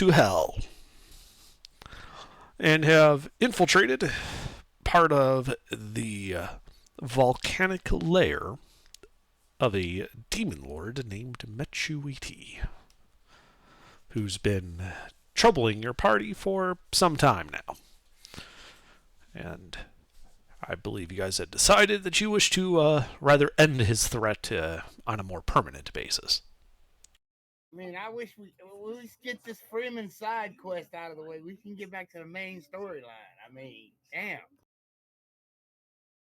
to hell and have infiltrated part of the volcanic lair of a demon lord named Mechuiti, who's been troubling your party for some time now. And I believe you guys had decided that you wish to rather end his threat on a more permanent basis. I mean, I wish we at least get this Freeman side quest out of the way. We can get back to the main storyline. I mean, damn.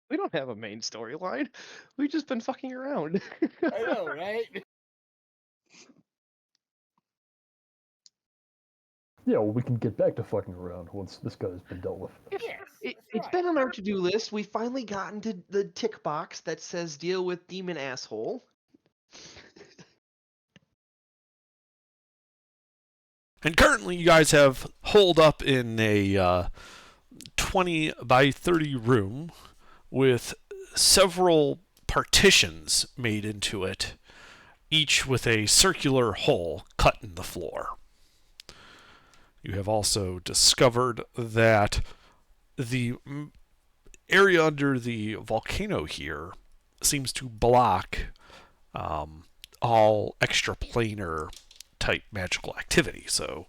We don't have a main storyline. We've just been fucking around. I know, right? Yeah, well, we can get back to fucking around once this guy's been dealt with. Yes, It's right. been on our to-do list. We finally gotten to the tick box that says deal with demon asshole. And currently, you guys have holed up in a 20 by 30 room with several partitions made into it, each with a circular hole cut in the floor. You have also discovered that the area under the volcano here seems to block all extraplanar type magical activity. So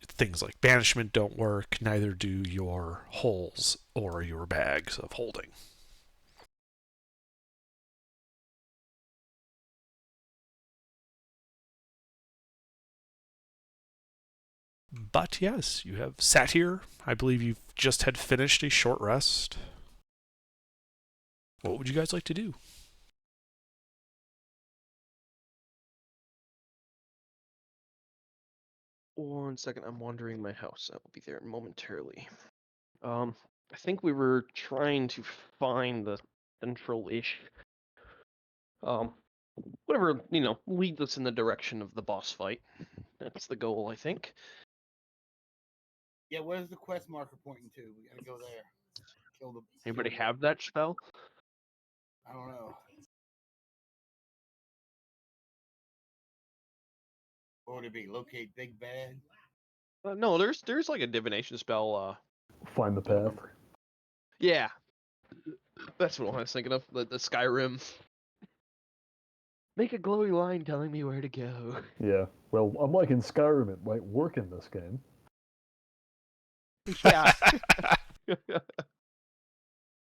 things like banishment don't work, neither do your holes or your bags of holding. But yes, you have sat here. I believe you've just had finished a short rest. What would you guys like to do? One second, I'm wandering my house. I will be there momentarily. I think we were trying to find the central-ish, whatever, leads us in the direction of the boss fight. That's the goal, I think. Yeah, where's the quest marker pointing to? We gotta go there. Kill the. Anybody kill the- have that spell? I don't know. What would it be? Locate Big Bad? No, there's like a divination spell. Find the path. Yeah, that's what I was thinking of. The Skyrim. Make a glowy line telling me where to go. Yeah. Well, unlike in Skyrim, it might work in this game. Yeah.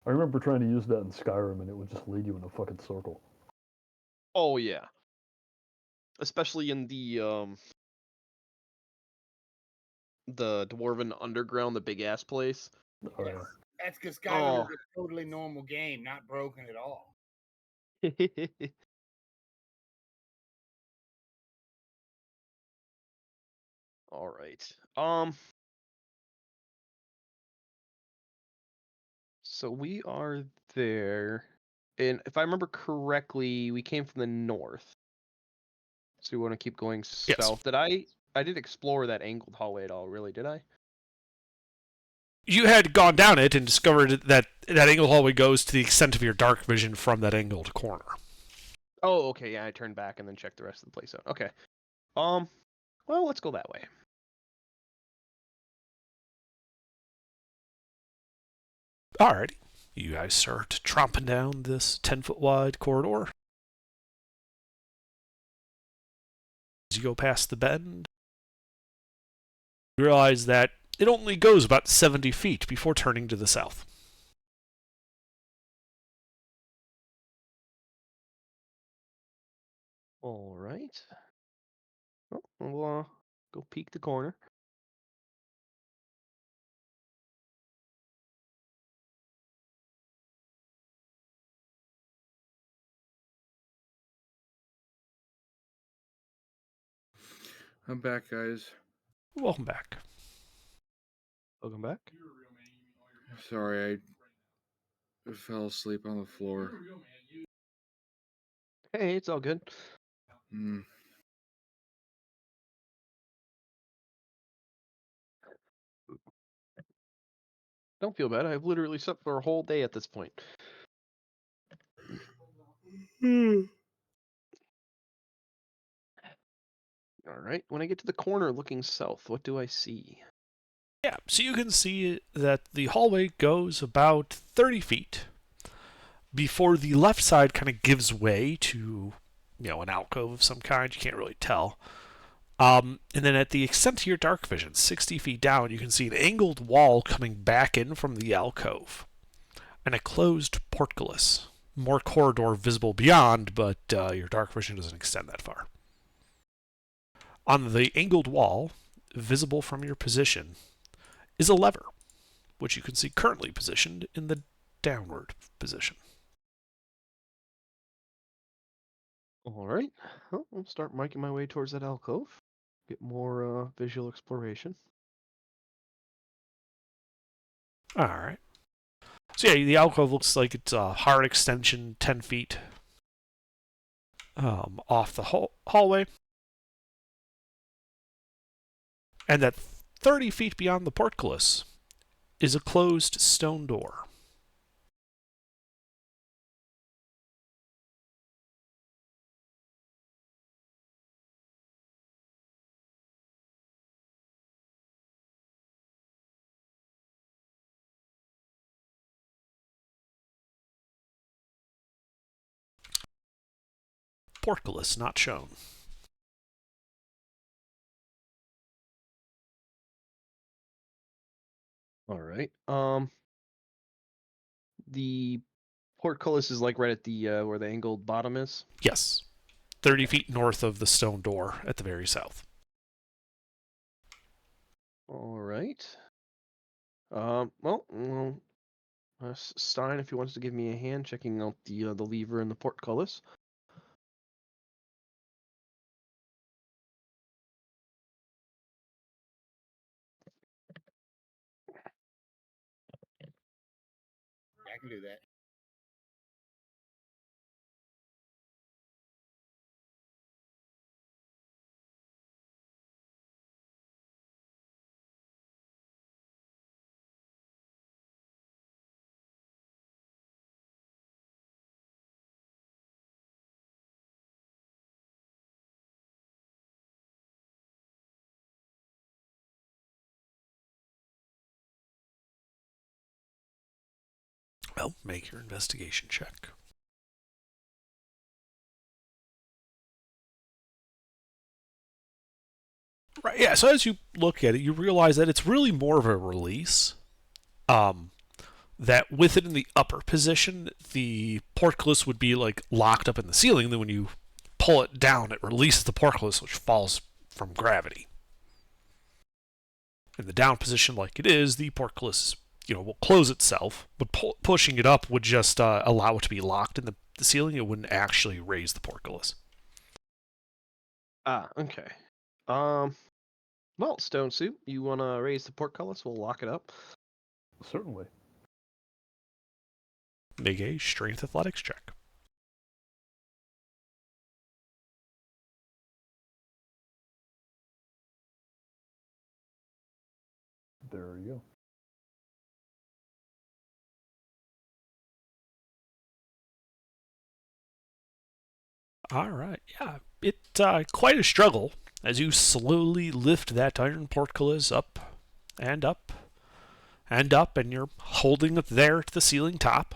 I remember trying to use that in Skyrim, and it would just lead you in a fucking circle. Oh yeah. Especially in the Dwarven Underground, the big ass place. Oh, yeah. That's because Skyrim Oh. is a totally normal game, not broken at all. All right. So we are there, and if I remember correctly, we came from the north. So we want to keep going Yes. south. I did explore that angled hallway at all, really, did I? You had gone down it and discovered that that angled hallway goes to the extent of your dark vision from that angled corner. Oh, okay, yeah, I turned back and then checked the rest of the place out. Okay. Well, let's go that way. Alrighty. You guys start tromping down this 10-foot wide corridor. As you go past the bend, you realize that it only goes about 70 feet before turning to the south. All right. Oh, we'll go peek the corner. I'm back, guys. Welcome back. Welcome back. Sorry, I fell asleep on the floor. Hey, it's all good. Hmm. Don't feel bad. I've literally slept for a whole day at this point. All right. When I get to the corner looking south, what do I see? Yeah, so you can see that the hallway goes about 30 feet before the left side kind of gives way to, an alcove of some kind. You can't really tell. And then at the extent of your dark vision, 60 feet down, you can see an angled wall coming back in from the alcove and a closed portcullis. More corridor visible beyond, but your dark vision doesn't extend that far. On the angled wall, visible from your position, is a lever, which you can see currently positioned in the downward position. All right. Well, I'll start making my way towards that alcove. Get more visual exploration. All right. So yeah, the alcove looks like it's a hard extension, 10 feet off the hallway. And that 30 feet beyond the portcullis is a closed stone door. Portcullis not shown. All right. The portcullis is like right at the where the angled bottom is. Yes. 30 feet north of the stone door at the very south. All right. Stein, if he wants to give me a hand checking out the lever and the portcullis. I can do that. Well, make your investigation check. Right, yeah, so as you look at it, you realize that it's really more of a release. That with it in the upper position, the portcullis would be like locked up in the ceiling. Then when you pull it down, it releases the portcullis, which falls from gravity. In the down position, like it is, the portcullis, will close itself, but pushing it up would just allow it to be locked in the ceiling. It wouldn't actually raise the portcullis. Ah, okay. Well, Stone Soup, you want to raise the portcullis? We'll lock it up. Certainly. Make a strength athletics check. There you go. All right, yeah, it's quite a struggle as you slowly lift that iron portcullis up and up and up, and you're holding it there to the ceiling top.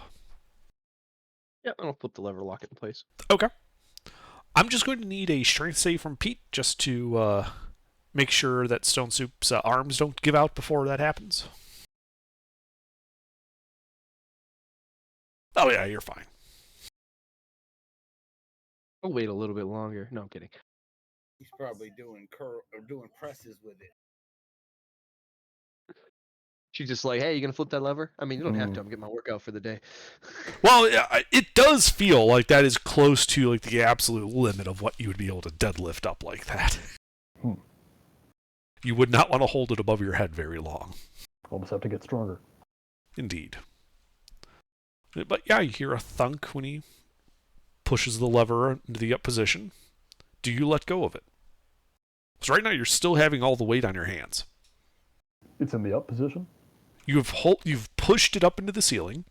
Yeah, I'll flip the lever, lock it in place. Okay. I'm just going to need a strength save from Pete just to make sure that Stone Soup's arms don't give out before that happens. Oh yeah, you're fine. I'll wait a little bit longer. No, I'm kidding. He's probably doing curl or doing presses with it. She's just like, hey, you gonna flip that lever? I mean, you don't have to. I'm getting my workout for the day. Well, it does feel like that is close to like the absolute limit of what you would be able to deadlift up like that. You would not want to hold it above your head very long. Almost have to get stronger. Indeed. But yeah, you hear a thunk when he pushes the lever into the up position. Do you let go of it? So right now you're still having all the weight on your hands. It's in the up position? You've pushed it up into the ceiling.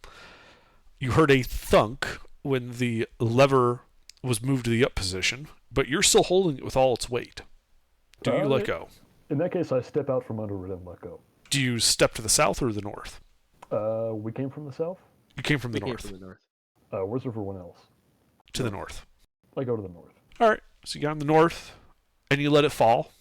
You heard a thunk when the lever was moved to the up position, but you're still holding it with all its weight. Do you let go? In that case, I step out from under it and let go. Do you step to the south or the north? We came from the south. You came from We the came north. from the north. Where's everyone else? To the north. I go to the north. All right. So you go on the north, and you let it fall,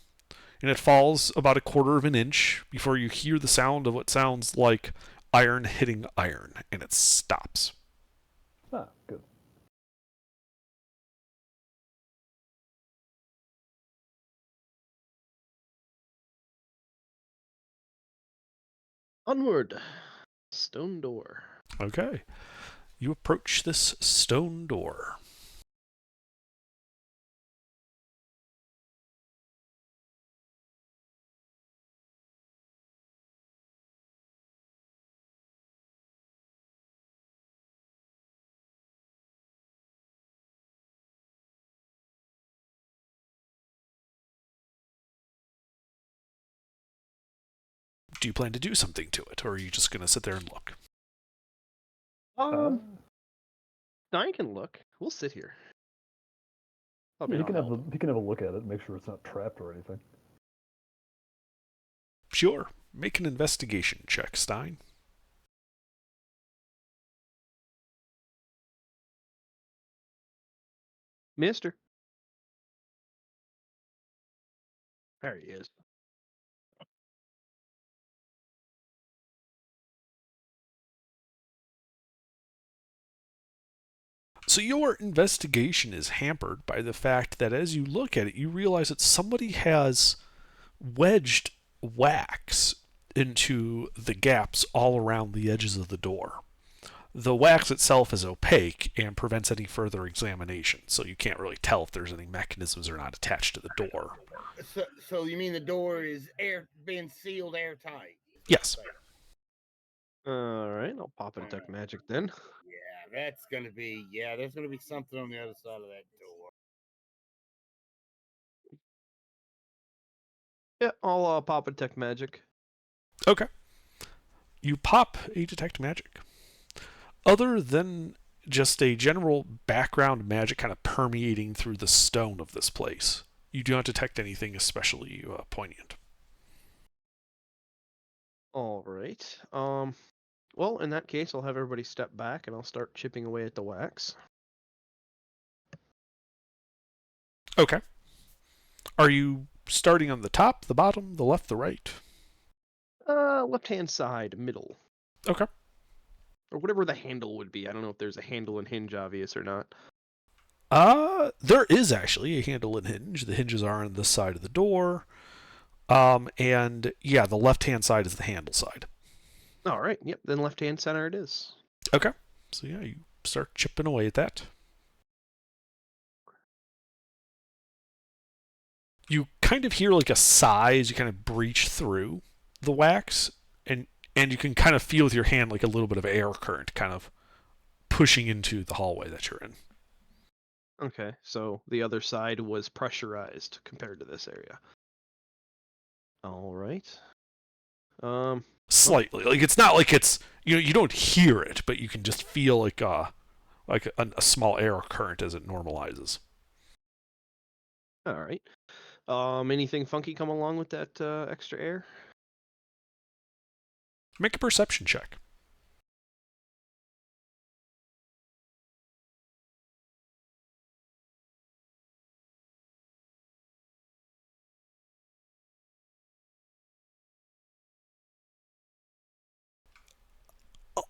and it falls about 1/4 of an inch before you hear the sound of what sounds like iron hitting iron, and it stops. Ah, good. Onward. Stone door. Okay. You approach this stone door. Do you plan to do something to it, or are you just going to sit there and look? I can look. We'll sit here. Yeah, he can have a look at it, make sure it's not trapped or anything. Sure. Make an investigation check, Stein. Mister. There he is. So your investigation is hampered by the fact that as you look at it, you realize that somebody has wedged wax into the gaps all around the edges of the door. The wax itself is opaque and prevents any further examination, so you can't really tell if there's any mechanisms or not attached to the door. So you mean the door is being sealed airtight? Yes. All right, I'll pop and detect magic then. Yeah, that's gonna be. Yeah, there's gonna be something on the other side of that door. Yeah, I'll pop and detect magic. Okay. You pop a detect magic. Other than just a general background magic kind of permeating through the stone of this place, you do not detect anything especially poignant. All right. Well, in that case, I'll have everybody step back and I'll start chipping away at the wax. Okay. Are you starting on the top, the bottom, the left, the right? Left-hand side, middle. Okay. Or whatever the handle would be. I don't know if there's a handle and hinge obvious or not. There is actually a handle and hinge. The hinges are on this side of the door. And yeah, the left-hand side is the handle side. All right. Yep. Then left-hand center it is. Okay. So yeah, you start chipping away at that. You kind of hear like a sigh as you kind of breach through the wax, and you can kind of feel with your hand like a little bit of air current kind of pushing into the hallway that you're in. Okay. So the other side was pressurized compared to this area. All right. Slightly. Like it's not like it's you don't hear it, but you can just feel like a small air current as it normalizes. All right. Anything funky come along with that extra air? Make a perception check.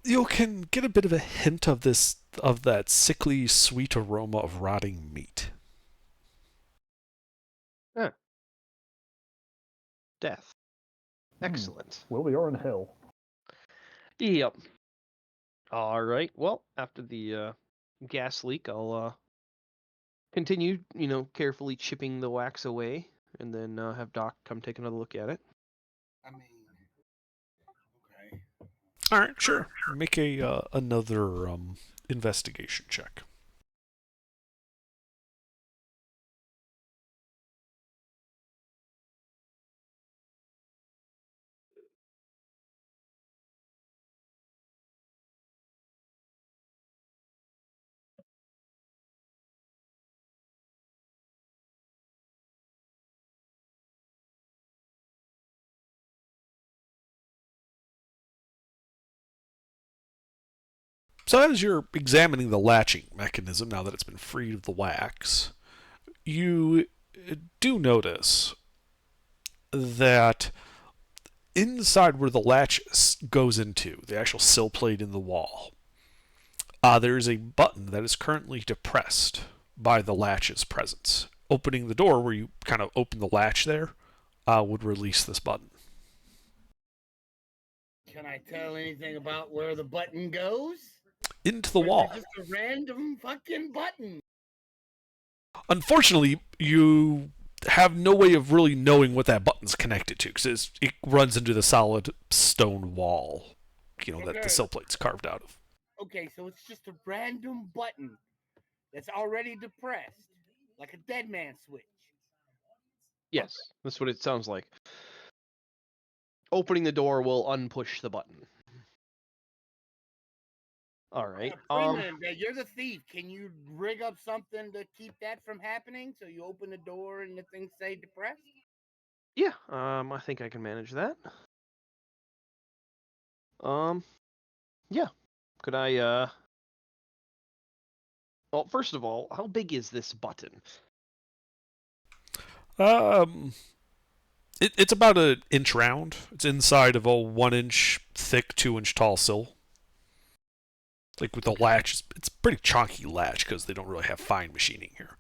You can get a bit of a hint of that sickly sweet aroma of rotting meat. Death. Excellent. Well, we are in hell. Yep. All right. Well, after the gas leak, I'll continue, carefully chipping the wax away, and then have Doc come take another look at it. I mean, okay. All right, sure. Make another investigation check. So as you're examining the latching mechanism, now that it's been freed of the wax, you do notice that inside where the latch goes into, the actual sill plate in the wall, there's a button that is currently depressed by the latch's presence. Opening the door where you kind of open the latch there would release this button. Can I tell anything about where the button goes? Into the Or is it wall. just a random fucking button. Unfortunately, you have no way of really knowing what that button's connected to, because it runs into the solid stone wall, that the Okay. sill plate's carved out of. Okay, so it's just a random button that's already depressed, like a dead man switch. Yes, that's what it sounds like. Opening the door will unpush the button. All right. Freeman, you're the thief. Can you rig up something to keep that from happening? So you open the door and the thing say depressed? Yeah. I think I can manage that. Yeah. Could I? Well, first of all, how big is this button? It's about an inch round. It's inside of a 1 inch thick, 2 inch tall sill. Like with the latch, it's pretty chunky latch because they don't really have fine machining here.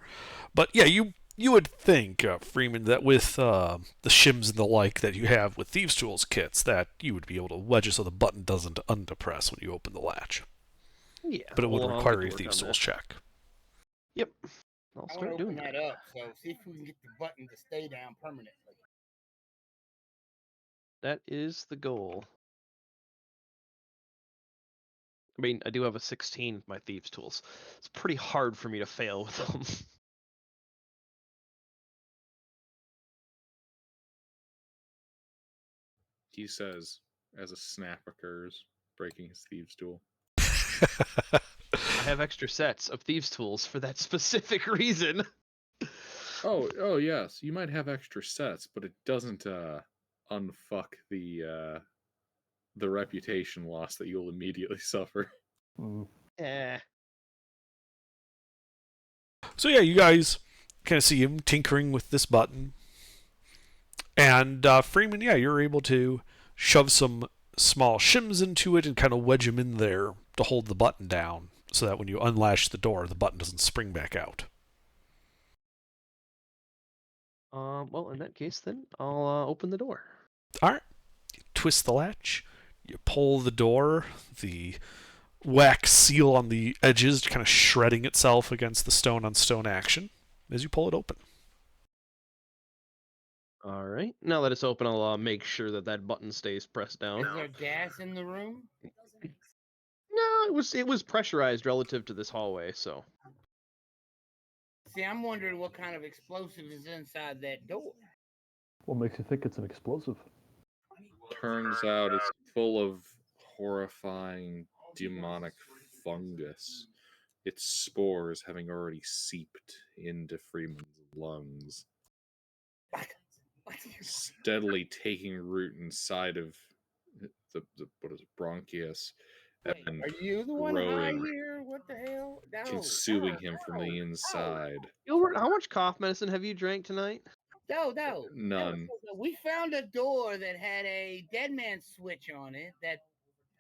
But yeah, you would think, Freeman, that with the shims and the like that you have with Thieves' Tools kits, that you would be able to wedge it so the button doesn't undepress when you open the latch. Yeah. But it would well, I'll require get a to work Thieves' on Tools that. check. Yep. I'll I want start to doing open that. that up. So see if we can get the button to stay down permanently. That is the goal. I mean, I do have a 16 with my Thieves' Tools. It's pretty hard for me to fail with them. He says, as a snap occurs, breaking his thieves' tool. I have extra sets of Thieves' Tools for that specific reason. Oh yes, you might have extra sets, but it doesn't unfuck the reputation loss that you'll immediately suffer. Mm. Eh. So yeah, you guys kind of see him tinkering with this button. And Freeman, yeah, you're able to shove some small shims into it and kind of wedge them in there to hold the button down so that when you unlatch the door, the button doesn't spring back out. Well, in that case, then I'll open the door. All right. You twist the latch. You pull the door. The wax seal on the edges kind of shredding itself against the stone-on-stone action as you pull it open. All right. Now that it's open, I'll make sure that that button stays pressed down. Is there gas in the room? No, it was pressurized relative to this hallway, so. See, I'm wondering what kind of explosive is inside that door. What makes you think it's an explosive? Turns out it's full of horrifying demonic fungus. Its spores having already seeped into Freeman's lungs, What do you... steadily taking root inside of the what is it, bronchus, Wait, and are you the one high growing, here? What the hell? No, consuming him from the no, inside. Gilbert, how much cough medicine have you drank tonight? No. None. We found a door that had a dead man switch on it that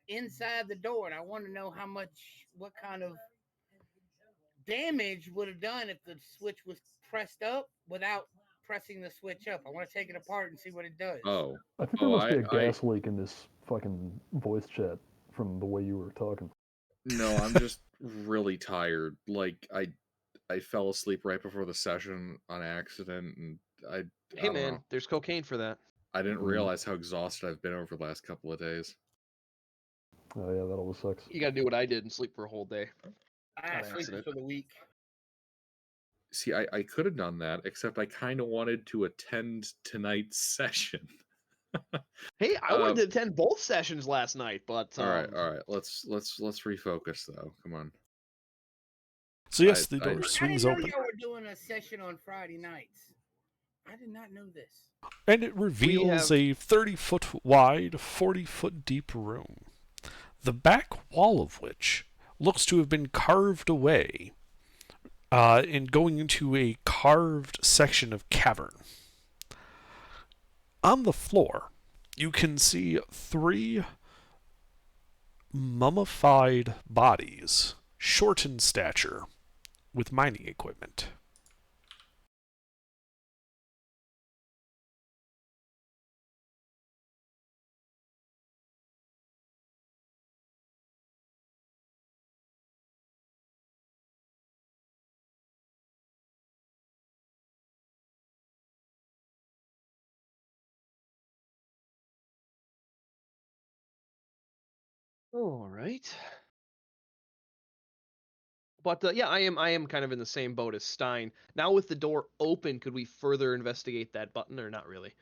inside the door, and I want to know what kind of damage would have done if the switch was pressed up without pressing the switch up. I want to take it apart and see what it does. Oh, I think there Oh, must be a I- gas leak in this fucking voice chat from the way you were talking. no, I'm just really tired. Like I fell asleep right before the session on accident, and I Hey don't man, know. there's cocaine for that. I didn't Mm. realize how exhausted I've been over the last couple of days. Oh yeah, that always sucks. You gotta do what I did and sleep for a whole day. I on sleep accident. for the week. See, I could have done that, except I kind of wanted to attend tonight's session. Hey, I Uh, wanted to attend both sessions last night, but all right. Let's refocus though. Come on. So yes, I- the door I- I swings didn't know open, y'all were doing a session on Friday nights. I did not know this. and it reveals a 30-foot wide, 40-foot deep room, the back wall of which looks to have been carved away and going into a carved section of cavern. On the floor, you can see 3 mummified bodies, short in stature, with mining equipment. All right. But yeah, I am kind of in the same boat as Stein. Now with the door open, could we further investigate that button or not really?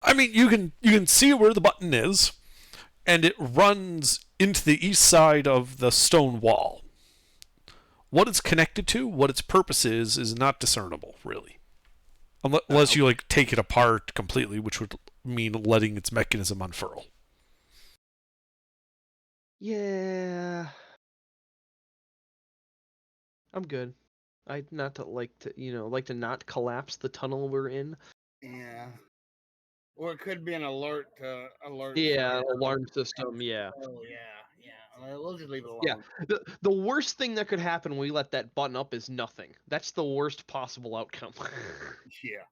I mean, you can see where the button is, and it runs into the east side of the stone wall. What it's connected to, what its purpose is not discernible, really. Unless you like take it apart completely, which would mean letting its mechanism unfurl. Yeah. I'm good. I'd not to like to, like to not collapse the tunnel we're in. Yeah. Or it could be an alert to alert. Yeah, fire. alarm system, yeah. Oh yeah, yeah. We'll just leave it alone. Yeah. The worst thing that could happen when we let that button up is nothing. That's the worst possible outcome. Yeah.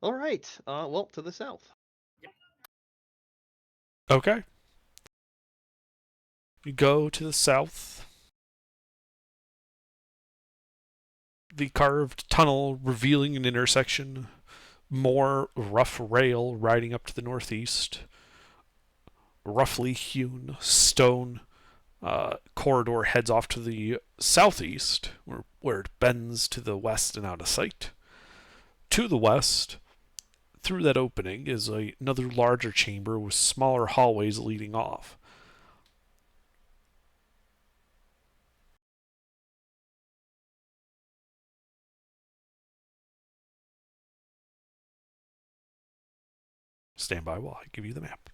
All right. Well, to the south. Okay. You go to the south. The carved tunnel revealing an intersection. More rough rail riding up to the northeast. Roughly hewn stone corridor heads off to the southeast, where it bends to the west and out of sight. To the west, through that opening, is another larger chamber with smaller hallways leading off. Stand by while I give you the map.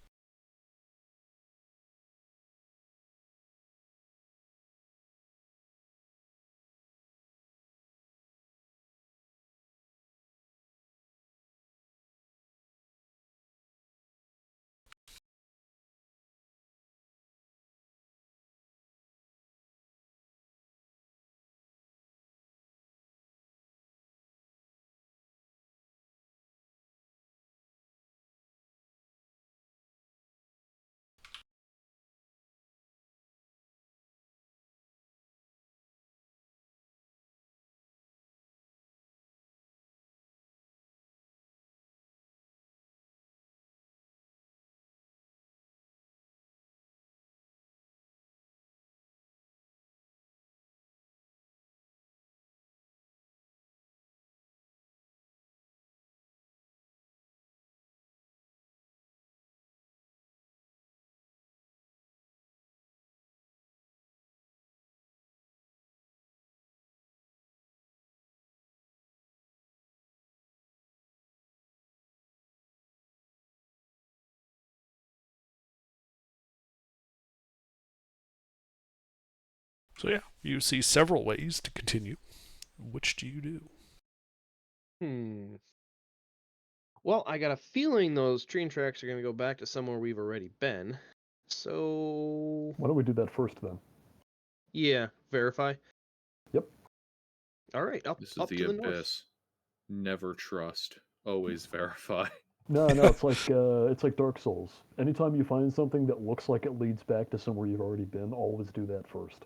So yeah, you see several ways to continue. Which do you do? Well, I got a feeling those train tracks are going to go back to somewhere we've already been. So, Why don't we do that first then? yeah, verify. Yep. All right, up This is up the to the north. abyss. Never trust. Always verify. No, it's like Dark Souls. Anytime you find something that looks like it leads back to somewhere you've already been, always do that first.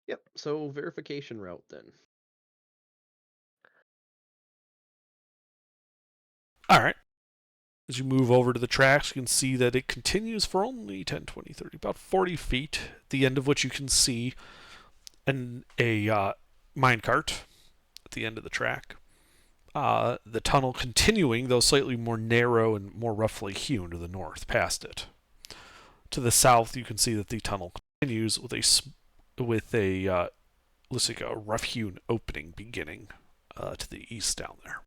Yep. So verification route then. All right. As you move over to the tracks, you can see that it continues for only 10, 20, 30, about 40 feet, at the end of which you can see a minecart at the end of the track. The tunnel continuing, though slightly more narrow and more roughly hewn to the north, past it. To the south, you can see that the tunnel continues with a looks like a rough-hewn opening beginning to the east down there.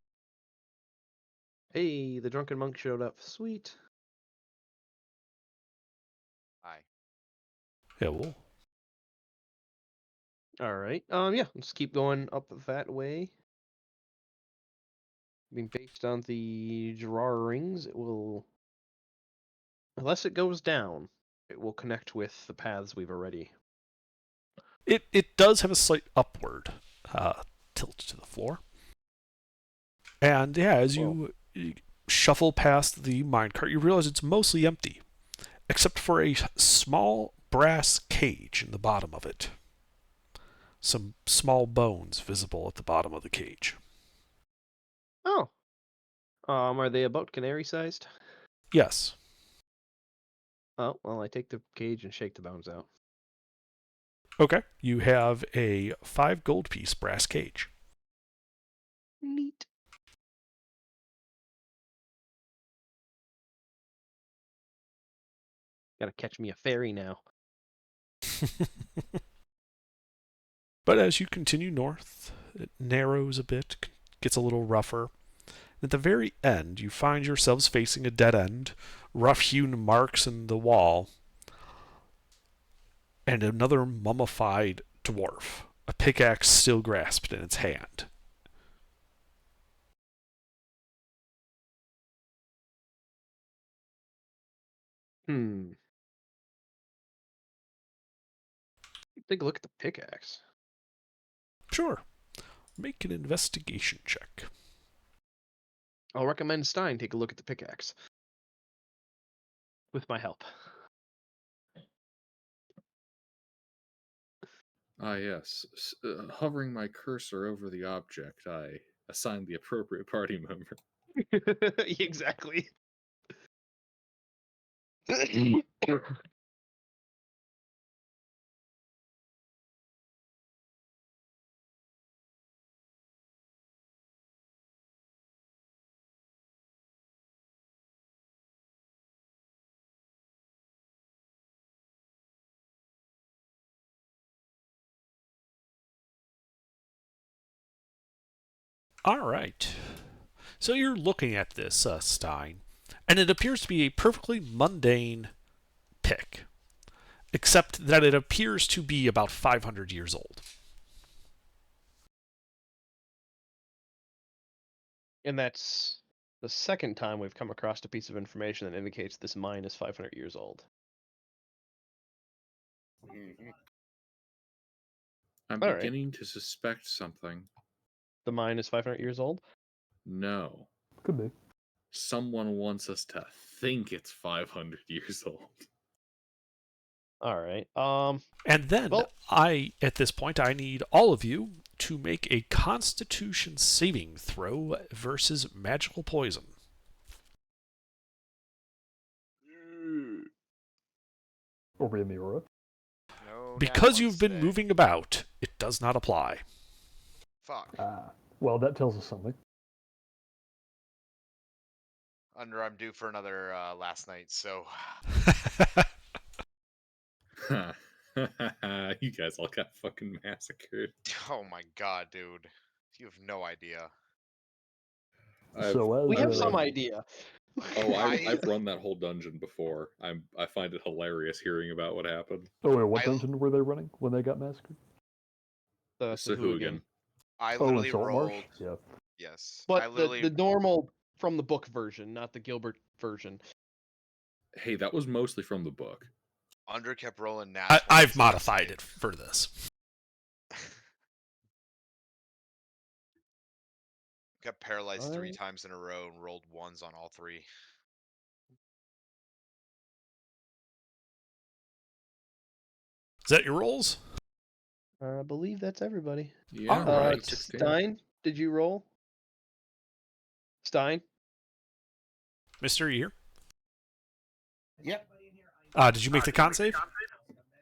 Hey, the drunken monk showed up. Sweet. Hi. Yeah, well, All right. Yeah, let's keep going up that way. I mean, based on the drawings, it will, unless it goes down, it will connect with the paths we've already. it does have a slight upward tilt to the floor. And yeah, as you shuffle past the minecart, you realize it's mostly empty, except for a small brass cage in the bottom of it. Some small bones visible at the bottom of the cage. Oh. Are they about canary sized? Yes. Oh, well, I take the cage and shake the bones out. Okay. You have a 5 gold piece brass cage. Neat. Gotta catch me a fairy now. But as you continue north, it narrows a bit, gets a little rougher. At the very end, you find yourselves facing a dead end, rough-hewn marks in the wall, and another mummified dwarf, a pickaxe still grasped in its hand. Take a look at the pickaxe. Sure. Make an investigation check. I'll recommend Stein take a look at the pickaxe. With my help. Ah, yes. Hovering my cursor over the object, I assign the appropriate party member. Exactly. All right. So you're looking at this, Stein, and it appears to be a perfectly mundane pick, except that it appears to be about 500 years old. And that's the second time we've come across a piece of information that indicates this mine is 500 years old. Mhm. I'm All right. beginning to suspect something. The mine is 500 years old? No. Could be. Someone wants us to think it's 500 years old. All right. And then Well- at this point, I need all of you to make a Constitution saving throw versus magical poison. Over Miura. No. Because nat you've ones been today. moving about, it does not apply. Fuck. Well, that tells us something. I'm due for another last night, so You guys all got fucking massacred. oh my god, dude, you have no idea. So as We have I've some run- idea. Oh, I- I've run that whole dungeon before. I find it hilarious hearing about what happened. Oh wait, what I- dungeon were they running when they got massacred? The Sahuagin. I Oh, literally in Saltmarsh. rolled. Yeah. Yes, I But literally. the normal from the book version, not the Gilbert version. Hey, that was mostly from the book. Under kept rolling nat. I've 20s last modified night. it for this. Got paralyzed 3 Alright. times in a row and rolled ones on all 3. Is that your rolls? I believe that's everybody. Yeah, All Uh, right. 16. Stein, did you roll? Stein? Mister, you here? Yep. Did you make the con save?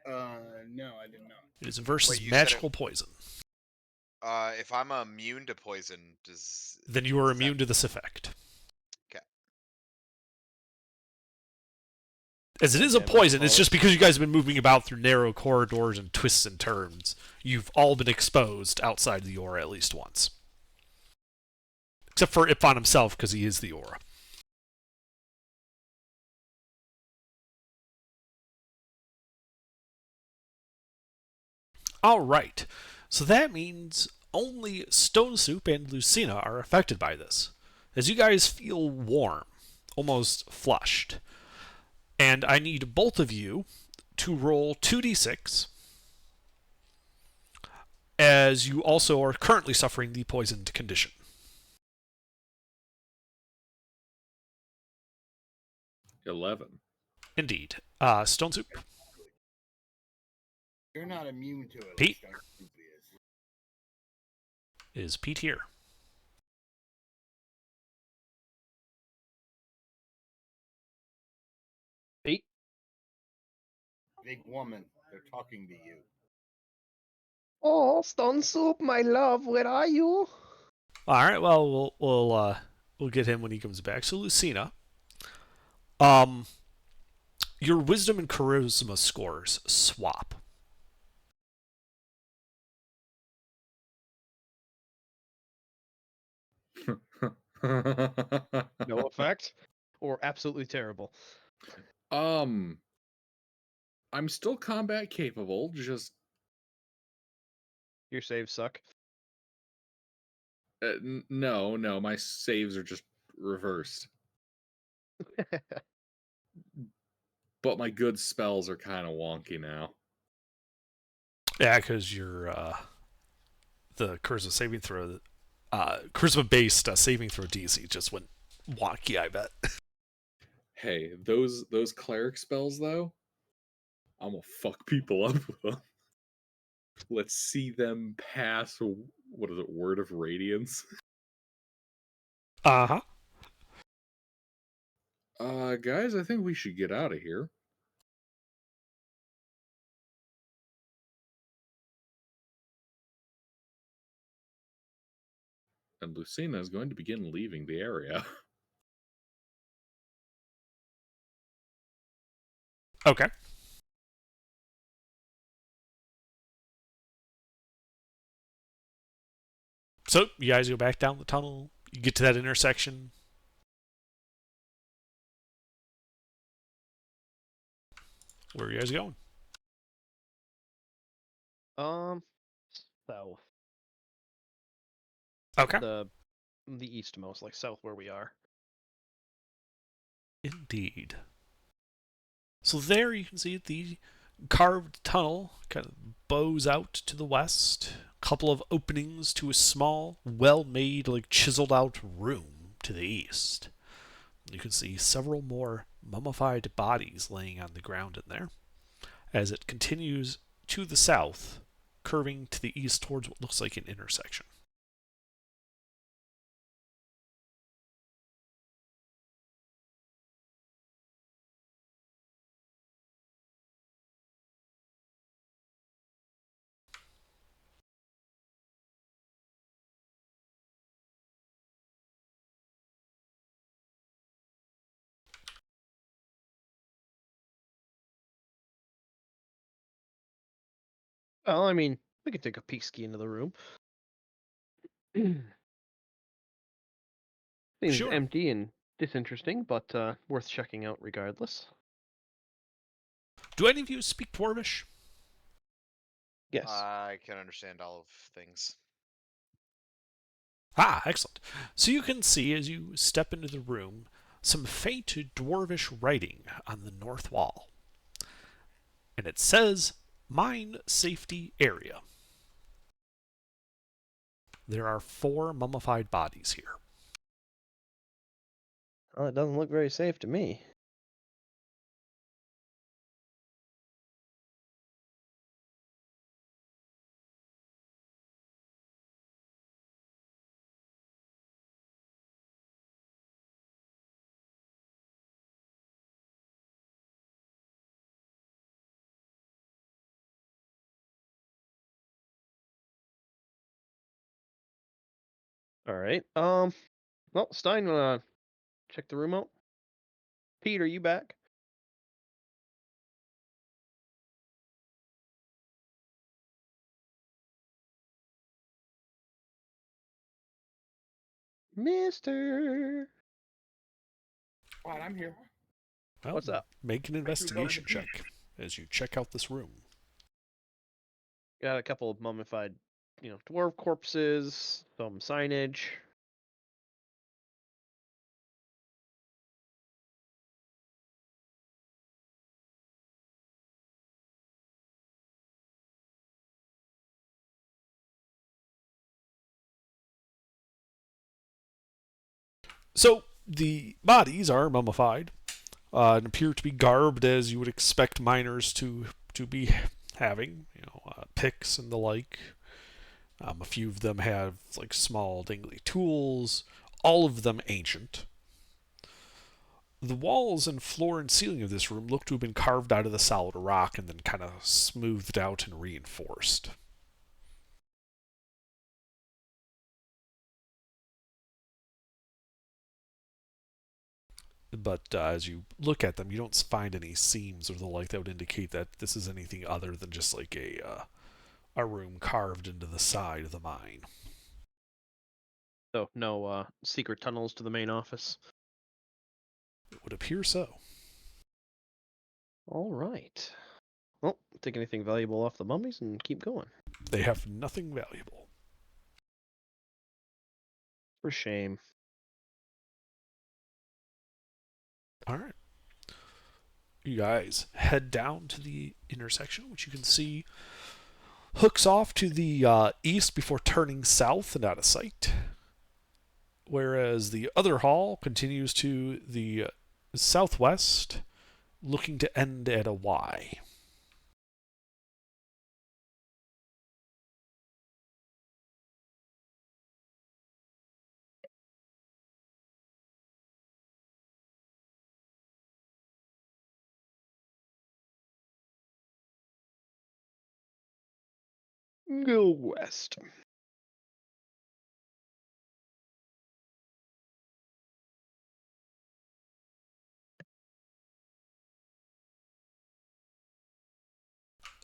No, I did not. It is versus Wait, you said it- magical poison. If I'm immune to poison, does Then you are Is that- immune to this effect. 'Kay. As it is a Okay, let's poison, it's call just it- because you guys have been moving about through narrow corridors and twists and turns. You've all been exposed outside the aura at least once. Except for Ipon himself, because he is the aura. All right. So that means only Stone Soup and Lucina are affected by this, as you guys feel warm, almost flushed. And I need both of you to roll 2d6, as you also are currently suffering the poisoned condition. 11. Indeed. Stone Soup. You're not immune to it. Pete? Like Stone Soup is. Is Pete here? Pete? Big woman, they're talking to you. Oh, Stone Soup, my love, where are you? All right. Well, we'll get him when he comes back. So Lucina, your wisdom and charisma scores swap. No effect? Or absolutely terrible? I'm still combat capable, just Your saves suck. no, my saves are just reversed. But my good spells are kind of wonky now. Yeah, because your the charisma saving throw, charisma-based saving throw DC just went wonky. I bet. Hey, those cleric spells though, I'm gonna fuck people up with them. Let's see them pass. What is it? Word of Radiance. Uh-huh. Guys, I think we should get out of here. And Lucina is going to begin leaving the area. Okay. So you guys go back down the tunnel. You get to that intersection. Where are you guys going? South. Okay. The eastmost, like south where we are. Indeed. So there you can see the carved tunnel kind of bows out to the west. A couple of openings to a small, well-made, like chiseled out room to the east. You can see several more mummified bodies laying on the ground in there. As it continues to the south, curving to the east towards what looks like an intersection. Well, I mean, we could take a peek ski into the room. Seems Sure. empty and disinteresting, but worth checking out regardless. Do any of you speak Dwarvish? Yes. I can understand all of things. Ah, excellent. So you can see as you step into the room some faint dwarvish writing on the north wall. And it says, Mine Safety Area. There are 4 mummified bodies here. Well, it doesn't look very safe to me. All right. Well, Stein, check the room out. Pete, are you back? Mister. Right, I'm here. Well, What's up? Make an Thank you, investigation Governor. check as you check out this room. Got a couple of mummified, dwarf corpses, some signage. So the bodies are mummified and appear to be garbed as you would expect miners to be having, picks and the like. A few of them have like small dingly tools, all of them ancient. The walls and floor and ceiling of this room look to have been carved out of the solid rock and then kind of smoothed out and reinforced. But as you look at them, you don't find any seams or the like that would indicate that this is anything other than just like a room carved into the side of the mine. So no secret tunnels to the main office. It would appear so. All right. Well, take anything valuable off the mummies and keep going. They have nothing valuable. For shame. All right. You guys head down to the intersection, which you can see hooks off to the east before turning south and out of sight. Whereas the other hall continues to the southwest, looking to end at a Y. Go west.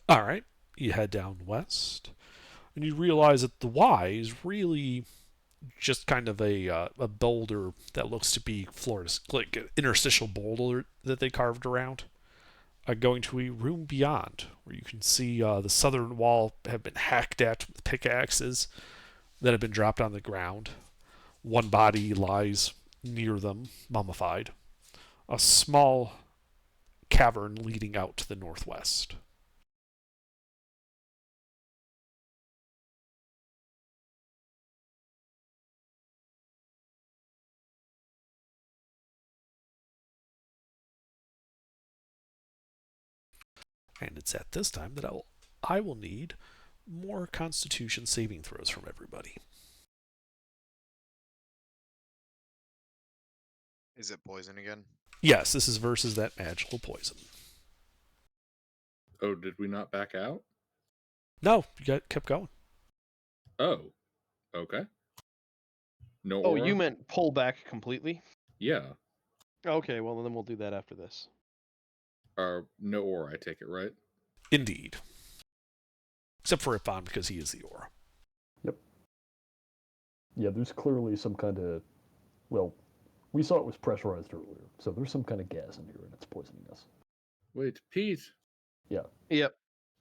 All right. You head down west, and you realize that the Y is really just kind of a boulder that looks to be floors, like an interstitial boulder that they carved around. Going to a room beyond, where you can see the southern wall have been hacked at with pickaxes that have been dropped on the ground. One body lies near them, mummified. A small cavern leading out to the northwest. And it's at this time that I will need more Constitution saving throws from everybody. Is it poison again? Yes, this is versus that magical poison. Oh, did we not back out? No, you kept going. Oh, okay. No. Oh, aura? you meant pull back completely? Yeah. Okay, well then we'll do that after this. No aura, I take it, right? Indeed. Except for Ipon, because he is the aura. Yep. Yeah, there's clearly some kind of, well, we saw it was pressurized earlier, so there's some kind of gas in here and it's poisoning us. Wait, Pete, Yep.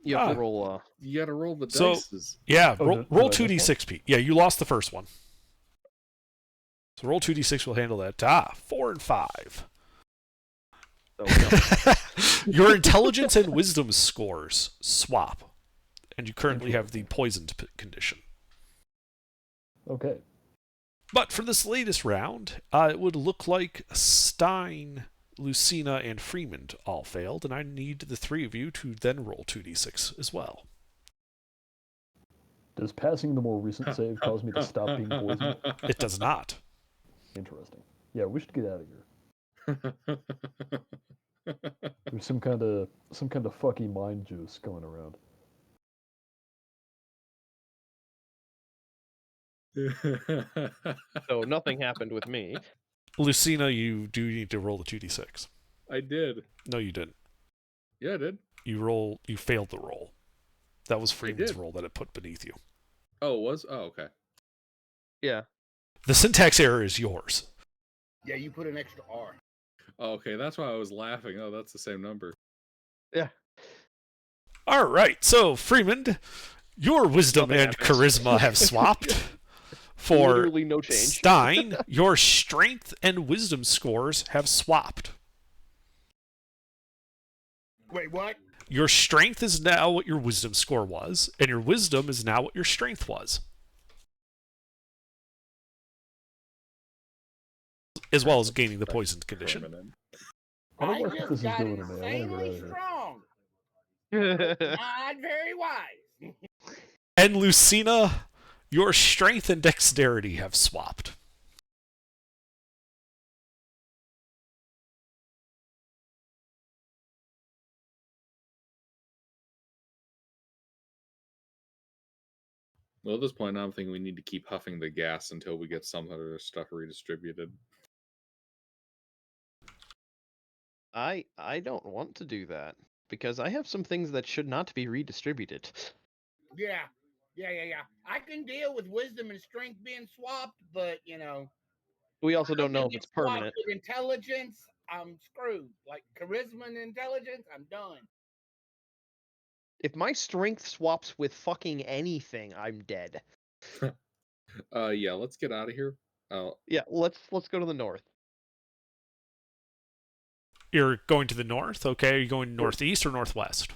You have to roll. you gotta roll the So- dices. Yeah, Oh, roll, did roll I miss 2d6, Pete. Yeah, you lost the first one. So roll 2d6 will handle that. 4 and 5. So, no. Your intelligence and wisdom scores swap. And you currently have the poisoned condition. Okay. But for this latest round, it would look like Stein, Lucina, and Freeman all failed, and I need the three of you to then roll 2d6 as well. Does passing the more recent save cause me to stop being poisoned? It does not. Interesting. Yeah, we should get out of here. There's some kind of fucky mind juice going around. So nothing happened with me. Lucina, you do need to roll the 2d6. I did. No, you didn't. Yeah, I did. You failed the roll. That was Freeman's did. roll that it put beneath you. Oh, it was? Oh, okay. Yeah. The syntax error is yours. Yeah, you put an extra R. Oh, okay, that's why I was laughing. Oh, that's the same number. Yeah. All right, so Freeman, Your wisdom Nothing and happens. charisma have swapped. For Literally no change. Stein, your strength and wisdom scores have swapped. Wait, what? Your strength is now what your wisdom score was, and your wisdom is now what your strength was. As well as gaining the poisoned condition. Permanent. I don't I know what just this is got doing to me. I want to get out insanely of here. strong. Not very wise. And Lucina, your strength and dexterity have swapped. Well, at this point, I'm thinking we need to keep huffing the gas until we get some other stuff redistributed. I don't want to do that because I have some things that should not be redistributed. Yeah. I can deal with wisdom and strength being swapped, but We also don't know if get it's swapped permanent. with intelligence, I'm screwed. Like charisma and intelligence, I'm done. If my strength swaps with fucking anything, I'm dead. Yeah, let's get out of here. Yeah, let's go to the north. You're going to the north, okay? Are you going northeast or northwest?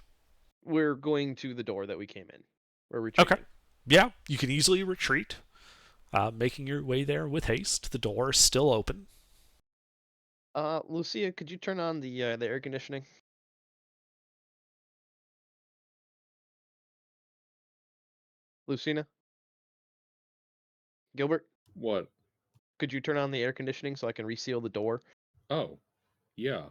We're going to the door that we came in. We're retreating. Okay. Yeah, you can easily retreat. Making your way there with haste. The door is still open. Lucia, could you turn on the air conditioning? Lucina? Gilbert? What? Could you turn on the air conditioning so I can reseal the door? Oh, yeah.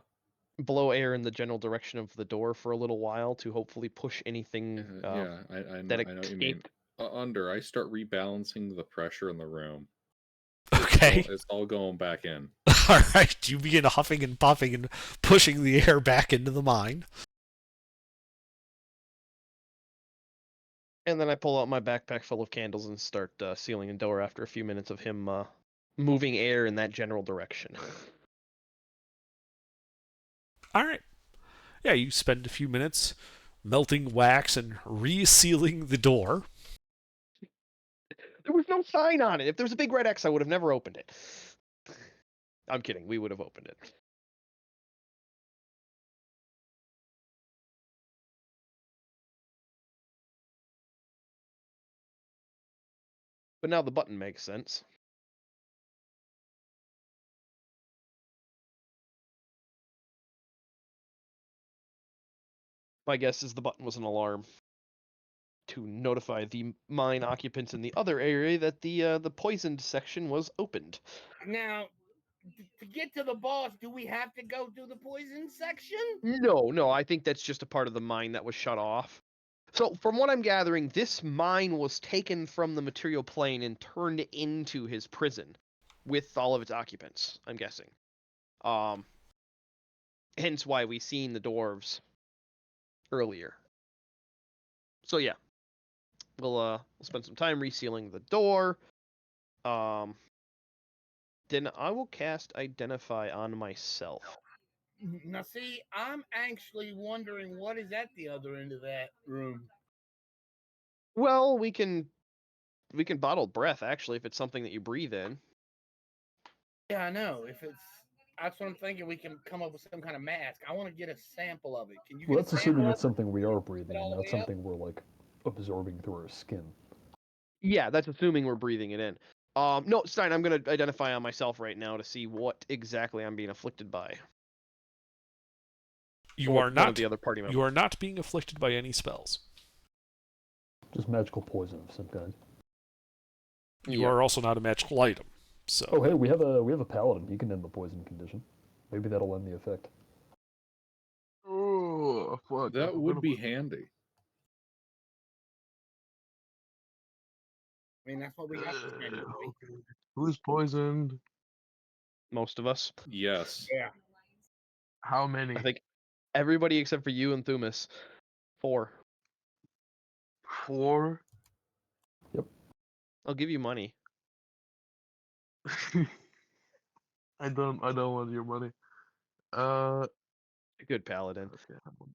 Blow air in the general direction of the door for a little while to hopefully push anything Yeah, I know, that I know what you mean. escaped. I start rebalancing the pressure in the room. Okay. It's all going back in. All right. You begin huffing and puffing and pushing the air back into the mine. And then I pull out my backpack full of candles and start sealing the door after a few minutes of him moving air in that general direction. All right. Yeah, you spend a few minutes melting wax and resealing the door. There was no sign on it. If there was a big red X, I would have never opened it. I'm kidding. We would have opened it. But now the button makes sense. My guess is the button was an alarm to notify the mine occupants in the other area that the poisoned section was opened. Now, to get to the boss, do we have to go through the poison section? No, I think that's just a part of the mine that was shut off. So, from what I'm gathering, this mine was taken from the material plane and turned into his prison with all of its occupants, I'm guessing. Hence why we seen the dwarves earlier. So yeah. We'll spend some time resealing the door. Then I will cast Identify on myself. Now, see, I'm actually wondering what is at the other end of that room. Well, we can bottle breath actually if it's something that you breathe in. Yeah, I know. That's what I'm thinking. We can come up with some kind of mask. I want to get a sample of it. Can you? Well, get that's a assuming sample it's something we are breathing all in, the not way up? something we're like absorbing through our skin. Yeah, that's assuming we're breathing it in. No, Stein, I'm gonna identify on myself right now to see what exactly I'm being afflicted by. You Or are one not. of the other party members. You are not being afflicted by any spells. Just magical poison of some kind. You Yeah. are also not a magical item. So. Oh, hey, we have a paladin. He can end the poison condition. Maybe that'll end the effect. Oh, fuck. That would be handy. I mean, that's what we have to spend. Right? Okay. Who's poisoned? Most of us. Yes. Yeah. How many? I think everybody except for you and Thumas. 4. 4? I'll give you money. I don't want your money. Good paladin. Okay, how much?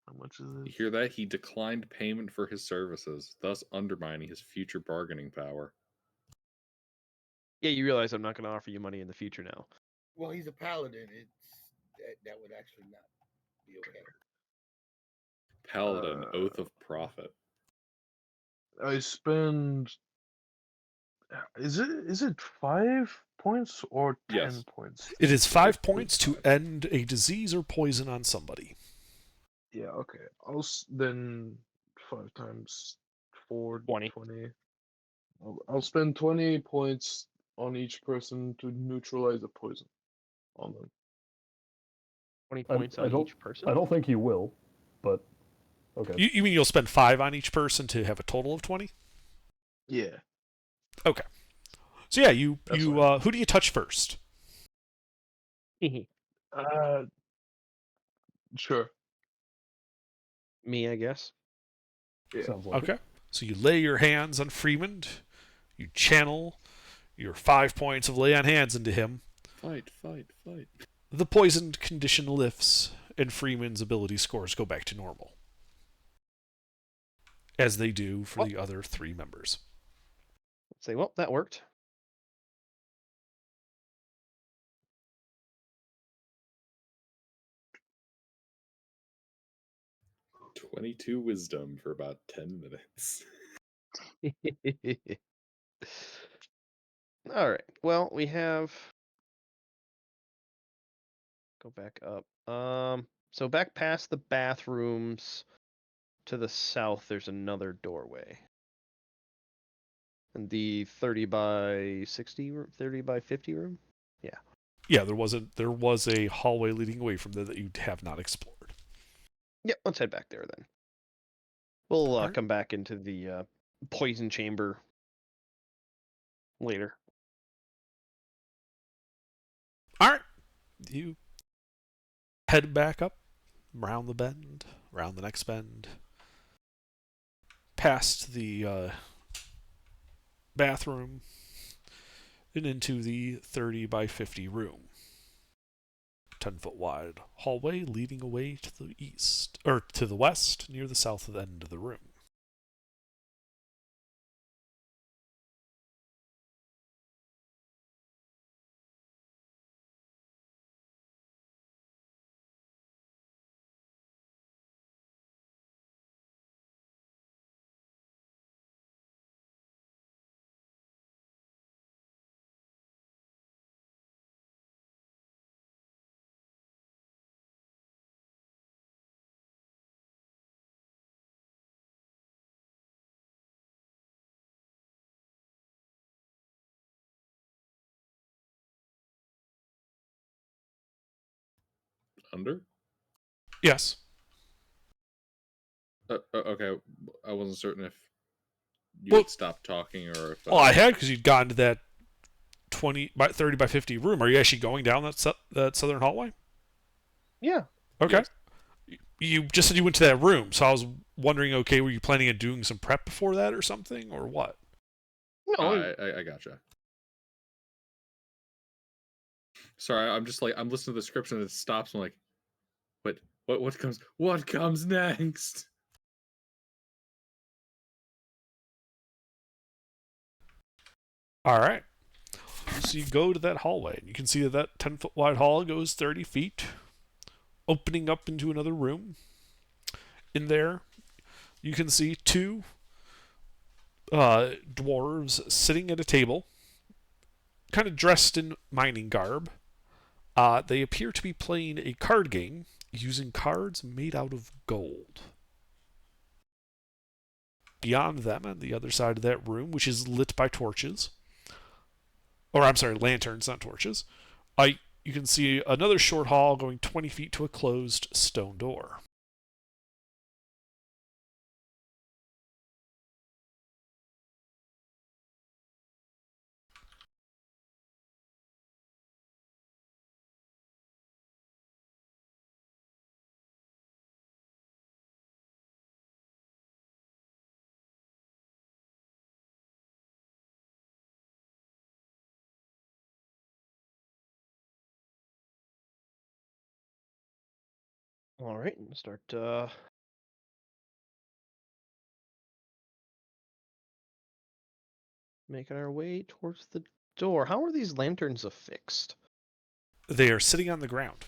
How much is You it? hear that? He declined payment for his services, thus undermining his future bargaining power. Yeah, you realize I'm not going to offer you money in the future now. Well, he's a paladin. That would actually not be okay. Paladin, Oath of Prophet. I spend. Is it 5 points or 10 Yes. points? It is It 5 is points to 5. end a disease or poison on somebody. Yeah. Okay. Then 5 times 4, 20. 20. I'll spend 20 points on each person to neutralize a poison on them. 20 I, points I on don't. each person. I don't think you will, but okay. You mean you'll spend 5 on each person to have a total of 20? Yeah. Okay. So yeah, you That's you fine. who do you touch first? Sure. Me, I guess. Yeah. Sounds like it. Okay. So you lay your hands on Freeman. You channel your 5 points of lay on hands into him. Fight, fight, fight. The poisoned condition lifts, and Freeman's ability scores go back to normal, as they do for the other 3 members. Let's say, well, that worked. "22 wisdom for about 10 minutes. All right. Well, we have. Go back up. So back past the bathrooms to the south, there's another doorway. And the 30 by 60, 30 by 50 room? Yeah. Yeah, there was a hallway leading away from there that you have not explored. Yep, let's head back there then. We'll Alright. come back into the poison chamber later. All right. You head back up, round the bend, round the next bend, past the bathroom, and into the 30 by 50 room. 10-foot wide hallway leading away to the east, or to the west, near the south end of the room. Under? Yes. Okay, I wasn't certain if you Well- had stopped talking or if. Well, I had because you'd gone to that 30 by 50 room. Are you actually going down that southern hallway? Yeah. Okay. Yes. You just said you went to that room, so I was wondering, okay, were you planning on doing some prep before that or something, or what? No, I gotcha. Sorry, I'm just like I'm listening to the description and it stops. I'm like, what comes next? All right. So you go to that hallway, and you can see that 10-foot wide hall goes 30 feet, opening up into another room. In there, you can see 2 dwarves sitting at a table, kind of dressed in mining garb. They appear to be playing a card game using cards made out of gold. Beyond them, on the other side of that room, which is lit by torches, or I'm sorry, lanterns, not torches, you can see another short hall going 20 feet to a closed stone door. all right. Start making our way towards the door. How are these lanterns affixed? They are sitting on the ground.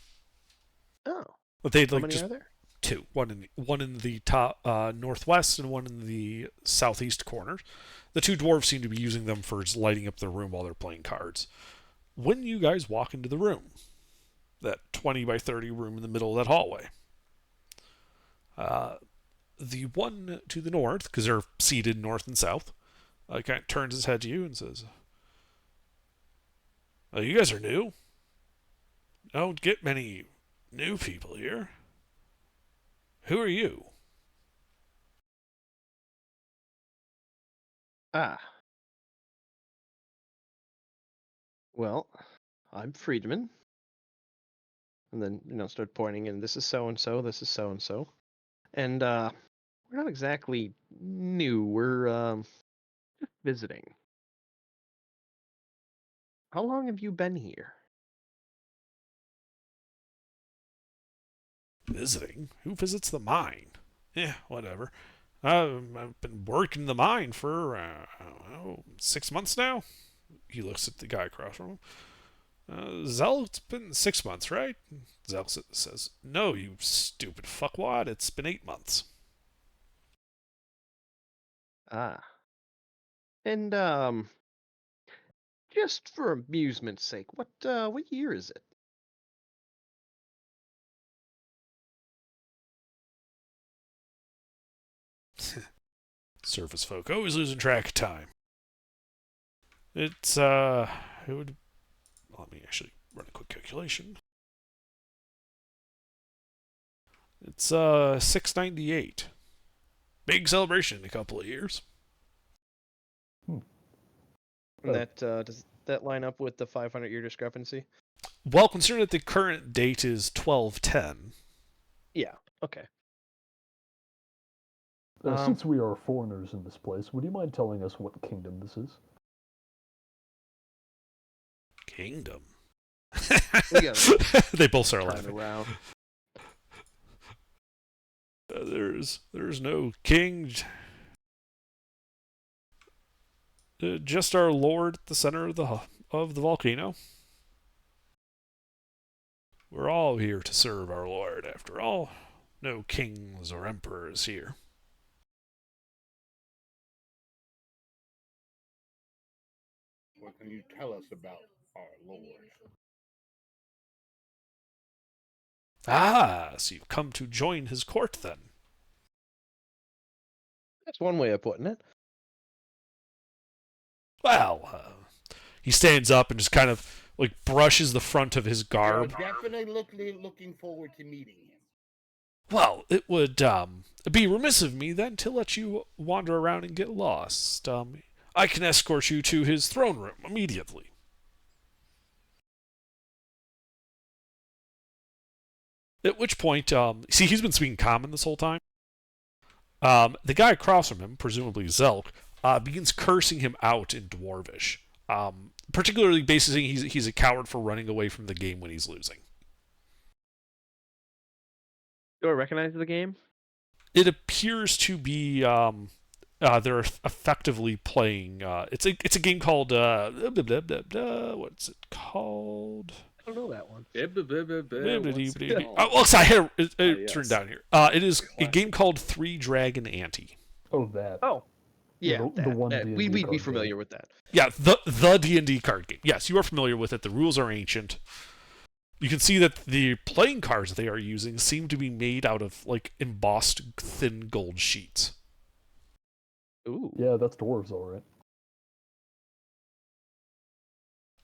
Oh, But they'd how like many just are there? two. One in the top northwest and one in the southeast corner. The two dwarves seem to be using them for just lighting up the room while they're playing cards. When you guys walk into the room, that 20 by 30 room in the middle of that hallway, the one to the north, because they're seated north and south, kind of turns his head to you and says, "Oh, you guys are new? Don't get many new people here. Who are you?" Ah. Well, I'm Friedman. And then, start pointing, and this is so and so, this is so and so. And we're not exactly new. We're visiting. How long have you been here? Visiting? Who visits the mine? Yeah, whatever. I've been working the mine for, 6 months now. He looks at the guy across from him. Zell, it's been 6 months, right? Zell says, "No, you stupid fuckwad. It's been 8 months." Ah. And just for amusement's sake, what year is it? Surface folk always losing track of time. It's, it would... Let me actually run a quick calculation. It's, 698. Big celebration in a couple of years. And Oh. that does that line up with the 500-year discrepancy? Well, considering that the current date is 1210, Yeah. Okay. Since we are foreigners in this place, would you mind telling us what kingdom this is? kingdom. We gotta They both start turn laughing. around. There's no king. Just our lord at the center of the volcano. We're all here to serve our lord, after all. No kings or emperors here. What can you tell us about our Lord? Ah, so you've come to join his court then. That's one way of putting it. Well, he stands up and just kind of like brushes the front of his We are garb. definitely looking forward to meeting him. Well, it would be remiss of me then to let you wander around and get lost. I can escort you to his throne room immediately. At which point, see, he's been speaking common this whole time. The guy across from him, presumably Zelk, begins cursing him out in Dwarvish. Particularly basically he's a coward for running away from the game when he's losing. Do I recognize the game? It appears to be they're effectively playing. It's a game called what's it called? I don't know that one. Well, I had it yes. turned down here. It is a game called Three Dragon Ante. Oh, that. Oh, yeah, the one that. D&D We'd be card familiar game. with that. Yeah, the D&D card game. Yes, you are familiar with it. The rules are ancient. You can see that the playing cards they are using seem to be made out of like embossed thin gold sheets. Ooh. Yeah, that's dwarves, all right.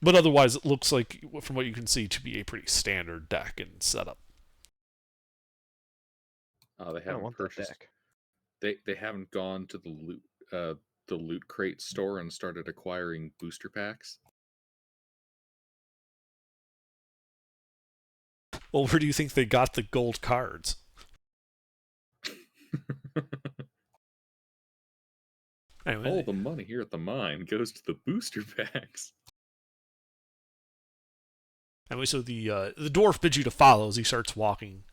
But otherwise, it looks like, from what you can see, to be a pretty standard deck and setup. They I don't haven't want that purchased. deck. They haven't gone to the loot crate store and started acquiring booster packs. Well, where do you think they got the gold cards? Anyway, All the money here at the mine goes to the booster packs. anyway, so the dwarf bids you to follow as he starts walking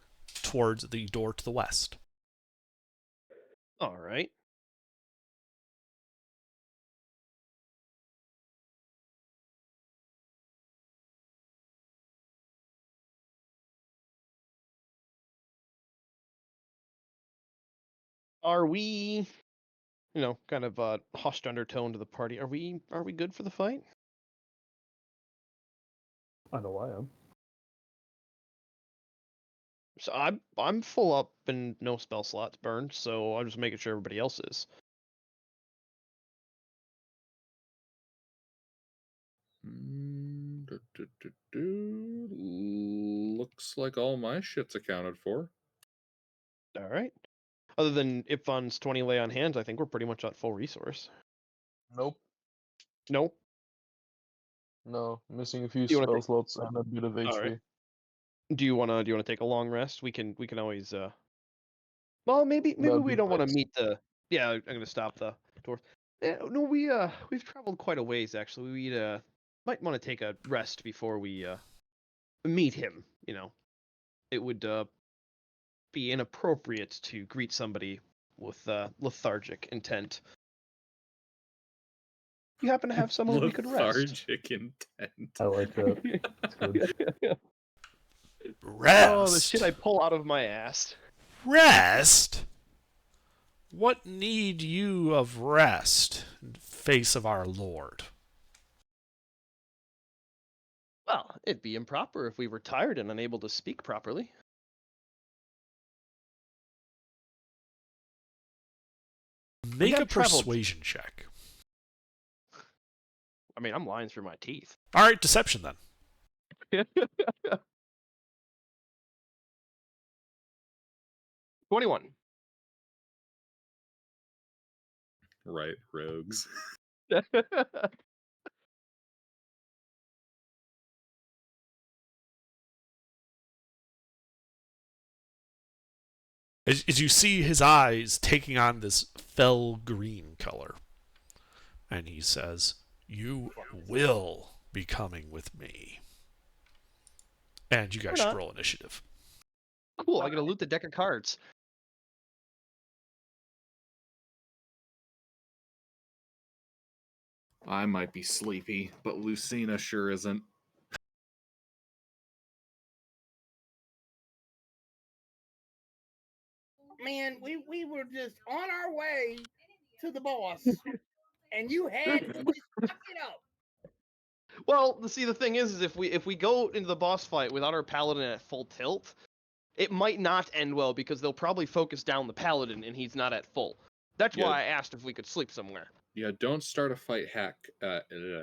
towards the door to the west. All right. Are we, kind of hushed undertone to the party? Are we good for the fight? I know I am. So I'm full up and no spell slots burned, so I'm just making sure everybody else is. Looks like all my shit's accounted for. All right. Other than Ipfon's 20 lay on hands, I think we're pretty much at full resource. Nope. Nope. No, missing a few You wanna spell take- slots and a bit of HP. Alright. Do you wanna take a long rest? We can always well maybe That'd we be don't want to nice. meet the yeah, I'm gonna stop the dwarf. Yeah, no, we've traveled quite a ways actually. We might want to take a rest before we meet him, It would be inappropriate to greet somebody with lethargic intent. You happen to have someone we could rest. Lethargic intent. I like that. It's good. Rest. Oh, the shit I pull out of my ass. Rest? What need you of rest in face of our Lord? Well, it'd be improper if we were tired and unable to speak properly. Make a have traveled. persuasion check. I mean, I'm lying through my teeth. All right, deception then. 21. Right, rogues. As you see his eyes taking on this fell green color, and he says, "You will be coming with me." And you guys Or should not. roll initiative. Cool, I gotta loot the deck of cards. I might be sleepy, but Lucina sure isn't. Man, we were just on our way to the boss, and you had to just fuck it up. Well, the thing is if we go into the boss fight without our paladin at full tilt, it might not end well because they'll probably focus down the paladin and he's not at full. That's Yeah. why I asked if we could sleep somewhere. Yeah, don't start a fight half-cocked.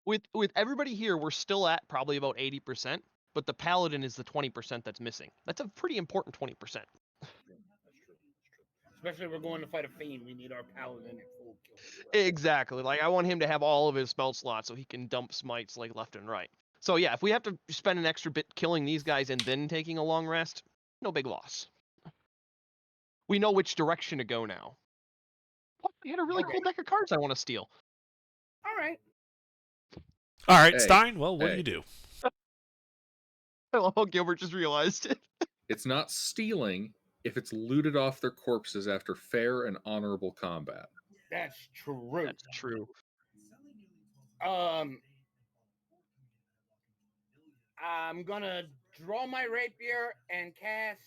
With everybody here, we're still at probably about 80%, but the paladin is the 20% that's missing. That's a pretty important 20%. Especially if we're going to fight a fiend, we need our paladin at full kill. Exactly. Like I want him to have all of his spell slots so he can dump smites like left and right. So yeah, if we have to spend an extra bit killing these guys and then taking a long rest, no big loss. We know which direction to go now. What? We had a really cool deck of cards I want to steal. All right. All right, Hey, Stein. Well, what do hey. you do? I love how Gilbert just realized it. It's not stealing if it's looted off their corpses after fair and honorable combat. That's true. That's true. I'm gonna draw my rapier and cast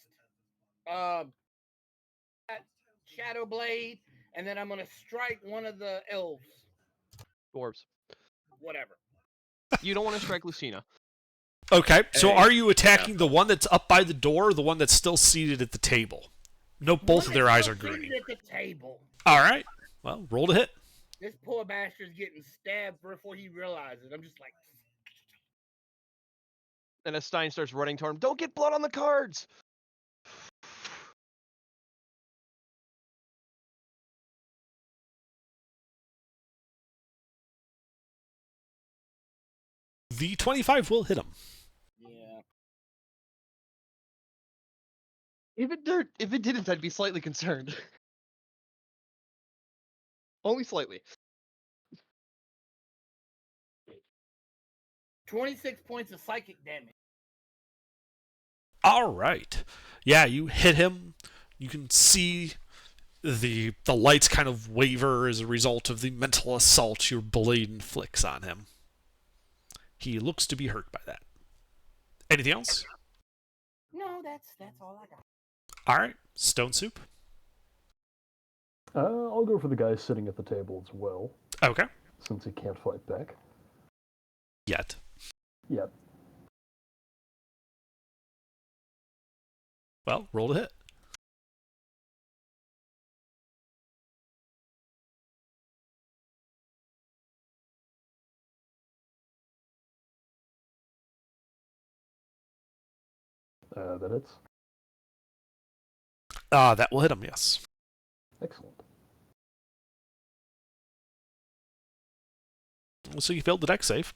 Shadow Blade, and then I'm gonna strike one of the elves. Dwarves. Whatever. You don't want to strike Lucina. Okay, so Hey, are you attacking the one that's up by the door or the one that's still seated at the table? No, both of One their that's eyes still are green. seated at the table. All right. Well, roll to hit. This poor bastard's getting stabbed before he realizes. I'm just like, And as Stein starts running toward him, don't get blood on the cards! The 25 will hit him. yeah. If it didn't, I'd be slightly concerned. Only slightly. 26 points of psychic damage. All right. Yeah, you hit him. You can see the lights kind of waver as a result of the mental assault your blade inflicts on him. He looks to be hurt by that. Anything else? No, that's all I got. All right, Stone Soup. I'll go for the guy sitting at the table as well, Okay. since he can't fight back. Yet. Yep. Well, roll to hit. That hits. That will hit him, yes. Excellent. So you failed the deck save.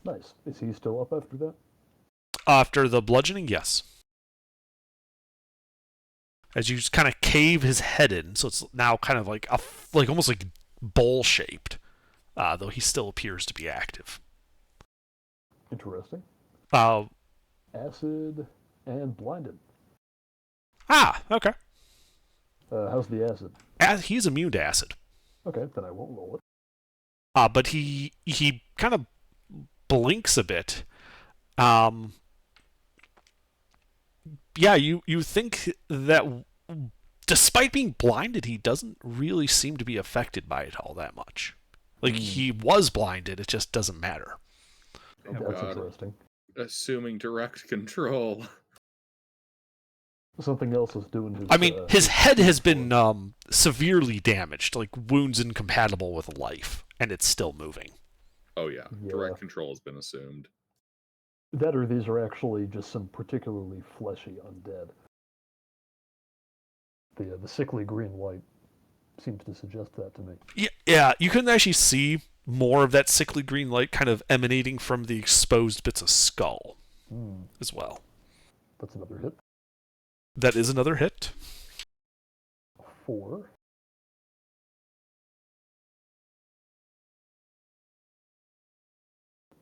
Nice. Is he still up after that? After the bludgeoning, yes. As you just kind of cave his head in, so it's now kind of like almost like bowl shaped, though he still appears to be active. Interesting. Uh, Acid and blinded. Okay. How's the acid? He's immune to acid. Okay, then I won't roll it. But he kind of blinks a bit. Yeah, you think that despite being blinded, he doesn't really seem to be affected by it all that much. Like, he was blinded, it just doesn't matter. Oh, That's God. interesting. Assuming direct control. Something else is doing his... I mean, his head has been severely damaged, like wounds incompatible with life, and it's still moving. Oh yeah, Yeah. direct control has been assumed. That or these are actually just some particularly fleshy undead. The sickly green light seems to suggest that to me. Yeah, you can actually see more of that sickly green light kind of emanating from the exposed bits of skull as well. That's another hit. That is another hit. 4.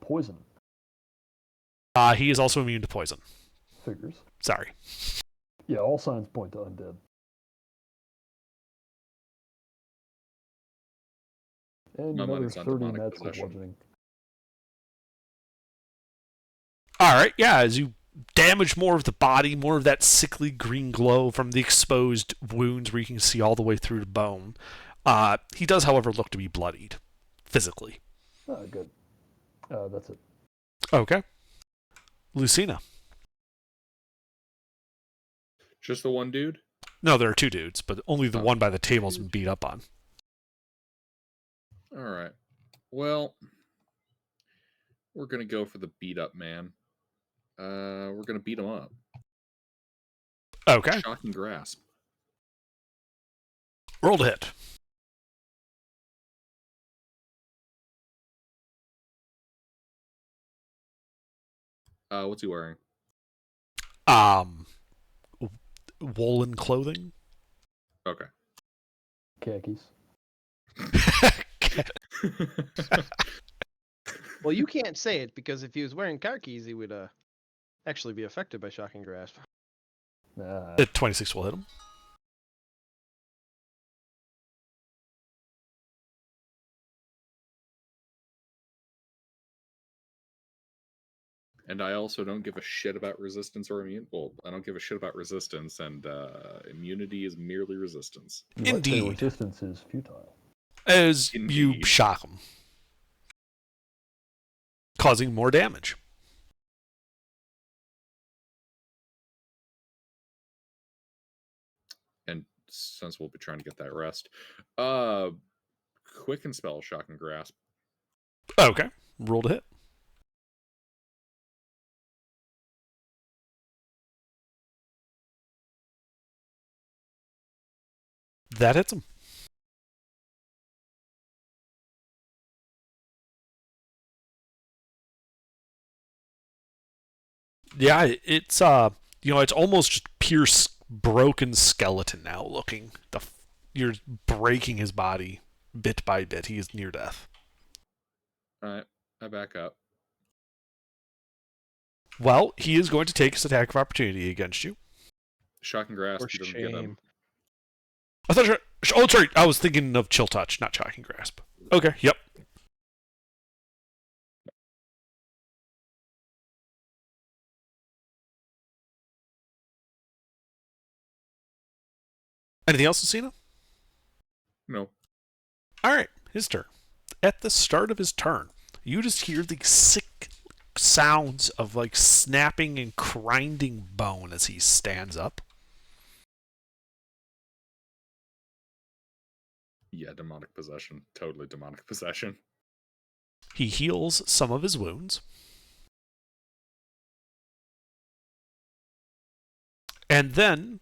Poison. He is also immune to poison. Figures. Sorry. Yeah, all signs point to undead. And My another money's on 30 demonic nets of possession. bludgeoning. Alright, yeah, as you damage more of the body, more of that sickly green glow from the exposed wounds where you can see all the way through the bone. He does, however, look to be bloodied. Physically. Ah, good. That's it. Okay. Lucina. Just the one dude? No, there are two dudes, but only the Oh, one by the table's been beat up on. Alright. Well, we're gonna go for the beat up man. We're gonna beat him up. Okay. Shocking grasp. Roll to hit. What's he wearing? Woolen clothing. Okay. Khakis. Well, you can't say it because if he was wearing car keys, he would actually be affected by shocking grasp. Nah. 26 will hit him. And I also don't give a shit about resistance or immune. Well, I don't give a shit about resistance, and immunity is merely resistance. You might say Indeed. resistance is futile. As you Indeed. shock him, causing more damage. And since we'll be trying to get that rest, quicken spell, shocking grasp. Okay. Roll to hit. That hits him. Yeah, it's it's almost just pure broken skeleton now looking. You're breaking his body bit by bit. He is near death. Alright, I back up. Well, he is going to take his attack of opportunity against you. Shocking grasp For doesn't get him. shame. I thought. Oh, sorry. I was thinking of chill touch, not shocking grasp. Okay. Yep. Anything else, Lucina? No. All right, his turn. At the start of his turn, you just hear the sick sounds of like snapping and grinding bone as he stands up. Yeah, demonic possession. Totally demonic possession. He heals some of his wounds. And then,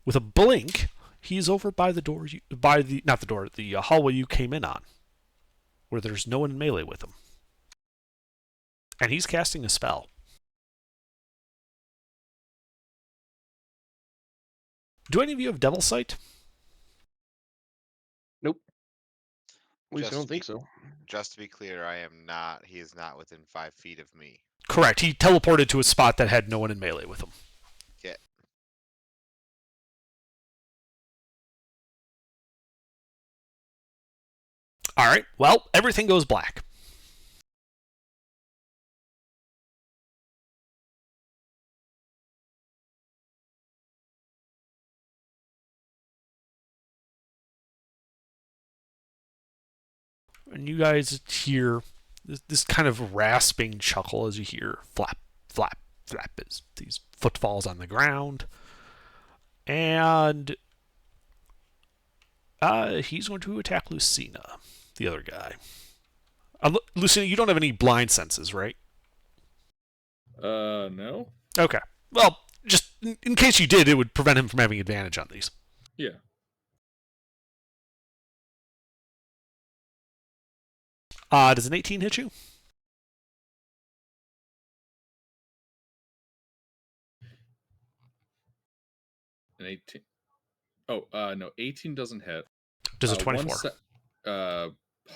with a blink, he's over by the door, the hallway you came in on, where there's no one in melee with him. And he's casting a spell. Do any of you have Devil Sight? Nope. At least I Just don't think so. Just to be clear, I am not. He is not within 5 feet of me. Correct. He teleported to a spot that had no one in melee with him. Yeah. All right. Well, everything goes black. And you guys hear this kind of rasping chuckle as you hear flap, flap, flap as these footfalls on the ground. And he's going to attack Lucina, the other guy. Lucina, you don't have any blind senses, right? No. Okay. Well, just in case you did, it would prevent him from having advantage on these. Yeah. Does an 18 hit you? An 18. Oh, no, 18 doesn't hit. Does a 24?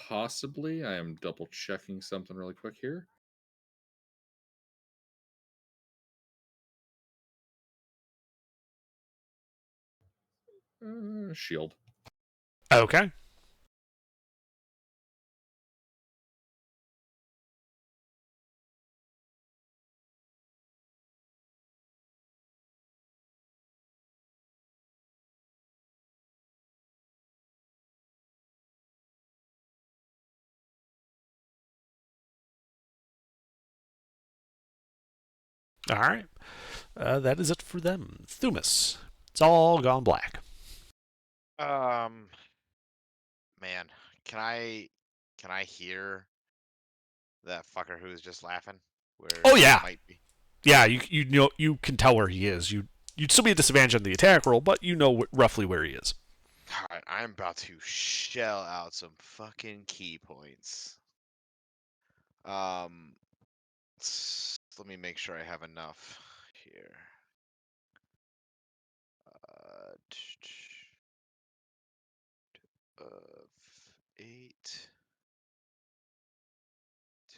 Possibly. I am double checking something really quick here. Shield. Okay. All right. That is it for them. Thumas. It's all gone black. Man, can I hear that fucker who was just laughing? Where Oh, he yeah. might be. Yeah, you know you can tell where he is. You'd still be at disadvantage on the attack roll, but you know roughly where he is. Alright, I'm about to shell out some fucking key points. Let me make sure I have enough here. 8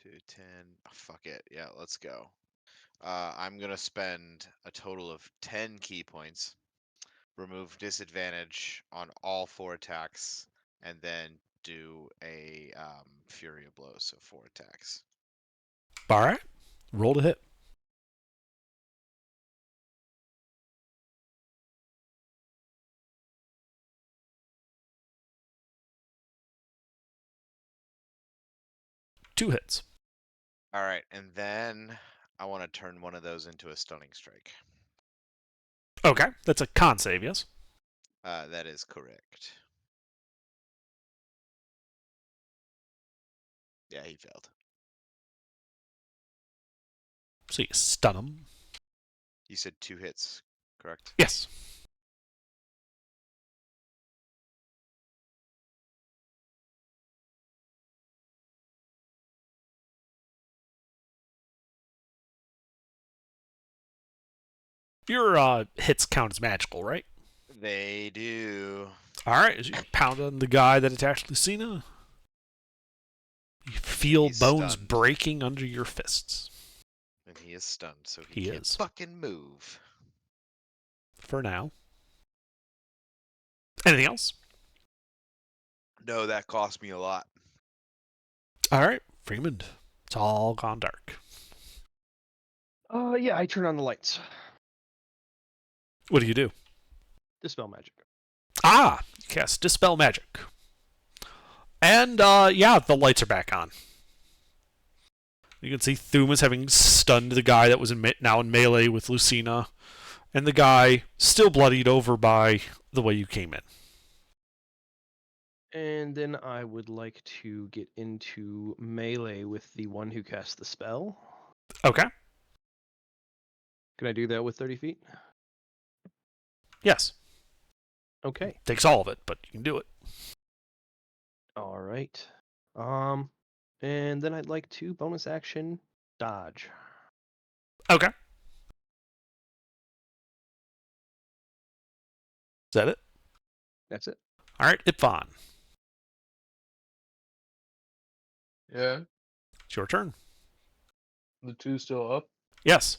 to 10. Oh, fuck it. Yeah, let's go. I'm gonna spend a total of 10 key points, remove disadvantage on all 4 attacks, and then do a Fury of Blows, so 4 attacks. All right. Roll to hit. Two hits. Alright, and then I want to turn one of those into a Stunning Strike. Okay, that's a con save, yes? That is correct. Yeah, he failed. So you stun him. You said 2 hits, correct? Yes. Your hits count as magical, right? They do. All right, as you pound on the guy that attacked Lucina, you feel He's bones stunned. breaking under your fists. And he is stunned, so He he can't is. fucking move. For now. Anything else? No, that cost me a lot. All right, Freeman. It's all gone dark. Yeah, I turn on the lights. What do you do? Dispel magic. Ah, you cast Dispel Magic. And, yeah, the lights are back on. You can see Thuma's having stunned the guy that was now in melee with Lucina, and the guy still bloodied over by the way you came in. And then I would like to get into melee with the one who cast the spell. Okay. Can I do that with 30 feet? Yes. Okay. Takes all of it, but you can do it. All right. And then I'd like to bonus action dodge. Okay. Is that it? That's it. All right, Ipfon. Yeah, It's your turn. the two still up. Yes.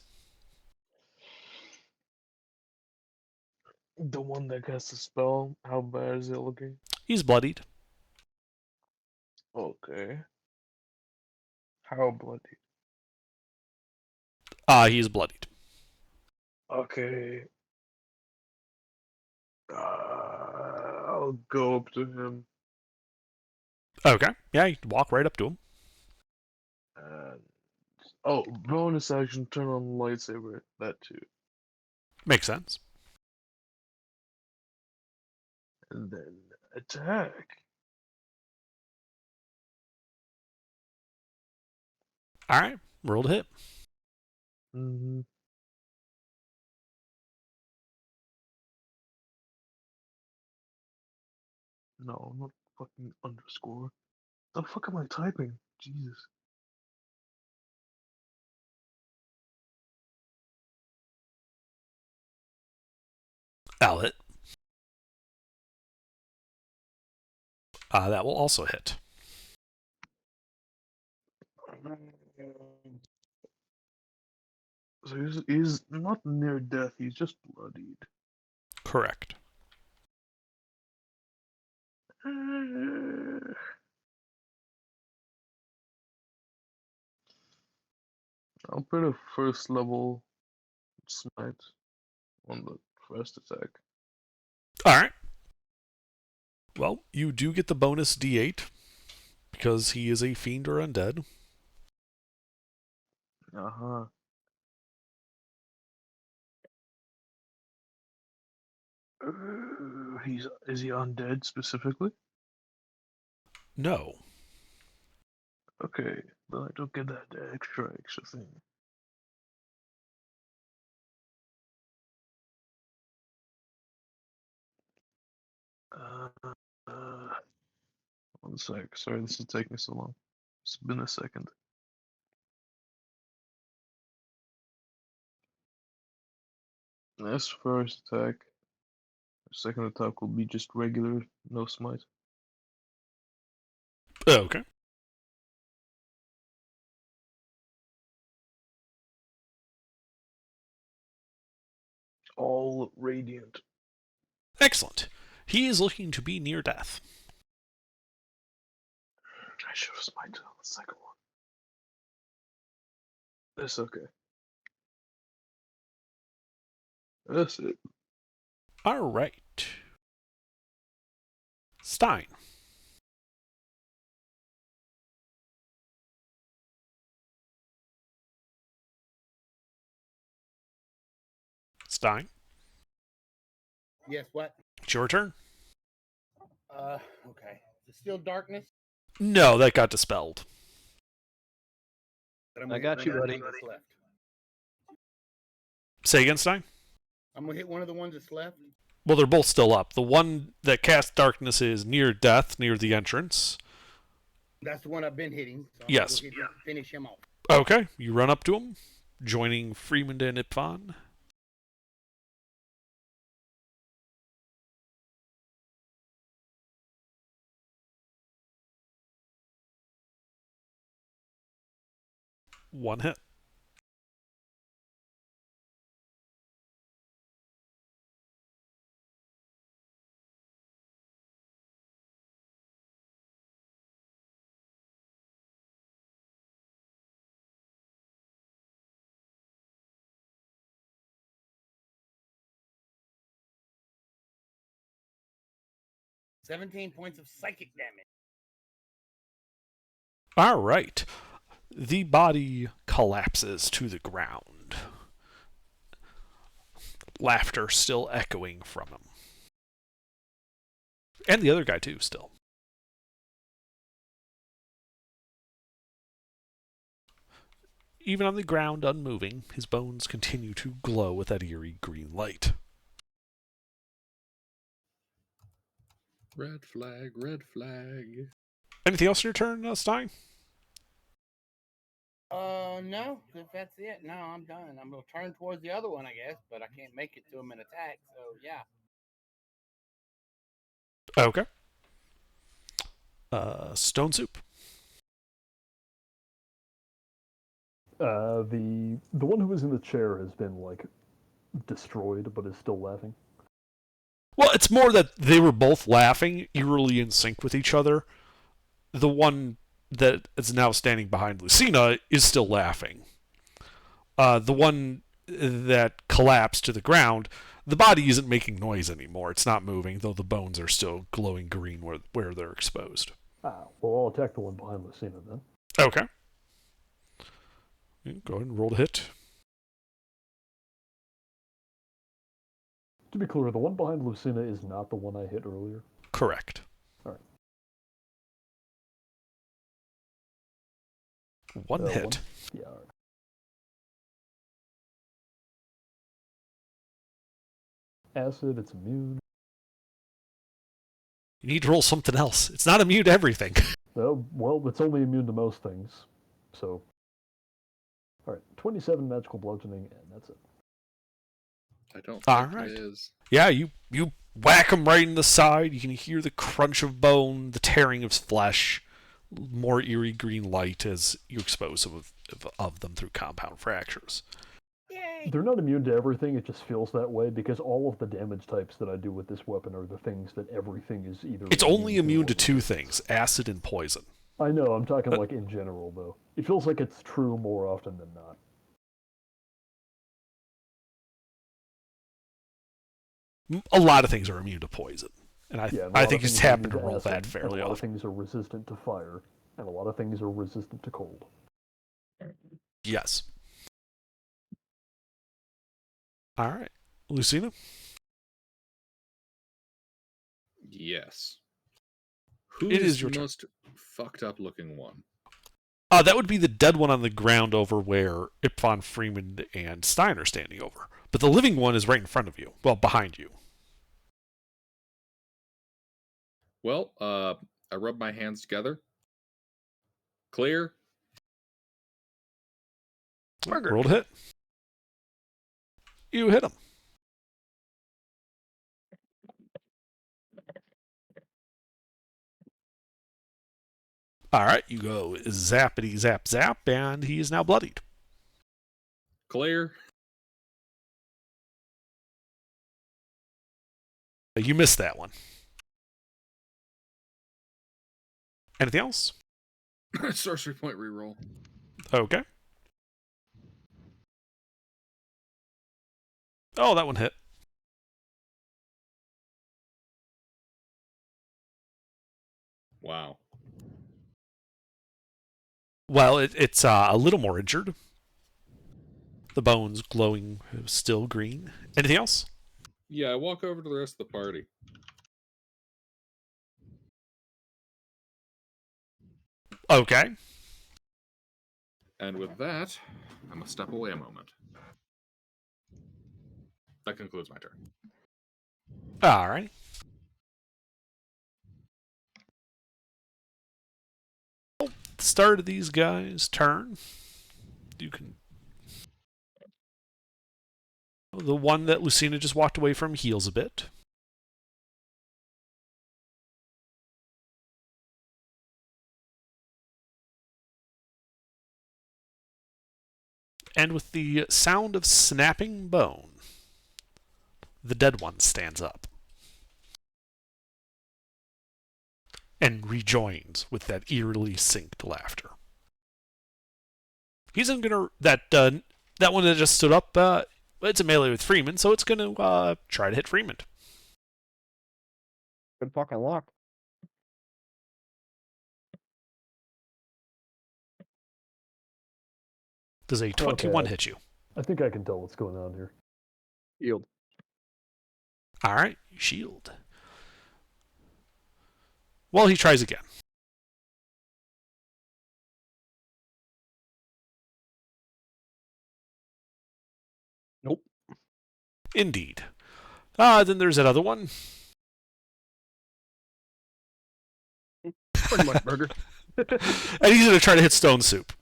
The one that casts the spell, how bad is it looking? He's bloodied. Okay. How bloody? He's bloodied. Okay. I'll go up to him Okay. Yeah, you walk right up to him. and bonus action, turn on the lightsaber. That too, Makes sense. and then attack. All right. Roll to hit. Mm-hmm. No, not fucking underscore. The fuck am I typing? Jesus. That'll hit. That will also hit. So he's not near death. He's just bloodied. Correct. I'll put a first level smite on the first attack. All right. Well, you do get the bonus D8 because he is a fiend or undead. Uh-huh. Is he undead specifically? No. Okay, then I don't get that extra thing. Uh, uh, 1 sec. Sorry, this is taking so long. It's been a second. This first attack. Second attack will be just regular, no smite. Okay. All radiant. Excellent. He is looking to be near death. I should have smited on the second one. That's okay. That's it. All right. Stein. Stein. Yes, what? It's your turn. Okay. Is it still darkness? No, that got dispelled. But I'm I gonna got hit you, one of buddy. the ones that's left. Say again, Stein. I'm gonna hit one of the ones that's left. Well, they're both still up. The one that casts darkness is near death, near the entrance. That's the one I've been hitting. So I'm Yes. gonna go finish him off. Okay, you run up to him, joining Freeman and Ipfon. One hit. 17 points of psychic damage. All right. The body collapses to the ground. Laughter still echoing from him. And the other guy, too, still. Even on the ground, unmoving, his bones continue to glow with that eerie green light. Red flag, red flag. Anything else in your turn, Stein? No, if that's it, no, I'm done. I'm gonna turn towards the other one, I guess, but I can't make it to him and attack, so yeah. Okay. Stone Soup. The one who was in the chair has been like destroyed, but is still laughing. Well, it's more that they were both laughing, eerily in sync with each other. The one that is now standing behind Lucina is still laughing. The one that collapsed to the ground, the body isn't making noise anymore. It's not moving, though the bones are still glowing green where they're exposed. Well, I'll attack the one behind Lucina then. Okay. Go ahead and roll to hit. To be clear, the one behind Lucina is not the one I hit earlier. Correct. All right. One hit. One? Yeah, all right. Acid, it's immune. You need to roll something else. It's not immune to everything. Well, it's only immune to most things. So, all right, 27 magical bludgeoning, and that's it. I don't All think right. it is. Yeah, you whack him right in the side. You can hear the crunch of bone, the tearing of flesh, more eerie green light as you expose of them through compound fractures. Yay! They're not immune to everything, it just feels that way because all of the damage types that I do with this weapon are the things that everything is either... It's only immune to or two resistant. things, acid and poison. I know, I'm talking like in general, though. It feels like it's true more often than not. A lot of things are immune to poison. And Yeah, and a I lot think of you just things are happen to immune roll that acid, fairly and a lot of often. things are resistant to fire, and a lot of things are resistant to cold. Yes. All right. Lucina? Yes. Who It is is your the turn. most fucked up looking one? That would be the dead one on the ground over where Ipfon, Freeman, and Stein are standing over. But the living one is right in front of you. Well, behind you. Well, I rub my hands together. Clear. Margaret. Roll to hit. You hit him. All right, you go zappity zap zap, and he is now bloodied. Clear. You missed that one. Anything else? Sorcery point reroll. Okay. Oh, that one hit. Wow. Well, it's a little more injured. The bones glowing still green. Anything else? Yeah, I walk over to the rest of the party. Okay. And with that, I'm going to step away a moment. That concludes my turn. All right. Start of these guys' turn. You can. The one that Lucina just walked away from heals a bit. And with the sound of snapping bone, the dead one stands up and rejoins with that eerily synced laughter. He's gonna that one that just stood up. It's a melee with Freeman, so it's gonna try to hit Freeman. Good fucking luck. Does a 21 Okay. hit you? I think I can tell what's going on here. Yield. All right, shield. Well, he tries again. Nope. Indeed. Then there's that other one. Pretty much burger. And he's going to try to hit Stone Soup.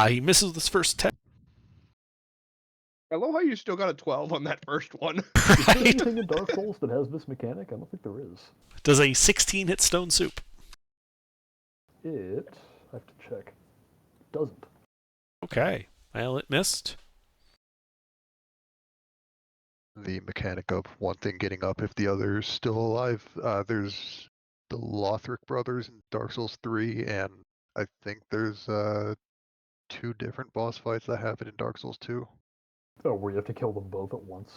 He misses this first attack. I love how you still got a 12 on that first one. Is there Right? anything in Dark Souls that has this mechanic? I don't think there is. Does a 16 hit Stone Soup? I have to check. It doesn't. Okay. Well, it missed. The mechanic of one thing getting up if the other's still alive. There's the Lothric brothers in Dark Souls 3, and I think there's 2 different boss fights that happen in Dark Souls 2. Oh, where you have to kill them both at once.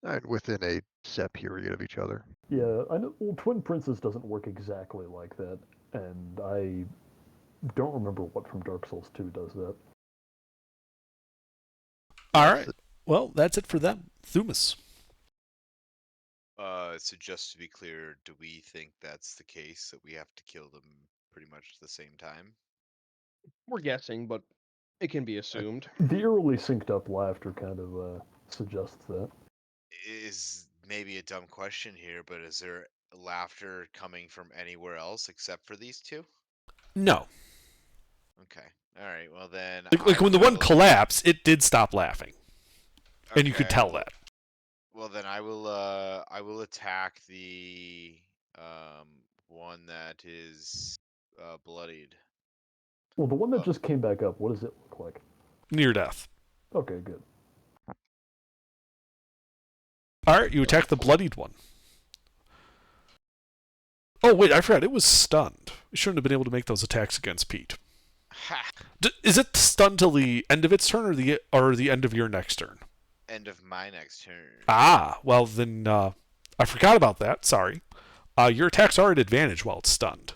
And within a set period of each other. Yeah, I know. Well, Twin Princess doesn't work exactly like that, and I don't remember what from Dark Souls 2 does that. All right. Well, that's it for them. Thumas. So just to be clear, do we think that's the case, that we have to kill them pretty much at the same time? We're guessing, but it can be assumed. The eerily synced up laughter kind of suggests that. Is maybe a dumb question here, but is there laughter coming from anywhere else except for these two? No. Okay. All right. Well then, Like I when the one will- collapsed, it did stop laughing. And you could Okay, tell well- that. Well then, I will attack the one that is bloodied. Well, the one Oh. that just came back up, what does it look like? Near death. Okay, good. All right, you attack the bloodied one. Oh, wait, I forgot. It was stunned. You shouldn't have been able to make those attacks against Pete. Ha! Is it stunned till the end of its turn or the end of your next turn? End of my next turn. Ah, well then, I forgot about that. Sorry. Your attacks are at advantage while it's stunned.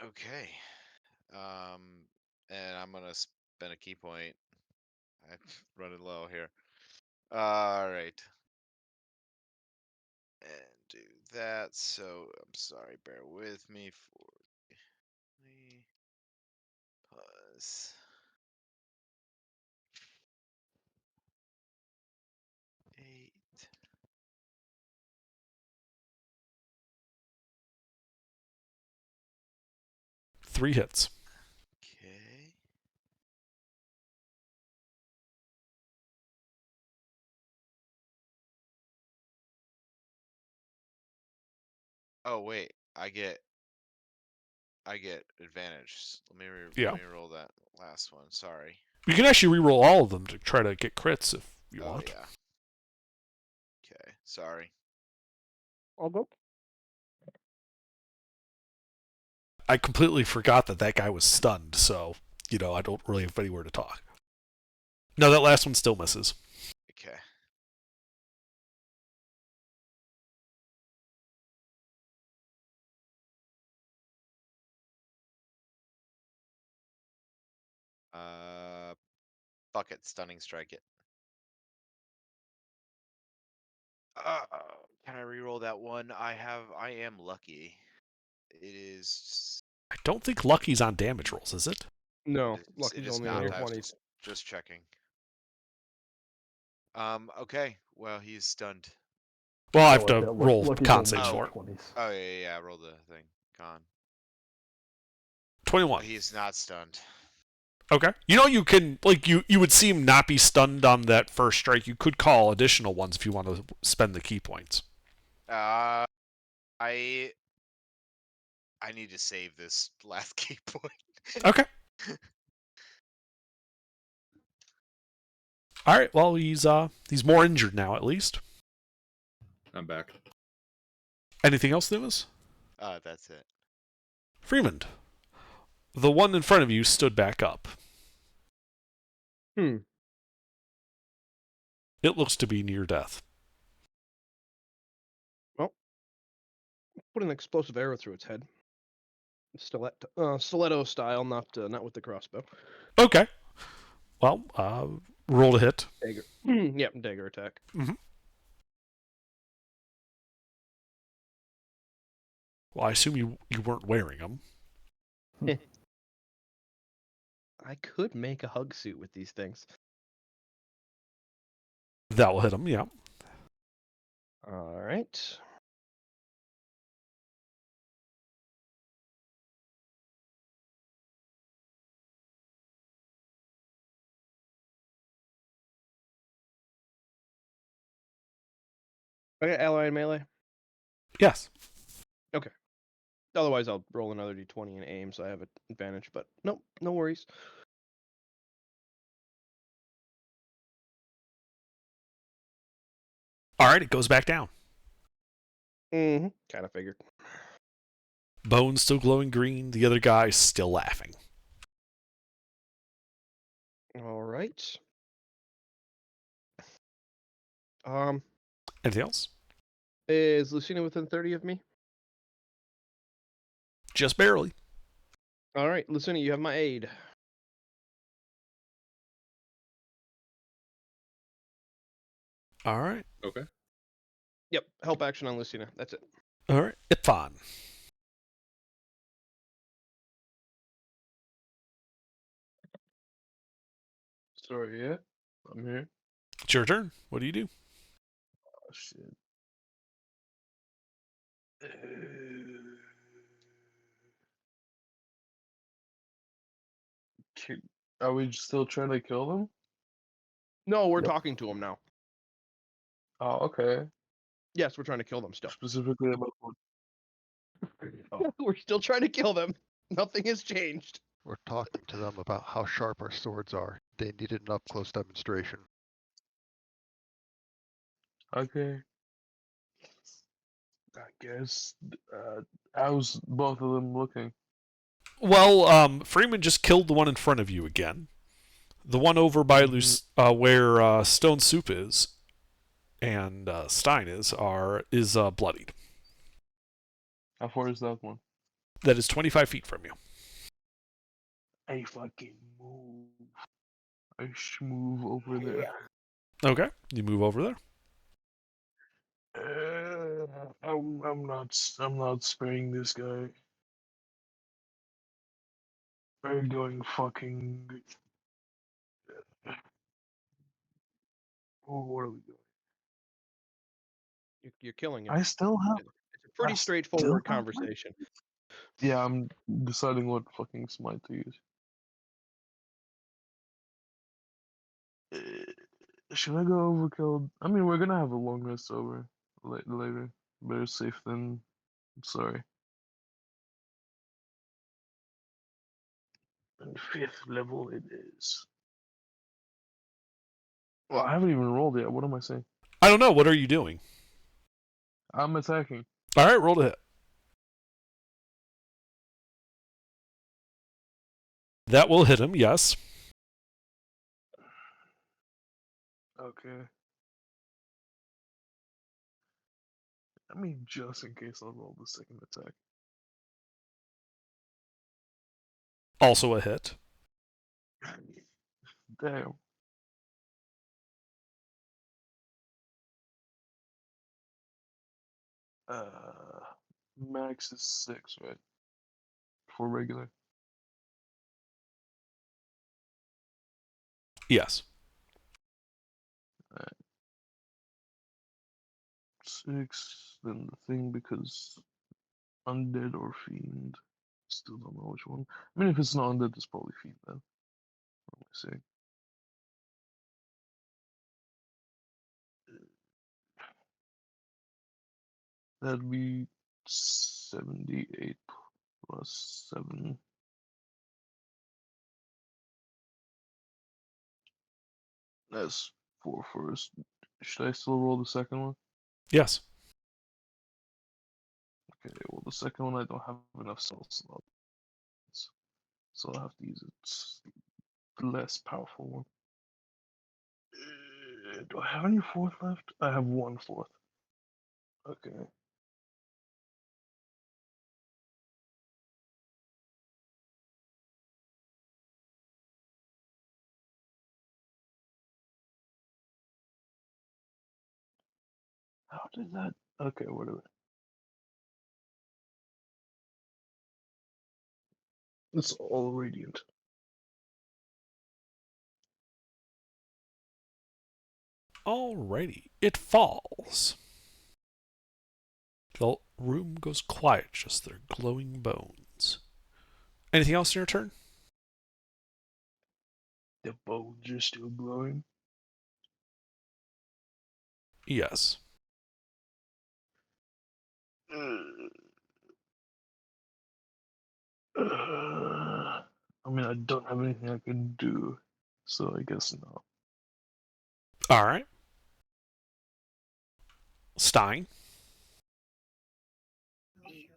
Okay. And I'm gonna spend a key point. I'm running low here. All right. And do that. So I'm sorry. Bear with me for the pause. 8. 3 hits. Okay. Oh wait, I get advantage. Yeah. Let me roll that last one. Sorry. You can actually reroll all of them to try to get crits if you Oh want. yeah. Okay. Sorry. I'll go. I completely forgot that guy was stunned, so, I don't really have anywhere to talk. No, that last one still misses. Okay. Fuck it, stunning strike it. Can I reroll that one? I am lucky. It is. I don't think Lucky's on damage rolls, is it? No, it Lucky's is only not. on your I was 20s. just checking. Okay. Well, he's stunned. Well, I have like to that. roll Lucky's con only saves Oh. for it. 20s. Oh yeah. Roll the thing. Con. 21. He's not stunned. Okay. You can, you would see him not be stunned on that first strike. You could call additional ones if you want to spend the key points. I need to save this last key point. Okay. All right. Well, he's more injured now, at least. I'm back. Anything else, Thumas? That's it. Freeman. The one in front of you stood back up. Hmm. It looks to be near death. Well, put an explosive arrow through its head. Stiletto style, not with the crossbow. Okay. Well, roll to hit. Dagger. Yep, dagger attack. Well, I assume you weren't wearing them. I could make a hug suit with these things. That will hit him, yeah. All right. Okay, ally and melee. Yes. Otherwise, I'll roll another d20 and aim, so I have an advantage. But nope, no worries. All right, it goes back down. Mm-hmm. Kind of figured. Bones still glowing green. The other guy's still laughing. All right. Anything else? Is Lucina within 30 of me? Just barely. All right, Lucina, you have my aid. All right. Okay. Yep, help action on Lucina. That's it. All right. Ifan. Sorry, yeah. I'm here. It's your turn. What do you do? Oh shit. Are we still trying to kill them? No, we're Yep. talking to him now. Oh, okay. Yes, we're trying to kill them still. Specifically about what? Oh, We're still trying to kill them. Nothing has changed. We're talking to them about how sharp our swords are. They needed an up-close demonstration. okay. I guess. How's both of them looking? Well, Freeman just killed the one in front of you again. The one over by where Stone Soup is and Stein is bloodied. How far is that one? That is 25 feet from you. I fucking move. I move over there. Okay, you move over there. I'm not sparing this guy. We're going fucking. Oh, what are we doing? You're killing him. I still have. It's a pretty I straightforward still have- conversation. Yeah, I'm deciding what fucking smite to use. Should I go overkill? I mean, we're gonna have a long rest over later. Better safe than sorry. And 5th level it is. Well, I haven't even rolled yet. What am I saying? I don't know. What are you doing? I'm attacking. All right, roll to hit. That will hit him, yes. Okay. I mean, just in case I'll roll the second attack. Also a hit. Damn. Max is 6, right? For regular. Yes. 6, then the thing because undead or fiend. Still don't know which one. I mean, if it's not undead, it's probably fiend then. What am I saying? That'd be 78 plus 7. That's 4 first. Should I still roll the second one? Yes. Okay, well, the second one I don't have enough spell slots, so I'll have to use it. The less powerful one. Do I have any fourth left? I have one fourth. Okay. How did that? Okay, whatever. It's all radiant. Alrighty, it falls. The room goes quiet, just their glowing bones. Anything else in your turn? The bones are still glowing. Yes. I mean, I don't have anything I can do, so I guess no. Alright. Stein.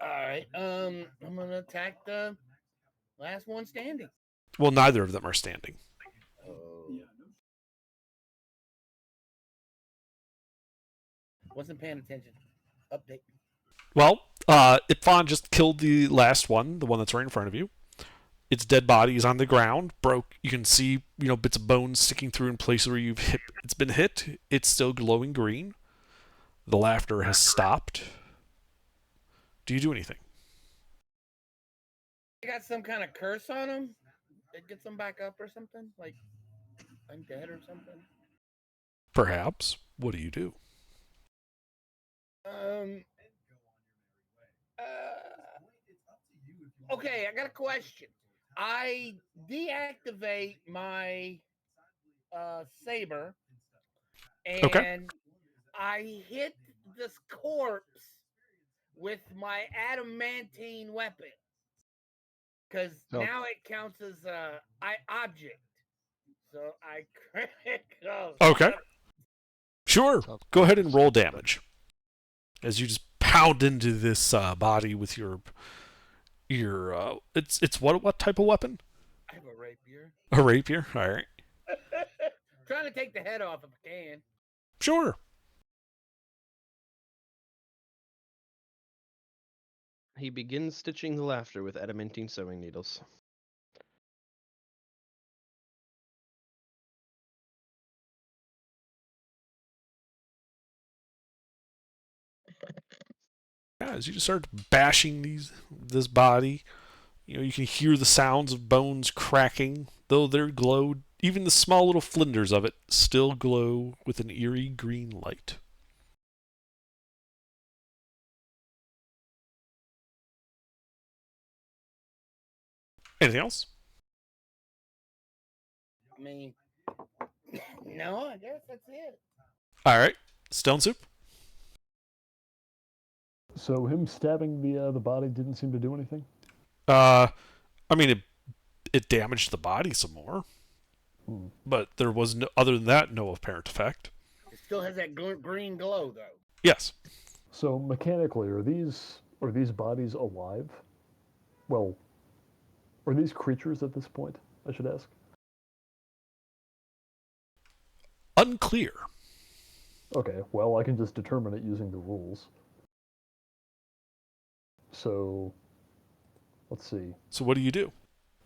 All right. I'm gonna attack the last one standing. Well, neither of them are standing. Oh. Wasn't paying attention. Update. Well, Ipfon just killed the last one, the one that's right in front of you. Its dead body is on the ground, broke. You can see, bits of bones sticking through in places where it's been hit. It's still glowing green. The laughter has stopped. Do you do anything? You got some kind of curse on him? It gets him back up or something? Like I'm dead or something? Perhaps. What do you do? Okay, I got a question. I deactivate my saber, and Okay. I hit this corpse with my adamantine weapon because Oh. now it counts as a object. So I critical. Okay. Sure. Sounds Go ahead and pointless. roll damage. As you just pound into this body with your it's what type of weapon? I have a rapier. A rapier. All right. Trying to take the head off if I can. Sure. He begins stitching the laughter with adamantine sewing needles. Yeah, as you just start bashing this body, you can hear the sounds of bones cracking, though they're glowed. Even the small little flinders of it still glow with an eerie green light. Anything else? I mean, no, I guess that's it. All right. Stone Soup. So him stabbing the body didn't seem to do anything? I mean, it damaged the body some more, Hmm. but there was no, other than that, no apparent effect. It still has that green glow, though. Yes. So mechanically, are these bodies alive? Well, are these creatures at this point, I should ask? Unclear. Okay, well, I can just determine it using the rules. So, let's see. So what do you do?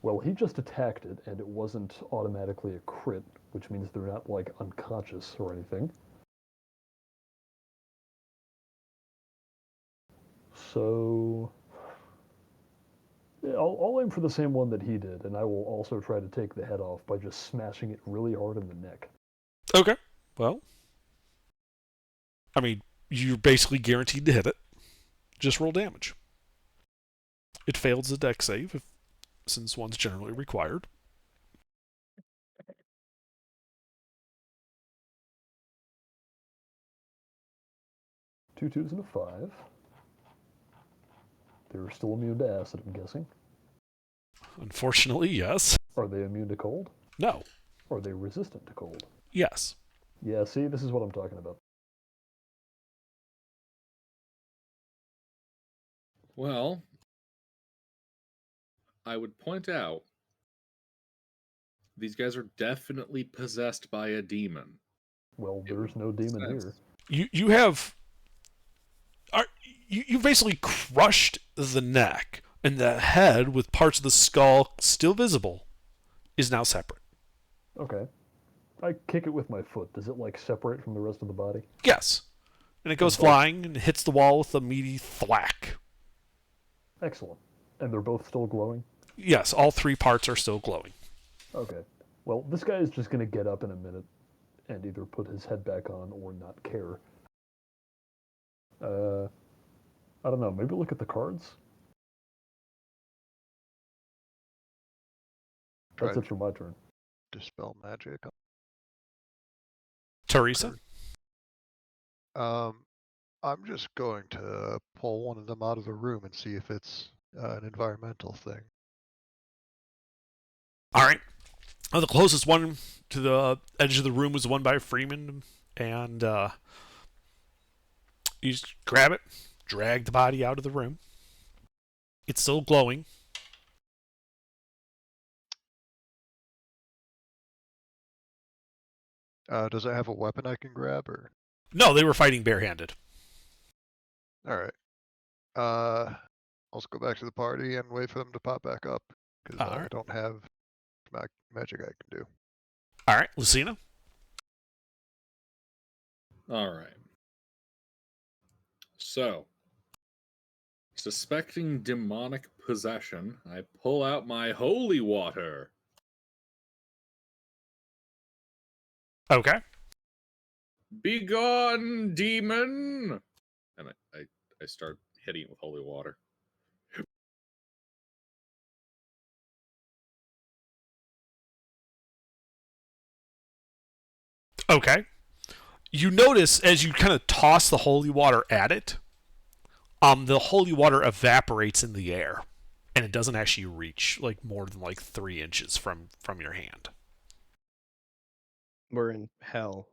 Well, he just attacked it, and it wasn't automatically a crit, which means they're not, like, unconscious or anything. So, yeah, I'll aim for the same one that he did, and I will also try to take the head off by just smashing it really hard in the neck. Okay. Well, I mean, you're basically guaranteed to hit it. Just roll damage. It fails the dex save, since one's generally required. Two twos and a 5. They're still immune to acid, I'm guessing. Unfortunately, yes. Are they immune to cold? No. Are they resistant to cold? Yes. Yeah, see, this is what I'm talking about. Well, I would point out these guys are definitely possessed by a demon. Well, It there's would no make demon sense. here. You have you basically crushed the neck, and the head, with parts of the skull still visible, is now separate. Okay. I kick it with my foot. Does it, like, separate from the rest of the body? Yes. And it goes both- flying and hits the wall with a meaty thwack. Excellent. And they're both still glowing? Yes, all three parts are still glowing. Okay. Well, this guy is just going to get up in a minute and either put his head back on or not care. I don't know. Maybe look at the cards? That's Try it for my turn. dispel magic. Teresa? I'm just going to pull one of them out of the room and see if it's an environmental thing. All right. The closest one to the edge of the room was the one by Freeman, and you just grab it, drag the body out of the room. It's still glowing. Does it have a weapon I can grab, or? No, they were fighting barehanded. All right. I'll just go back to the party and wait for them to pop back up because I Alright. don't have magic I can do. All right, Lucina? All right. So, suspecting demonic possession, I pull out my holy water. Okay. Begone, demon! And I start hitting it with holy water. Okay. You notice as you kind of toss the holy water at it, the holy water evaporates in the air, and it doesn't actually reach like more than like 3 inches from your hand. We're in hell.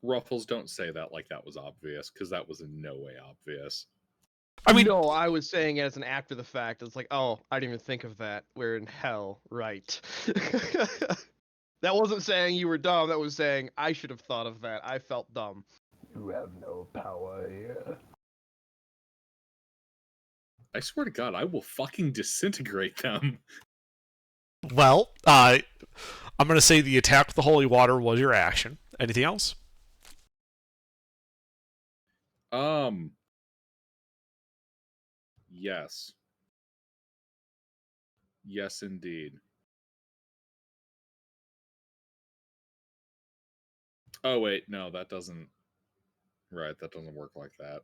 Ruffles, don't say that like that was obvious, because that was in no way obvious. I mean, no, I was saying it as an after the fact. It's like, oh, I didn't even think of that. We're in hell, right? That wasn't saying you were dumb. That was saying I should have thought of that. I felt dumb. You have no power here. I swear to God, I will fucking disintegrate them. well, I'm going to say the attack with the holy water was your action. Anything else? Yes. Yes, indeed. Oh, wait, no, that doesn't... Right, that doesn't work like that.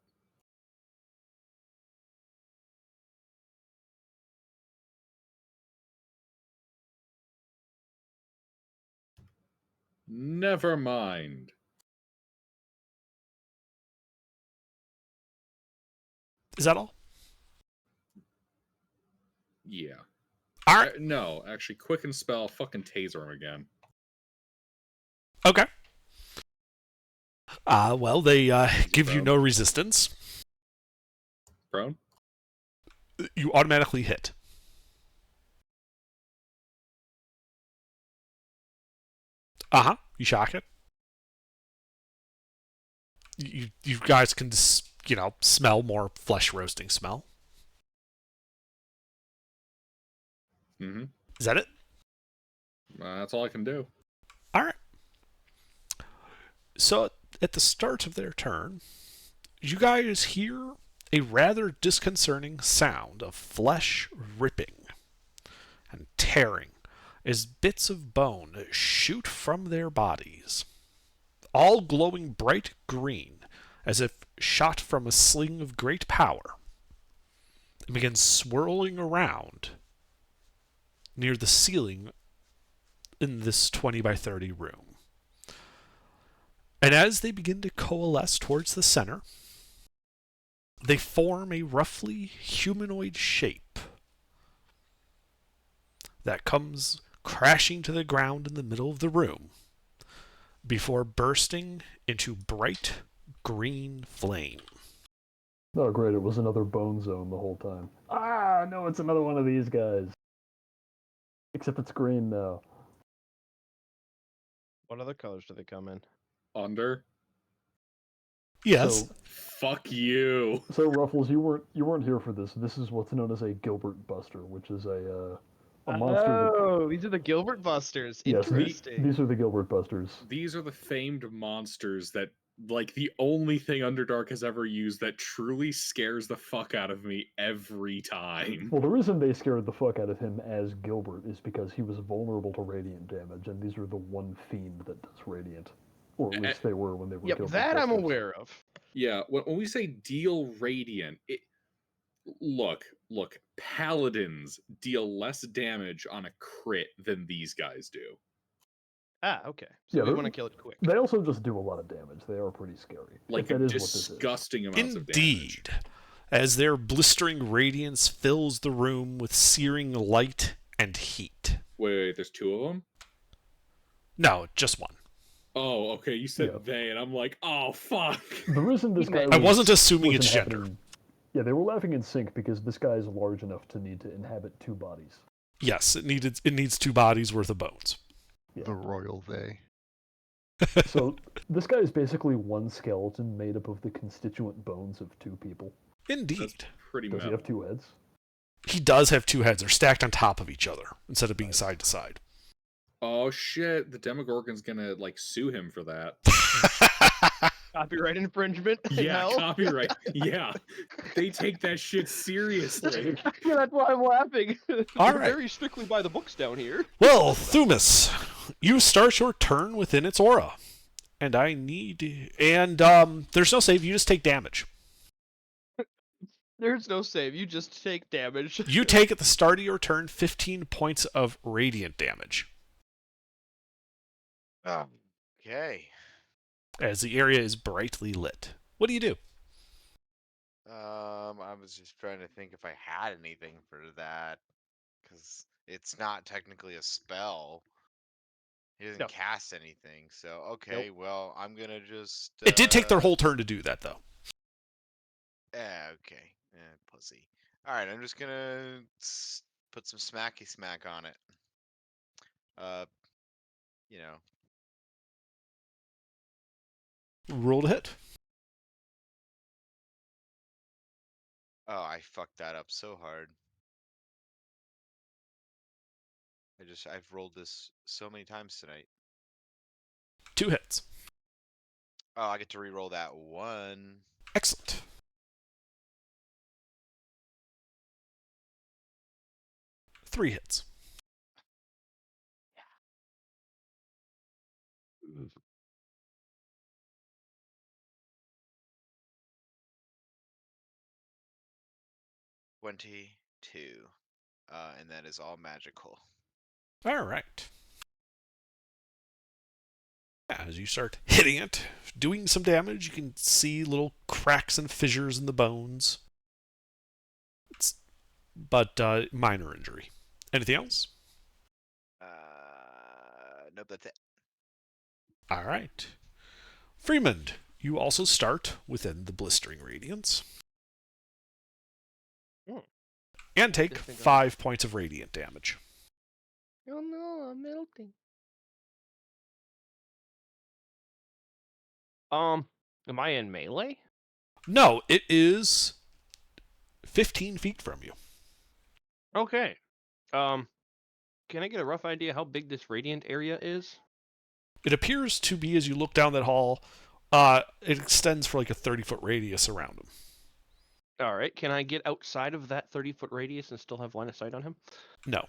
Never mind. Is that all? Yeah. All right. No, actually, quicken spell, fucking taser him again. Okay. Well, they give you prone? no resistance. Prone? You automatically hit. Uh-huh. You shock it. You guys can, smell more flesh roasting smell. Mm-hmm. Is that it? That's all I can do. All right. So at the start of their turn, you guys hear a rather disconcerting sound of flesh ripping and tearing as bits of bone shoot from their bodies, all glowing bright green as if shot from a sling of great power, and begin swirling around near the ceiling in this 20 by 30 room. And as they begin to coalesce towards the center, they form a roughly humanoid shape that comes crashing to the ground in the middle of the room before bursting into bright green flame. Oh, great. It was another bone zone the whole time. Ah, no, it's another one of these guys. Except it's green now. What other colors do they come in? Under. Yes. So, Fuck you. so Ruffles, you weren't here for this. This is what's known as a Gilbert Buster, which is a monster. Oh, these are the Gilbert Busters. Yes, Interesting. these are the Gilbert Busters. These are the famed monsters that, like, the only thing Underdark has ever used that truly scares the fuck out of me every time. Well, the reason they scared the fuck out of him as Gilbert is because he was vulnerable to radiant damage, and these are the one fiend that does radiant. Or at least they were when they were Yep, Gilbert that I'm Busters. aware of. Yeah, when we say deal radiant, look, paladins deal less damage on a crit than these guys do. Ah, okay. So Yeah, we they're- want to kill it quick. They also just do a lot of damage. They are pretty scary. Like if that is what this is. disgusting amounts of damage. Indeed. As their blistering radiance fills the room with searing light and heat. Wait, there's two of them? No, just one. Oh, okay, you said Yeah. they, and I'm like, oh, fuck. The reason this guy I wasn't assuming was its gender. inhabiting- Yeah, they were laughing in sync because this guy is large enough to need to inhabit two bodies. Yes, it needs 2 bodies worth of bones. Yeah. The royal they. So this guy is basically one skeleton made up of the constituent bones of two people. Indeed. That's pretty Does he metal. have two heads? He does have 2 heads. They're stacked on top of each other instead of being Nice. side to side. Oh shit, the Demogorgon's gonna like sue him for that. Copyright infringement? in Yeah, hell? copyright. Yeah. They take that shit seriously. Yeah, that's why I'm laughing. All We're right. very strictly by the books down here. Well, Thumus, you start your turn within its aura. And there's no save, you just take damage. There's no save. You just take damage. You take at the start of your turn 15 points of radiant damage. Okay. As the area is brightly lit. What do you do? I was just trying to think if I had anything for that, because it's not technically a spell. He doesn't No. cast anything, so okay. Well, I'm gonna just. It did take their whole turn to do that, though. Okay. Pussy. All right, I'm just gonna put some smacky smack on it. You know. Roll to hit. Oh, I fucked that up so hard. I've rolled this so many times tonight. 2 hits. Oh, I get to re-roll that one. Excellent. Three hits. Yeah. 22. And that is all magical. All right. As you start hitting it, doing some damage, you can see little cracks and fissures in the bones. But minor injury. Anything else? Nope, that's it. All right. Freeman, you also start within the blistering radiance. Hmm. And take Good thing 5 points of radiant damage. Oh no, I'm melting. Am I in melee? No, it is 15 feet from you. Okay. Can I get a rough idea how big this radiant area is? It appears to be, as you look down that hall, it extends for like a 30-foot radius around him. All right. Can I get outside of that 30-foot radius and still have line of sight on him? No.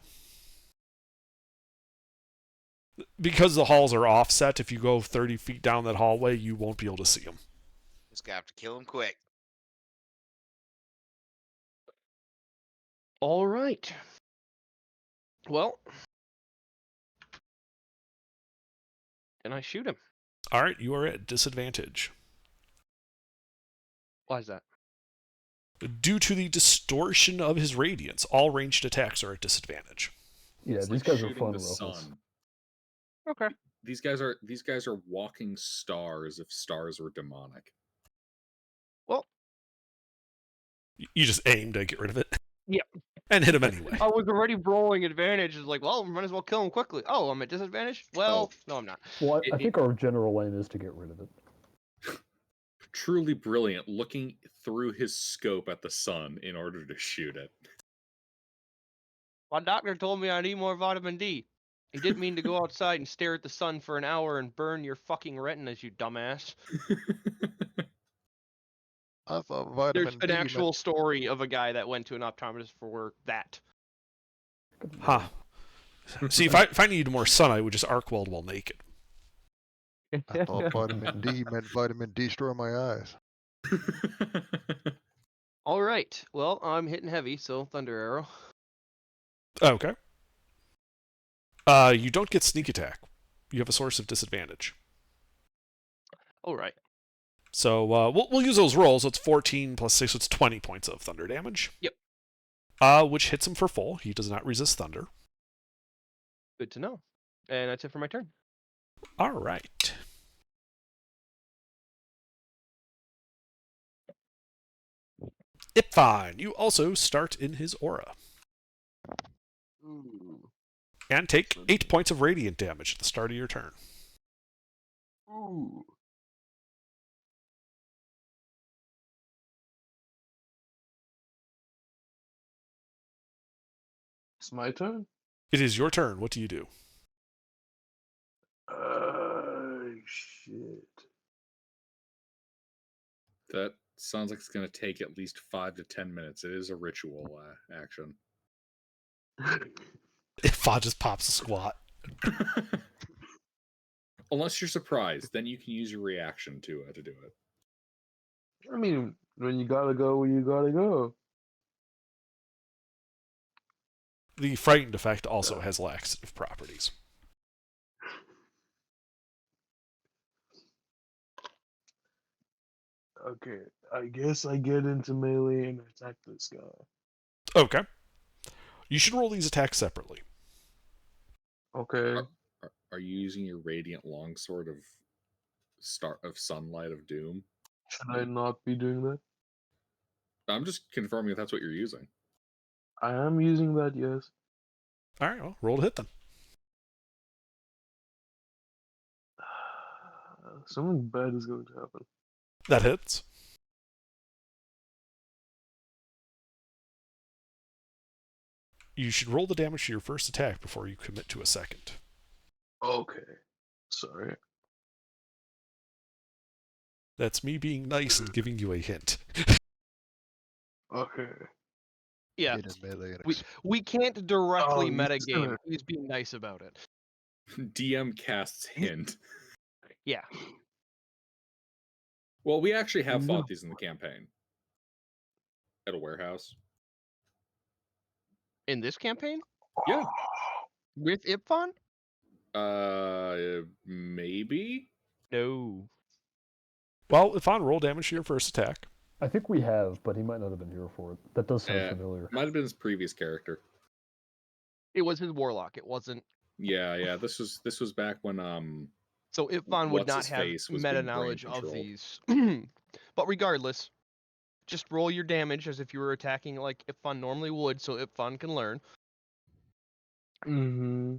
Because the halls are offset, if you go 30 feet down that hallway, you won't be able to see him. Just gonna have to kill him quick. All right. Well, then I shoot him. All right, you are at disadvantage. Why is that? Due to the distortion of his radiance, all ranged attacks are at disadvantage. Yeah, It's these like guys are shooting fun, the Ruffles. sun. Okay. These guys are walking stars if stars were demonic. Well, You just aim to get rid of it. and hit him anyway. I was already rolling advantage. It's like, well, might as well kill him quickly. Oh, I'm at disadvantage? Well, no, I'm not. Well, I It- think our general aim is to get rid of it. Truly brilliant, looking through his scope at the sun in order to shoot it. My doctor told me I need more vitamin D. He didn't mean to go outside and stare at the sun for an hour and burn your fucking retinas, you dumbass. I thought There's vitamin an D actual story of a guy that went to an optometrist for that. Huh. See, if I needed more sun, I would just arc weld while naked. I thought vitamin D meant vitamin destroy my eyes. All right. Well, I'm hitting heavy, so Thunder Arrow. Okay. You don't get sneak attack. You have a source of disadvantage. All right. So we'll use those rolls. So it's 14 plus 6, so it's 20 points of thunder damage. Yep. Which hits him for full. He does not resist thunder. Good to know. And that's it for my turn. All right. Ipfine, you also start in his aura. Ooh. And take 8 points of radiant damage at the start of your turn. Ooh. It's my turn? It is your turn. What do you do? Shit. That sounds like it's going to take at least 5 to 10 minutes. It is a ritual action. Ipfine just pops a squat. Unless you're surprised, then you can use your reaction to do it. I mean, when you gotta go, you gotta go. The frightened effect also has laxative properties. Okay, I guess I get into melee and attack this guy. Okay. You should roll these attacks separately. Okay. Are you using your radiant longsword of sunlight of doom? Should I not be doing that? I'm just confirming if that's what you're using. I am using that, yes. All right, well, roll to hit them. Something bad is going to happen. That hits. You should roll the damage to your first attack before you commit to a second. Okay. Sorry. That's me being nice and giving you a hint. Okay. Yeah. Get in melee and We can't directly Oh, you metagame. sinner. He's being nice about it. DM casts hint. Yeah. Well, we actually have No. fought these in the campaign. At a warehouse. In this campaign? Yeah. With Ipfon? Maybe? No. Well, Ipfine, roll damage to your first attack. I think we have, but he might not have been here for it. That does sound Yeah. familiar. Might have been his previous character. It was his warlock. It wasn't. Yeah. This was back when So Ipfon would not have What's-his-face was meta being knowledge brain of controlled. these. But regardless, just roll your damage as if you were attacking like Ipfon normally would, so Ipfon can learn. Mm-hmm.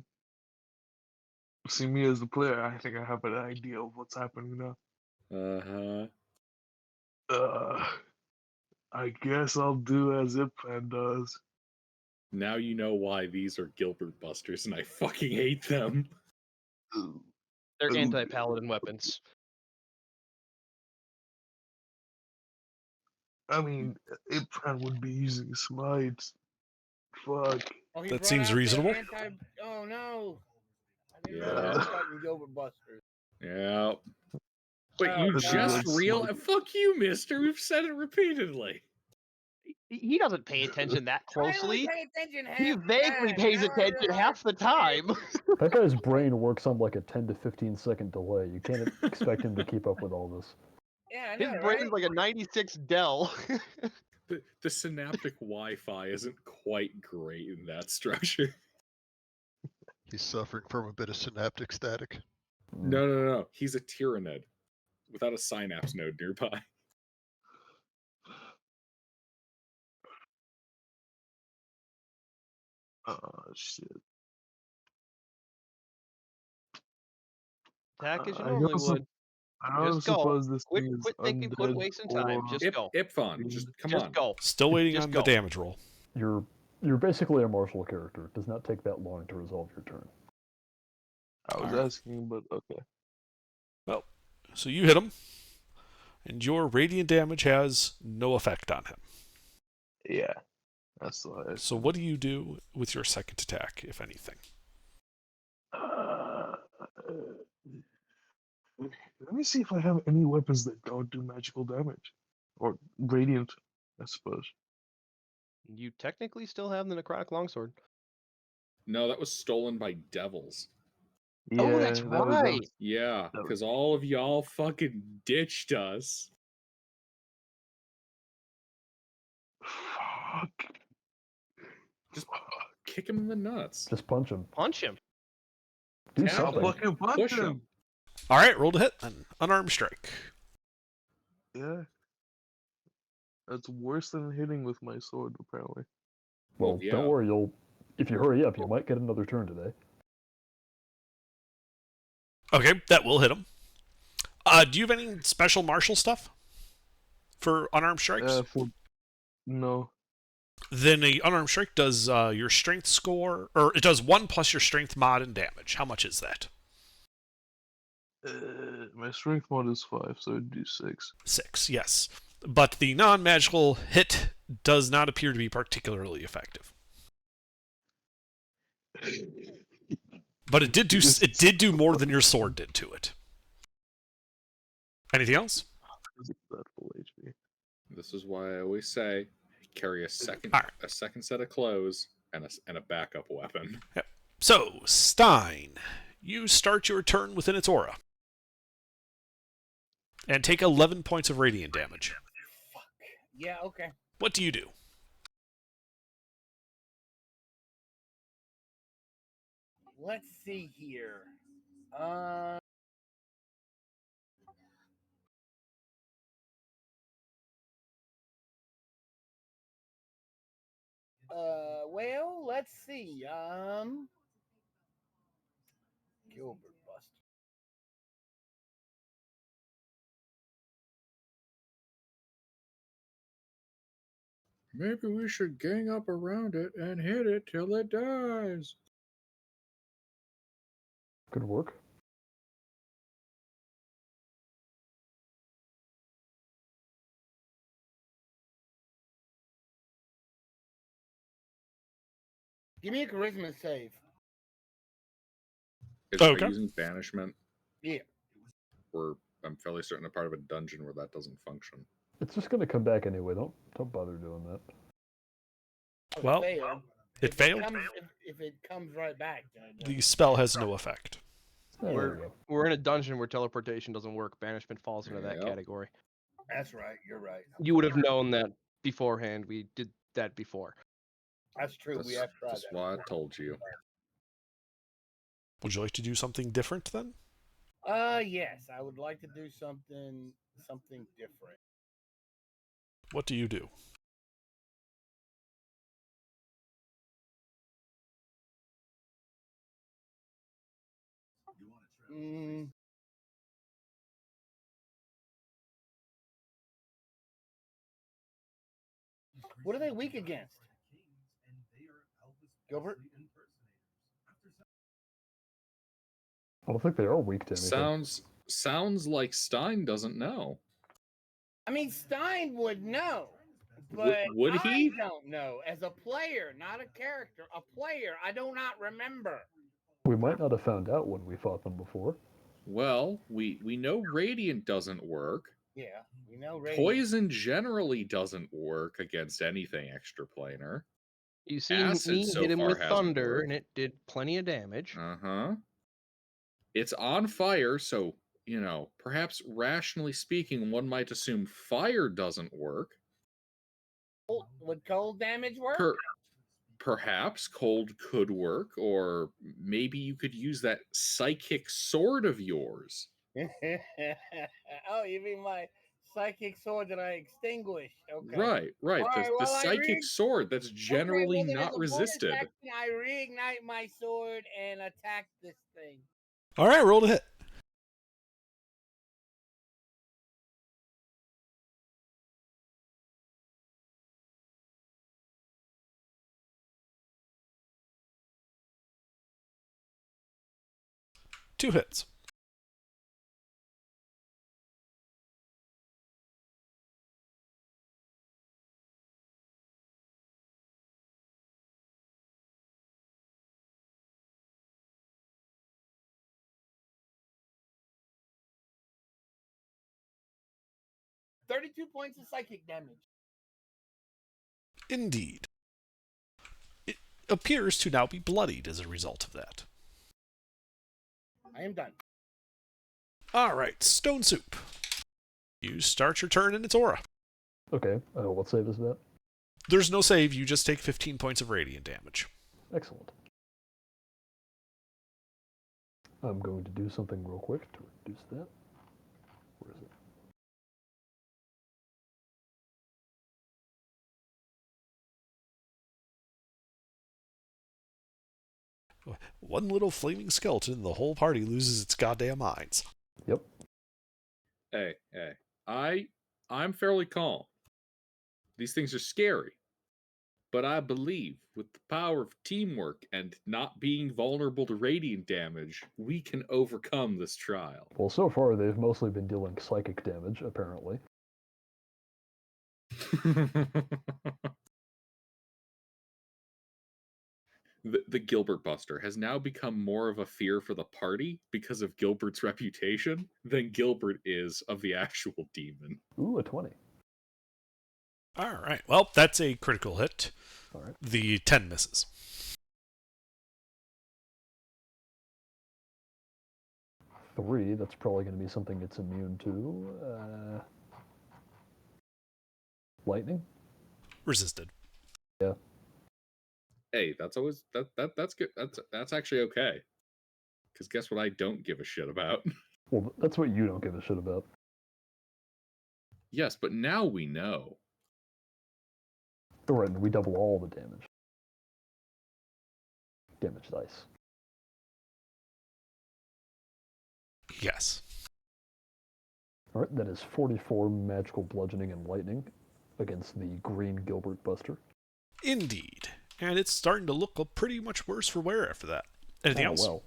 See, me as the player, I think I have an idea of what's happening now. Uh-huh. I guess I'll do as Ipfan does. Now you know why these are Gilbert Busters, and I fucking hate them. They're Ooh. anti-paladin weapons. I mean, Ipfan would be using smite. Fuck. Oh, he That brought seems out the reasonable. Oh no! I didn't know Yeah. that was fucking Gilbert Busters. Yeah. Wait, Oh, you no. just real? Smite. Fuck you, mister. We've said it repeatedly. He doesn't pay attention that I only closely. pay attention half He the vaguely time. pays Now I attention realize half the shit. time. That guy's brain works on like a 10 to 15 second delay. You can't expect him to keep up with all this. Yeah, I His know, brain right? is like a 96 Dell. The synaptic Wi-Fi isn't quite great in that structure. he's suffering from a bit of synaptic static. No. He's a Tyranid without a synapse node nearby. Shit. Attack as you I normally also would. I don't Just go. suppose this Quit, thing is quit thinking. Quit undead wasting time. or Just go. Ipfon, just come Just on. go. Still waiting Just on go. the damage roll. You're basically a martial character. It does not take that long to resolve your turn. I was Alright. asking, but okay. Well, so you hit him, and your radiant damage has no effect on him. Yeah, that's what I So what do you do with your second attack, if anything? Let me see if I have any weapons that don't do magical damage. Or radiant, I suppose. You technically still have the necrotic longsword. No, that was stolen by devils. Yeah, Oh, that's that was- right. Yeah, That was- because all of y'all fucking ditched us. Fuck. Just kick him in the nuts. Just punch him. Punch him. Do Tap something. him. Fucking punch Push him. him. All right, roll to hit. An unarmed strike. Yeah. That's worse than hitting with my sword, apparently. Well, yeah. don't worry. If you hurry up, you might get another turn today. Okay, that will hit him. Do you have any special martial stuff for unarmed strikes? No. Then a unarmed strike does your strength score, or it does 1 plus your strength mod and damage. How much is that? My strength mod is 5, so it'd do 6. 6, yes. But the non-magical hit does not appear to be particularly effective. But it did do more than your sword did to it. Anything else? That full HP. This is why I always say carry a second All right. a second set of clothes and a backup weapon. So, Stein, you start your turn within its aura. And take 11 points of radiant damage. Fuck. Yeah, okay. What do you do? Let's see here. Well, let's see. Gilbert Buster. Maybe we should gang up around it and hit it till it dies. Could work. Give me a charisma save. It's by Okay. using banishment. Yeah. Where I'm fairly certain a part of a dungeon where that doesn't function. It's just going to come back anyway. Don't bother doing that. Well, Fail. it failed. If it comes right back, then it The does. spell has no effect. There We're- you go. We're in a dungeon where teleportation doesn't work. Banishment falls into that Yep. category. That's right. You're right. You would have known that beforehand. We did that before. That's true. We have tried That's that. why I told you. Would you like to do something different then? Yes, I would like to do something different. What do you do? Mm. What are they weak against? Gilbert? I don't think they are weak to anything. Sounds like Stein doesn't know. I mean, Stein would know, but would he? I don't know. As a player, not a character, a player, I do not remember. We might not have found out when we fought them before. Well, we know radiant doesn't work. Yeah, we know. Radiant. Poison generally doesn't work against anything extraplanar. You see Acid me so hit him far with hasn't thunder, worked. and it did plenty of damage. Uh-huh. It's on fire, so, perhaps rationally speaking, one might assume fire doesn't work. Would cold damage work? Perhaps cold could work, or maybe you could use that psychic sword of yours. Oh, you mean my psychic sword that I extinguished. Okay. Right. All right. The Well, psychic sword that's generally then not as a bonus resisted. action, I reignite my sword and attack this thing. All right, roll to hit. Two hits. $32 points of psychic damage. Indeed. It appears to now be bloodied as a result of that. I am done. All right, Stone Soup. You start your turn in its aura. Okay, what save is that? There's no save, you just take 15 points of radiant damage. Excellent. I'm going to do something real quick to reduce that. Where is it? One little flaming skeleton and the whole party loses its goddamn minds. Yep. Hey. I'm fairly calm. These things are scary. But I believe with the power of teamwork and not being vulnerable to radiant damage, we can overcome this trial. Well, so far they've mostly been dealing psychic damage, apparently. The Gilbert Buster has now become more of a fear for the party because of Gilbert's reputation than Gilbert is of the actual demon. Ooh, a 20. All right, well, that's a critical hit. All right. The 10 misses. Three, that's probably going to be something it's immune to. Lightning? Resisted. Yeah. Hey, that's always that's good. That's actually okay. Because guess what I don't give a shit about? Well, that's what you don't give a shit about. Yes, but now we know. All right, and we double all the damage. Damage dice. Yes. All right, that is 44 magical bludgeoning and lightning against the green Gilbert Buster. Indeed. And it's starting to look pretty much worse for wear after that. Anything else? Well.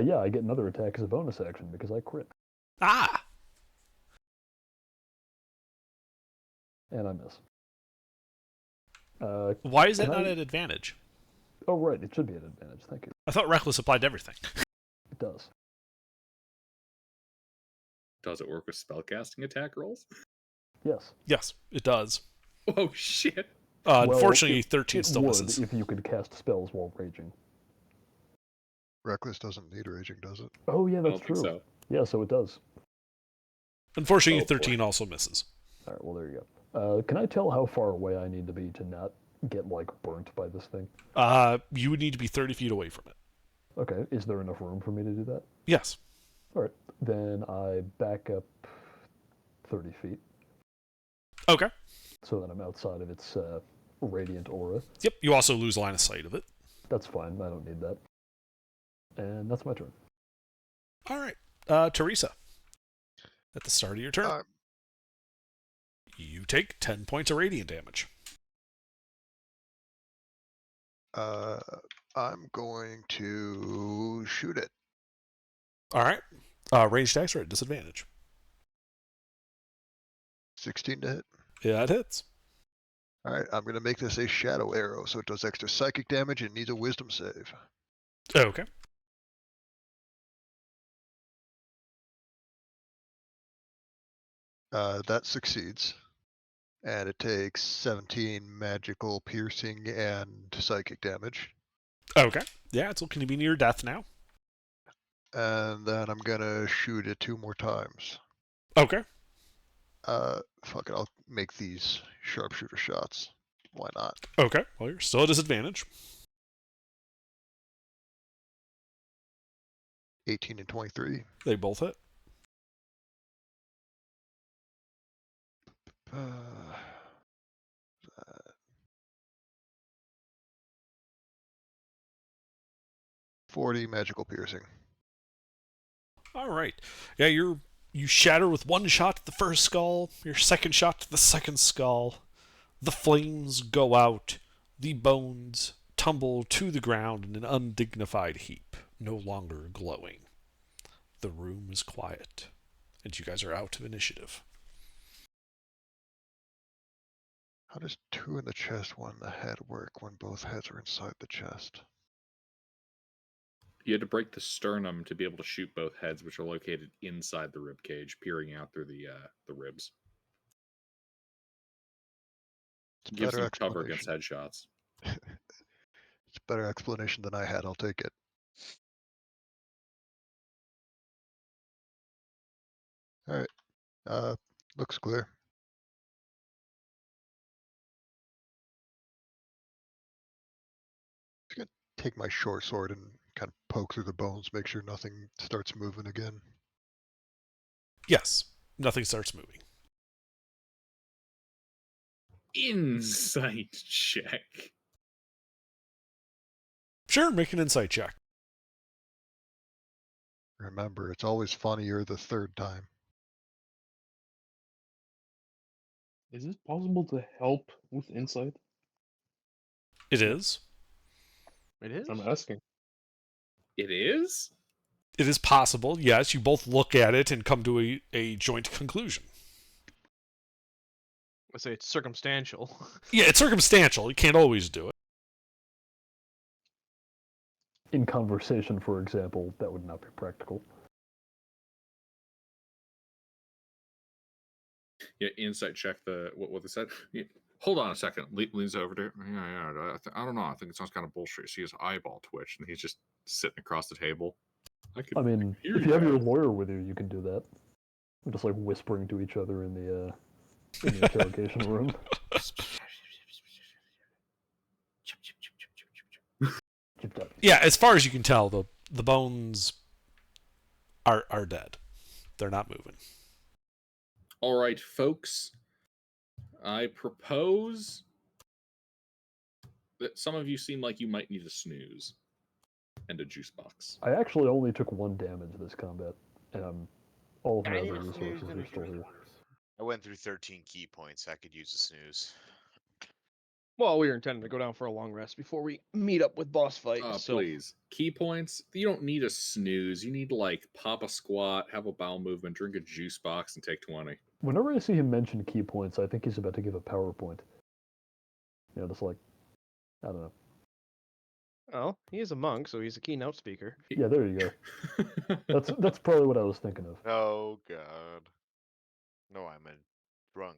Yeah, I get another attack as a bonus action because I crit. Ah! And I miss. Why is that can not I- at advantage? Oh, right, it should be an advantage. Thank you. I thought Reckless applied to everything. It does. Does it work with spellcasting attack rolls? Yes. Yes, it does. Oh shit! Unfortunately, it, 13 it still would misses. if you could cast spells while raging. Reckless doesn't need raging, does it? Oh, yeah, I that's don't true. think so. Yeah, so it does. Unfortunately, Oh, boy. 13 also misses. All right, well, there you go. Can I tell how far away I need to be to not get, like, burnt by this thing? You would need to be 30 feet away from it. Okay, is there enough room for me to do that? Yes. All right, then I back up 30 feet Okay. so that I'm outside of its radiant aura. Yep, you also lose line of sight of it. That's fine, I don't need that. And that's my turn. All right. Teresa. At the start of your turn, you take 10 points of radiant damage. I'm going to shoot it. All right. Ranged attacks are at disadvantage. 16 to hit. Yeah, it hits. All right, I'm going to make this a shadow arrow, so it does extra psychic damage and needs a wisdom save. Okay. That succeeds. And it takes 17 magical piercing and psychic damage. Okay. Yeah, it's looking to be near death now. And then I'm going to shoot it 2 more times. Okay. Fuck it, I'll make these sharpshooter shots. Why not? Okay. Well, you're still at disadvantage. 18 and 23. They both hit. Uh, 40 magical piercing. All right. Yeah, you shatter with one shot to the first skull, your second shot to the second skull. The flames go out, the bones tumble to the ground in an undignified heap, no longer glowing. The room is quiet, and you guys are out of initiative. How does 2 in the chest, 1 in the head work when both heads are inside the chest? You had to break the sternum to be able to shoot both heads, which are located inside the rib cage, peering out through the ribs. It's a Gives better them cover against explanation. headshots. It's a better explanation than I had. I'll take it. All right. Looks clear. Just gonna take my short sword and kind of poke through the bones, make sure nothing starts moving again. Yes, nothing starts moving. Insight check. Sure, make an insight check. Remember, it's always funnier the third time. Is it possible to help with insight? It is. It is. I'm asking. It is? It is possible, yes. You both look at it and come to a joint conclusion. I say it's circumstantial. Yeah, it's circumstantial. You can't always do it. In conversation, for example, that would not be practical. Yeah, insight check the what they said. Yeah. Hold on a second. Leans over to I don't know. I think it sounds kind of bullshit. You see his eyeball twitch, and he's just sitting across the table. I mean, hear if you have your guys. lawyer with you, you can do that. We're just like whispering to each other in the interrogation room. Yeah, as far as you can tell, the bones are dead. They're not moving. All right, folks. I propose that some of you seem like you might need a snooze and a juice box. I actually only took 1 damage this combat, and all of my I need other a snooze resources and a are still juice here. box. I went through 13 key points. I could use a snooze. Well, we were intending to go down for a long rest before we meet up with boss fight. So Please. Key points. You don't need a snooze. You need to like pop a squat, have a bowel movement, drink a juice box, and take 20. Whenever I see him mention key points, I think he's about to give a PowerPoint. You know, just like, I don't know. well, he is a monk, so he's a keynote speaker. Yeah, there you go. That's probably what I was thinking of. Oh god. No, I'm a drunk.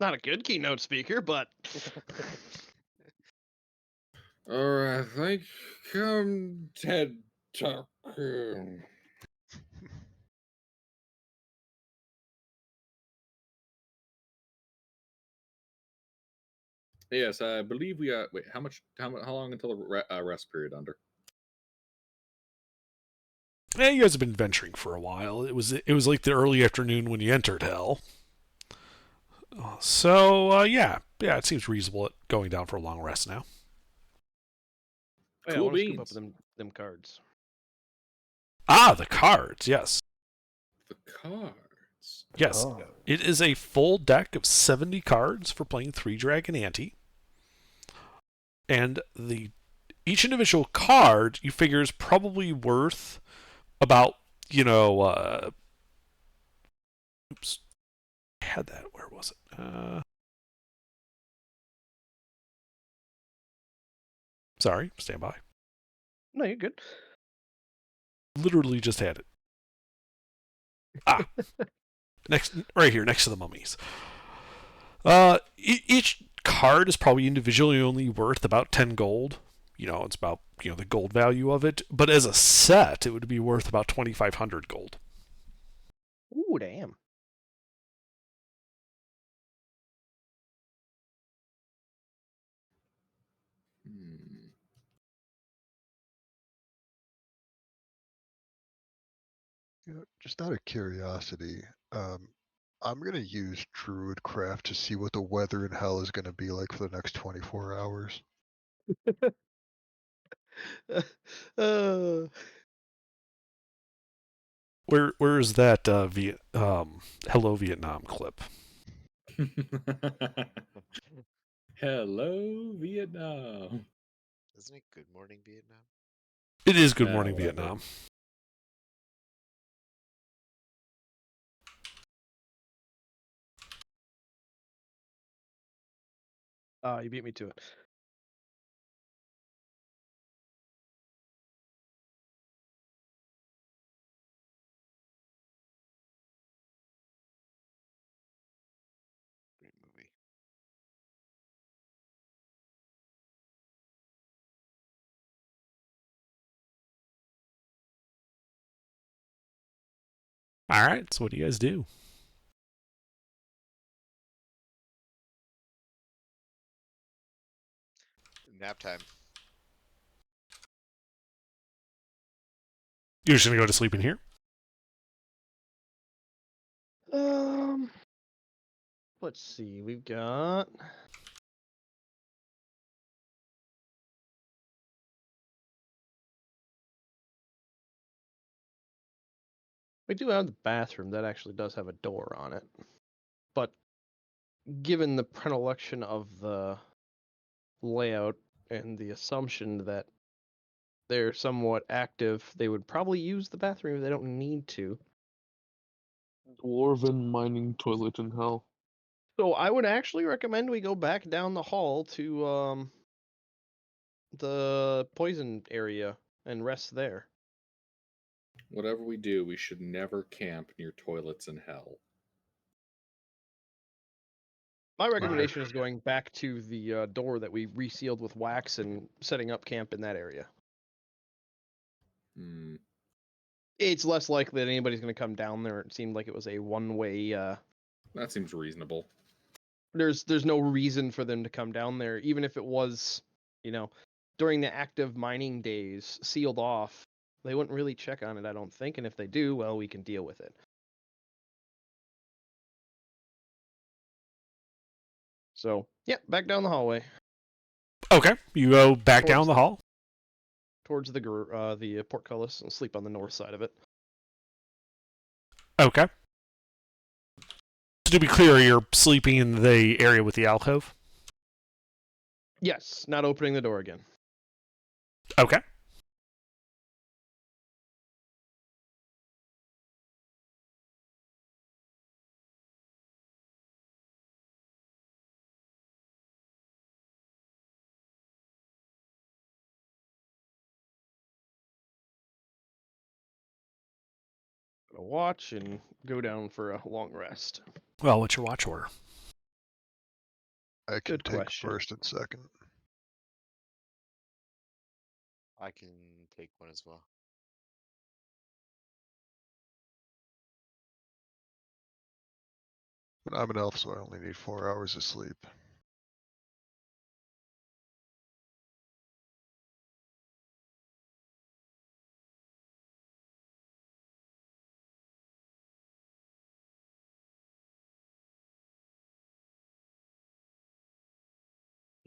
Not a good keynote speaker, but Alright, I think TED Talk. Yes, I believe we wait. How long until the rest period under? Yeah, you guys have been venturing for a while. It was like the early afternoon when you entered hell. So yeah, it seems reasonable at going down for a long rest now. yeah, I Cool want to scoop up beans. them cards. Ah, the cards. Yes, The cards. yes. Oh. It is a full deck of 70 cards for playing 3 Dragon Ante. And each individual card you figure is probably worth about, oops. I had that. Where was it? Sorry, stand by. No, you're good. Literally just had it. Right here, next to the mummies. Each card is probably individually only worth about 10 gold. It's about, the gold value of it. But as a set, it would be worth about 2,500 gold. Ooh, damn. Just out of curiosity, I'm gonna use Druidcraft to see what the weather in hell is gonna be like for the next 24 hours. uh, Where is that Hello Vietnam clip? Hello, Vietnam. Isn't it Good Morning Vietnam? It is Good Yeah, Morning whatever. Vietnam. you beat me to it. Great movie. All right, so what do you guys do? Nap time. You're just gonna go to sleep in here? Let's see. We've got. We do have the bathroom that actually does have a door on it, but given the predilection of the layout and the assumption that they're somewhat active, they would probably use the bathroom if they don't need to. Dwarven mining toilet in hell. So I would actually recommend we go back down the hall to the poison area and rest there. Whatever we do, we should never camp near toilets in hell. My recommendation is going back to the door that we resealed with wax and setting up camp in that area. Hmm. It's less likely that anybody's going to come down there. It seemed like it was a one-way. That seems reasonable. There's no reason for them to come down there, even if it was, during the active mining days, sealed off. They wouldn't really check on it, I don't think. And if they do, well, we can deal with it. So yeah, back down the hallway Okay, you go back down the hall. towards the portcullis and sleep on the north side of it. Okay. To be clear, you're sleeping in the area with the alcove? Yes, not opening the door again. Okay. Gonna watch and go down for a long rest. Well, what's your watch order? I can Good take question. first and second. I can take one as well. But I'm an elf, so I only need 4 hours of sleep.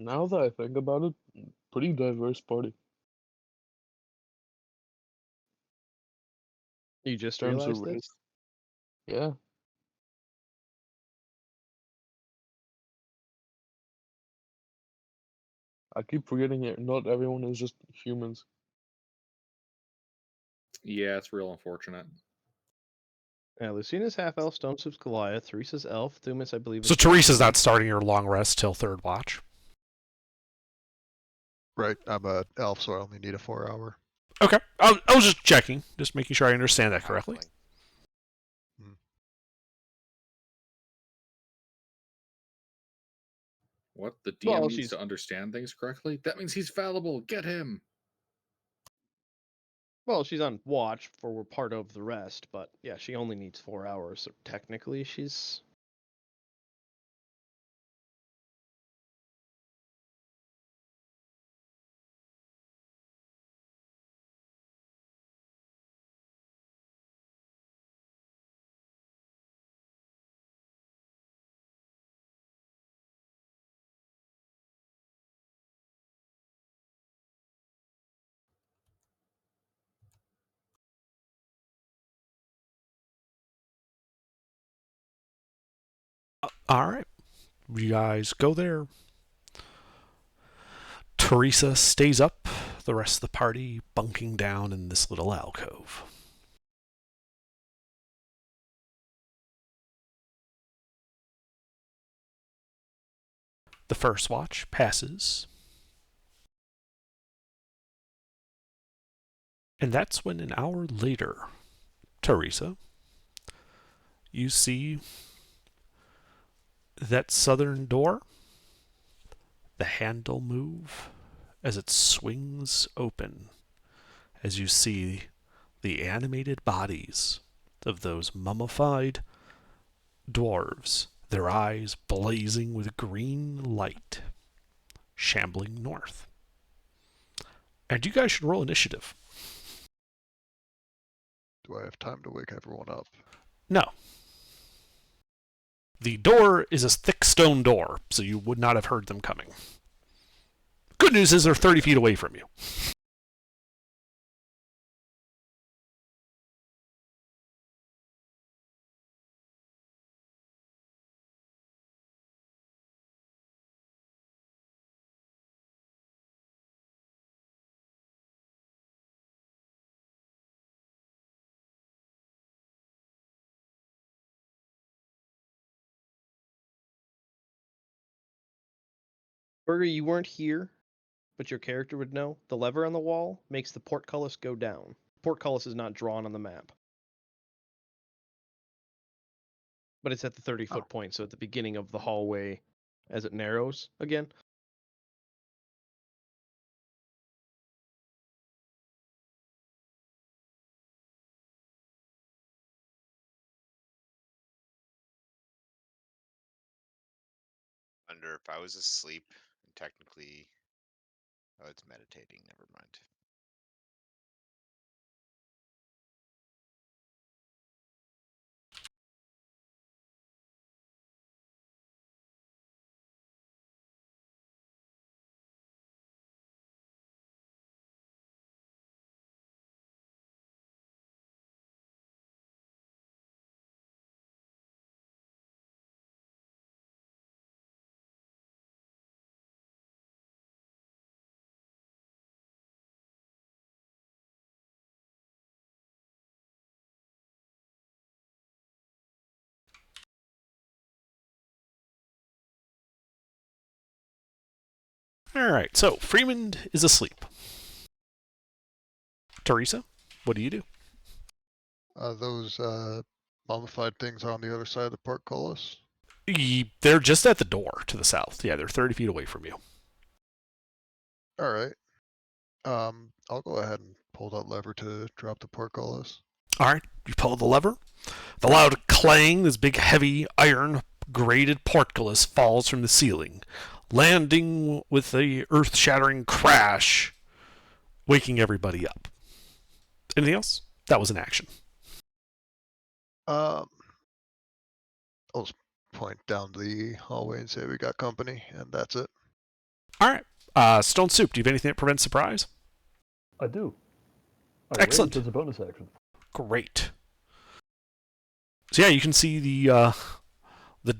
Now that I think about it, pretty diverse party. You just Terms of realized this? race. Yeah. I keep forgetting it. Not everyone is just humans. Yeah, it's real unfortunate. Yeah, Lucina's half elf, Stonesoup's Goliath, Theresa's elf, Thumis, I believe. So is Teresa's human. not starting her long rest till third watch. Right, I'm a elf, so I only need a 4 hour. Okay. I was just checking, just making sure I understand that correctly. Halfling. What? The DM Well, needs she's to understand things correctly? That means he's fallible. Get him. she's on watch for part of the rest, but yeah, she only needs 4 hours. So technically, she's All right. You guys go there. Teresa stays up. The rest of the party bunking down in this little alcove. The first watch passes. And that's when an hour later, Teresa, you see that southern door, the handle move as it swings open, as you see the animated bodies of those mummified dwarves, their eyes blazing with green light, shambling north. And you guys should roll initiative. Do I have time to wake everyone up? No. The door is a thick stone door, so you would not have heard them coming. Good news is they're 30 feet away from you. Burger, you weren't here, but your character would know. The lever on the wall makes the portcullis go down. Portcullis is not drawn on the map. But it's at the 30-foot point, so at the beginning of the hallway as it narrows again. If I was asleep, technically, oh, it's meditating. Never mind. Alright, so Freeman is asleep. Teresa, what do you do? Those mummified things are on the other side of the portcullis. They're just at the door to the south. Yeah, they're 30 feet away from you. All right. I'll go ahead and pull that lever to drop the portcullis. Alright, you pull the lever. The loud clang, this big heavy iron grated portcullis falls from the ceiling, landing with a earth-shattering crash, waking everybody up. Anything else? That was an action. I'll just point down the hallway and say we got company, and that's it. Alright. Stone Soup, do you have anything that prevents surprise? I do. Excellent. It's a bonus action. Great. So yeah, you can see the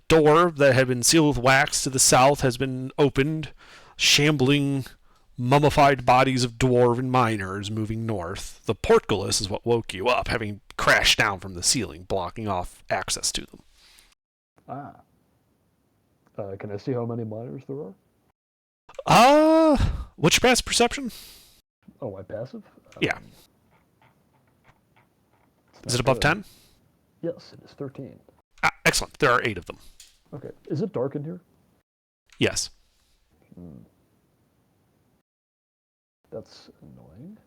door that had been sealed with wax to the south has been opened, shambling mummified bodies of dwarven miners moving north. The portcullis is what woke you up, having crashed down from the ceiling, blocking off access to them. Can I see how many miners there are? What's your passive perception? Oh, my passive? Yeah. It's Is it not above good. 10? Yes, it is 13. Excellent. There are 8 of them. Okay. Is it dark in here? Yes. That's annoying.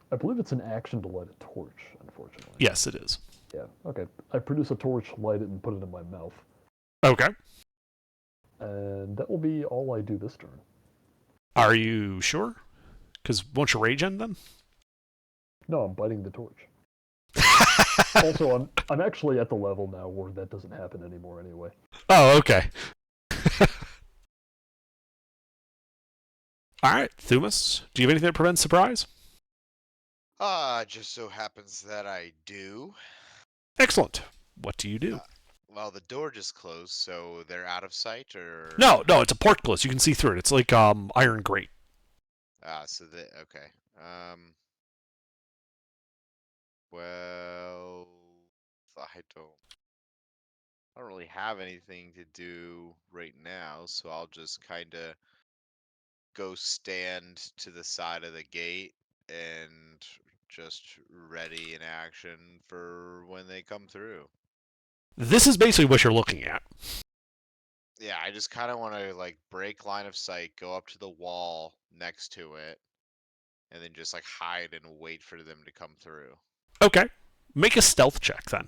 I believe it's an action to light a torch, unfortunately. Yes, it is. Yeah, okay. I produce a torch, light it, and put it in my mouth. Okay. And that will be all I do this turn. Are you sure? Because won't your rage end then? No, I'm biting the torch. Also, I'm actually at the level now where that doesn't happen anymore anyway. Oh, okay. Alright, Thumas, do you have anything that prevents surprise? Just so happens that I do. Excellent. What do you do? Well, the door just closed, so they're out of sight, or No, it's a portcullis. You can see through it. It's like iron grate. so okay. Well, I don't really have anything to do right now, so I'll just kind of go stand to the side of the gate and just ready in action for when they come through. This is basically what you're looking at. Yeah, I just kind of want to like break line of sight, go up to the wall next to it, and then just like hide and wait for them to come through. Okay. Make a stealth check then.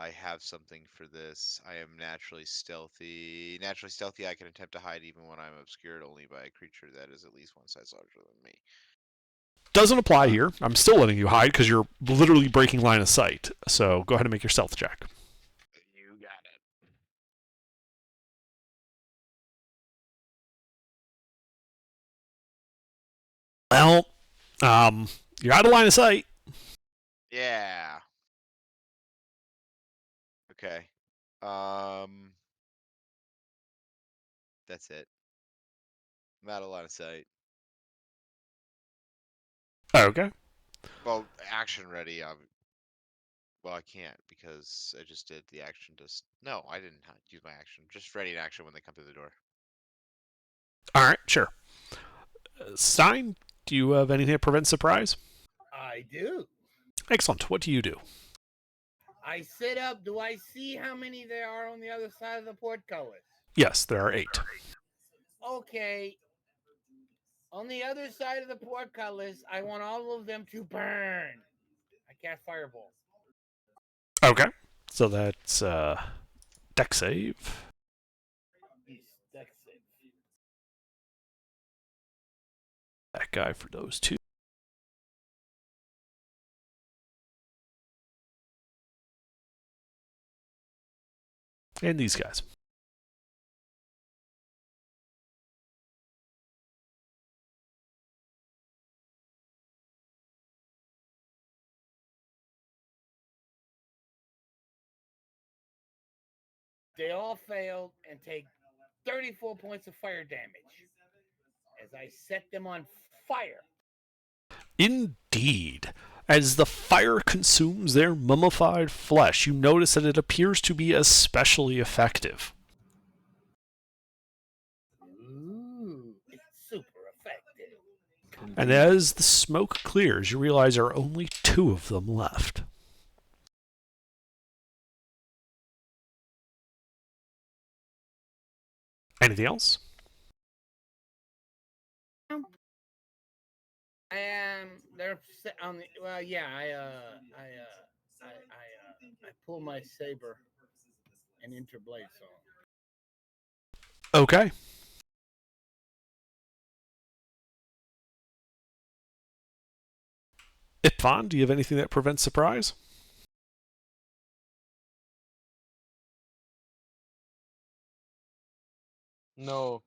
I have something for this. I am naturally stealthy. Naturally stealthy, I can attempt to hide even when I'm obscured only by a creature that is at least one size larger than me. Doesn't apply here. I'm still letting you hide because you're literally breaking line of sight. So go ahead and make your stealth check. You got it. Well, you're out of line of sight. Yeah. Okay. That's it. I'm out of line of sight. Okay. Well, action ready. Well, I can't because I just did the action. No, I didn't use my action. Just ready in action when they come through the door. All right, sure. Stein, do you have anything that prevents surprise? I do. Excellent. What do you do? I sit up. Do I see how many there are on the other side of the portcullis? Yes, there are 8. Okay. On the other side of the portcullis, I want all of them to burn. I cast Fireball. Okay. So that's deck save. Yes, dex save. That guy for those 2. And these guys. They all failed and take 34 points of fire damage as I set them on fire. Indeed. As the fire consumes their mummified flesh, you notice that it appears to be especially effective. Ooh, it's super effective. And as the smoke clears, you realize there are only 2 of them left. Anything else? They're on the. Well, yeah. I pull my saber and interblade on. Okay. Itfan, do you have anything that prevents surprise? No.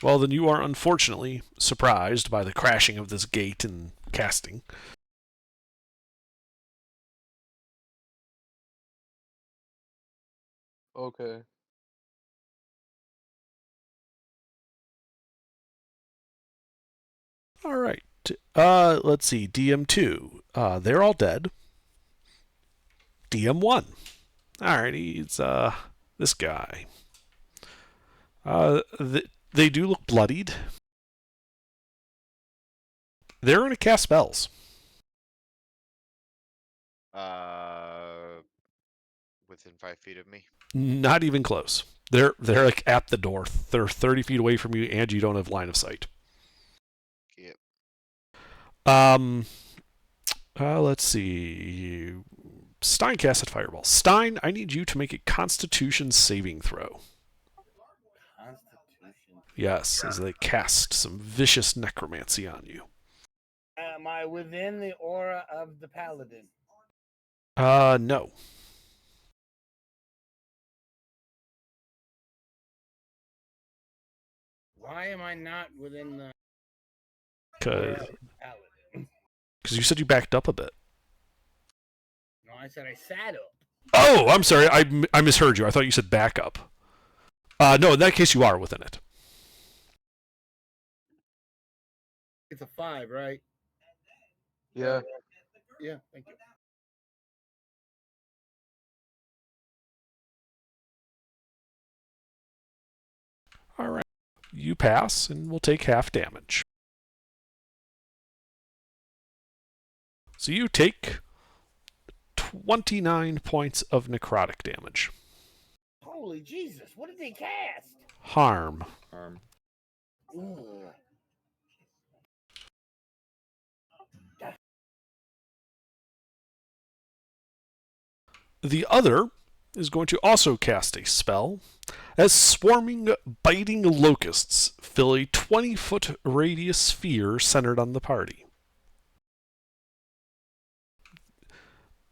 Well, then you are unfortunately surprised by the crashing of this gate and casting. Okay. All right. Let's see. DM2. They're all dead. DM1. All right. He's this guy. They do look bloodied. They're going to cast spells. Within 5 feet of me. Not even close. They're like at the door. They're 30 feet away from you, and you don't have line of sight. Yep. Let's see. Stein casted Fireball. Stein, I need you to make a Constitution saving throw. Constitution. Yes, as they cast some vicious necromancy on you. Am I within the aura of the paladin? No. Why am I not within the Because paladin? you said you backed up a bit. I said I sat up. Oh, I'm sorry. I misheard you. I thought you said back up. No, in that case, you are within it. It's a 5, right? Yeah. Yeah, thank you. All right. You pass, and we'll take half damage. So you take 29 points of necrotic damage. Holy Jesus, what did they cast? Harm. Ugh. The other is going to also cast a spell as swarming, biting locusts fill a 20-foot radius sphere centered on the party.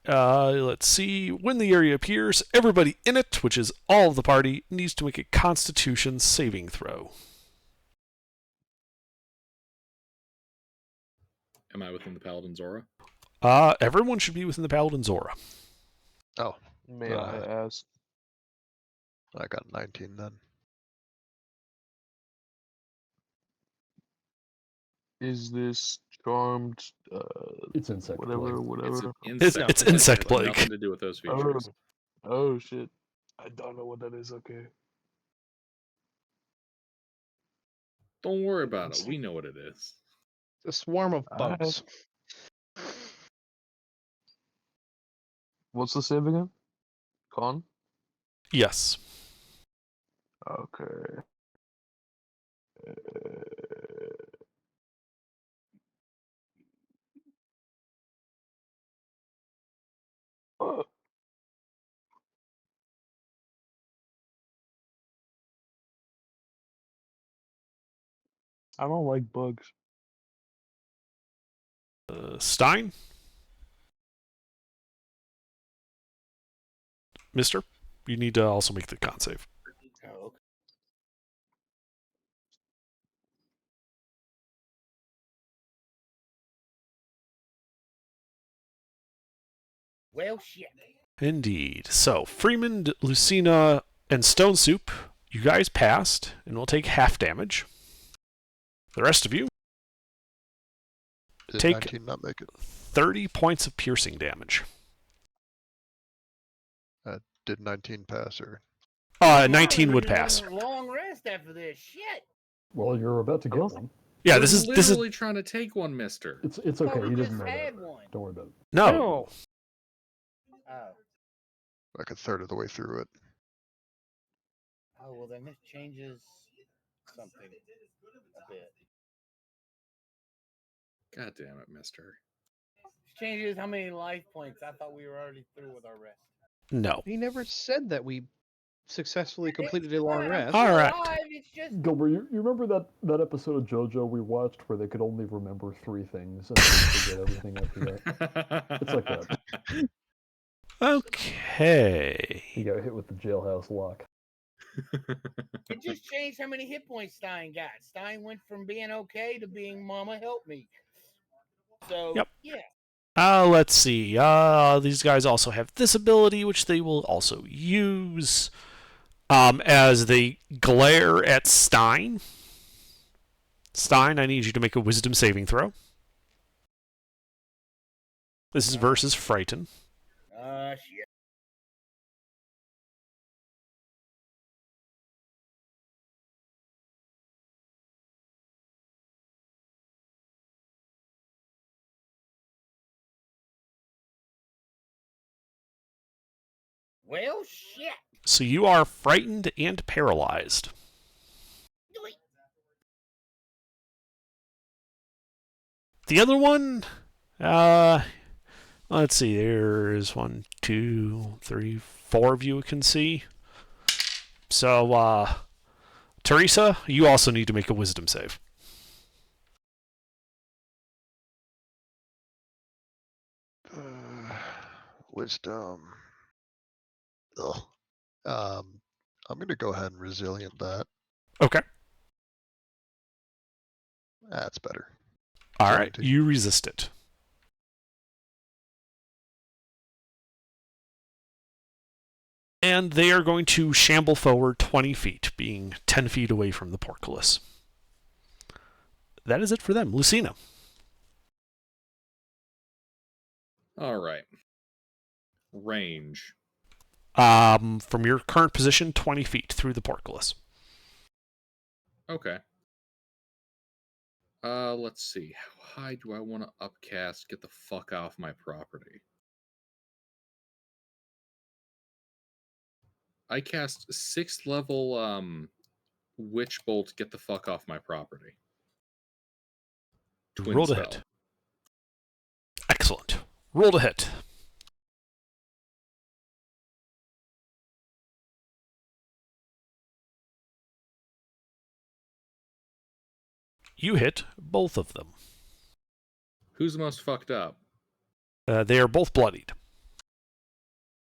Let's see. When the area appears, everybody in it, which is all of the party, needs to make a Constitution saving throw. Am I within the Paladin's aura? Everyone should be within the Paladin's aura. Oh, May I ask? I got 19 then. Is this charmed? It's insect Whatever, plague. whatever. It's insect plague. Nothing to do with those features. Oh shit! I don't know what that is. Okay. Don't worry about it. We know what it is. A swarm of Alright. bugs. What's the save again? Con. Yes. Okay. Oh. I don't like bugs. Stein? Mister? You need to also make the con save. Oh, okay. Well, shit. Indeed. So, Freeman, Lucina, and Stone Soup, you guys passed, and will take half damage. The rest of you Did take 19 not make it? 30 points of piercing damage. Did 19 pass or? 19 Wow, would we're gonna pass. need a long rest after this. Shit. Well, you're about to get one. Yeah, We're this is literally trying to take one, mister. It's Oh, okay. we He just doesn't know had that. one. Don't worry about it. no. Oh. Like a third of the way through it. Oh, well, then this changes something a bit. God damn it, mister. This changes how many life points. I thought we were already through with our rest. No. He never said that we successfully completed a long Fine, I'm rest. still All right. alive, It's just Gilbert, you remember that episode of JoJo we watched where they could only remember 3 things and then forget everything after that? It's like that. Okay. He got hit with the jailhouse lock. it just changed how many hit points Stein got. Stein went from being okay to being Mama help me. So Yep. yeah. Let's see. These guys also have this ability, which they will also use as they glare at Stein. Stein, I need you to make a wisdom saving throw. This is versus Frighten. Shit. Well, shit. So you are frightened and paralyzed. The other one, let's see. There's 1, 2, 3, 4 of you can see. So, Teresa, you also need to make a wisdom save. Wisdom. Ugh. I'm gonna go ahead and resilient that. Okay. That's better. All right. 17. You resist it. And they are going to shamble forward 20 feet, being 10 feet away from the portcullis. That is it for them. Lucina. All right. Range. From your current position, 20 feet through the portcullis. Okay. Let's see. How high do I want to upcast? Get the fuck off my property. I cast 6th level Witch Bolt. Get the fuck off my property. Twin Roll to spell. hit. Excellent. Roll to hit. You hit both of them. Who's the most fucked up? They are both bloodied.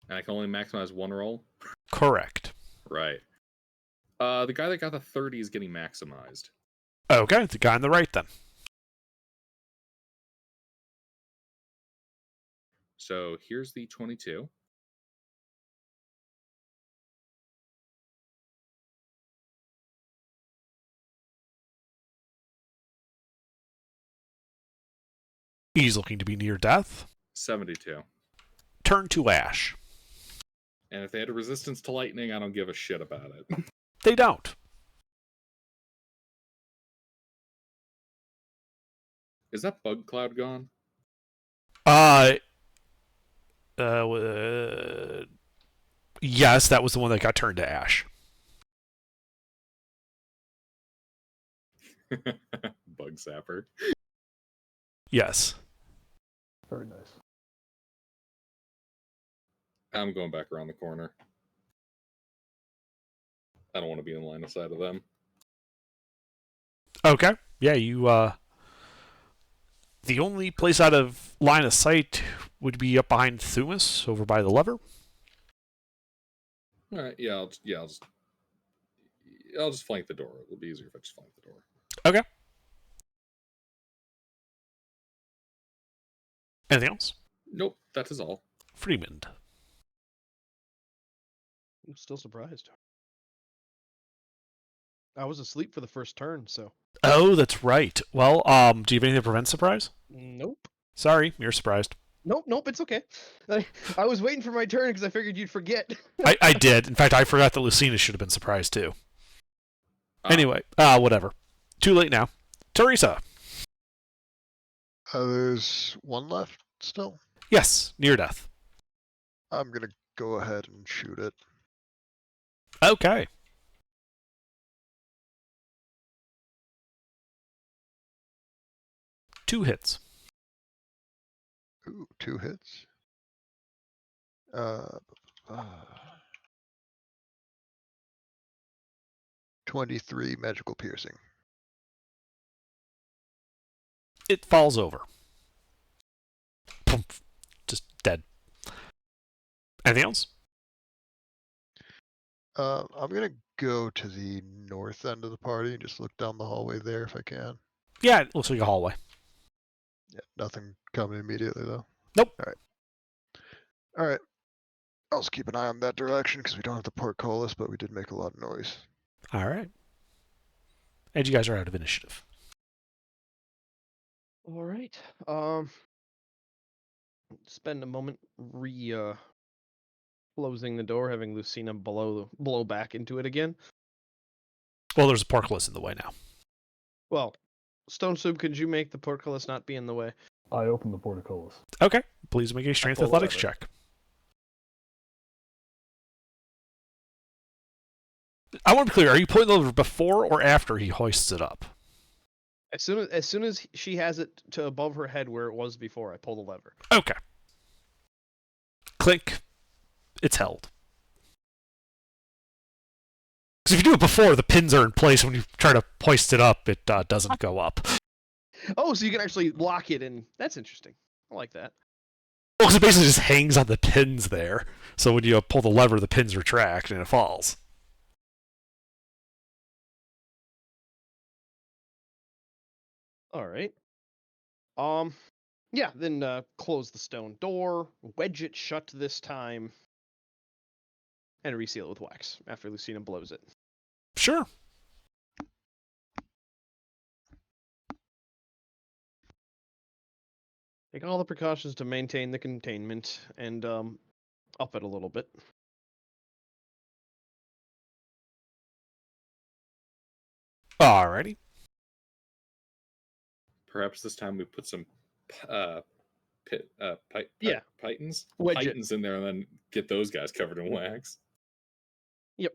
And I can only maximize one roll? Correct. Right. The guy that got the 30 is getting maximized. Okay, the guy on the right then. So here's the 22. He's looking to be near death. 72. Turn to Ash. And if they had a resistance to lightning, I don't give a shit about it. They don't. Is that bug cloud gone? Yes, that was the one that got turned to ash. Bug sapper. Yes. Very nice. I'm going back around the corner. I don't want to be in line of sight of them. Okay. Yeah, you, the only place out of line of sight would be up behind Thumas, over by the lever. Alright, yeah, I'll just flank the door. It'll be easier if I just flank the door. Okay. Anything else? Nope, that is all. Freeman. I'm still surprised. I was asleep for the first turn, so. Oh, that's right. Well, do you have anything to prevent surprise? Nope. Sorry, you're surprised. Nope, it's okay. I was waiting for my turn because I figured you'd forget. I did. In fact, I forgot that Lucina should have been surprised too. Anyway, whatever. Too late now. Teresa. There's one left still. Yes, near death. I'm gonna go ahead and shoot it. Okay. Two hits. Ooh, 2 hits. 23 magical piercing. It falls over. Poof. Just dead. Anything else? I'm gonna go to the north end of the party and just look down the hallway there if I can. Yeah, it looks like a hallway. Yeah, nothing coming immediately though. Nope. Alright. I'll just keep an eye on that direction because we don't have the portcullis, but we did make a lot of noise. All right. And you guys are out of initiative. All right. Spend a moment closing the door, having Lucina blow back into it again. Well, there's a portcullis in the way now. Well, Stone Soup, could you make the portcullis not be in the way? I open the portcullis. Okay. Please make a strength pull the athletics lever. check. I want to be clear. Are you pulling the lever before or after he hoists it up? As soon as she has it to above her head where it was before, I pull the lever. Okay. Clink. It's held. Because if you do it before, the pins are in place. When you try to hoist it up, it doesn't go up. Oh, so you can actually lock it in. That's interesting. I like that. Well, because it basically just hangs on the pins there. So when you pull the lever, the pins retract and it falls. All right. Yeah, then close the stone door, wedge it shut this time, and reseal it with wax after Lucina blows it. Sure. Take all the precautions to maintain the containment and up it a little bit. Alrighty. Perhaps this time we put some Yeah. pythons Wedge it. pythons in there and then get those guys covered in wax. Yep.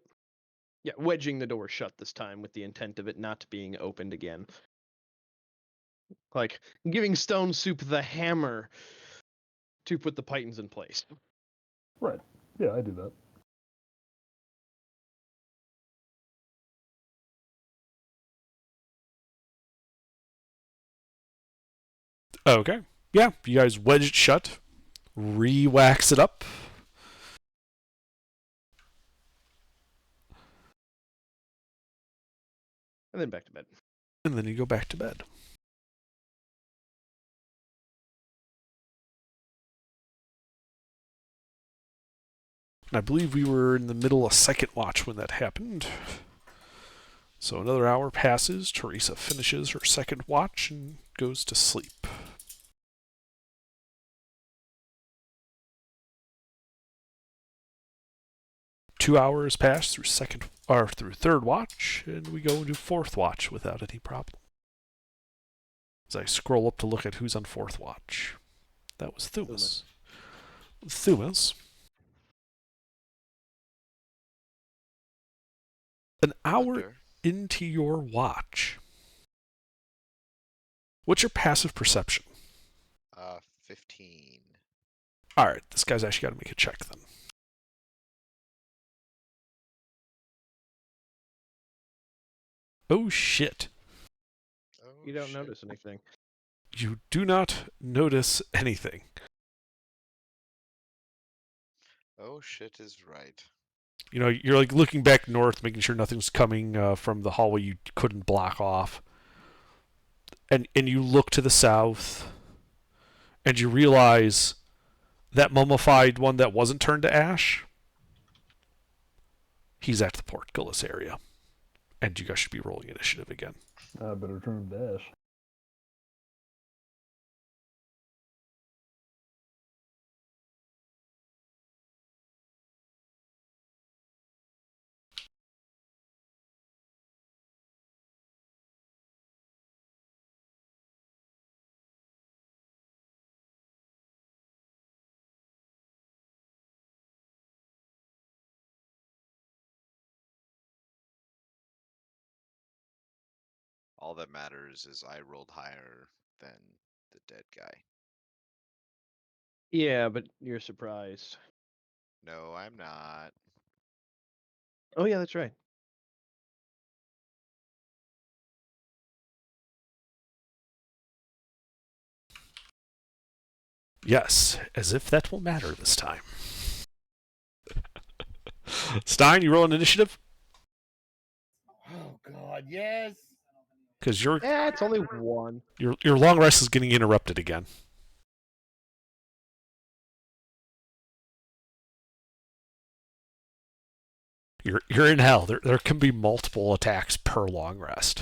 Yeah, wedging the door shut this time with the intent of it not being opened again. Like giving Stone Soup the hammer to put the pythons in place. Right. Yeah, I do that. Okay. Yeah, you guys wedge it shut, re-wax it up. And then back to bed. And then you go back to bed. And I believe we were in the middle of second watch when that happened. So another hour passes. Teresa finishes her second watch and goes to sleep. Two hours pass through through third watch, and we go into fourth watch without any problem. As I scroll up to look at who's on fourth watch. That was Thumas. Thumas. An hour Under. into your watch. What's your passive perception? 15. Alright, this guy's actually got to make a check then. Oh shit. Oh, You don't shit. notice anything. You do not notice anything. Oh shit is right. You know, you're like looking back north, making sure nothing's coming from the hallway you couldn't block off. And you look to the south, and you realize that mummified one that wasn't turned to ash, he's at the portcullis area. And you guys should be rolling initiative again. I better turn him to ash. All that matters is I rolled higher than the dead guy. Yeah, but you're surprised. No, I'm not. Oh yeah, that's right. Yes, as if that will matter this time. Stein, you roll an initiative? Oh God, yes. Because your It's only one. your long rest is getting interrupted again. You're in hell. There can be multiple attacks per long rest.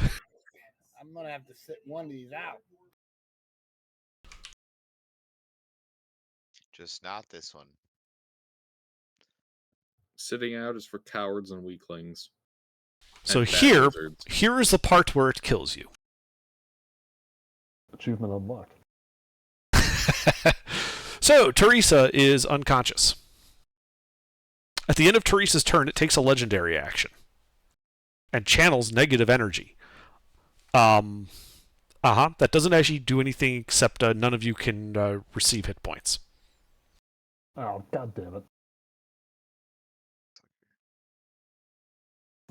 I'm gonna have to sit one of these out. Just not this one. Sitting out is for cowards and weaklings. So And bad here wizards. is the part where it kills you. Achievement unlocked. So Teresa is unconscious. At the end of Teresa's turn, it takes a legendary action and channels negative energy. That doesn't actually do anything except none of you can receive hit points. Oh, god damn it.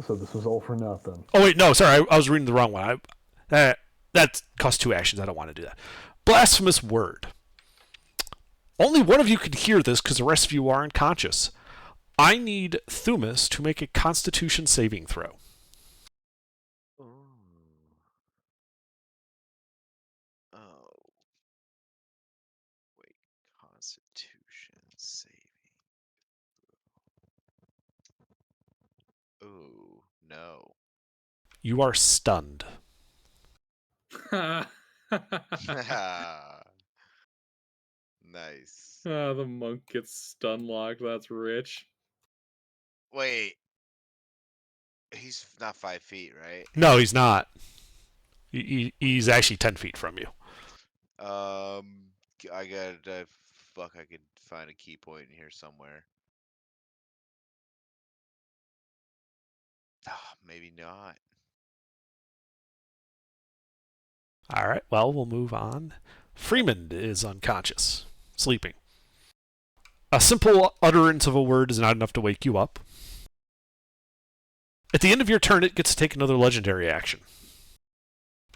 So this was all for naught then. Oh wait, no, sorry, I was reading the wrong one. That costs 2 actions. I don't want to do that. Blasphemous word. Only one of you can hear this because the rest of you are unconscious. I need Thumas to make a Constitution saving throw. Oh. Wait. Constitution saving. No. You are stunned. Nice. The monk gets stun locked. That's rich. Wait. He's not 5 feet, right? No, he's not. He's actually 10 feet from you. I got fuck. I could find a key point in here somewhere. Maybe not. All right, well, we'll move on. Freeman is unconscious, sleeping. A simple utterance of a word is not enough to wake you up. At the end of your turn, it gets to take another legendary action,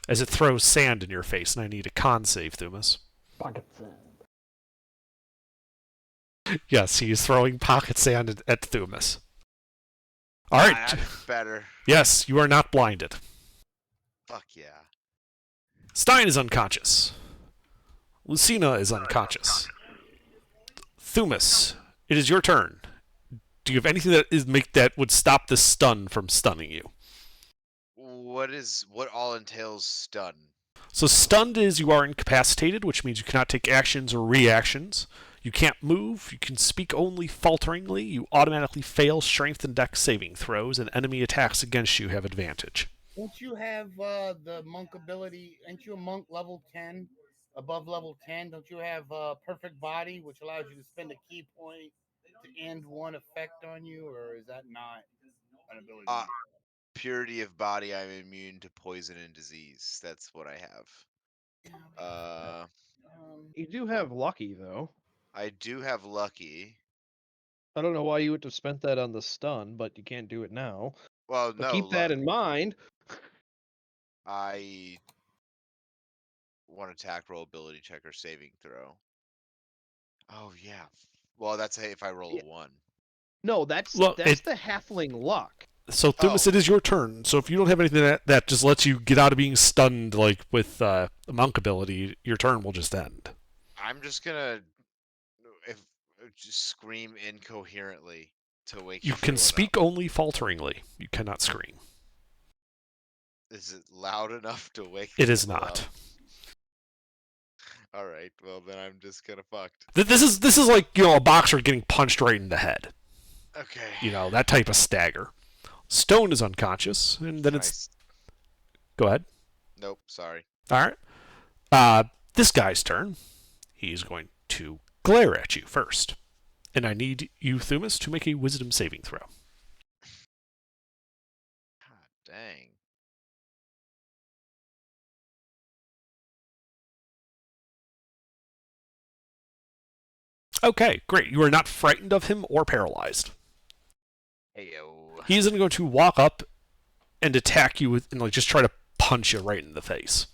as it throws sand in your face, and I need a con save, Thumas. Pocket sand. Yes, he is throwing pocket sand at Thumas. All right. That's better. Yes, you are not blinded. Fuck yeah. Stein is unconscious. Lucina is unconscious. Thumas, it is your turn. Do you have anything that would stop this stun from stunning you? What all entails stun? So stunned is you are incapacitated, which means you cannot take actions or reactions. You can't move. You can speak only falteringly. You automatically fail strength and dex saving throws, and enemy attacks against you have advantage. Don't you have the monk ability? Aren't you a monk level 10? Above level 10, don't you have perfect body, which allows you to spend a key point to end one effect on you, or is that not an ability? Purity of body, I'm immune to poison and disease. That's what I have. You do have lucky though. I do have lucky. I don't know why you would have spent that on the stun, but you can't do it now. Well, But no. keep that in mind. I want attack roll, ability check, or saving throw. Oh yeah. Well, that's if I roll a 1. No, that's Well, the halfling luck. So Thumas, it is your turn. So if you don't have anything that just lets you get out of being stunned, like with a monk ability, your turn will just end. I'm just gonna just scream incoherently to wake You can everyone speak up. only falteringly. You cannot scream. Is it loud enough to wake? It is people not. up? All right. Well, then I'm just gonna fucked. This is like, a boxer getting punched right in the head. Okay. That type of stagger. Stone is unconscious, and then it's. Go ahead. Nope. Sorry. All right. This guy's turn. He's going to glare at you first, and I need you, Thumas, to make a Wisdom saving throw. God dang. Okay, great. You are not frightened of him or paralyzed. Heyo. He's going to walk up and attack you and just try to punch you right in the face.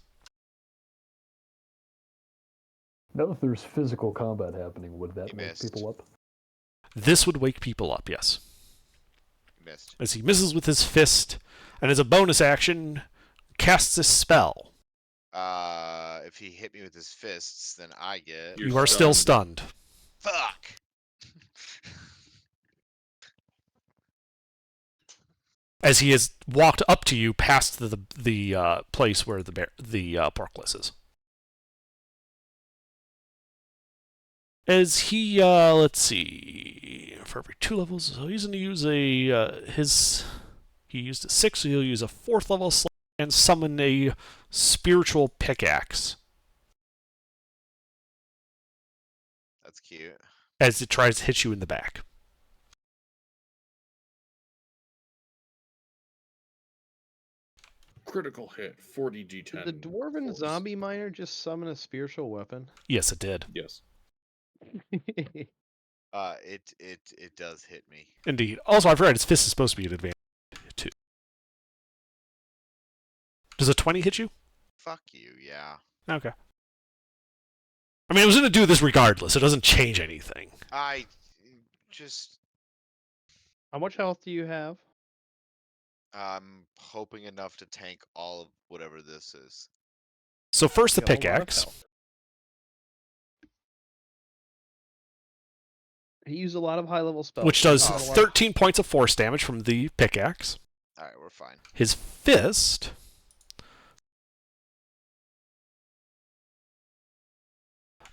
Now that there's physical combat happening, would that wake people up? This would wake people up, yes. Missed. As he misses with his fist, and as a bonus action, casts a spell. If he hit me with his fists, then I get. You are still stunned. Fuck. As he has walked up to you past the place where the Porkless is. As he, let's see, for every 2 levels, so he's going to use he used a 6, so he'll use a 4th level slot and summon a spiritual pickaxe. That's cute. As it tries to hit you in the back. Critical hit, 40 D10. Did the dwarven force. zombie miner just summon a spiritual weapon? Yes, it did. Yes. It does hit me. Indeed. Also, I've read his fist is supposed to be an advantage too. Does a 20 hit you? Fuck you, yeah. Okay. I mean, it was going to do this regardless. It doesn't change anything. I just. How much health do you have? I'm hoping enough to tank all of whatever this is. So first the You got a lot of pickaxe. health. He used a lot of high level spells. Which does Not a lot of- 13 points of force damage from the pickaxe. All right, we're fine. His fist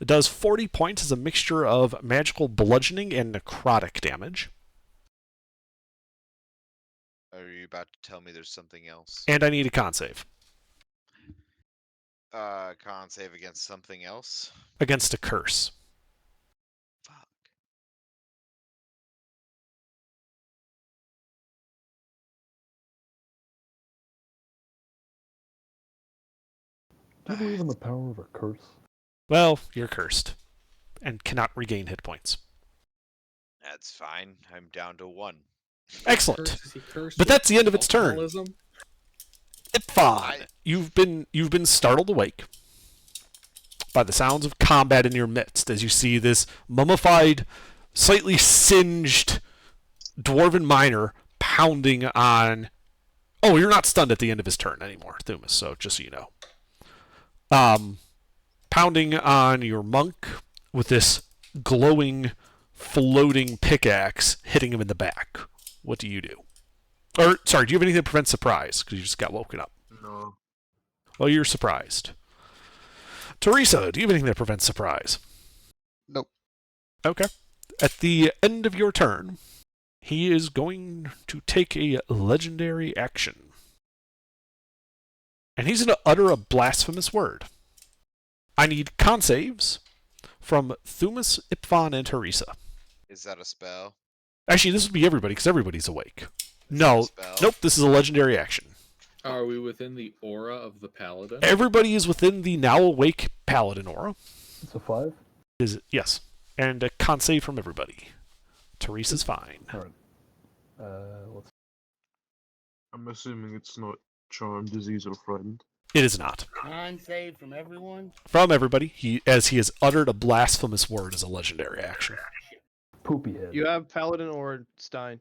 does 40 points as a mixture of magical bludgeoning and necrotic damage. Are you about to tell me there's something else? And I need a con save Con save against something else? against a curse. Fuck. Do you believe in the power of a curse? Well, you're cursed and cannot regain hit points. That's fine. I'm down to 1. Excellent. Is he cursed But with that's the end of its turn. alcoholism? Ipfon, you've been startled awake by the sounds of combat in your midst as you see this mummified, slightly singed dwarven miner pounding on. Oh, you're not stunned at the end of his turn anymore, Thumas. So just so you know, pounding on your monk with this glowing, floating pickaxe, hitting him in the back. What do you do? Or, sorry, do you have anything that prevents surprise? Because you just got woken up. No. Well, you're surprised. Teresa, do you have anything that prevents surprise? Nope. Okay. At the end of your turn, he is going to take a legendary action. And he's going to utter a blasphemous word. I need con saves from Thumas, Ipfon, and Teresa. Is that a spell? Actually, this would be everybody, because everybody's awake. Is No, that a spell? nope, this is a legendary action. Are we within the aura of the paladin? Everybody is within the now awake paladin aura. It's a 5? Yes. And a con save from everybody. Teresa's fine. Alright. Let's. I'm assuming it's not charm, disease, or friend. It is not. Con save from everyone. From everybody, he has uttered a blasphemous word as a legendary action. Poopy head. You have Paladin or Stein.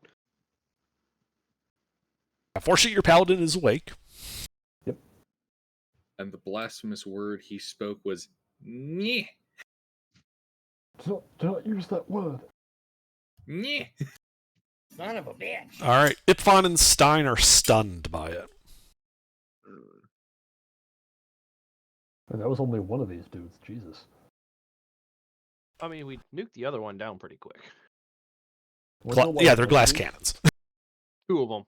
Fortunately, your paladin is awake. And the blasphemous word he spoke was "nyeh, Do not use that word. nyeh." Son of a bitch. All right, Ipfon and Stein are stunned by it. And that was only one of these dudes. Jesus. I mean, we nuked the other one down pretty quick. Yeah, they're glass cannons. 2 of them.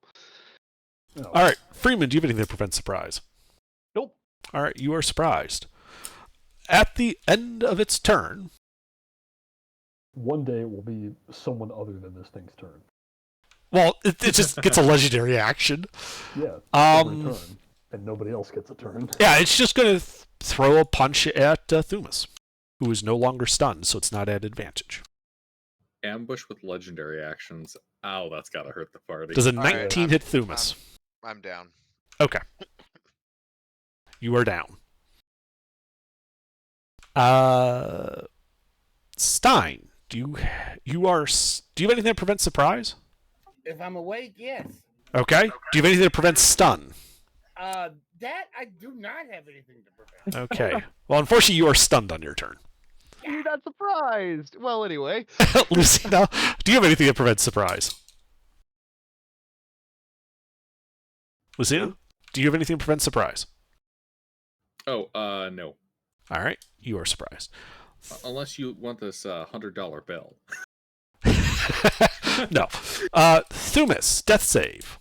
Oh. All right, Freeman, do you have anything that prevents surprise? Nope. All right, you are surprised. At the end of its turn, One day it will be someone other than this thing's turn. well, it just gets a legendary action. Yeah. Every Um, turn. And nobody else gets a turn. yeah, it's just going to throw a punch at Thumas, who is no longer stunned, so it's not at advantage. Ambush with legendary actions. Ow, that's gotta hurt the party. Does a All right, 19 hit Thumas? I'm down. Okay. You are down. Stein, do you have anything that prevents surprise? If I'm awake, yes. Okay. Do you have anything that prevents stun? That I do not have anything to prevent. Okay. Well, unfortunately, you are stunned on your turn. You're not surprised. Well, anyway. Lucina, do you have anything that prevents surprise? Lucina, do you have anything that prevents surprise? Oh, no. All right. You are surprised. Unless you want this $100 bill. No. Thumas, death save.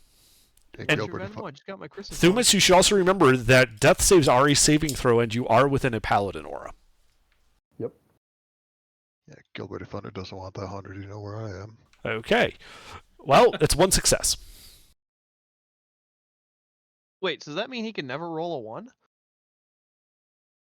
And And- Gilbert, I just got my Christmas. Thumas, you should also remember that death saves are a saving throw, and you are within a paladin aura. yeah, Gilbert, if Thunder doesn't want that 100, you know where I am. Okay. Well, it's one success. Wait, so does that mean he can never roll a 1?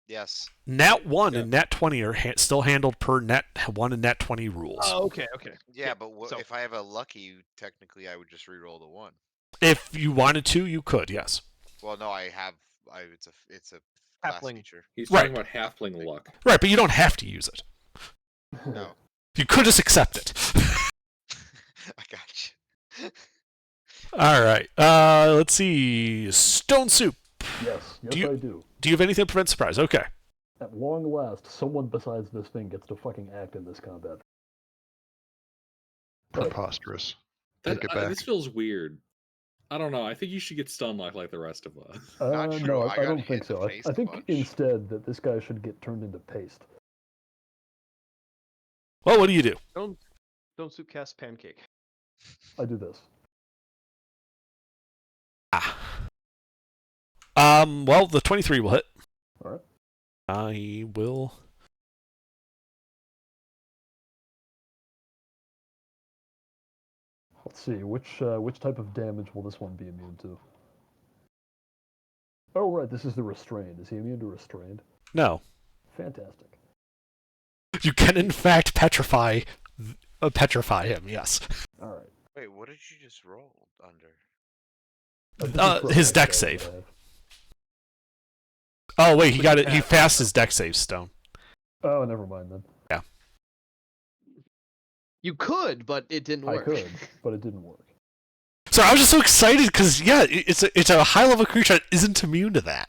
Yes. Nat 1 Yeah. and Nat 20 are still handled per Nat 1 and Nat 20 rules. Oh, okay. Yeah, but so- if I have a lucky, technically I would just re-roll the 1. If you wanted to, you could, yes. Well, no, it's a class Halfling. feature. He's Right. talking about halfling luck. Right, but you don't have to use it. No, You could just accept it. I got you. All right. Let's see. Stone Soup. Yes, Do you- I do. Do you have anything that prevents surprise? Okay. At long last, someone besides this thing gets to fucking act in this combat. Right. Preposterous. That- Take it back. This feels weird. I don't know. I think you should get stun locked like the rest of us. Not No, true, I I got don't hit think in the so. face I a think bunch. instead that this guy should get turned into paste. Well, what do you do? Don't suit cast pancake. I do this. Well, the 23 will hit. All right. I will. Let's see, which type of damage will this one be immune to? Oh, right, this is the restrained. Is he immune to restrained? No. Fantastic. You can, in fact, petrify him, yes. All right. Wait, what did you just roll under? His deck save. Oh, wait, he got it. He passed his deck save, Stone. Oh, never mind then. Yeah. You could, but it didn't work. I could, but it didn't work. So I was just so excited because, yeah, it's a high-level creature that isn't immune to that.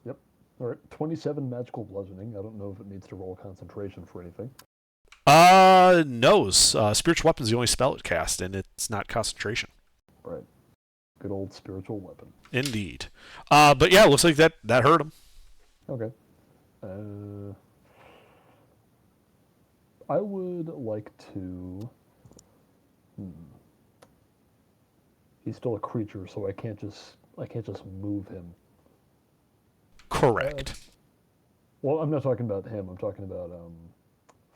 Yep. All right, 27 magical bludgeoning. I don't know if it needs to roll concentration for anything. No. Spiritual Weapon's the only spell it casts, and it's not concentration. Right. Good old spiritual weapon. Indeed. But yeah, it looks like that hurt him. Okay. I would like to... He's still a creature, so I can't just move him. Correct. Well, I'm not talking about him. I'm talking about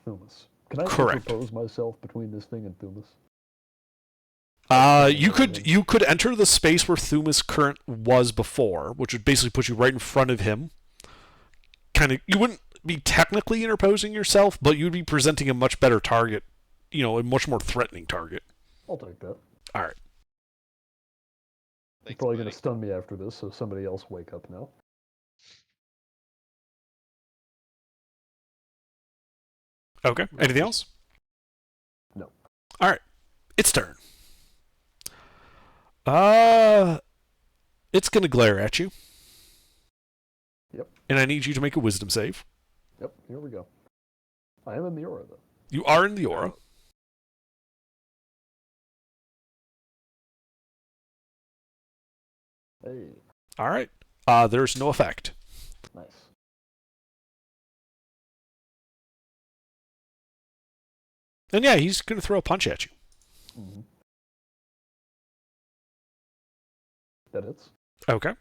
Thumas. Can I Correct. interpose myself between this thing and Thumas? You could enter the space where Thumas current was before, which would basically put you right in front of him. You wouldn't be technically interposing yourself, but you'd be presenting a much better target, a much more threatening target. I'll take that. All right. He's probably going to stun me after this, so somebody else wake up now. Okay. Anything else? No. All right. Its turn. It's going to glare at you. Yep. And I need you to make a wisdom save. Yep, here we go. I am in the aura, though. You are in the aura. Hey. All right. There's no effect. Nice. And yeah, he's going to throw a punch at you. Mm-hmm. That hits. Okay.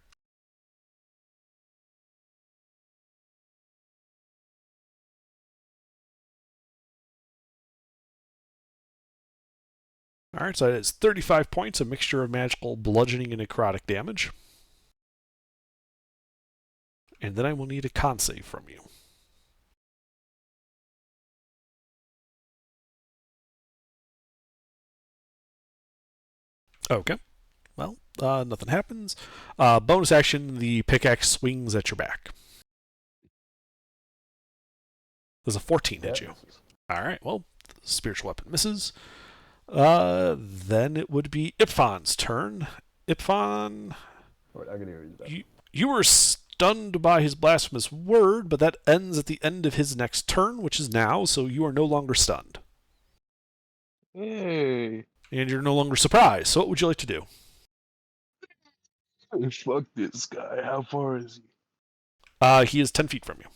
All right, so that is 35 points, a mixture of magical bludgeoning and necrotic damage. And then I will need a con save from you. Okay. Well, nothing happens. Bonus action, the pickaxe swings at your back. There's a 14 hit you. Misses. All right, well, the spiritual weapon misses. Then it would be Ipfon's turn. Ipfon, Wait, I can hear you back. you were stunned by his blasphemous word, but that ends at the end of his next turn, which is now, so you are no longer stunned. Hey. And you're no longer surprised. So what would you like to do? Fuck this guy. How far is he? He is 10 feet from you.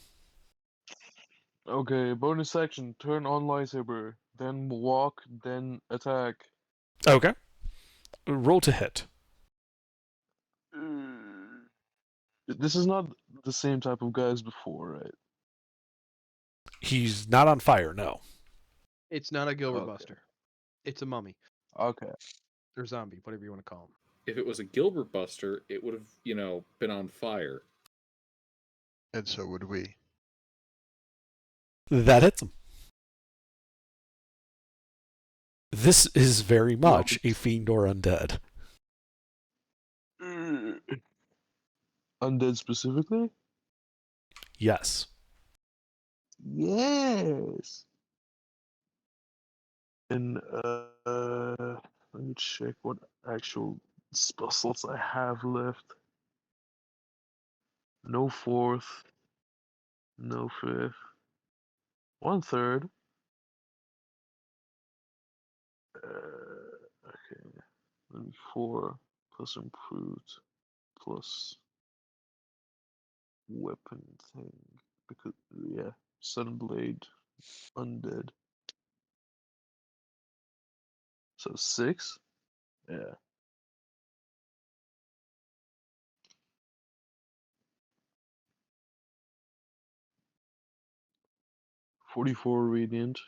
Okay, bonus action. Turn on lightsaber. Then walk, then attack. Okay. Roll to hit. This is not the same type of guy as before, right? He's not on fire, no. It's not a Gilbert Okay. Buster. It's a mummy. Okay. Or zombie, whatever you want to call him. If it was a Gilbert Buster, it would have, been on fire. And so would we. That hits him. This is very much a fiend or undead. Undead specifically? Yes. Yes. And let me check what actual spell slots I have left. No fourth. No fifth. 1/3. Okay. Let me 4 plus improved plus weapon thing. Because, yeah, Sunblade, undead. So 6? Yeah. $44 radiant.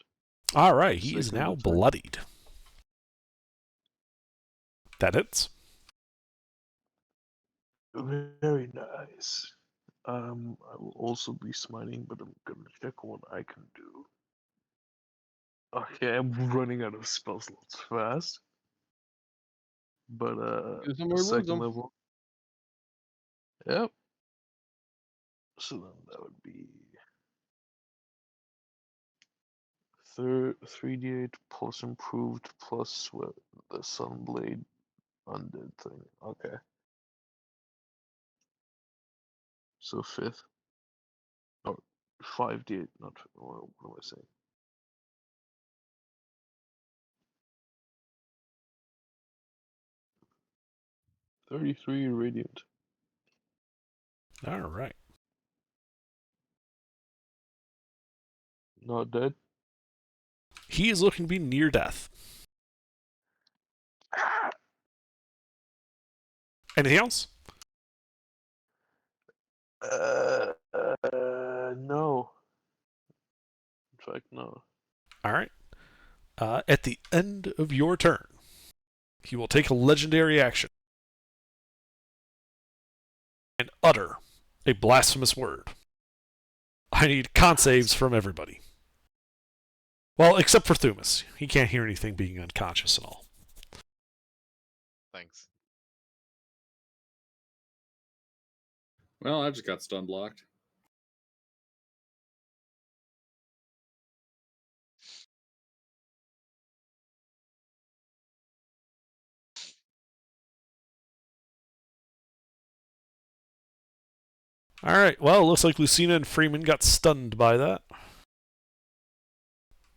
All right, he is Second now attack. bloodied. That hits. Very nice. I will also be smiting, but I'm gonna check what I can do. Okay, I'm running out of spell slots fast. But Use them or lose second them. level. Yep. So then that would be 3d8 plus improved plus what the Sunblade undead thing. Okay. So 5th. Or 5d8, not what am I saying? $33 radiant. All right. Not dead. He is looking to be near death. Anything else? No. In fact, no. All right. At the end of your turn, he will take a legendary action and utter a blasphemous word. I need con saves from everybody. Well, except for Thumas. He can't hear anything being unconscious and all. Thanks. Well, I just got stun blocked. All right. Well, it looks like Lucina and Freeman got stunned by that.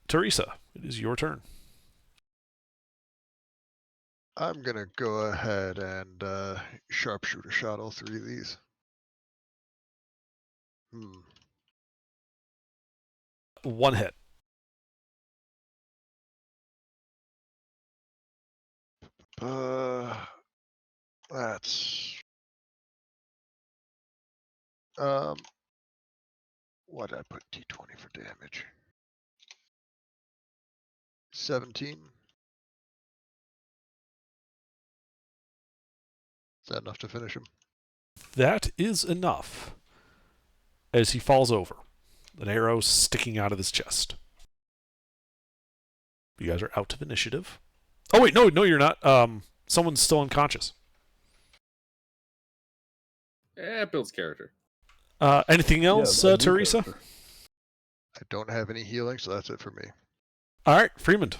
Teresa, it is your turn. I'm gonna go ahead and sharpshooter shot all 3 of these. One hit. That's what did I put D20 for damage? 17. Is that enough to finish him? That is enough. As he falls over, an arrow sticking out of his chest. You guys are out of initiative. Oh wait, no, you're not. Someone's still unconscious. Eh, builds character. Anything else, a new Teresa? character. I don't have any healing, so that's it for me. All right, Freeman.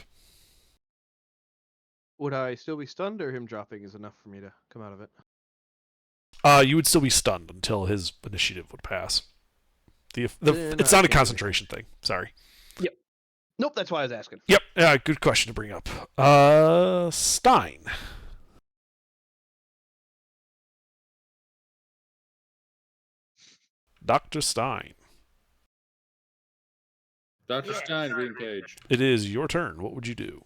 Would I still be stunned, or him dropping is enough for me to come out of it? You would still be stunned until his initiative would pass. Then It's I not a can't do concentration thing. Sorry. Nope, that's why I was asking. Yep. Good question to bring up. Stein. Dr. Stein. Dr. Yeah. Stein, green page. It is your turn. What would you do?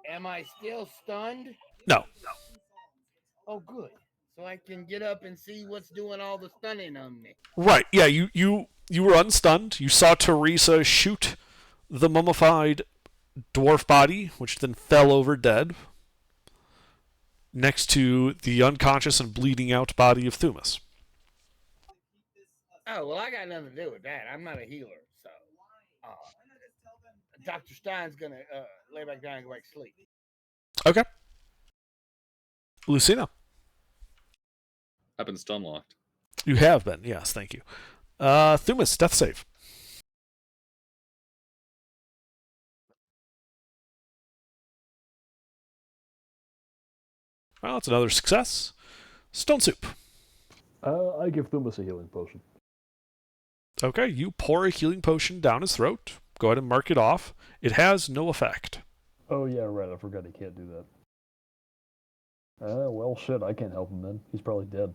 Am I still stunned? No. Oh, good. So I can get up and see what's doing all the stunning on me. Right. Yeah. You were unstunned. You saw Teresa shoot the mummified dwarf body, which then fell over dead, next to the unconscious and bleeding out body of Thumas. Oh, well, I got nothing to do with that. I'm not a healer, so. Dr. Stein's going to lay back down and go back to sleep. Okay. Lucina. I've been stun locked. You have been. Yes, thank you. Thumas, death save. Well, that's another success. Stone Soup. I give Thumas a healing potion. Okay, you pour a healing potion down his throat. Go ahead and mark it off. It has no effect. Oh yeah, right. I forgot he can't do that. Well, shit. I can't help him then. He's probably dead.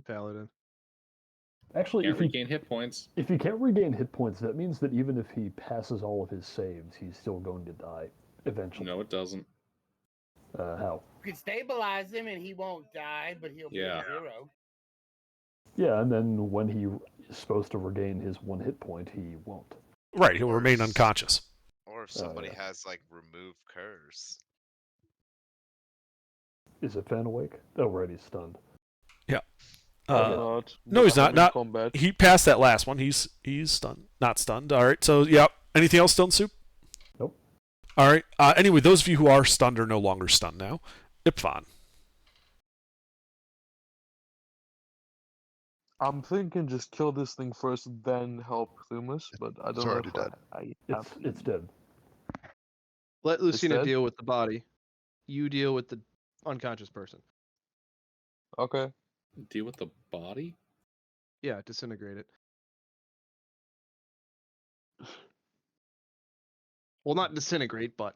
Paladin. Actually, Can't if he regain hit points. if he can't regain hit points, that means that even if he passes all of his saves, he's still going to die eventually. No, it doesn't. How? You can stabilize him and he won't die, but he'll be Yeah. a hero. Yeah, and then when he is supposed to regain his 1 hit point, he won't. Right, he'll remain Worse. unconscious. Or if somebody yeah. has like remove curse. Is it Fan awake? Oh, right, he's stunned. Not. no, he's not. I'm in Not combat. he passed that last one. He's stunned. Not stunned. All right. So yeah. Anything else, Stone Soup? Nope. All right. Anyway, those of you who are stunned are no longer stunned now. Ipfon. I'm thinking just kill this thing first, then help Thumas, but I It's don't know already if dead. I It's have it's dead. Let Lucina dead? deal with the body. You deal with the unconscious person. Okay. Deal with the body? Yeah, disintegrate it. Well, not disintegrate, but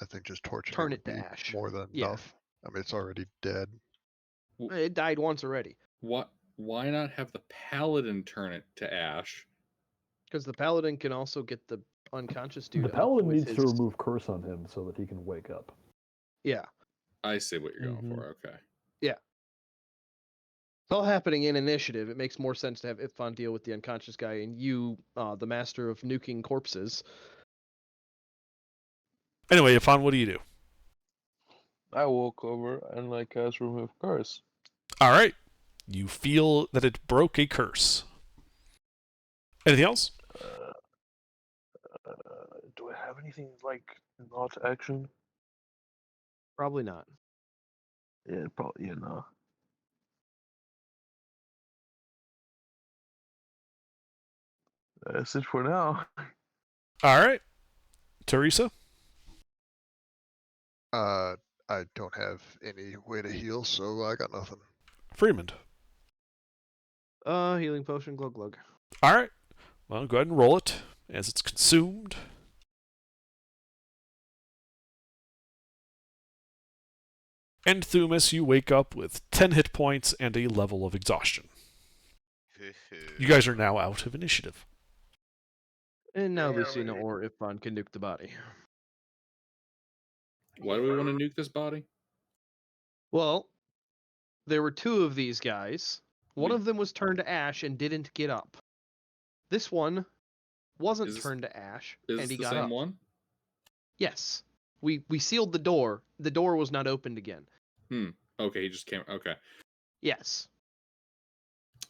I think just torching Turn would it to be ash. more than Yeah. enough. I mean, it's already dead. it died once already. Why not have the paladin turn it to ash? Because the paladin can also get the unconscious dude The up paladin with needs his... to remove curse on him so that he can wake up. Yeah. I see what you're going Mhm. for. Okay. It's all happening in initiative. It makes more sense to have Ipfon deal with the unconscious guy and you, the master of nuking corpses. Anyway, Ipfon, what do you do? I walk over and I cast remove curse. All right. You feel that it broke a curse. Anything else? Do I have anything like not action? Probably not. Yeah, probably. Yeah, no. That's it for now. All right. Teresa? I don't have any way to heal, so I got nothing. Freeman? Healing potion, glug glug. All right. Well, go ahead and roll it as it's consumed. And Thumas, you wake up with 10 hit points and a level of exhaustion. You guys are now out of initiative. And now Yeah, Lucina right. or Ipfon can nuke the body. Why do we want to nuke this body? Well, there were 2 of these guys. One We- of them was turned to ash and didn't get up. This one wasn't Is this- turned to ash Is and this he the got same up. one? Yes. We sealed the door. The door was not opened again. Okay, he just came. Okay. Yes.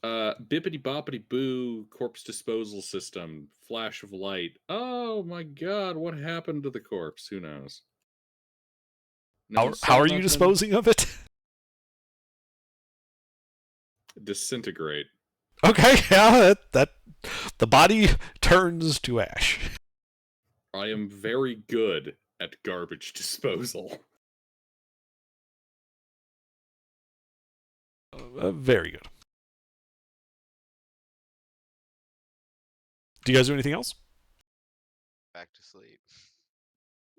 Bippity boppity boo corpse disposal system. Flash of light. Oh my god, what happened to the corpse? Who knows? No, How are you nothing. disposing of it? Disintegrate. Okay, yeah, that the body turns to ash. I am very good at garbage disposal. Very good. Do you guys do anything else? Back to sleep.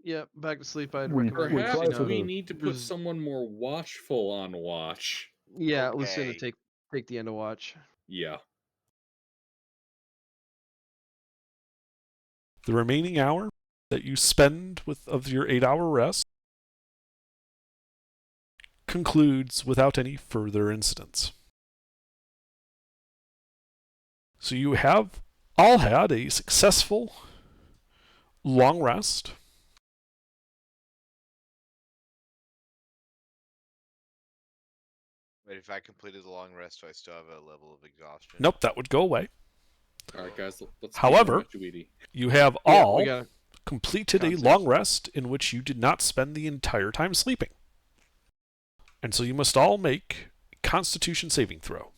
Yep, back to sleep. I'd We- recommend we Perhaps try Lucina. to- we need to put There's- someone more watchful on watch. Yeah, Lucina Okay. take the end of watch. Yeah. The remaining hour that you spend of your 8-hour rest concludes without any further incidents. So you have all had a successful long rest. Wait, if I completed the long rest, do I still have a level of exhaustion? Nope, that would go away. All right, guys. Let's. However, Juidi. You have Yeah, all we got completed a concept. long rest in which you did not spend the entire time sleeping. And so you must all make a Constitution saving throw.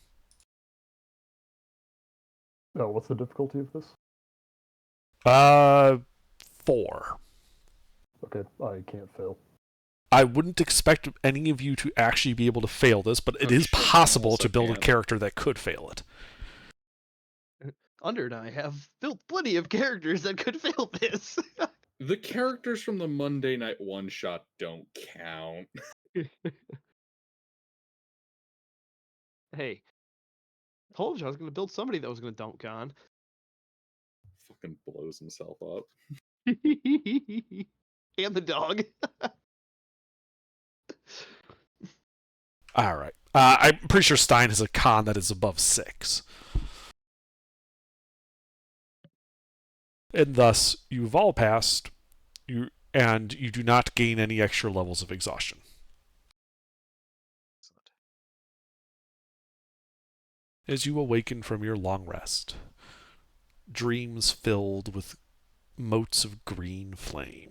Oh, what's the difficulty of this? 4. Okay, I can't fail. I wouldn't expect any of you to actually be able to fail this, but it Oh, is shit, I possible also to build a can. character that could fail it. Under and I have built plenty of characters that could fill this. The characters from the Monday night one shot don't count. Hey, told you I was going to build somebody that was going to dunk on. Fucking blows himself up. And the dog. All right. I'm pretty sure Stein has a con that is above 6. And thus, you've all passed, and you do not gain any extra levels of exhaustion. Excellent. As you awaken from your long rest, dreams filled with motes of green flame.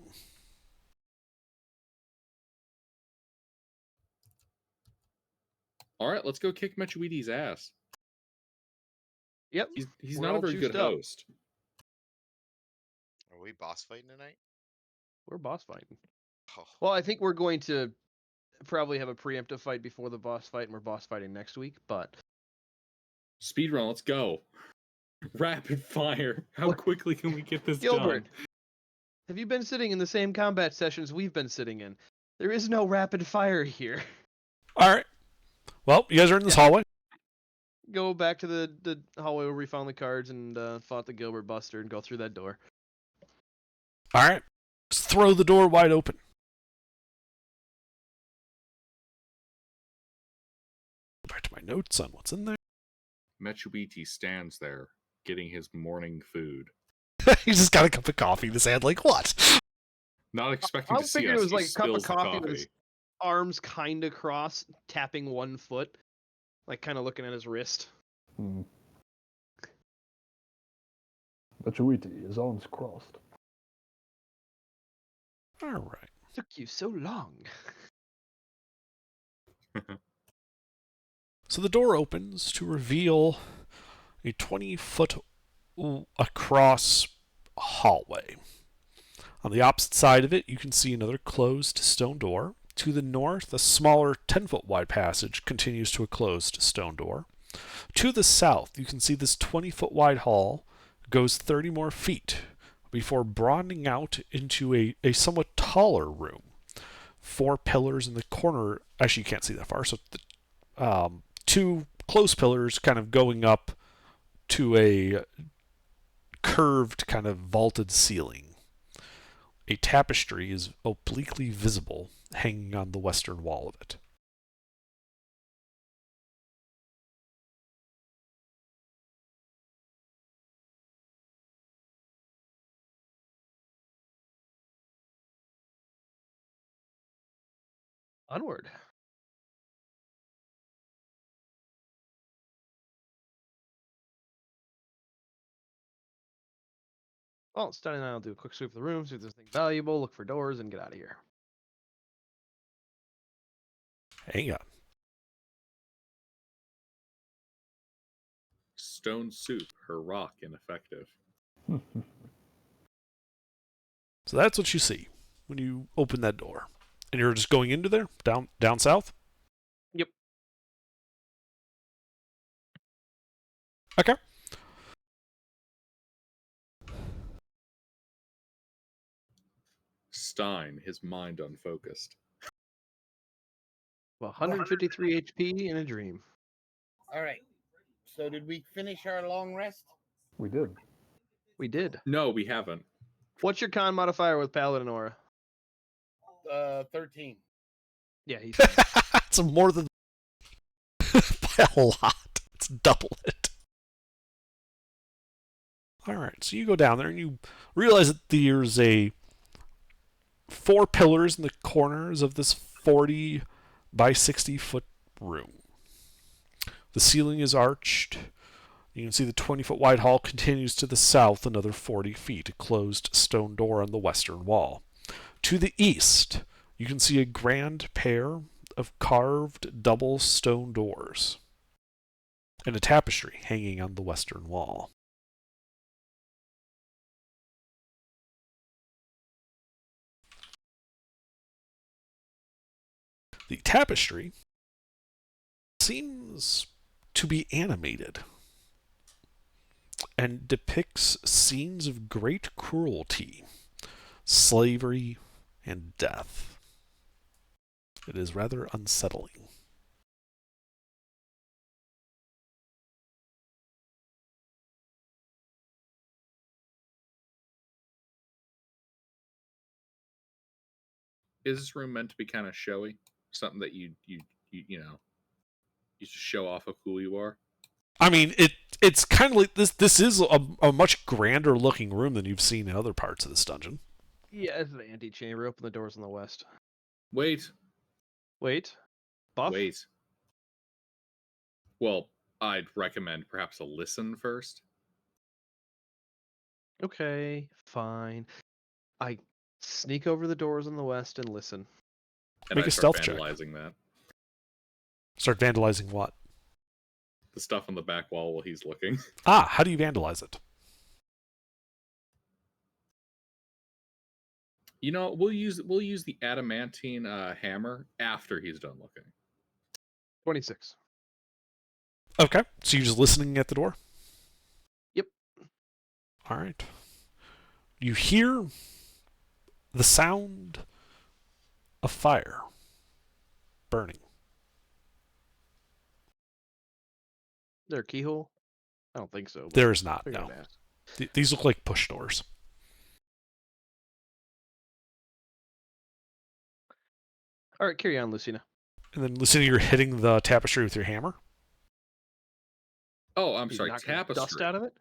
All right, let's go kick Mechuidi's ass. Yep. He's We're not a all very good juiced up. host. Are we boss fighting tonight? We're boss fighting. Oh, Well, I think we're going to probably have a preemptive fight before the boss fight, and we're boss fighting next week, but Speedrun, let's go. Rapid fire. How What? quickly can we get this Gilbert, done? have you been sitting in the same combat sessions we've been sitting in? There is no rapid fire here. All right. Well, you guys are in this hallway. Go back to the hallway where we found the cards and fought the Gilbert Buster and go through that door. All right. Just throw the door wide open. Go back to my notes on what's in there. Mechuiti stands there, getting his morning food. He's just got a cup of coffee in his hand, like, what? Not expecting I to see figured us. it was he like a cup of spills the coffee with his arms kind of crossed, tapping one foot, like kind of looking at his wrist. Mechuiti, his arms crossed. All right. Took you so long. So the door opens to reveal a 20-foot across hallway. On the opposite side of it, you can see another closed stone door. To the north, a smaller 10-foot wide passage continues to a closed stone door. To the south, you can see this 20-foot wide hall goes 30 more feet before broadening out into a somewhat taller room. 4 pillars in the corner. Actually, you can't see that far. So the 2 close pillars kind of going up to a curved kind of vaulted ceiling. A tapestry is obliquely visible hanging on the western wall of it. Onward. Well, Stein and I will do a quick sweep of the room, see if there's anything valuable, look for doors, and get out of here. Hang on. Stone soup, her rock ineffective. So that's what you see when you open that door. And you're just going into there? Down south? Yep. Okay. Stein, his mind unfocused. Well, 153 HP in a dream. All right. So did we finish our long rest? We did. We did. No, we haven't. What's your con modifier with Paladin Aura? 13. Yeah, he's It's more than by a lot. It's double it. Alright, so you go down there and you realize that there's 4 pillars in the corners of this 40 by 60 foot room. The ceiling is arched. You can see the 20-foot wide hall continues to the south another 40 feet, a closed stone door on the western wall. To the east, you can see a grand pair of carved double stone doors and a tapestry hanging on the western wall. The tapestry seems to be animated. and depicts scenes of great cruelty, slavery, and death. It is rather unsettling. Is this room meant to be kind of showy? Something that you know, you just show off how cool you are? I mean, it's kind of like this. This is a much grander looking room than you've seen in other parts of this dungeon. Yeah, it's the antechamber. Open the doors on the west. Wait, Wait. Buff? wait. Well, I'd recommend perhaps a listen first. Okay, fine. I sneak over the doors on the west and listen. And Make I a start stealth check. vandalizing that. Start vandalizing what? The stuff on the back wall while he's looking. Ah, how do you vandalize it? You know, we'll use the adamantine hammer after he's done looking. 26. Okay, so you're just listening at the door? Yep. All right. You hear the sound of fire burning. Is there a keyhole? I don't think so. but There is not, figured no. I'd ask. These look like push doors. All right, carry on, Lucina. And then, Lucina, you're hitting the tapestry with your hammer. Oh, I'm You sorry, knocking tapestry. dust out of it?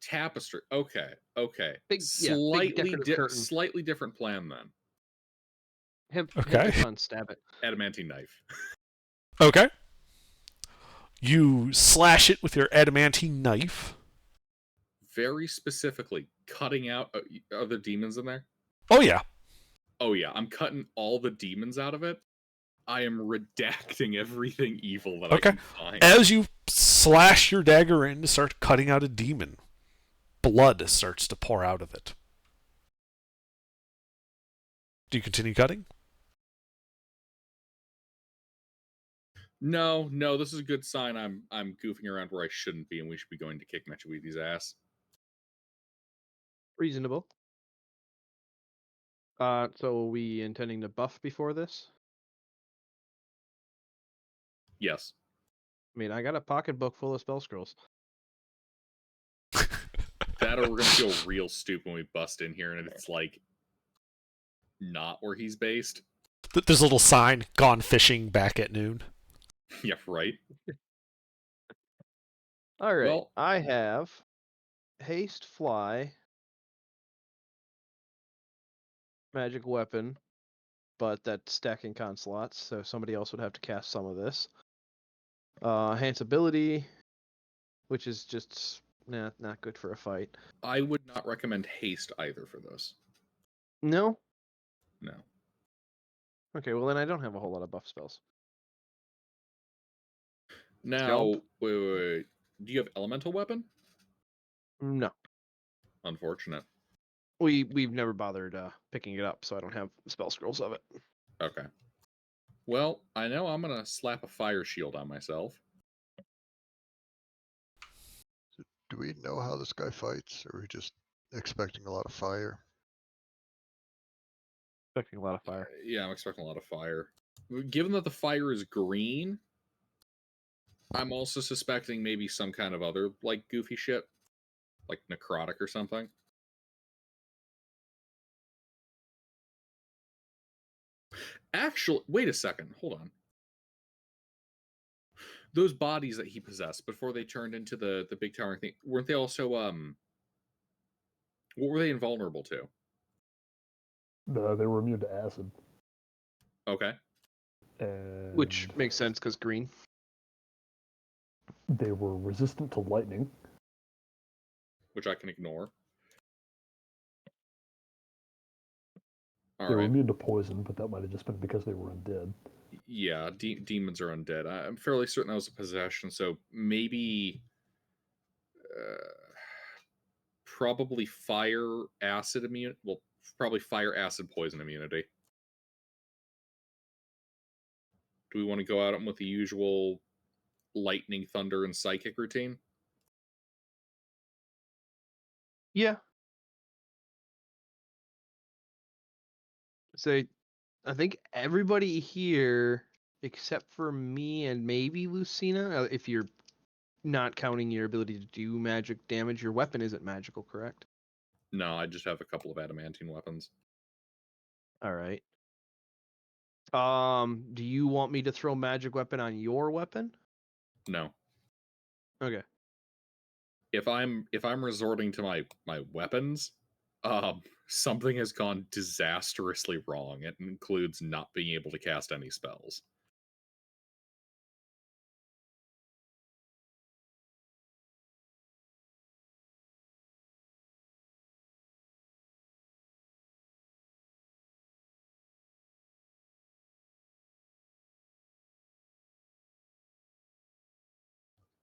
Tapestry. Okay. Big Slightly decorative curtain. slightly different plan then. Hit Okay. the sun, stab it. Adamantine knife. Okay. You slash it with your adamantine knife. Very specifically, cutting out other demons in there. Oh, yeah. Oh yeah, I'm cutting all the demons out of it. I am redacting everything evil that Okay. I can find. As you slash your dagger in to start cutting out a demon, blood starts to pour out of it. Do you continue cutting? No, this is a good sign. I'm goofing around where I shouldn't be, and we should be going to kick Mechuidi's ass. Reasonable. So are we intending to buff before this? Yes. I mean, I got a pocketbook full of spell scrolls. That or we're gonna feel real stupid when we bust in here and it's like not where he's based. There's a little sign, gone fishing back at noon. Yeah, right. All right. Well- I have haste, fly, magic weapon, but that's stacking con slots, so somebody else would have to cast some of this. Enhance ability, which is just not good for a fight. I would not recommend haste either for this. No? No. Okay, well then I don't have a whole lot of buff spells. Now, wait. Do you have elemental weapon? No. Unfortunate. We've never bothered picking it up, so I don't have spell scrolls of it. Okay. Well, I know I'm gonna slap a fire shield on myself. Do we know how this guy fights, or are we just expecting a lot of fire? Expecting a lot of fire. Yeah, I'm expecting a lot of fire. Given that the fire is green, I'm also suspecting maybe some kind of other like goofy shit, like necrotic or something. Actually, wait a second. Hold on. Those bodies that he possessed before they turned into the big towering thing, weren't they also what were they invulnerable to? They were immune to acid. Okay. And Which makes sense because green. they were resistant to lightning. Which I can ignore. They All were right. immune to poison, but that might have just been because they were undead. Yeah, demons are undead. I'm fairly certain that was a possession, so maybe probably fire acid immune. Well, probably fire acid poison immunity. Do we want to go at him with the usual lightning, thunder, and psychic routine? Yeah. So I think everybody here, except for me and maybe Lucina, if you're not counting your ability to do magic damage, your weapon isn't magical, correct? No, I just have a couple of adamantine weapons. All right. Do you want me to throw magic weapon on your weapon? No. Okay. If I'm resorting to my weapons, something has gone disastrously wrong. It includes not being able to cast any spells.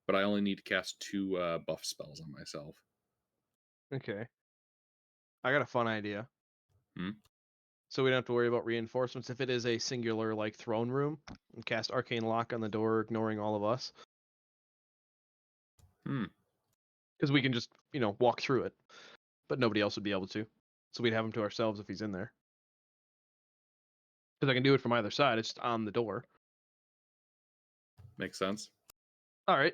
But I only need to cast 2 buff spells on myself. Okay. I got a fun idea. Hmm? So we don't have to worry about reinforcements if it is a singular like throne room, and cast arcane lock on the door, ignoring all of us. Because we can just, walk through it, but nobody else would be able to. So we'd have him to ourselves if he's in there. Because I can do it from either side. It's just on the door. Makes sense. All right.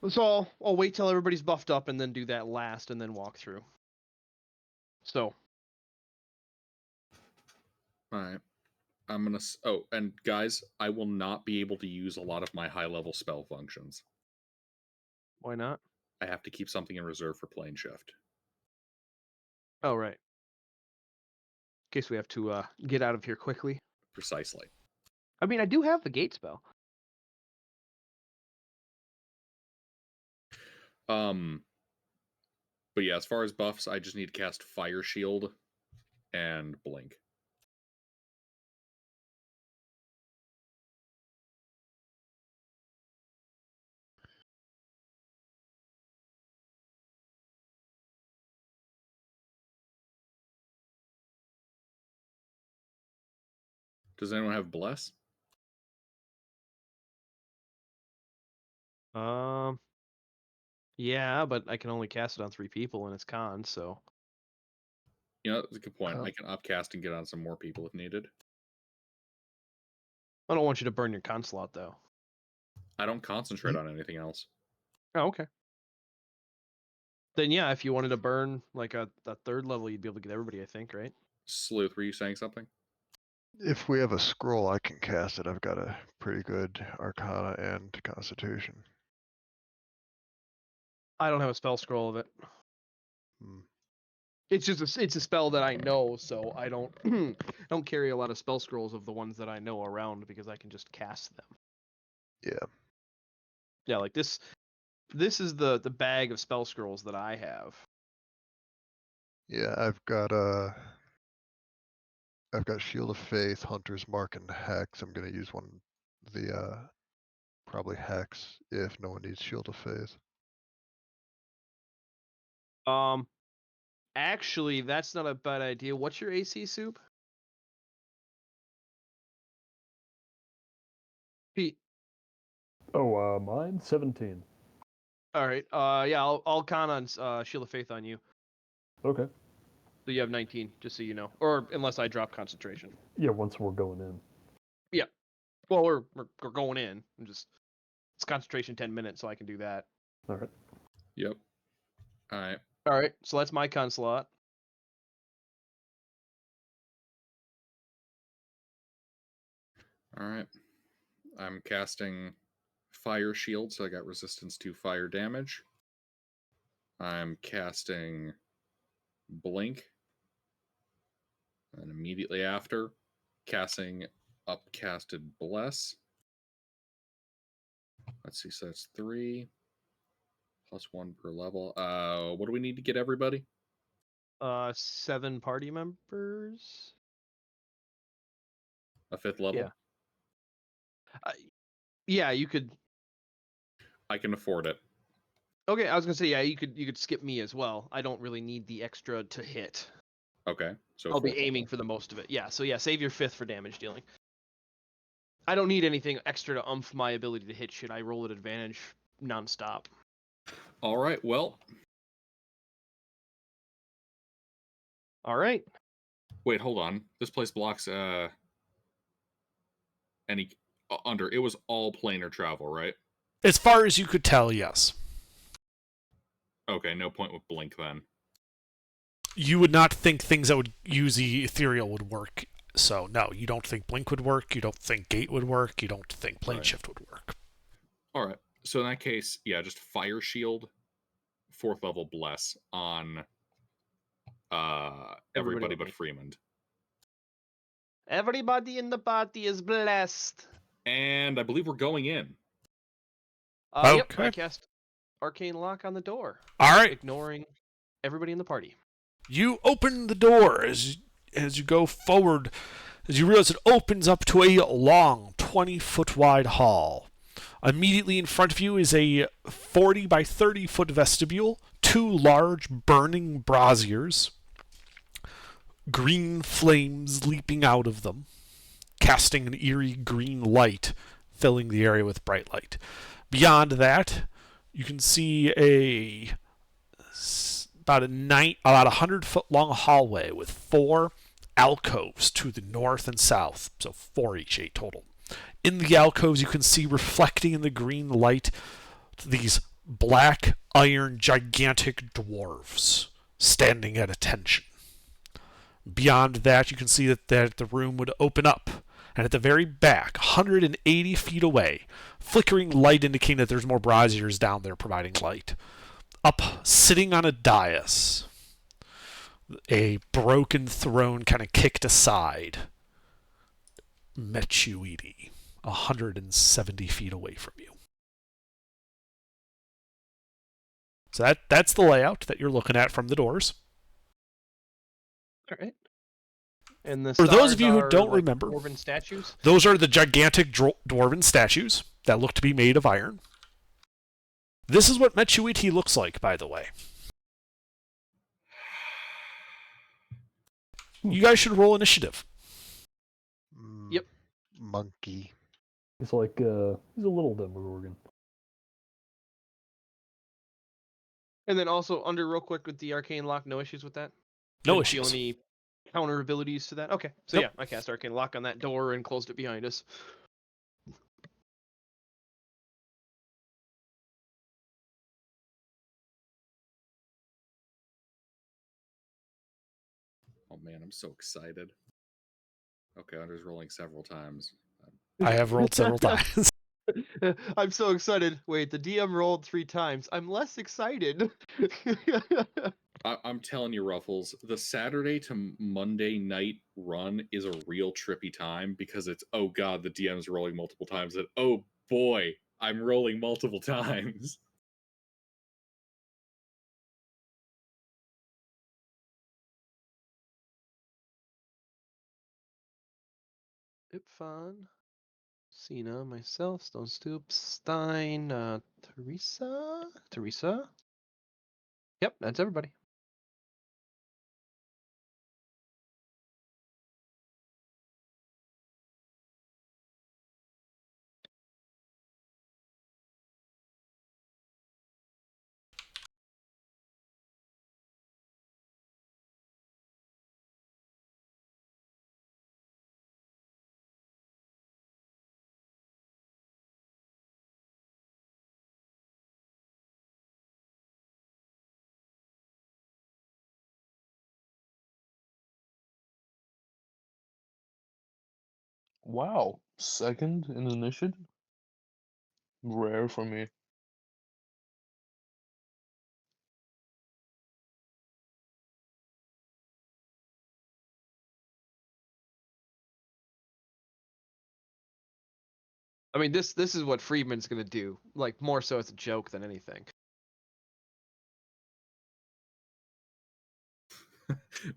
So I'll wait till everybody's buffed up and then do that last and then walk through. So. All right. I'm gonna. Oh, and guys, I will not be able to use a lot of my high-level spell functions. Why not? I have to keep something in reserve for plane shift. Oh, right. In case we have to get out of here quickly. Precisely. I mean, I do have the gate spell. But yeah, as far as buffs, I just need to cast Fire Shield and Blink. Does anyone have Bless? Yeah, but I can only cast it on 3 people and it's con, so. You know, that's a good point. I can upcast and get on some more people if needed. I don't want you to burn your con slot, though. I don't concentrate on anything else. Oh, okay. Then yeah, if you wanted to burn like a 3rd level, you'd be able to get everybody, I think, right? Sleuth, were you saying something? If we have a scroll, I can cast it. I've got a pretty good Arcana and Constitution. I don't have a spell scroll of it. Hmm. It's just it's a spell that I know, so I don't don't carry a lot of spell scrolls of the ones that I know around because I can just cast them. Yeah. Yeah, like this is the bag of spell scrolls that I have. Yeah, I've got Shield of Faith, Hunter's Mark, and Hex. I'm gonna use one the probably Hex if no one needs Shield of Faith. Actually, that's not a bad idea. What's your AC, Soup? Pete. Oh, mine 17. All right. Yeah, I'll count on Shield of Faith on you. Okay. So you have 19, just so you know, or unless I drop concentration. Yeah, once we're going in. Yeah. Well, we're going in. It's concentration 10 minutes, so I can do that. All right. Yep. All right. All right. So that's my con slot. All right. I'm casting Fire Shield, so I got resistance to fire damage. I'm casting Blink. And immediately after, casting Upcasted Bless. Let's see, so that's 3 plus 1 per level. What do we need to get everybody? 7 party members. A 5th level? Yeah. Yeah, you could. I can afford it. Okay, I was gonna say yeah, you could skip me as well. I don't really need the extra to hit. Okay, so I'll be aiming for the most of it. Yeah, so yeah, save your 5th for damage dealing. I don't need anything extra to umph my ability to hit shit. I roll at advantage nonstop. All right, well, All right. Wait, hold on. This place blocks any under. It was all planar travel, right? As far as you could tell, yes. Okay, no point with blink then. You would not think things that would use the ethereal would work. So no, you don't think blink would work. You don't think gate would work. You don't think plane Right. shift would work. All right. So in that case, yeah, just fire shield, 4th level bless on everybody but me. Freeman. Everybody in the party is blessed. And I believe we're going in. Yep, I Okay. cast Arcane Lock on the door, All right. ignoring everybody in the party. You open the door as you go forward, as you realize it opens up to a long 20-foot wide hall. Immediately in front of you is a 40 by 30 foot vestibule, 2 large burning braziers, green flames leaping out of them, casting an eerie green light, filling the area with bright light. Beyond that, you can see about a 100-foot long hallway with 4 alcoves to the north and south, so 4 each, 8 total. In the alcoves, you can see reflecting in the green light these black iron gigantic dwarves standing at attention. Beyond that, you can see that the room would open up, and at the very back, 180 feet away, flickering light indicating that there's more braziers down there providing light. Up, sitting on a dais, a broken throne kind of kicked aside, Mechuidi, 170 feet away from you. So that's the layout that you're looking at from the doors. All right. And the For those of stars you who are, don't like, remember, dwarven statues. Those are the gigantic dwarven statues that look to be made of iron. This is what Mechuidi looks like, by the way. You guys should roll initiative. Yep. Monkey. He's like, he's a little Demogorgon. And then also under real quick with the Arcane Lock, no issues with that? No Didn't feel issues. any counter abilities to that? Okay. So Nope. yeah, I cast Arcane Lock on that door and closed it behind us. Oh man, I'm so excited. Okay, Under's rolling several times. I have rolled several times. I'm so excited. Wait, the DM rolled 3 times. I'm less excited. I'm telling you, Ruffles, the Saturday to Monday night run is a real trippy time because it's, oh god, the DM's rolling multiple times, and oh boy, I'm rolling multiple times. Ipfon, Cena, myself, Stone Stoop, Stein, Teresa. Yep, that's everybody. Wow, second in initiative? Rare for me. I mean, this is what Friedman's gonna do. Like, more so as a joke than anything.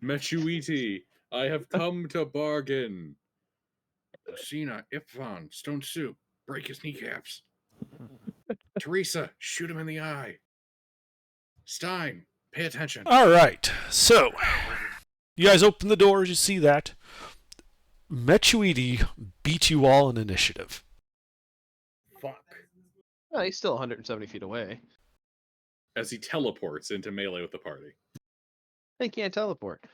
Mechuiti, I have come to bargain. Cena, Ipfon, Stone Soup, break his kneecaps. Teresa, shoot him in the eye. Stein, pay attention. All right. So, you guys open the doors. You see that. Mechuidi beat you all in initiative. Fuck. Oh, he's still 170 feet away. As he teleports into melee with the party. He can't teleport.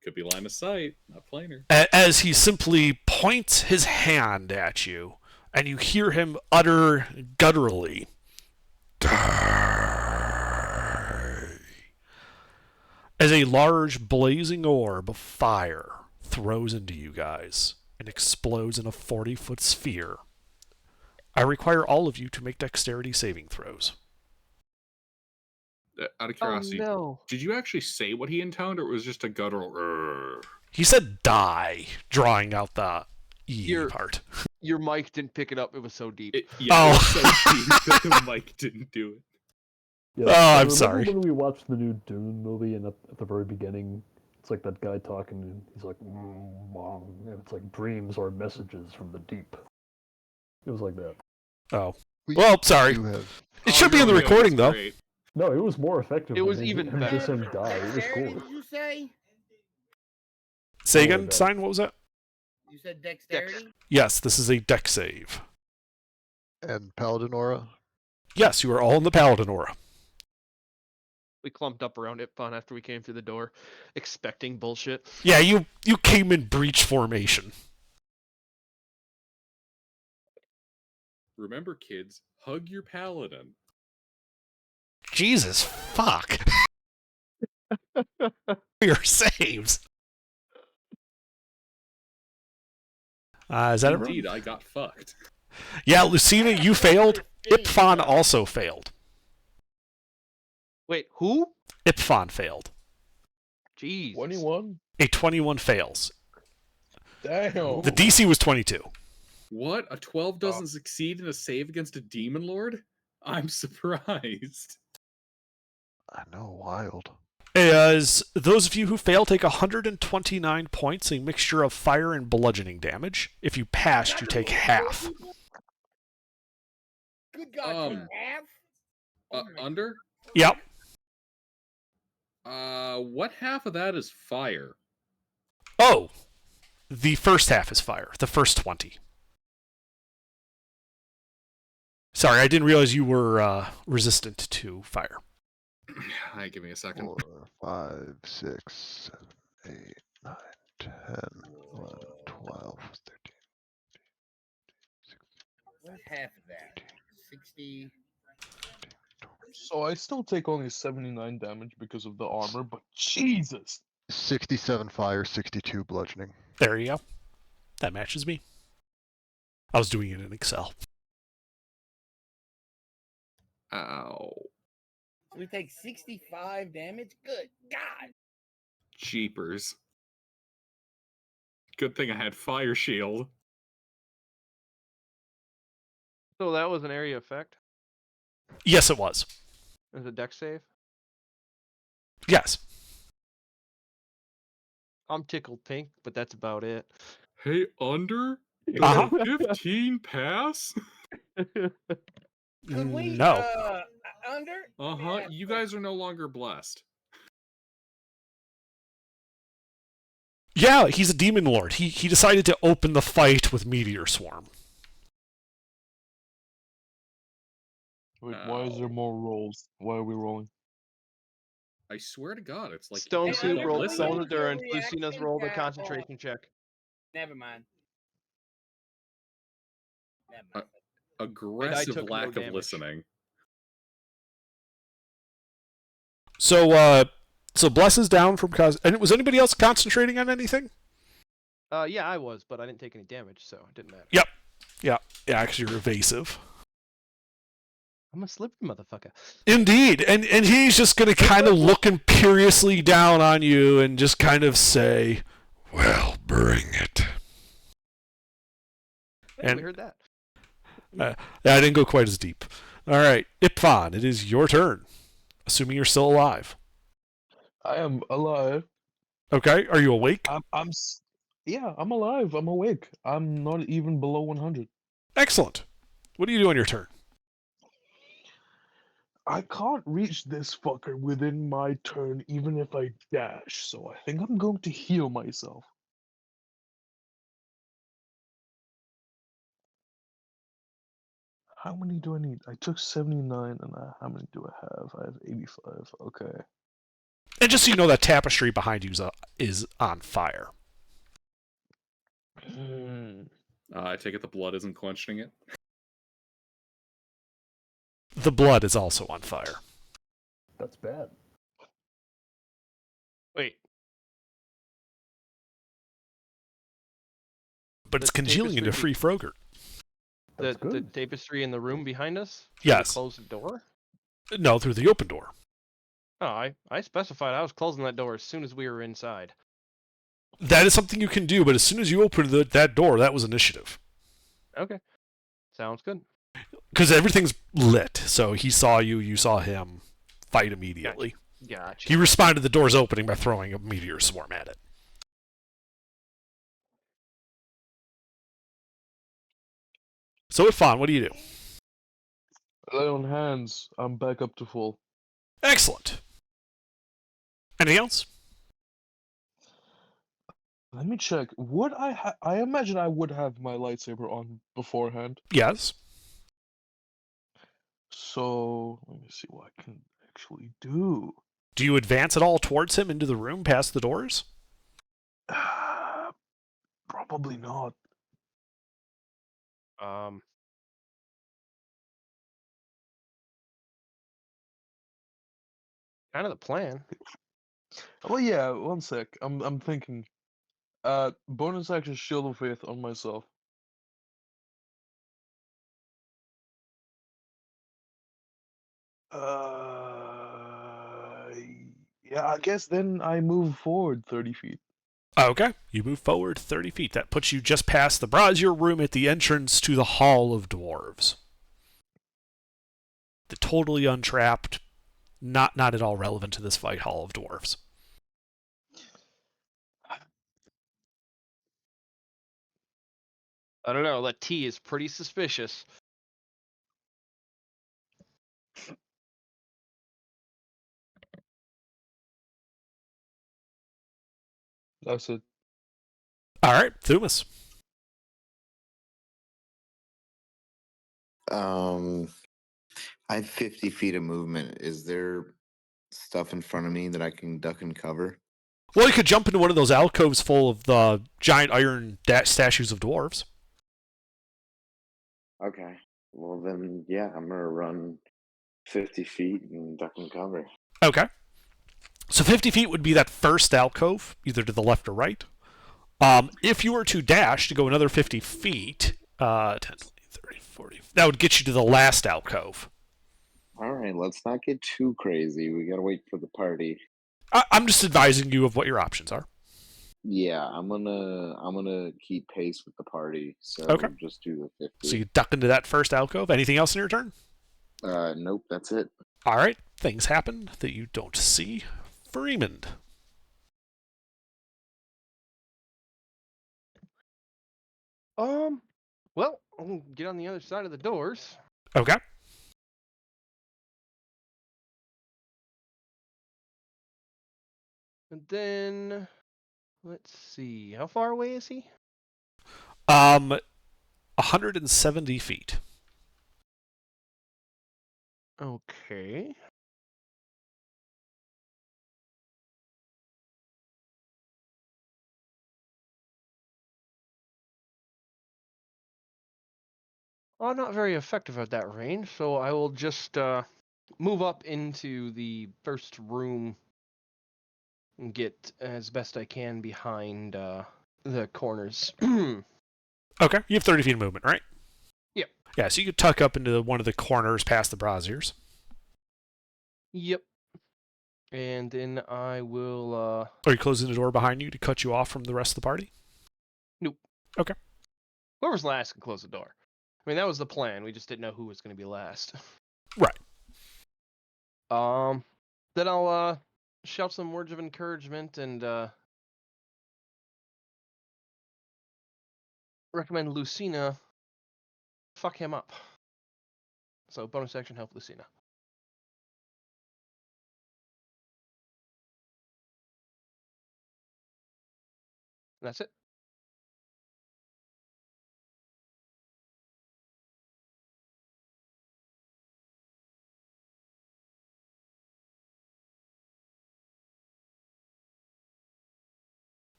Could be line of sight, not planar. As he simply points his hand at you, and you hear him utter gutturally, "Die," as a large blazing orb of fire throws into you guys and explodes in a 40-foot sphere. I require all of you to make dexterity saving throws. Out of curiosity, Oh no. did you actually say what he intoned, or it was just a guttural? "Rrr"? He said die, drawing out the E You're- part. Your mic didn't pick it up. It was so deep. It Oh. was so deep that the mic didn't do it. Yeah, Oh, I I'm remember sorry. when we watched the new Dune movie, and at the very beginning, it's like that guy talking, and he's like, and it's like dreams are messages from the deep. It was like that. Oh. We Well, sorry. do have It should be in the you're good, recording, that's though. great. No, it was more effective. It was than even him better. just saying die. It was Dexterity, cool. did you say? Say Don't worry again, about it. Stein, what was that? You said dexterity? Yes, this is a dex save. and Paladin Aura. Yes, you are all in the Paladin aura. We clumped up around Ipfon after we came through the door, expecting bullshit. Yeah, you came in breach formation. Remember, kids, hug your paladin. Jesus fuck. Your saves. Is that everyone? Indeed, I got fucked. Yeah, Lucina, you failed. Ipfon also failed. Wait, who? Ipfon failed. Jeez. 21? A 21 fails. Damn. The DC was 22. What? A 12 doesn't succeed in a save against a demon lord? I'm surprised. I know, wild. As those of you who fail take 129 points, a mixture of fire and bludgeoning damage. If you passed, you take half. Good God, you have? Oh my Under? Yep. What half of that is fire? Oh, the first half is fire. The first 20. Sorry, I didn't realize you were resistant to fire. Hi, give me a second. 4, 5, 6, 7, 8, 9, 10, 11, 12, 13. What's half of that? 60. So I still take only 79 damage because of the armor, but Jesus! 67 fire, 62 bludgeoning. There you go. That matches me. I was doing it in Excel. Ow. We take 65 damage? Good God. Jeepers. Good thing I had fire shield. So that was an area effect? Yes, it was. It was a dex save? Yes. I'm tickled pink, but that's about it. Hey, under? Uh-huh. Does a 15 pass? Could we, No. under? Uh-huh, Yeah, you guys are no longer blessed. Yeah, he's a demon lord. He decided to open the fight with Meteor Swarm. Wait, why is there more rolls? Why are we rolling? I swear to God, it's like Stone Hey, Soup Under, rolled what Soul was your Endurance. Lucina's reaction rolled a to- concentration check. Never mind. Never mind. aggressive took no lack of damage. listening. So Bless is down from and was anybody else concentrating on anything? Yeah, I was, but I didn't take any damage, so it didn't matter. Yep. Yeah, because you're evasive. I'm a slippery motherfucker. Indeed, and he's just going to kind of look imperiously down on you and just kind of say, "Well, bring it." Hey, And- we heard that. I didn't go quite as deep. All right, Ipfon, it is your turn. Assuming you're still alive. I am alive. Okay, are you awake? Yeah, I'm alive. I'm awake. I'm not even below 100. Excellent. What do you do on your turn? I can't reach this fucker within my turn even if I dash, so I think I'm going to heal myself. How many do I need? I took 79 and how many do I have? I have 85. Okay. And just so you know, that tapestry behind you is on fire. I take it the blood isn't quenching it. The blood is also on fire. That's bad. Wait. But it's The congealing into tapestry free Frogurt. That's The good. tapestry in the room behind us? Yes. Close the door? No, through the open door. Oh, I specified I was closing that door as soon as we were inside. That is something you can do, but as soon as you open that door, that was initiative. Okay. Sounds good. Because everything's lit, so he saw you, you saw him. Fight immediately. Gotcha. He responded to the door's opening by throwing a meteor swarm at it. So Ifan, what do you do? Lay on hands. I'm back up to full. Excellent. Anything else? Let me check. Would I imagine I would have my lightsaber on beforehand. Yes. So let me see what I can actually do. Do you advance at all towards him into the room past the doors? Probably not. Kind of the plan. Well, yeah. One sec. I'm thinking. Bonus action Shield of Faith on myself. Yeah. I guess then I move forward 30 feet. Okay. You move forward 30 feet. That puts you just past the brazier room at the entrance to the Hall of Dwarves. The totally untrapped, not at all relevant to this fight, Hall of Dwarves. I don't know. That T is pretty suspicious. That's it. All right, Thumas. I have 50 feet of movement. Is there stuff in front of me that I can duck and cover? Well, you could jump into one of those alcoves full of the giant iron statues of dwarves. Okay. Well, then, yeah, I'm going to run 50 feet and duck and cover. Okay. So 50 feet would be that first alcove, either to the left or right. If you were to dash to go another 50 feet, 10, 20, 30, 40, that would get you to the last alcove. All right, let's not get too crazy. We got to wait for the party. I'm just advising you of what your options are. Yeah, I'm gonna keep pace with the party. So Okay. just do the 50. So you duck into that first alcove. Anything else in your turn? Nope, that's it. All right. Things happen that you don't see. Freemond. Well, I'll get on the other side of the doors. Okay. And then, let's see. How far away is he? 170 feet. Okay. I'm not very effective at that range, so I will just move up into the first room and get as best I can behind the corners. Okay. You have 30 feet of movement, right? Yep. Yeah, so you could tuck up into one of the corners past the braziers. Yep. And then I will... Are you closing the door behind you to cut you off from the rest of the party? Nope. Okay. Whoever's last can close the door. I mean, that was the plan. We just didn't know who was going to be last. Right. Then I'll shout some words of encouragement and recommend Lucina fuck him up. So bonus action, help Lucina. And that's it.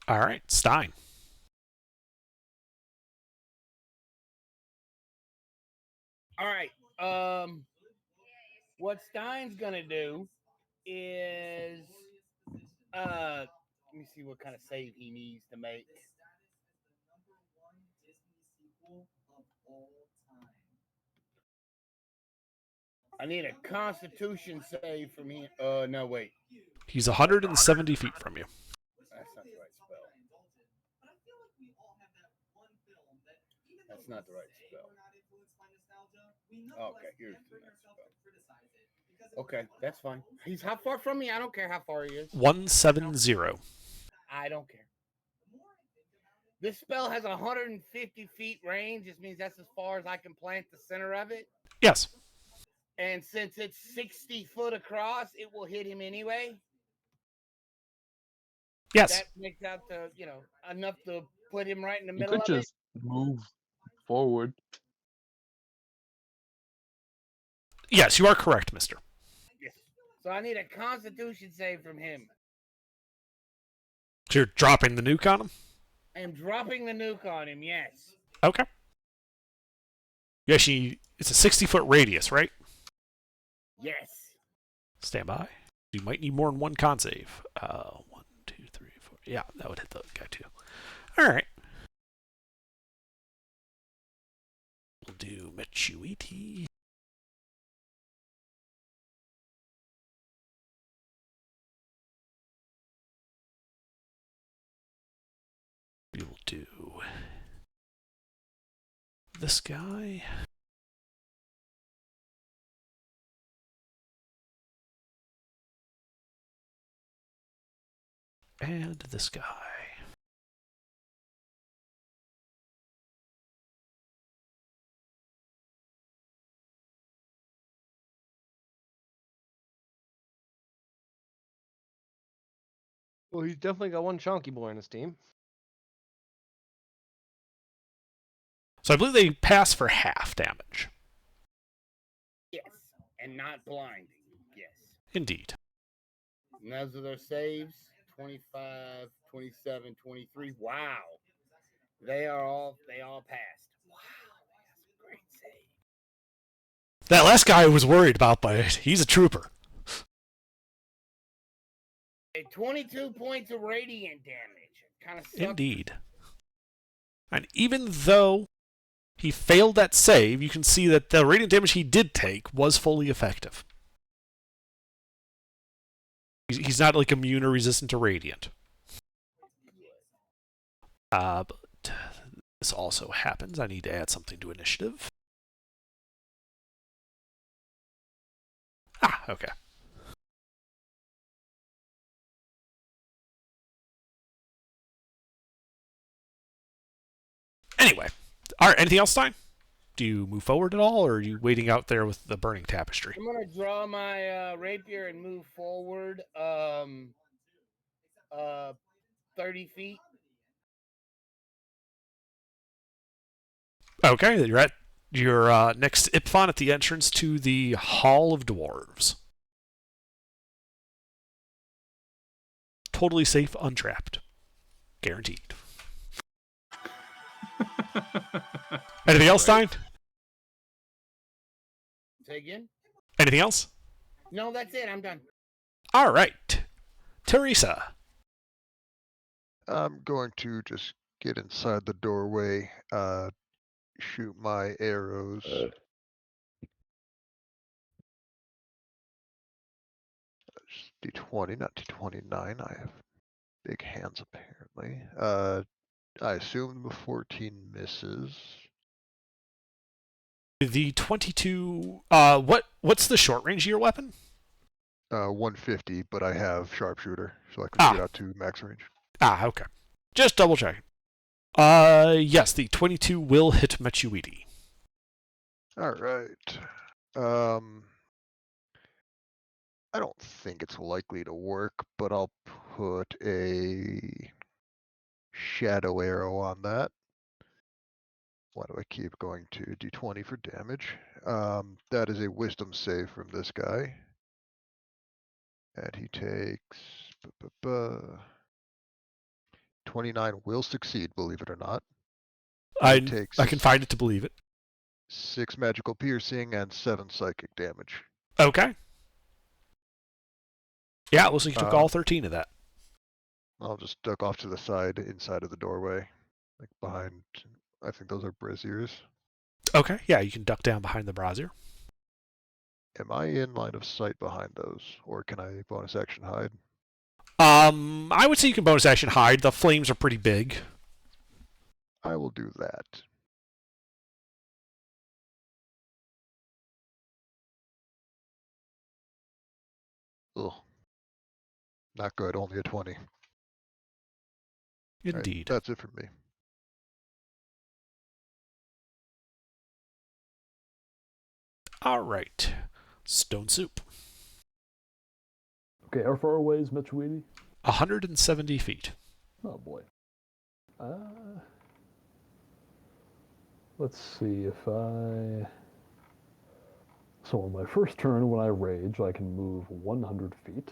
All right, Stein. All right. What Stein's gonna do is let me see what kind of save he needs to make. I need a Constitution save from him. No, wait. He's 170 feet from you. That's not the right spell. That's not the right spell. Okay, here's the next spell. Okay, that's fine. He's how far from me? I don't care how far he is. 170. I don't care. This spell has 150 feet range. This means that's as far as I can plant the center of it. Yes. And since it's 60 foot across, it will hit him anyway. Yes. That makes out to, enough to put him right in the You middle could of just move forward. Yes, you are correct, mister. Yes. So I need a Constitution save from him. So you're dropping the nuke on him? I am dropping the nuke on him, yes. Okay. Yes, it's a 60-foot radius, right? Yes. Stand by. You might need more than one con save. 1, 2, 3, 4. Yeah, that would hit the guy too. All right. We'll do Mechuiti. We will do this guy. And this guy. Well, he's definitely got one chonky boy on his team. So I believe they pass for half damage. Yes. And not blinding. Yes. Indeed. And those are their saves. 25, 27, 23. Wow. They all passed. Wow. That's a great save. That last guy I was worried about, but he's a trooper. 22 points of radiant damage. Kind of sucks. Indeed. And even though he failed that save, you can see that the radiant damage he did take was fully effective. He's not like immune or resistant to radiant. But this also happens. I need to add something to initiative. Ah, okay. Anyway, all right. Anything else, Stein? Do you move forward at all, or are you waiting out there with the burning tapestry? I'm gonna draw my rapier and move forward 30 feet. Okay, you're at your next Ipfon at the entrance to the Hall of Dwarves. Totally safe, untrapped. Guaranteed. Anything else, Stein? Say again? Anything else? No, that's it. I'm done. All right. Teresa. I'm going to just get inside the doorway, shoot my arrows. D20, not D29. I have big hands apparently. I assume the 14 misses. The 22. What's the short range of your weapon? 150, but I have sharpshooter, so I can shoot out to max range. Ah, okay. Just double checking. Yes, the 22 will hit Mechuiti. All right. I don't think it's likely to work, but I'll put a shadow arrow on that. Why do I keep going to D20 for damage? That is a wisdom save from this guy. And he takes 29 will succeed, believe it or not. I takes can find it to believe it. 6 magical piercing and 7 psychic damage. Okay. Yeah, it looks like you took all 13 of that. I'll just duck off to the side, inside of the doorway, like behind. I think those are braziers. Okay, yeah, you can duck down behind the brazier. Am I in line of sight behind those, or can I bonus action hide? I would say you can bonus action hide. The flames are pretty big. I will do that. Ugh. Not good, only a 20. Alright, Indeed. that's it for me. All right. Stone Soup. Okay, how far away is Mechuidi? 170 feet. Oh boy. Let's see if I... So on my first turn, when I rage, I can move 100 feet.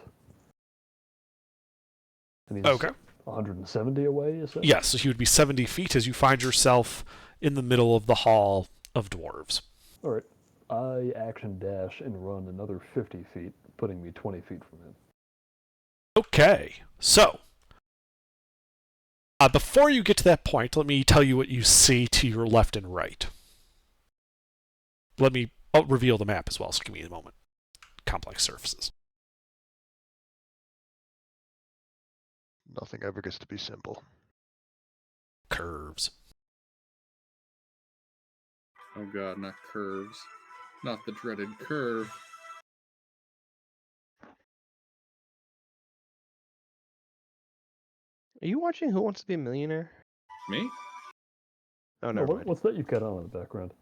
And he's Okay. 170 away, is it? Yes, so he would be 70 feet as you find yourself in the middle of the Hall of Dwarves. All right. I action dash and run another 50 feet, putting me 20 feet from him. Okay, so before you get to that point, let me tell you what you see to your left and right. Let me reveal the map as well, so give me a moment. Complex surfaces. Nothing ever gets to be simple. Curves. Oh god, not curves. Not the dreaded curve. Are you watching Who Wants to Be a Millionaire? Me? Oh, No, never mind. what's that you've got on in the background?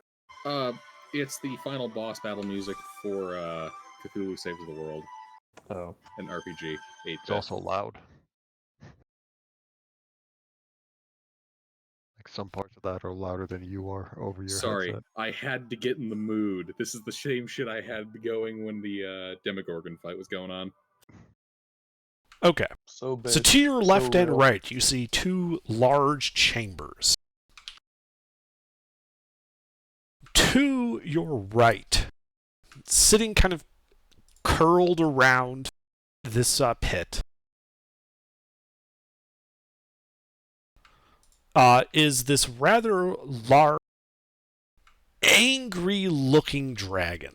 It's the final boss battle music for Cthulhu Saves the World, Oh. an RPG. It's also loud. Like some parts of that are louder than you are over your Sorry, headset. I had to get in the mood. This is the same shit I had going when the Demogorgon fight was going on. Okay. So bad. So to your left and real. right, you see two large chambers. To your right, sitting kind of curled around this pit, is this rather large, angry-looking dragon.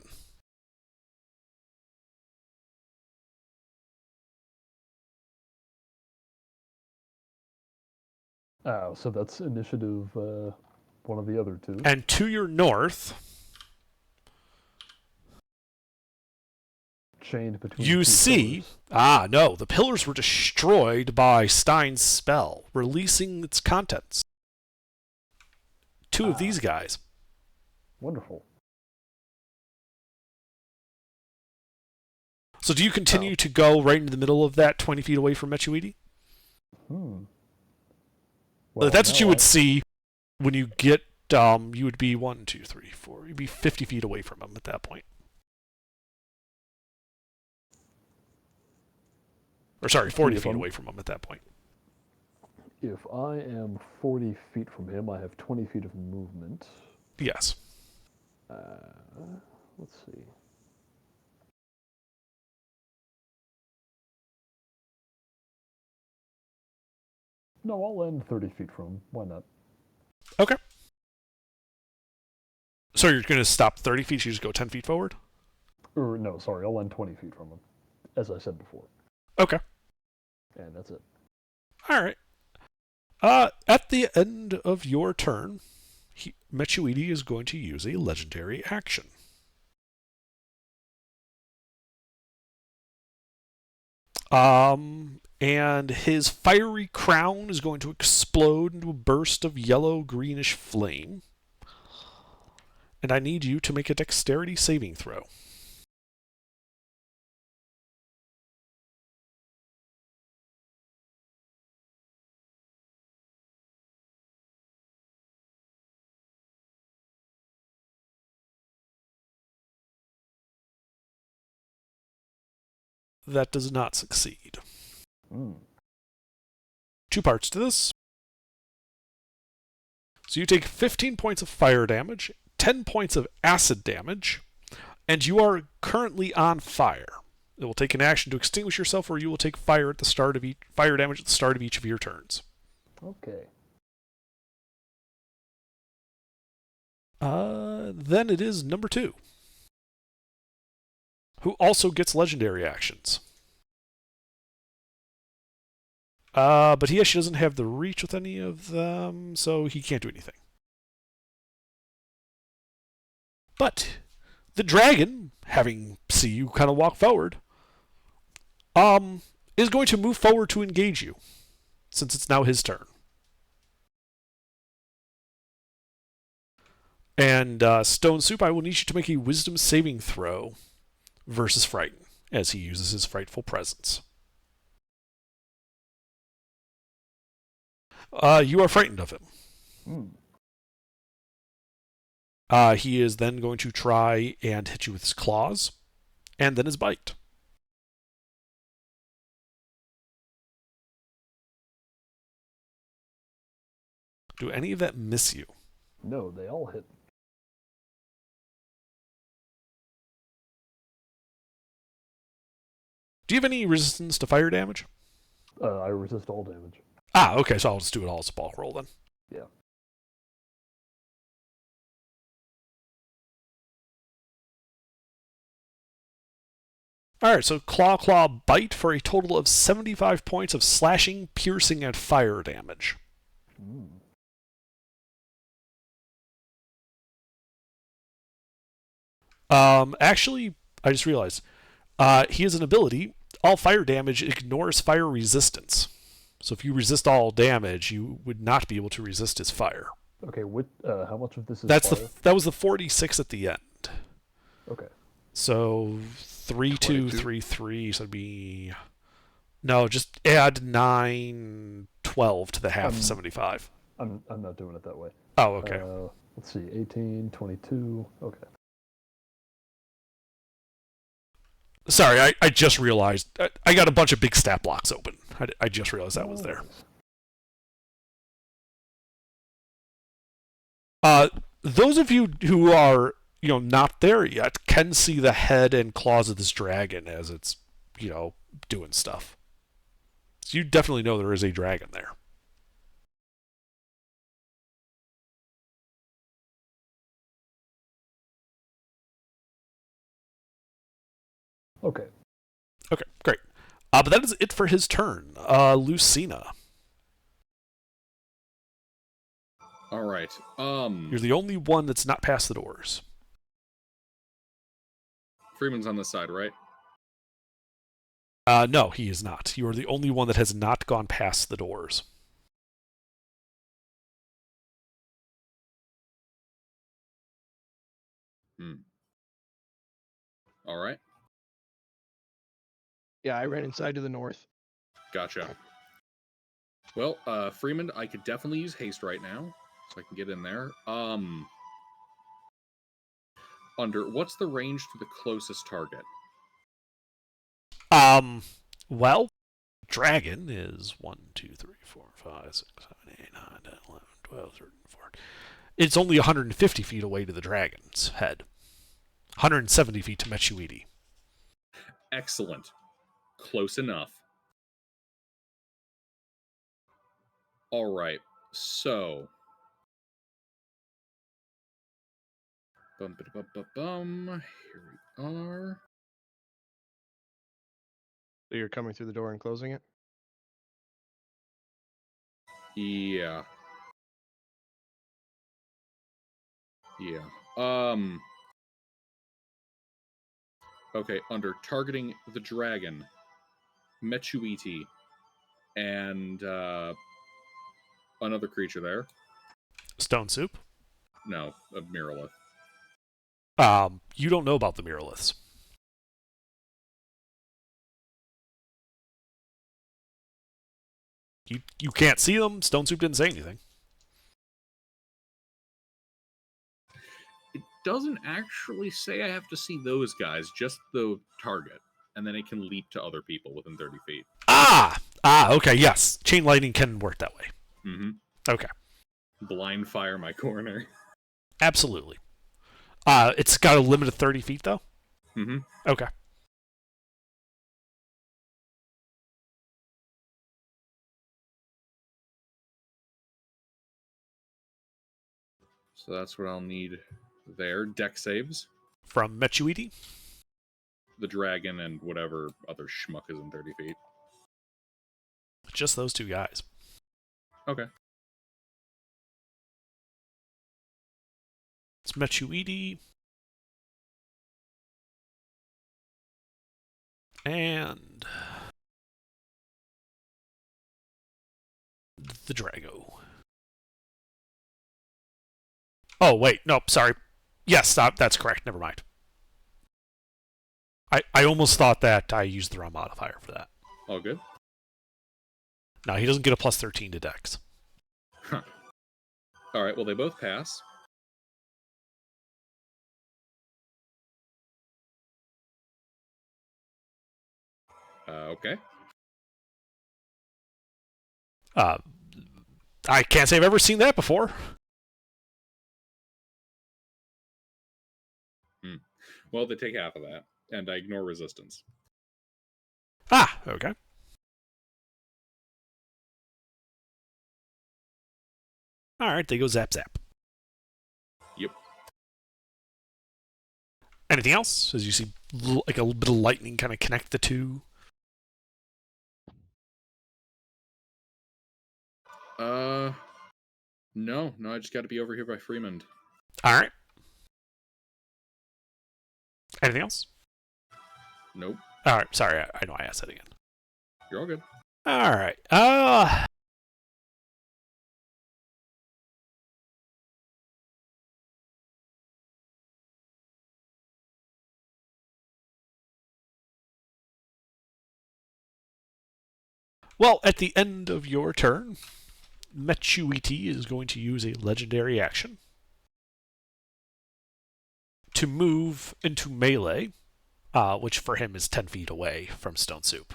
Oh, so that's initiative one of the other two. And to your north, Chained between you two see... pillars. no, the pillars were destroyed by Stein's spell, releasing its contents. Two of these guys. Wonderful. So do you continue to go right into the middle of that 20 feet away from Mechuidi? Well, That's what you no, would see when you get, you would be 1, 2, 3, 4, you'd be 50 feet away from him at that point. Or sorry, 40 feet away from him at that point. If I am 40 feet from him, I have 20 feet of movement. Yes. Let's see. No, I'll end 30 feet from him. Why not? Okay. So you're going to stop 30 feet, so you just go 10 feet forward? Or, no, sorry, I'll end 20 feet from him, as I said before. Okay. And that's it. All right. At the end of your turn, Mechuidi is going to use a legendary action. And his fiery crown is going to explode into a burst of yellow-greenish flame. And I need you to make a dexterity saving throw. That does not succeed. 2 parts to this. So you take 15 points of fire damage, 10 points of acid damage, and you are currently on fire. It will take an action to extinguish yourself, or you will take fire damage at the start of each of your turns. Okay. Then it is number 2, who also gets legendary actions. But he actually doesn't have the reach with any of them, so he can't do anything. But the dragon, having see you kind of walk forward, is going to move forward to engage you, since it's now his turn. And Stone Soup, I will need you to make a wisdom saving throw versus Frighten, as he uses his frightful presence. You are frightened of him. He is then going to try and hit you with his claws, and then his bite. Do any of that miss you? No, they all hit. Do you have any resistance to fire damage? I resist all damage. Okay, so I'll just do it all as a bulk roll then. Yeah. Alright, so Claw Bite for a total of 75 points of slashing, piercing, and fire damage. Actually, I just realized, he has an ability, all fire damage ignores fire resistance. So if you resist all damage, you would not be able to resist his fire. Okay, how much of this is fire? That was the 46 at the end. Okay. So 3, 2, 3, 3, so it'd be... No, just add 9, 12 to the half of 75. I'm not doing it that way. Oh, okay. Let's see, 18, 22, okay. Sorry, I just realized. I got a bunch of big stat blocks open. I just realized that was there. Those of you who are, not there yet can see the head and claws of this dragon as it's, doing stuff. So you definitely know there is a dragon there. Okay. Okay, great. But that is it for his turn. Lucina. All right. You're the only one that's not past the doors. Freeman's on this side, right? No, he is not. You are the only one that has not gone past the doors. All right. Yeah, I ran inside to the north. Gotcha. Well, Freeman, I could definitely use haste right now, so I can get in there. What's the range to the closest target? Well, dragon is 1, 2, 3, 4, 5, 6, 7, 8, 9, 10, 11, 12, 13, 14. It's only 150 feet away to the dragon's head. 170 feet to Mechuidi. Excellent. Close enough. All right. So. Here we are. So you're coming through the door and closing it? Yeah. Yeah. Okay, under targeting the dragon, Mechuiti, and another creature there. Stone Soup? No, a Miralith. You don't know about the Miraliths. You can't see them. Stone Soup didn't say anything. It doesn't actually say I have to see those guys, just the target. And then it can leap to other people within 30 feet. Okay, yes. Chain lightning can work that way. Mm-hmm. Okay. blind fire my corner. Absolutely. It's got a limit of 30 feet, though? Mm-hmm. Okay. So that's what I'll need there. Deck saves. From Mechuiti? The dragon and whatever other schmuck is in 30 feet. Just those two guys. Okay. It's Mechuiti. And the Drago. Oh, wait. Nope, sorry. Yes, that's correct. Never mind. I almost thought that I used the wrong modifier for that. All good? No, he doesn't get a plus 13 to Dex. Huh. Alright, well, they both pass. Okay. I can't say I've ever seen that before. Well, they take half of that, and I ignore resistance. Ah, okay. Alright, they go zap zap. Yep. Anything else? As you see like a little bit of lightning kind of connect the two. No, I just got to be over here by Freeman. Alright. Anything else? Nope. Alright, sorry, I know I asked that again. You're all good. Alright, well, at the end of your turn, Mechuiti is going to use a legendary action to move into melee, which for him is 10 feet away from Stone Soup.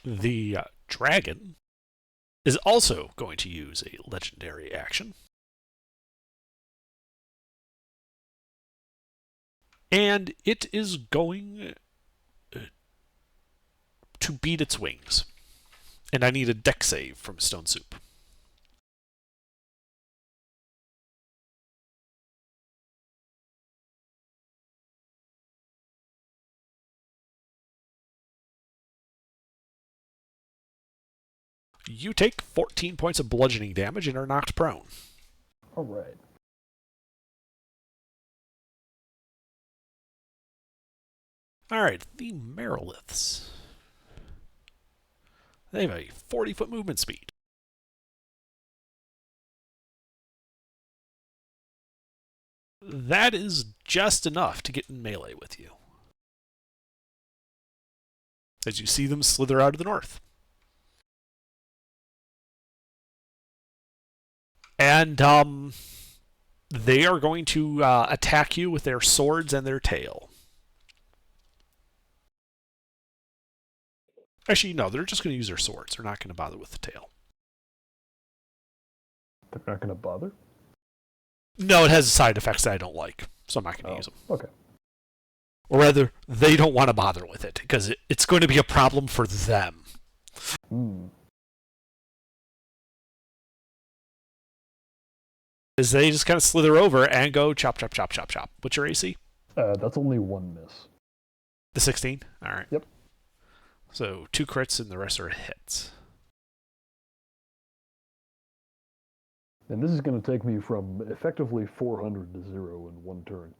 The dragon is also going to use a legendary action. And it is going to beat its wings. And I need a deck save from Stone Soup. You take 14 points of bludgeoning damage and are knocked prone. Alright. Alright, the Meriliths. They have a 40-foot movement speed. That is just enough to get in melee with you. As you see them slither out of the north. And they are going to attack you with their swords and their tail. Actually, no, they're just going to use their swords. They're not going to bother with the tail. They're not going to bother? No, it has side effects that I don't like, so I'm not going to use them. Okay. Or rather, they don't want to bother with it, because it's going to be a problem for them. As they just kind of slither over and go chop, chop, chop, chop, chop. What's your AC? That's only one miss. The 16? Alright. Yep. So 2 crits and the rest are hits. And this is going to take me from effectively 400 to 0 in one turn.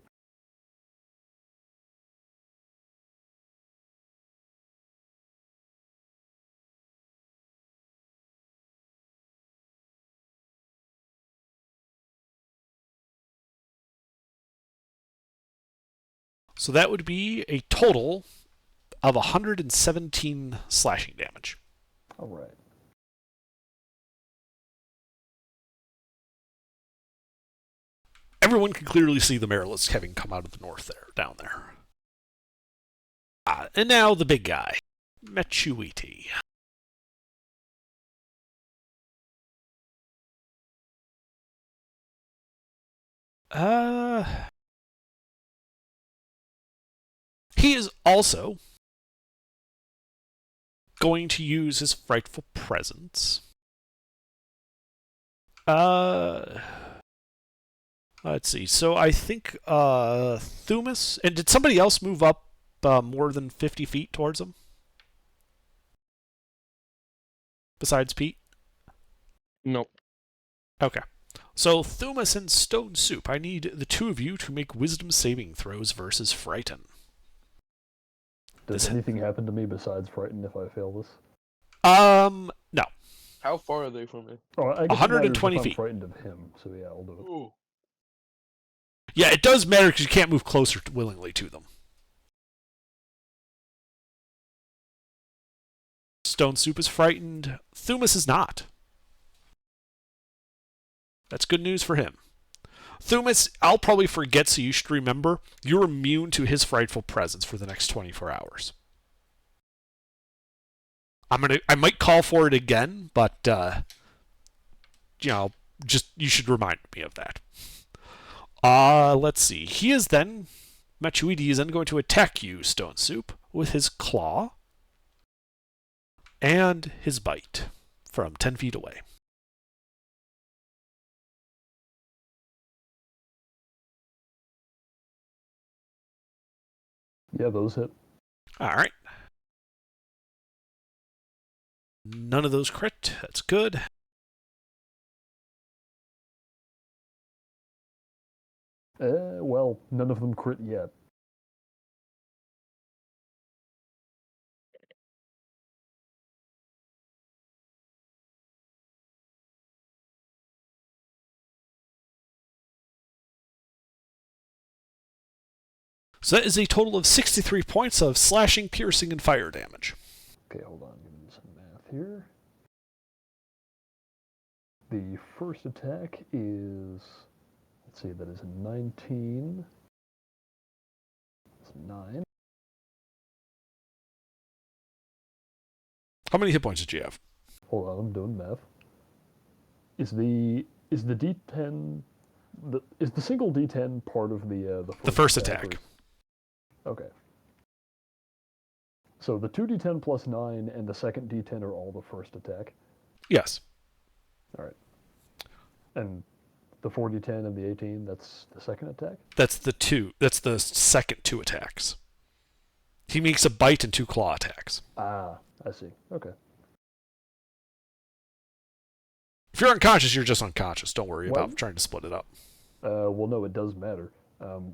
So that would be a total of 117 slashing damage. Alright. Everyone can clearly see the Meriliths having come out of the north there, down there. And now the big guy, Mechuiti. He is also going to use his frightful presence. Let's see. So I think Thumas, and did somebody else move up more than 50 feet towards him? Besides Pete? Nope. Okay. So Thumas and Stone Soup, I need the two of you to make wisdom saving throws versus Frighten. Does anything happen to me besides frighten if I fail this? No. How far are they from me? Oh, I guess it 120 matters if feet. I'm frightened of him, so yeah, I'll do it. Ooh. Yeah, it does matter because you can't move closer willingly to them. Stone Soup is frightened. Thumas is not. That's good news for him. Thumas, I'll probably forget, so you should remember, you're immune to his frightful presence for the next 24 hours. I might call for it again, but you should remind me of that. Let's see. Machuidi is then going to attack you, Stone Soup, with his claw and his bite from 10 feet away. Yeah, those hit. All right. None of those crit. That's good. Well, none of them crit yet. So that is a total of 63 points of slashing, piercing, and fire damage. Okay, hold on. Give me some math here. The first attack is, let's see, that is a 19. It's 9. How many hit points did you have? Hold on, I'm doing math. Is the D10 is the single D10 part of the first attack? Okay. So the 2d10 plus 9 and the second d10 are all the first attack? Yes. All right. And the 4d10 and the 18, that's the second attack? That's the second two attacks. He makes a bite and 2 claw attacks. Ah, I see. Okay. If you're unconscious, you're just unconscious. Don't worry What? about trying to split it up. Well, no, it does matter.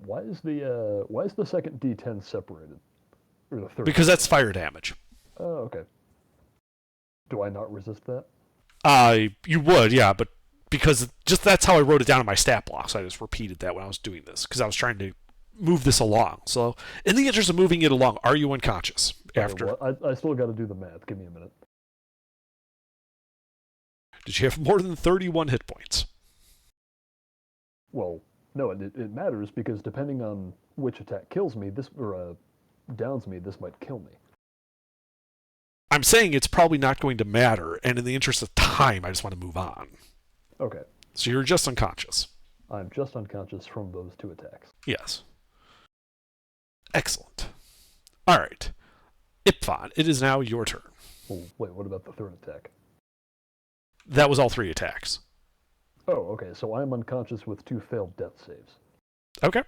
Why is the second d10 separated? Or the third? Because that's fire damage. Oh, okay. Do I not resist that? You would, yeah, but because just that's how I wrote it down in my stat block, so I just repeated that when I was doing this, because I was trying to move this along. So, in the interest of moving it along, are you unconscious after? Okay, well, I still got to do the math. Give me a minute. Did you have more than 31 hit points? Well, no, it matters because depending on which attack kills me, downs me, this might kill me. I'm saying it's probably not going to matter, and in the interest of time, I just want to move on. Okay. So you're just unconscious. I'm just unconscious from those 2 attacks. Yes. Excellent. All right. Ipfon, it is now your turn. Well, wait, what about the third attack? That was all 3 attacks. Oh, okay, so I'm unconscious with 2 failed death saves. Okay.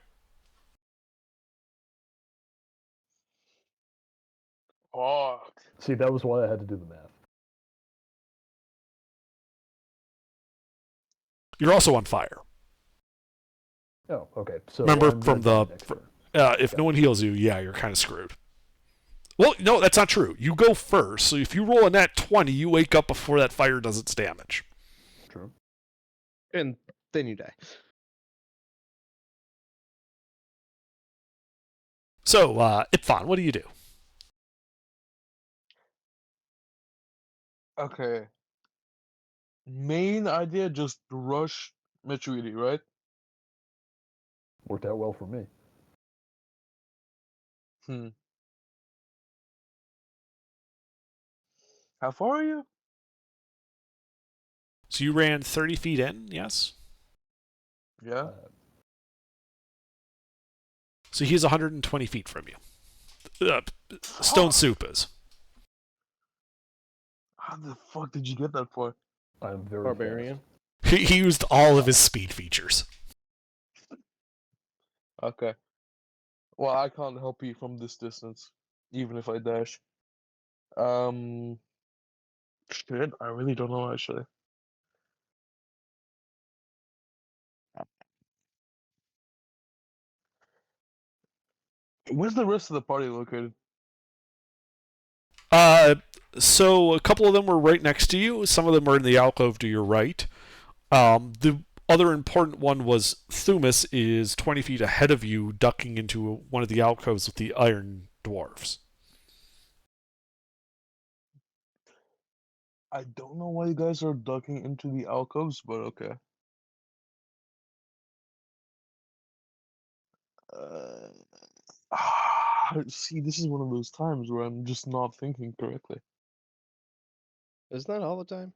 Fuck. See, that was why I had to do the math. You're also on fire. Oh, okay. So Remember I'm from gonna the... die next turn. if no one heals you, yeah, you're kind of screwed. Well, no, that's not true. You go first, so if you roll a nat 20, you wake up before that fire does its damage. True. And then you die. So, Ipfon, what do you do? Okay. Main idea, just rush Mechuidi, right? Worked out well for me. How far are you? So you ran 30 feet in, yes? Yeah. So he's 120 feet from you. Stone Soup is. How the fuck did you get that far? I'm very Barbarian. He used all of his speed features. Okay. Well, I can't help you from this distance, even if I dash. Shit, I really don't know actually. Where's the rest of the party located? So a couple of them were right next to you. Some of them are in the alcove to your right. The other important one was Thumas is 20 feet ahead of you, ducking into one of the alcoves with the iron dwarves. I don't know why you guys are ducking into the alcoves, but okay. See, this is one of those times where I'm just not thinking correctly. Isn't that all the time?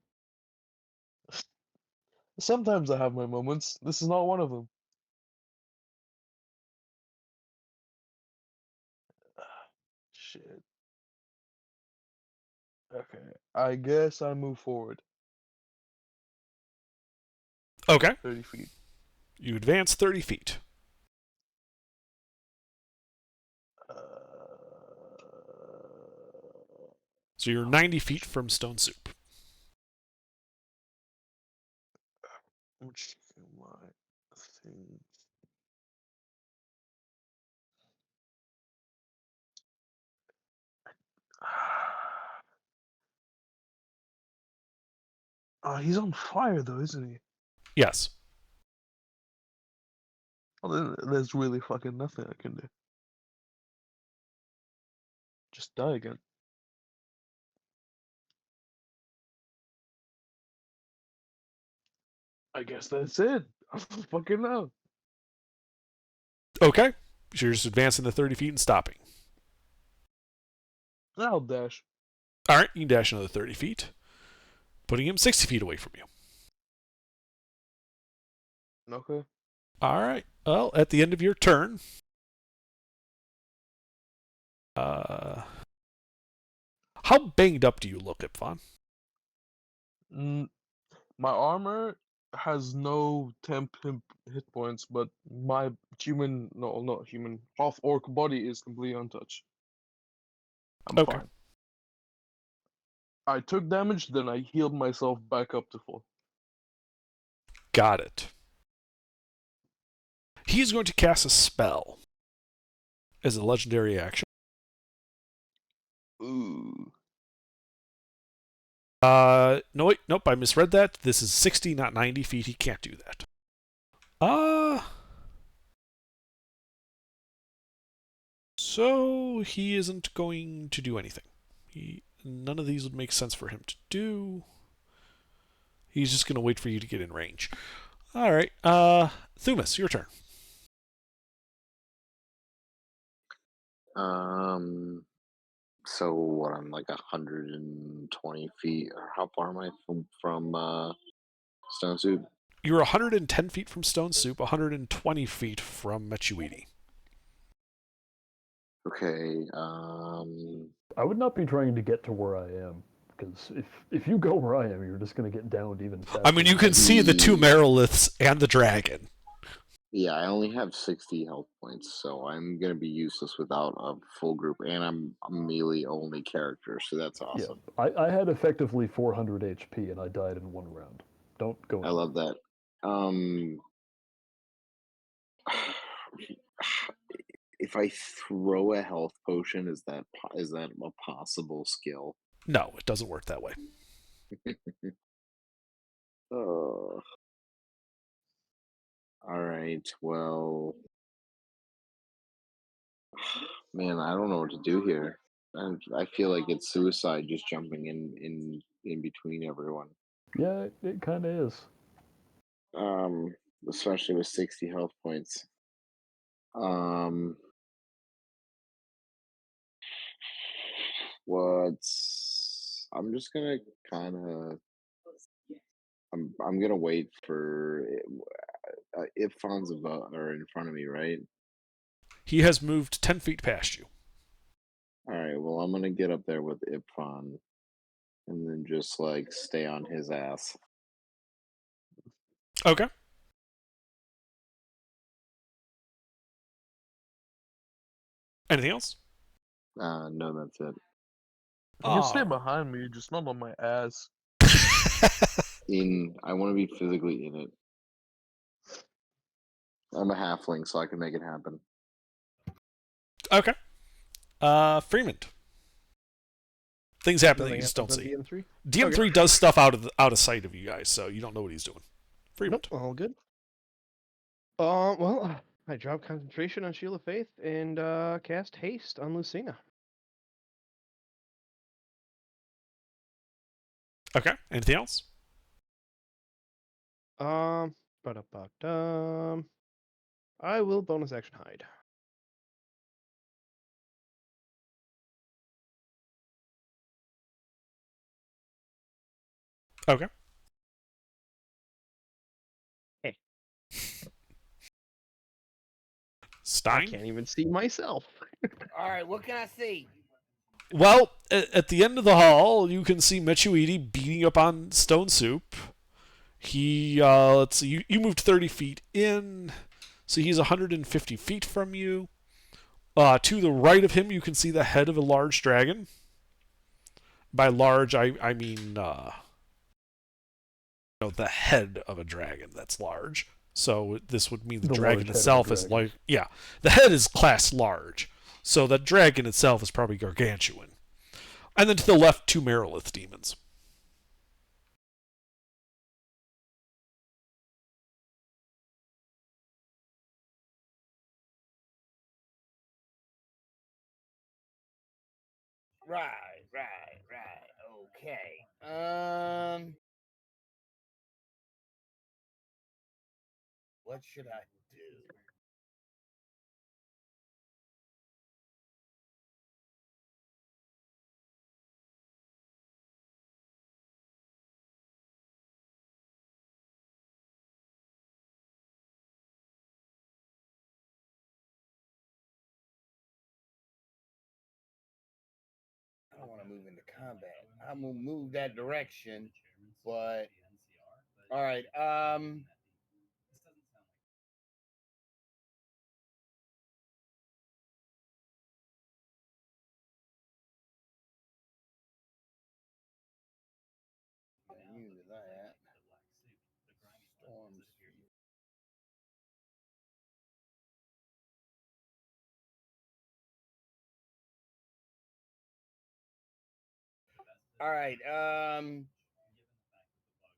Sometimes I have my moments. This is not one of them. Shit. Okay, I guess I move forward Okay. 30 feet. You advance 30 feet. So you're 90 feet from Stone Soup. I'm checking my thing. He's on fire though, isn't he? Yes. Well, then there's really fucking nothing I can do. Just die again. I guess that's it. I don't fucking know. Okay. So you're just advancing the 30 feet and stopping. I'll dash. All right. You can dash another 30 feet, putting him 60 feet away from you. Okay. All right. Well, at the end of your turn, how banged up do you look, Ipfon? My armor has no temp hit points, but my human, no, not human, half orc body is completely untouched. I'm Okay. fine. I took damage, then I healed myself back up to full. Got it. He's going to cast a spell as a legendary action. Ooh. No, wait, nope, I misread that. This is 60, not 90 feet. He can't do that. So he isn't going to do anything. None of these would make sense for him to do. He's just going to wait for you to get in range. All right, Thumas, your turn. So what? I'm like 120 feet. Or how far am I from Stone Soup? You're 110 feet from Stone Soup, 120 feet from Mechuidi. Okay. I would not be trying to get to where I am, because if you go where I am, you're just going to get downed even faster. I mean, you can see the two Mariliths and the dragon. Yeah, I only have 60 health points, so I'm gonna be useless without a full group, and I'm a melee only character, so that's awesome. Yeah, I had effectively 400 HP, and I died in one round. Don't go. I love that. If I throw a health potion, is that a possible skill? No, it doesn't work that way. Oh. All right. Well, man, I don't know what to do here. I feel like it's suicide just jumping in between everyone. Yeah, it kind of is. Especially with 60 health points. What's I'm just gonna kind of I'm gonna wait for Iffon's above or in front of me, right? He has moved 10 feet past you. All right. Well, I'm gonna get up there with Ipon, and then just like stay on his ass. Okay. Anything else? No, that's it. You can stay Ah. behind me, just not on my ass. I want to be physically in it. I'm a halfling, so I can make it happen. Okay. Freeman. Things happen that Nothing you just happens don't on see. DM3? DM3 does stuff out of sight of you guys, so you don't know what he's doing. Freeman. Nope, all good. Well, I drop concentration on Shield of Faith and cast haste on Lucina. Okay. Anything else? Ba-da-ba-dum. I will bonus action hide. Okay. Hey. I Stein? can't even see myself. All right, what can I see? Well, at the end of the hall, you can see Mechuidi beating up on Stone Soup. He, let's see, you moved 30 feet in, so he's 150 feet from you. To the right of him, you can see the head of a large dragon. By large, I mean, the head of a dragon that's large. So this would mean the dragon itself is like, yeah, the head is class large. So the dragon itself is probably gargantuan. And then to the left, 2 Marilith demons. Right. Okay. What should I do? I don't want to move into combat. I'm gonna move that direction, but all right. Use that. Storms. All right.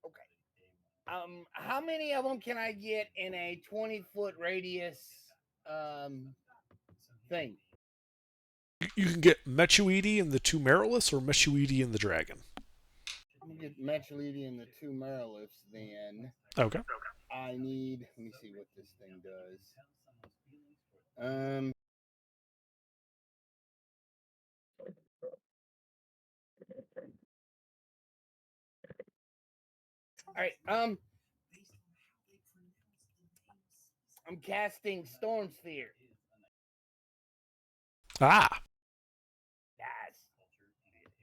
Okay. How many of them can I get in a 20-foot radius? Thing. You can get Mechuidi and the 2 Mariliths, or Mechuidi and the dragon. I'm gonna get Metrolidi and the 2 Mariliths then. Okay. I need. Let me see what this thing does. All right. I'm casting Storm Sphere. Ah. Yes.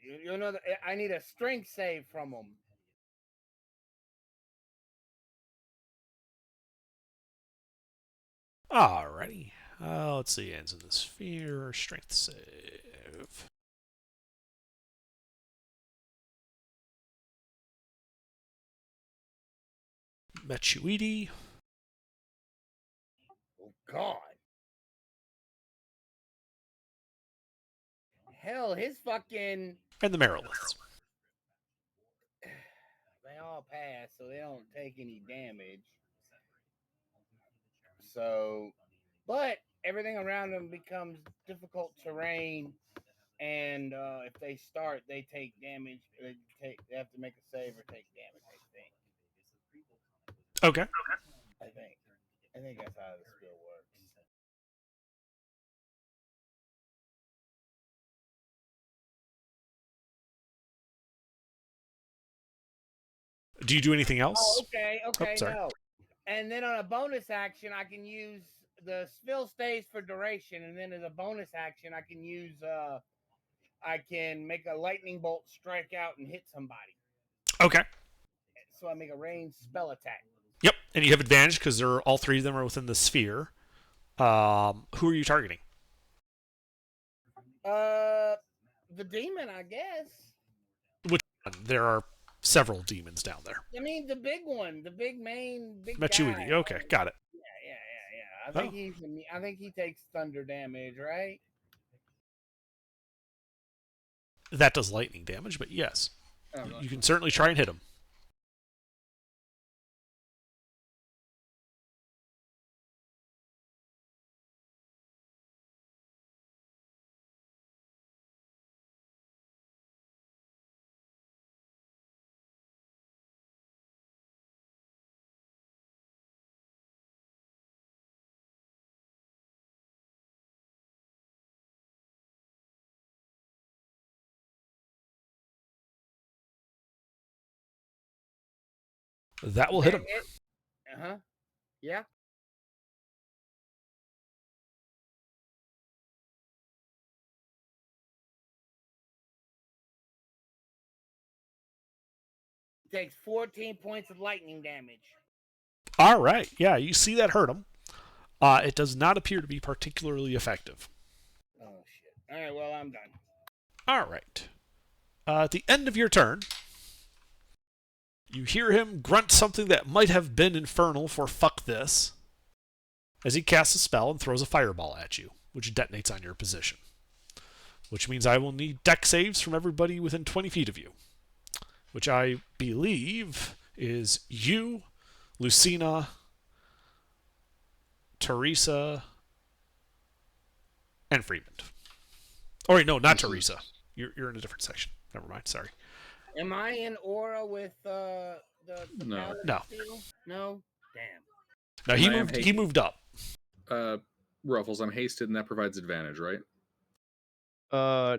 You know, I need a strength save from them. Alrighty. Let's see. Ends in the sphere. Strength save. Mechuidi. Oh, God. Hell, his fucking. And the Mariliths. They all pass, so they don't take any damage. So, but everything around them becomes difficult terrain, and if they start, they take damage. They have to make a save or take damage. Okay. I think that's how the skill works. Do you do anything else? Oh, okay, sorry. no. And then on a bonus action, I can use the spill stays for duration, and then as a bonus action, I can use I can make a lightning bolt strike out and hit somebody. Okay. So I make a ranged spell attack. Yep. And you have advantage because they're all three of them are within the sphere. Who are you targeting? The demon, I guess. Which one? There are several demons down there. I mean, the big one, the big big Machuidi. guy. Okay, got it. Yeah. I think he takes thunder damage, right? That does lightning damage, but yes. Oh, You can certainly try and hit him. That will hit him. Uh-huh. Yeah. Takes 14 points of lightning damage. All right. Yeah, you see that hurt him. It does not appear to be particularly effective. Oh, shit. All right, well, I'm done. All right. At the end of your turn, you hear him grunt something that might have been infernal for fuck this, as he casts a spell and throws a fireball at you, which detonates on your position. Which means I will need deck saves from everybody within 20 feet of you, which I believe is you, Lucina, Teresa, and Freeman. Oh, wait, no, not Teresa. You're in a different section. Never mind, sorry. Am I in aura with the No. paladin No. still? No? Damn. No, he moved up. Ruffles, I'm hasted, and that provides advantage, right?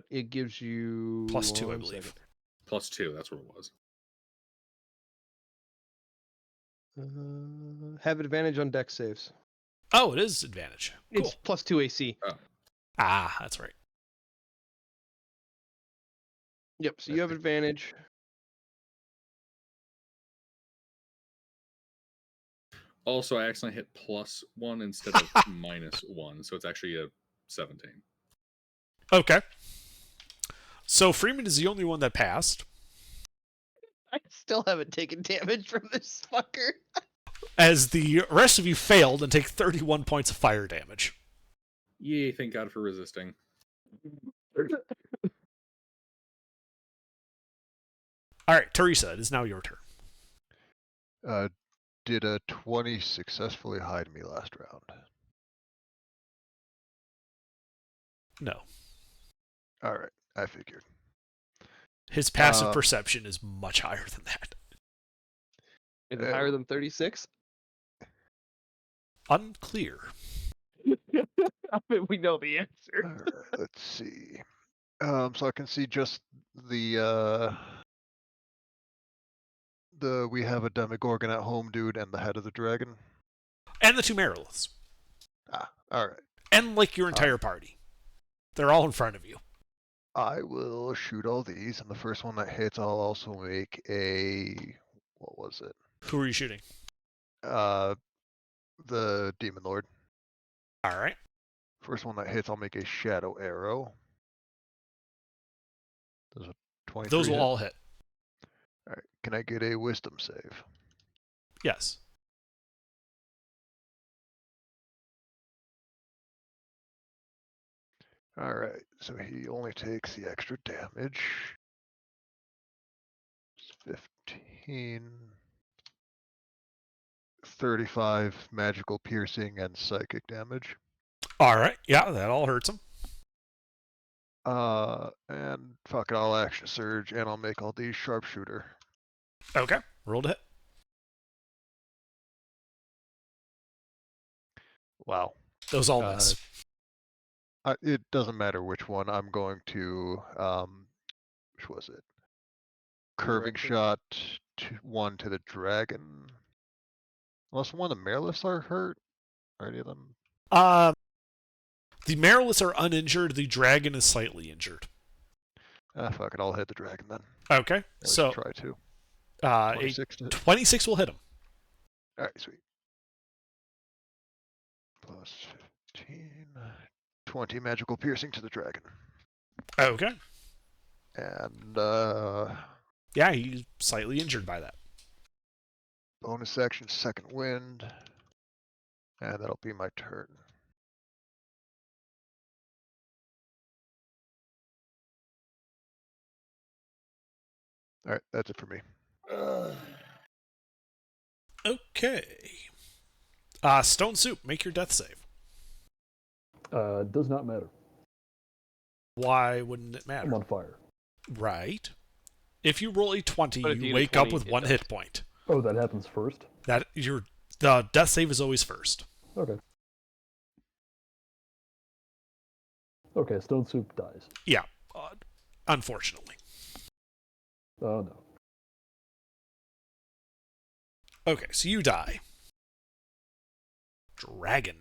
It gives you +2, I one believe. second. +2, that's what it was. Have advantage on deck saves. Oh, it is advantage. Cool. It's +2 AC. Ah, that's right. Yep, so you have advantage. Also, I accidentally hit +1 instead of -1, so it's actually a 17. Okay. So Freeman is the only one that passed, I still haven't taken damage from this fucker. as the rest of you failed and take 31 points of fire damage. Yay, thank God for resisting. All right, Teresa, it is now your turn. Did a 20 successfully hide me last round? No. Alright, I figured. His passive perception is much higher than that. Is it higher than 36? Unclear. I mean, we know the answer. Alright, let's see. So I can see just the we have a Demogorgon at home dude and the head of the dragon. And the two Mariliths. Ah, alright. And like your entire party. They're all in front of you. I will shoot all these, and the first one that hits, I'll also make a... What was it? Who are you shooting? The Demon Lord. All right. First one that hits, I'll make a Shadow Arrow. Does a 23 Those will hit? all hit. Alright, can I get a Wisdom save? Yes. Alright, so he only takes the extra damage. It's 15... 35 magical piercing and psychic damage. All right. Yeah, that all hurts him. And fuck it, I'll action surge, and I'll make all these sharpshooter. Okay. Roll to hit. Wow. Those all miss. It doesn't matter which one. I'm going to, which was it? Curving shot, one to the dragon. Unless one of the Mariliths are hurt. Are any of them? The Mariliths are uninjured. The dragon is slightly injured. Fuck it, I'll hit the dragon then. Okay, Or so try to. a 26 to hit. 26 will hit him. Alright, sweet. Plus 15. 20 magical piercing to the dragon. Okay. And Yeah, he's slightly injured by that. bonus action, second wind. And that'll be my turn. Alright, that's it for me. Okay. Stone Soup, make your death save. Does not matter. Why wouldn't it I'm matter? on fire. Right. If you roll a 20, But if you you get a wake up 20, with it 1 does. hit point. Oh, that happens first? The death save is always first. Okay. Okay, Stone Soup dies. Yeah, unfortunately. Oh no. Okay, so you die. Dragon.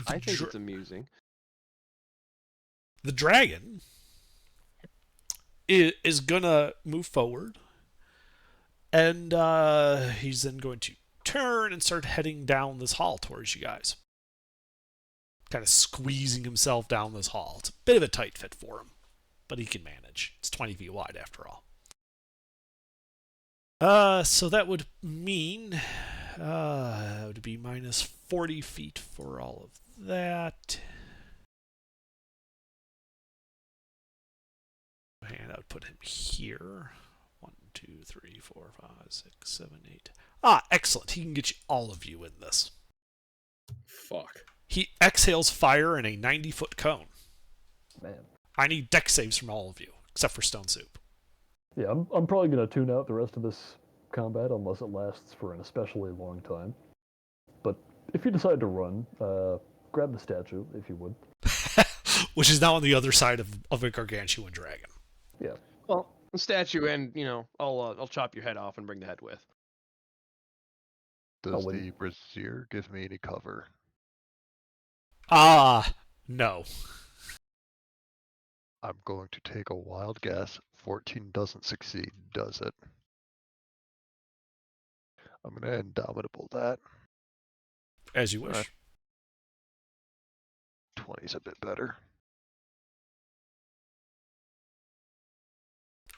I think it's amusing. The dragon is gonna move forward, and he's then going to turn and start heading down this hall towards you guys. Kind of squeezing himself down this hall. It's a bit of a tight fit for him, but he can manage. It's 20 feet wide after all. So that would mean it would be minus 40 feet for all of that. And I would put him here. 1, 2, 3, 4, 5, 6, 7, 8. Excellent. He can get you all of you in this. Fuck. He exhales fire in a 90-foot cone. Man. I need dex saves from all of you, except for Stone Soup. Yeah, I'm probably going to tune out the rest of this combat unless it lasts for an especially long time. But if you decide to run, grab the statue, if you would. Which is now on the other side of a gargantuan dragon. Yeah. Well, the statue, and I'll chop your head off and bring the head with. Does wait. the brazier give me any cover? No. I'm going to take a wild guess. 14 doesn't succeed, does it? I'm going to indomitable that. As you wish. Alright. 20's a bit better.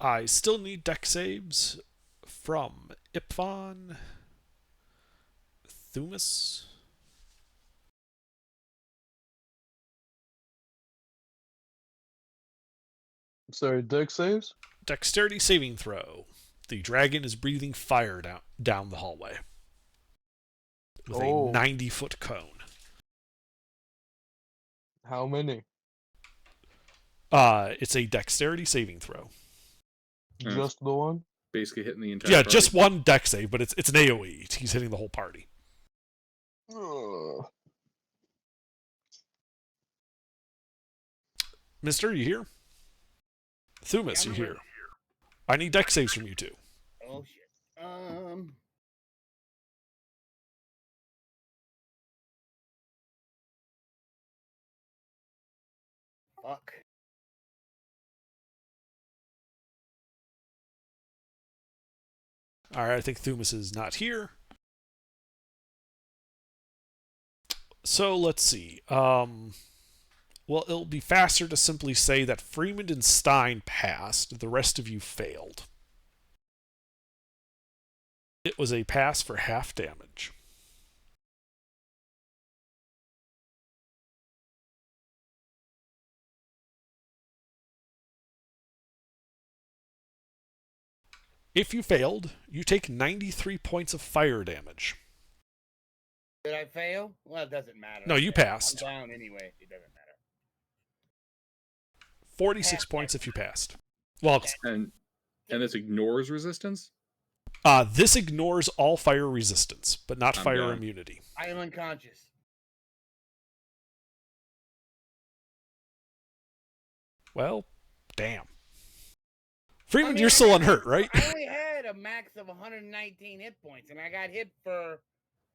I still need dex saves from Ipvan, Thumas. Sorry, deck saves? Dexterity saving throw. The dragon is breathing fire down the hallway with a 90-foot cone. How many? It's a dexterity saving throw. Mm. Just the one? Basically hitting the entire Yeah, party. just one dex save, but it's an AoE. He's hitting the whole party. Mister, you here? Thumas, you here? I need dex saves from you two. Oh shit. Fuck. All right, I think Thumas is not here. So let's see. Well, it'll be faster to simply say that Freeman and Stein passed. The rest of you failed. It was a pass for half damage. If you failed, you take 93 points of fire damage. Did I fail? Well, it doesn't matter. No, you I'm passed. down anyway. It doesn't matter. 46 points if you passed. Well, And this ignores resistance? this ignores all fire resistance, but not I'm fire down. immunity. I am unconscious. Well, damn. Freeman, I mean, you're I still had- unhurt, right? I only had a max of 119 hit points, and I got hit for.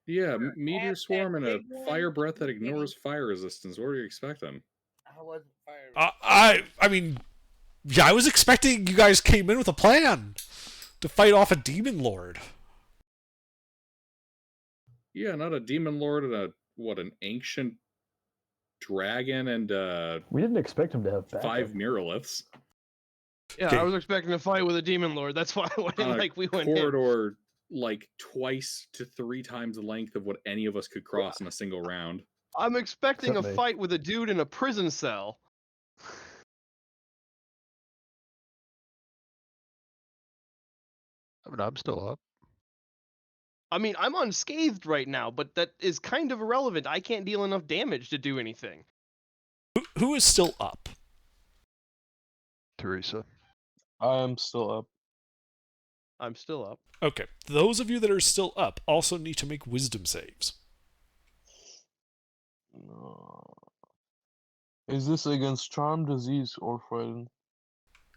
Yeah, Half meteor that swarm and a big one fire breath that was getting- ignores fire resistance. What are you expecting? I wasn't fired. I mean, yeah, I was expecting you guys came in with a plan to fight off a demon lord. Yeah, not a demon lord and an ancient dragon and We didn't expect him to have backup. 5 Miraliths Yeah, Okay. I was expecting a fight with a demon lord. That's why I went on a we went in. corridor like twice to 3 times the length of what any of us could cross in a single round. I'm expecting Except a me. fight with a dude in a prison cell. I mean, I'm still up. I mean, I'm unscathed right now, but that is kind of irrelevant. I can't deal enough damage to do anything. Who is still up? Teresa. I'm still up. I'm still up. Okay, those of you that are still up also need to make wisdom saves. No. Is this against charm, disease, or frightened?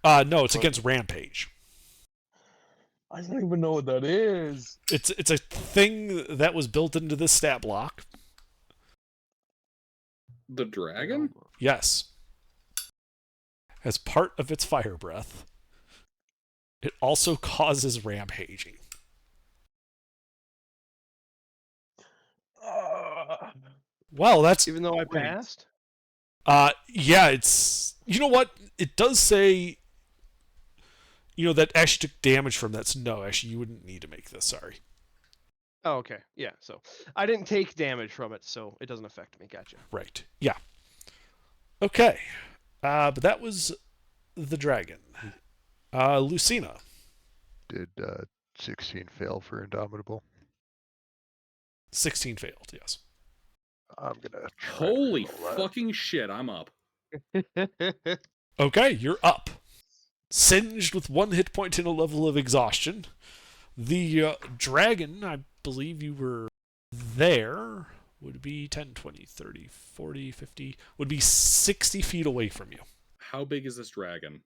No, it's against rampage. I don't even know what that is. It's a thing that was built into this stat block. The dragon? Yes. As part of its fire breath, it also causes rampaging. Well, that's Even though I passed? yeah, it's, you know what? It does say, that Ash took damage from that. So no, actually, you wouldn't need to make this. Sorry. Oh, okay. Yeah, so I didn't take damage from it, so it doesn't affect me. Gotcha. Right. Yeah. Okay. But that was the dragon. Lucina. Did 16 fail for Indomitable? 16 failed, yes. I'm gonna try to Holy roll that. fucking shit, I'm up. Okay, you're up. Singed with 1 hit point and a level of exhaustion. The dragon, I believe you were there, would be 10, 20, 30, 40, 50, would be 60 feet away from you. How big is this dragon?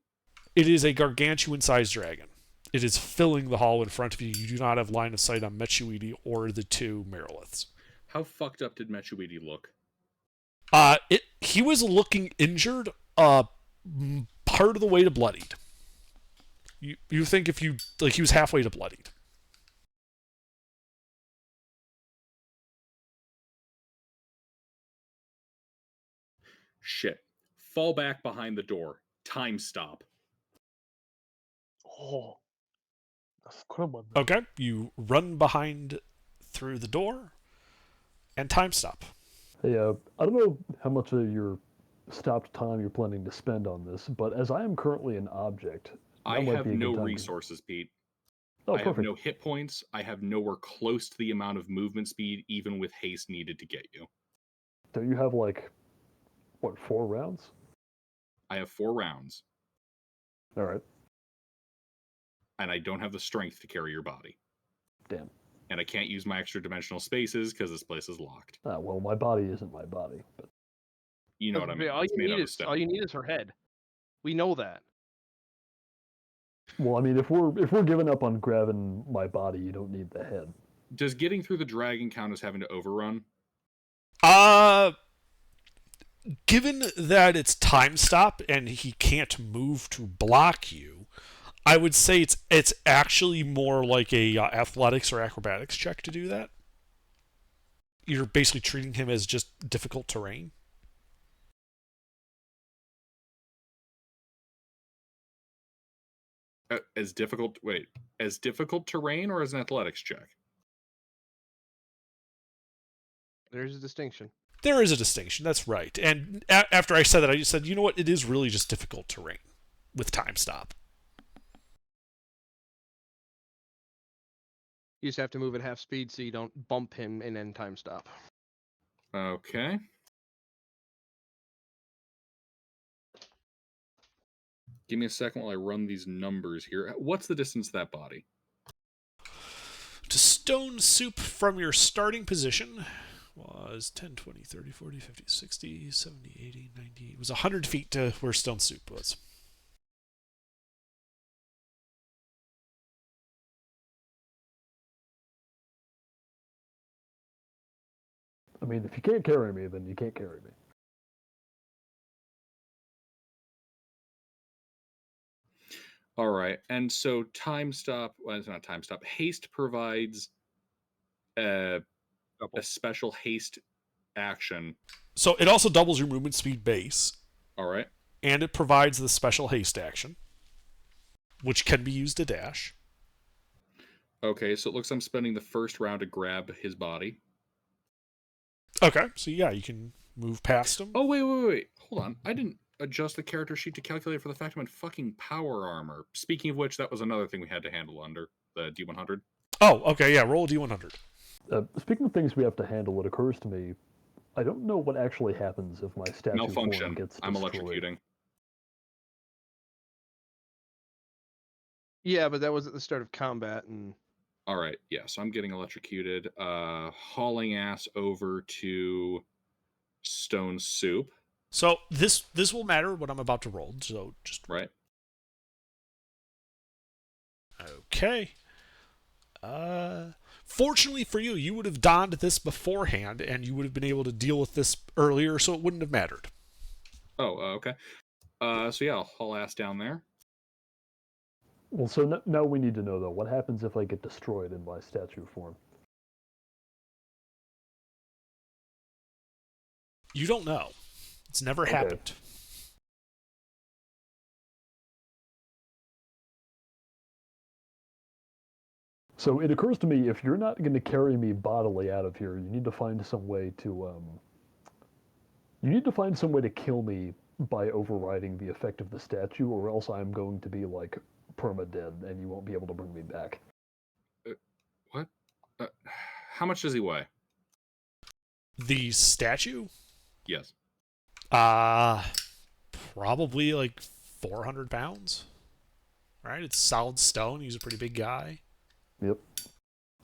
It is a gargantuan-sized dragon. It is filling the hall in front of you. You do not have line of sight on Mechuidi or the 2 Miraliths. How fucked up did Mechuidi look? He was looking injured, part of the way to bloodied. You think if you, like, he was halfway to bloodied. Shit. Fall back behind the door. Time stop. Oh, I forgot about that. Okay, you run behind through the door, and time stop. Hey, I don't know how much of your stopped time you're planning to spend on this, but as I am currently an object, I that might have be a good no time to- resources, Pete. Oh, I have perfect. no hit points. I have nowhere close to the amount of movement speed, even with haste needed to get you. Do you have like, what, 4 rounds? I have 4 rounds, All right. and I don't have the strength to carry your body. Damn. And I can't use my extra dimensional spaces because this place is locked. Well, my body isn't my body, but You know what I mean? All It's you made need out of is stone. all you need is her head. We know that. well, I mean, if we're giving up on grabbing my body, you don't need the head. Does getting through the dragon count as having to overrun? Given that it's time stop and he can't move to block you, I would say it's actually more like a athletics or acrobatics check to do that. You're basically treating him as just difficult terrain. As difficult terrain or as an athletics check? There's a distinction. There is a distinction, that's right. And after I said that, I just said, you know what, it is really just difficult terrain with time stop. You just have to move at half speed so you don't bump him and end time stop. Okay. Give me a second while I run these numbers here. What's the distance to that body? To stone soup from your starting position was 10, 20, 30, 40, 50, 60, 70, 80, 90. It was 100 feet to where Stone Soup was. I mean, if you can't carry me, then you can't carry me. All right, and so time stop. Well, it's not time stop. Haste provides a special haste action. So it also doubles your movement speed base. All right. And it provides the special haste action, which can be used to dash. Okay, so it looks like I'm spending the first round to grab his body. Okay, so yeah, you can move past him. Oh, wait. Hold on. I didn't adjust the character sheet to calculate for the fact I'm in fucking power armor. Speaking of which, that was another thing we had to handle under the D100. Oh, okay, yeah, roll a D100. Speaking of things we have to handle, it occurs to me, I don't know what actually happens if my statue form Malfunction. gets destroyed. I'm electrocuting. Yeah, but that was at the start of combat, and all right, yeah, so I'm getting electrocuted. Hauling ass over to Stone Soup. So this will matter what I'm about to roll. So just right. Okay. Fortunately for you, you would have donned this beforehand, and you would have been able to deal with this earlier, so it wouldn't have mattered. Oh, okay. So yeah, I'll haul ass down there. Well, so now we need to know, though, what happens if I get destroyed in my statue form? You don't know. It's never happened. So it occurs to me, if you're not going to carry me bodily out of here, you need to find some way to kill me by overriding the effect of the statue, or else I'm going to be like perma-dead, and you won't be able to bring me back. What? How much does he weigh? The statue? Yes. Probably like 400 pounds. Right? It's solid stone. He's a pretty big guy. Yep.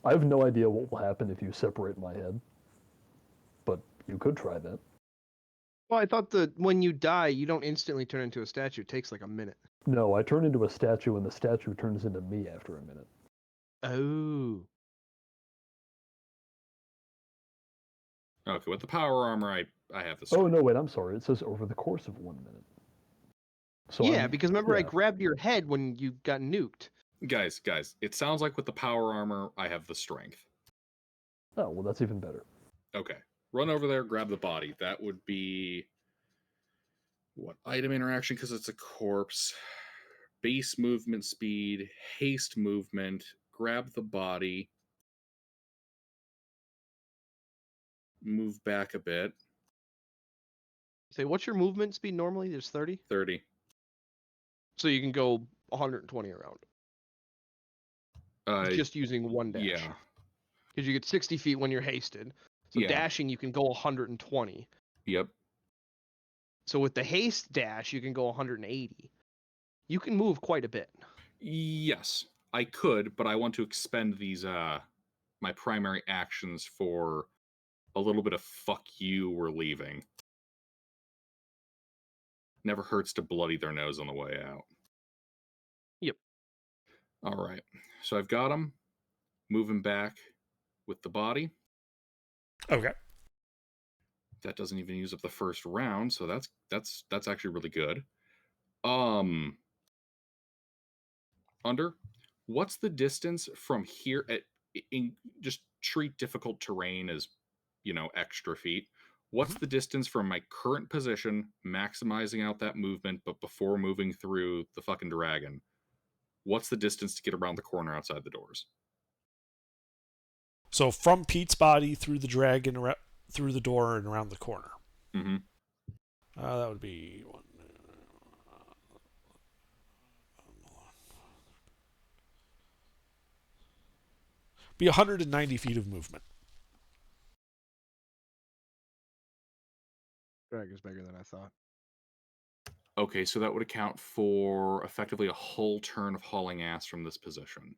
I have no idea what will happen if you separate my head, but you could try that. Well, I thought that when you die, you don't instantly turn into a statue. It takes like a minute. No, I turn into a statue, and the statue turns into me after a minute. Oh. Okay, with the power armor, I have this. Oh, no, wait, I'm sorry. It says over the course of 1 minute. So yeah, because remember I grabbed your head when you got nuked. Guys, it sounds like with the power armor, I have the strength. Oh, well, that's even better. Okay. Run over there, grab the body. That would be... what? Item interaction, because it's a corpse. Base movement speed. Haste movement. Grab the body. Move back a bit. Say, what's your movement speed normally? There's 30? 30. So you can go 120 around. Just using one dash. Yeah. Because you get 60 feet when you're hasted. So dashing, you can go 120. Yep. So with the haste dash, you can go 180. You can move quite a bit. Yes, I could, but I want to expend these my primary actions for a little bit of fuck you, we're leaving. Never hurts to bloody their nose on the way out. Yep. All right. So I've got him. Moving back with the body. Okay. That doesn't even use up the first round, so that's actually really good. Under, what's the distance from here just treat difficult terrain as, extra feet. What's the distance from my current position, maximizing out that movement, but before moving through the fucking dragon? What's the distance to get around the corner outside the doors? So from Pete's body through the dragon, through the door, and around the corner. Mm-hmm. That would be one. Be 190 feet of movement. Dragon's bigger than I thought. Okay, so that would account for effectively a whole turn of hauling ass from this position.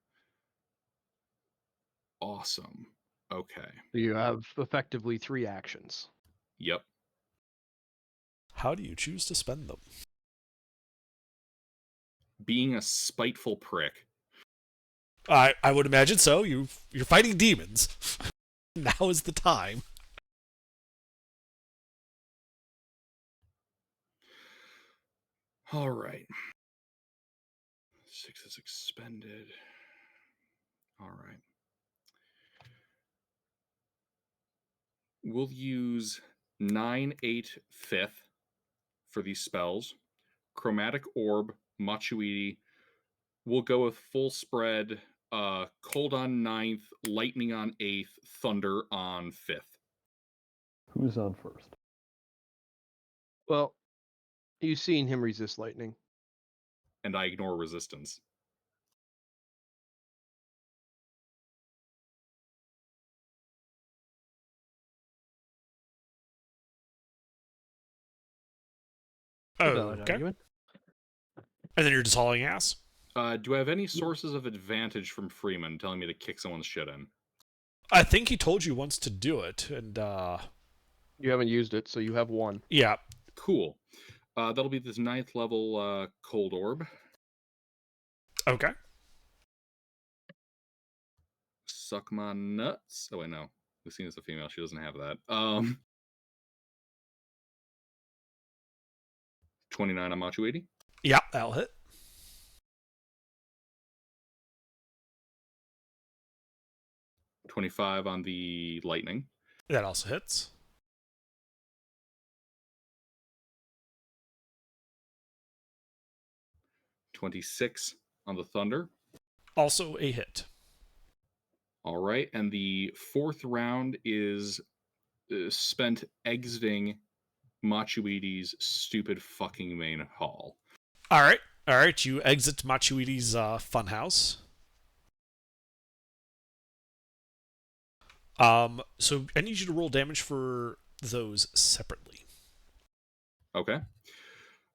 Awesome. Okay. So you have effectively 3 actions. Yep. How do you choose to spend them? Being a spiteful prick. I would imagine so. You're fighting demons. Now is the time. All right. 6 is expended. All right. We'll use 9, 8, 5th for these spells. Chromatic Orb, Machuidi. We'll go with full spread. Cold on 9th, Lightning on 8th, Thunder on 5th. Who's on first? Well, you've seen him resist lightning. And I ignore resistance. A valid Okay. argument. And then you're just hauling ass? Do I have any sources of advantage from Freeman telling me to kick someone's shit in? I think he told you once to do it, and You haven't used it, so you have 1. yeah. Cool. That'll be this 9th level Cold Orb. Okay. Suck my nuts. Oh wait, no. Lucina's a female. She doesn't have that. 29 on Machuidi. Yeah, that'll hit. $25 on the lightning. That also hits. $26 on the thunder. Also a hit. All right, and the 4th round is spent exiting Machuidi's stupid fucking main hall. All right. You exit Machuidi's funhouse. So I need you to roll damage for those separately. Okay.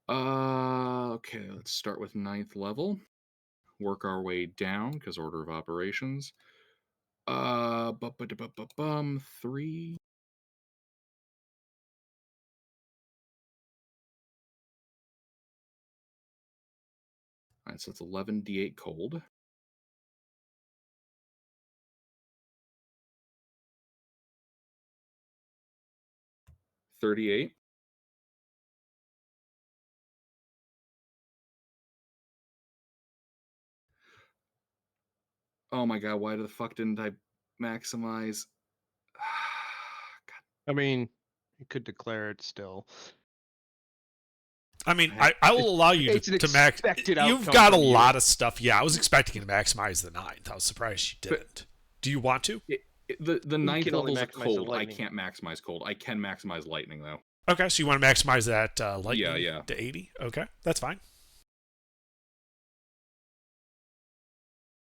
Okay, let's start with 9th level. Work our way down, because order of operations. 3. Alright, so it's 11d8 cold. $38. Oh my god, why the fuck didn't I maximize? I mean, you could declare it still. I mean, I will allow you It's an to max. expected You've outcome got a from you. lot of stuff. Yeah, I was expecting you to maximize the 9th. I was surprised you didn't. Do you want to? The 9th can only level's a maximize the cold. I lightning. can't maximize cold. I can maximize lightning, though. Okay, so you want to maximize that lightning Yeah. to 80? Okay, that's fine.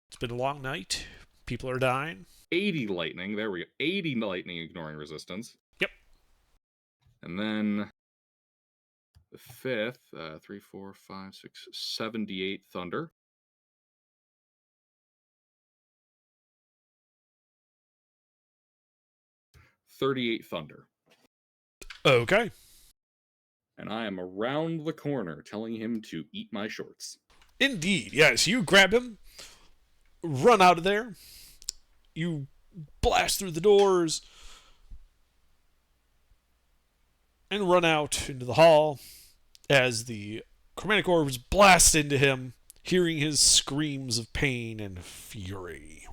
It's been a long night. People are dying. 80 lightning. There we go. 80 lightning ignoring resistance. Yep. And then the 5th, 3, 4, 5, 6, 78 thunder. $38 thunder. Okay. And I am around the corner telling him to eat my shorts. Indeed, yes. You grab him, run out of there. You blast through the doors and run out into the hall as the chromatic orbs blast into him, hearing his screams of pain and fury.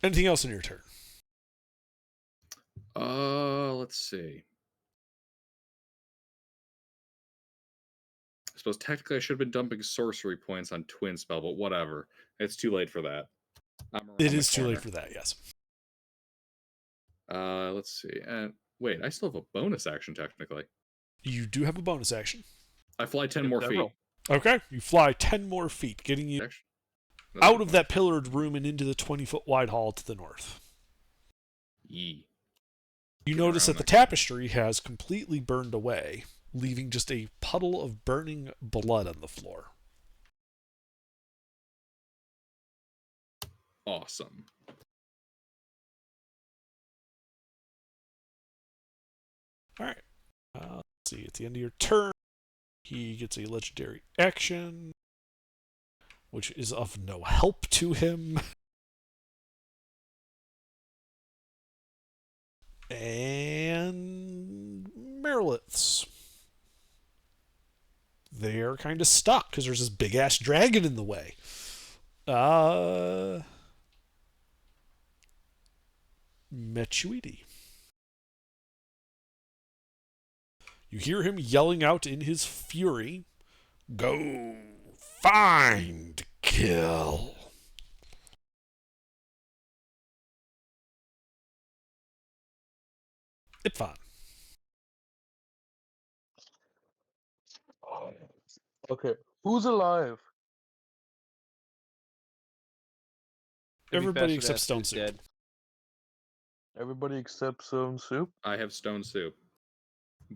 Anything else in your turn? Let's see. I suppose technically I should have been dumping sorcery points on Twin Spell, but whatever. It's too late for that. It is too late for that, yes. Let's see. Wait, I still have a bonus action technically. You do have a bonus action. I fly 10 more feet. Several. Okay, you fly 10 more feet, getting you out of that pillared room and into the 20-foot wide hall to the north. Yee. You Get notice around that the there. tapestry has completely burned away, leaving just a puddle of burning blood on the floor. Awesome. All right. Let's see. At the end of your turn, he gets a legendary action, which is of no help to him. And Meriliths. They're kind of stuck because there's this big ass dragon in the way. Mechuidi. You hear him yelling out in his fury, "Go find kill." Ipfon. Okay, who's alive? It'd be Everybody faster to except ask Stone who's Soup. dead. Everybody except Stone Soup. I have Stone Soup.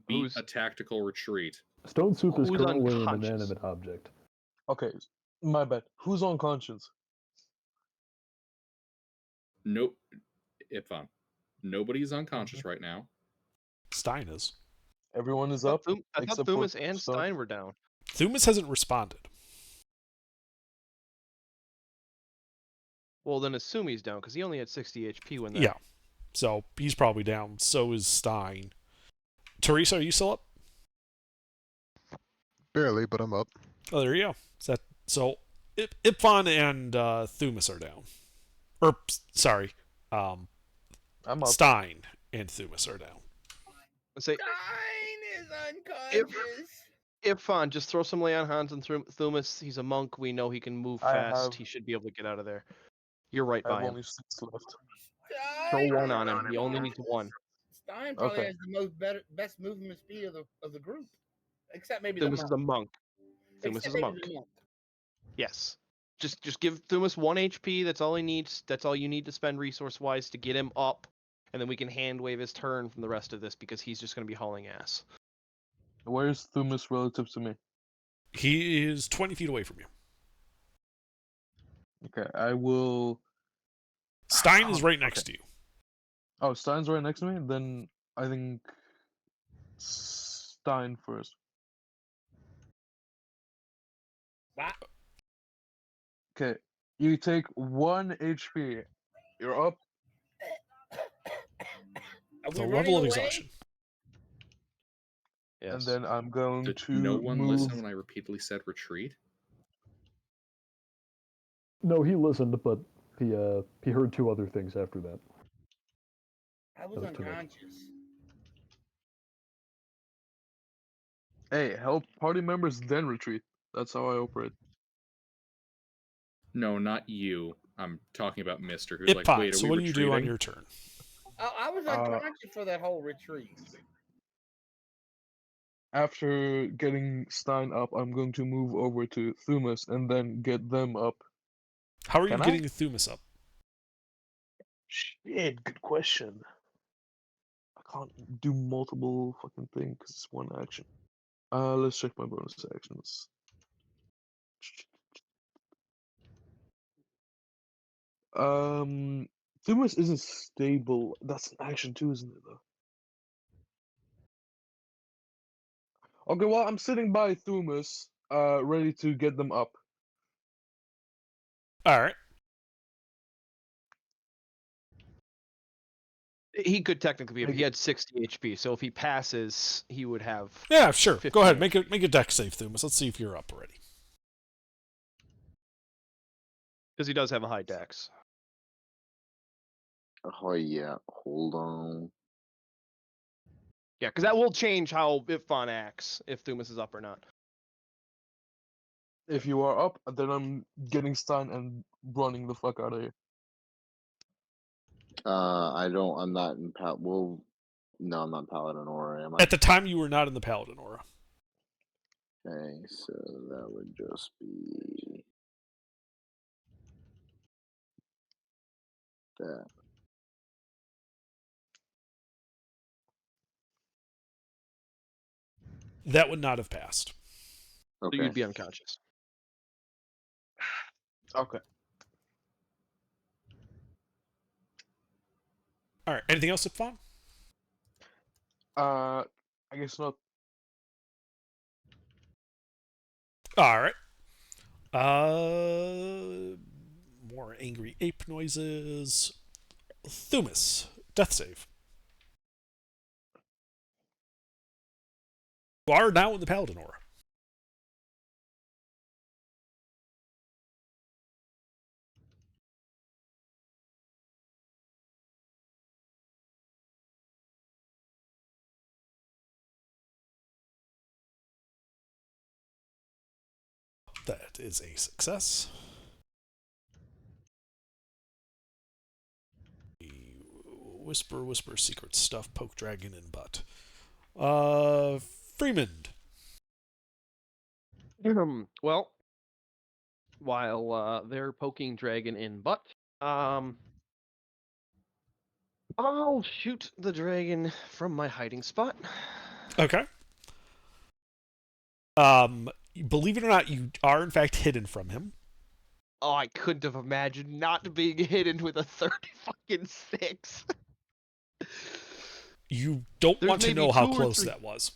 Beat Who's- a tactical retreat. Stone Soup is Who's currently an unconscious? inanimate object. Okay, my bad. Who's unconscious? Nope. Ipfon. Nobody's unconscious right now. Stein is. Everyone is I up. thought except for Thumas and Stone. Stein were down. Thumas hasn't responded. Well, then assume he's down because he only had 60 HP when that. Yeah. So he's probably down. So is Stein. Teresa, are you still up? Barely, but I'm up. Oh, there you go. Ipfon and Thumas are down. Or, sorry, I'm up. Stein and Thumas are down. Let's say Stein is unconscious. Ipfon, just throw some lay on Hans and Thumas. He's a monk. We know he can move I fast. have- He should be able to get out of there. You're right I by have him. only 6 left. Throw one on him. He only needs one. Stein probably Okay. has the best movement speed of the group, except maybe the Thumas monk. is a monk. Thumas Except is a maybe monk. the monk. Yes. Just give Thumas 1 HP. That's all he needs. That's all you need to spend resource-wise to get him up, and then we can hand wave his turn from the rest of this because he's just going to be hauling ass. Where's Thumas relative to me? He is 20 feet away from you. Okay, I will. Stein is right next to you. Oh, Stein's right next to me? Then I think Stein first. Wow. Okay, you take 1 HP. You're up. Are The we level running of away? exhaustion. Yes. And then I'm going Did to no one move. listen when I repeatedly said retreat? No, he listened, but he heard 2 other things after that. I was That was too much. unconscious. Hey, help party members then retreat. That's how I operate. No, not you. I'm talking about Mister, who's like, Ipfon, wait, are so we what do you do on retreating? your turn? I was unconscious for that whole retreat. After getting Stein up, I'm going to move over to Thumas and then get them up. How are you Can I? getting Thumas up? Shit, good question. I can't do multiple fucking things because it's 1 action. Let's check my bonus actions. Thumas isn't stable. That's an action too, isn't it, though? Okay, well, I'm sitting by Thumas, ready to get them up. All right. He could technically be, but Make he it- had 60 HP, so if he passes, he would have. Yeah, sure. Go ahead. 15. Make a deck save, Thumas. Let's see if you're up already. Because he does have a high dex. Oh yeah, hold on. Yeah, because that will change how Ipfon acts if Thumas is up or not. If you are up, then I'm getting Stein and running the fuck out of here. I'm not in well, no, I'm not Paladin Aura, am I? At the time, you were not in the Paladin Aura. Okay, so that would just be that. That would not have passed. So Okay. you'd be unconscious. Okay. All right. Anything else, Fawn? I guess not. All right. More angry ape noises. Thumis, death save. You are now in the Paladin aura. That is a success. Whisper, secret stuff, poke dragon and butt. Freeman. Well, while they're poking dragon in butt, I'll shoot the dragon from my hiding spot. Okay. Believe it or not, you are in fact hidden from him. Oh, I couldn't have imagined not being hidden with a 30 fucking 6. You don't There's want to maybe know how 2 or close 3 that was.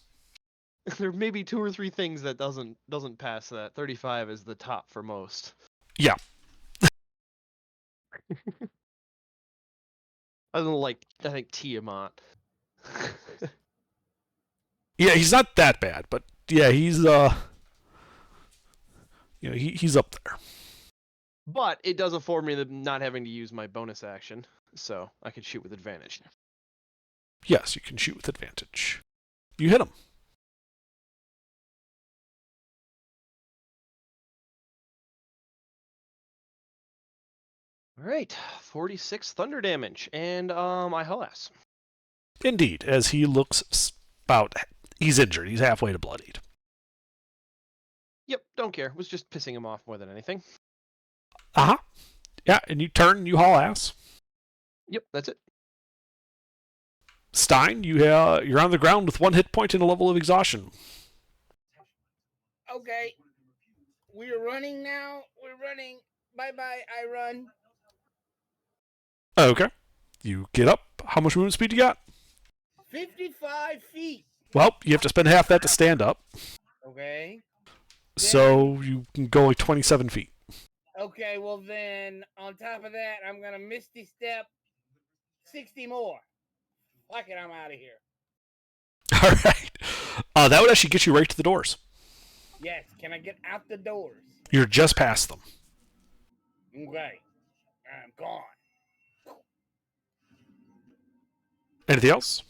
There may be 2 or 3 things that doesn't pass that. 35 is the top for most. Yeah. Other than I think Tiamat. Yeah, he's not that bad, but yeah, he's he's up there. But it does afford me the not having to use my bonus action, so I can shoot with advantage. Yes, you can shoot with advantage. You hit him. All right, 46 thunder damage, and I harass. Indeed, as he looks he's injured. He's halfway to bloodied. Yep, don't care. Was just pissing him off more than anything. Uh-huh. Yeah, and you turn and you haul ass. Yep, that's it. Stein, you're on the ground with 1 hit point and a level of exhaustion. Okay. We're running now. We're running. Bye-bye, I run. Okay. You get up. How much movement speed you got? 55 feet. Well, you have to spend half that to stand up. Okay. So you can go like 27 feet. Okay, well then, on top of that, I'm going to Misty Step 60 more. Fuck it, I'm out of here. All right. That would actually get you right to the doors. Yes, can I get out the doors? You're just past them. Okay. I'm gone. Anything else?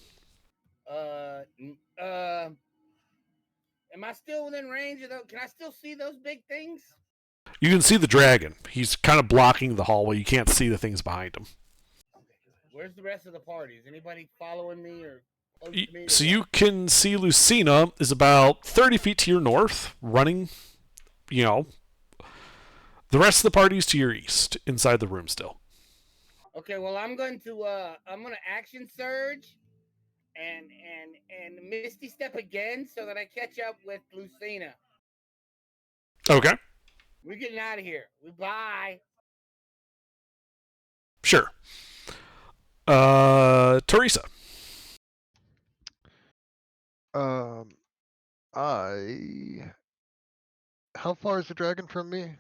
Am I still within range of those? Can I still see those big things? You can see the dragon. He's kind of blocking the hallway. You can't see the things behind him. Where's the rest of the party? Is anybody following me or close to me? So you can see Lucina is about 30 feet to your north, running, The rest of the party's to your east, inside the room still. Okay, well I'm going to action surge and Misty Step again so that I catch up with Lucina. Okay. We're getting out of here. Bye. Sure. Teresa. How far is the dragon from me?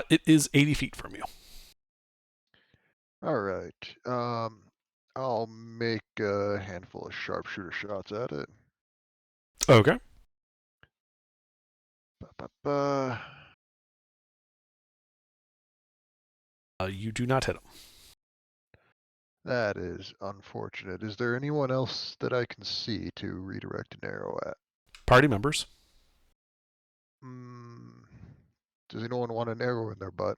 It is 80 feet from you. All right. I'll make a handful of sharpshooter shots at it. Okay. Ba-ba-ba. You do not hit him. That is unfortunate. Is there anyone else that I can see to redirect an arrow at? Party members. Does anyone want an arrow in their butt?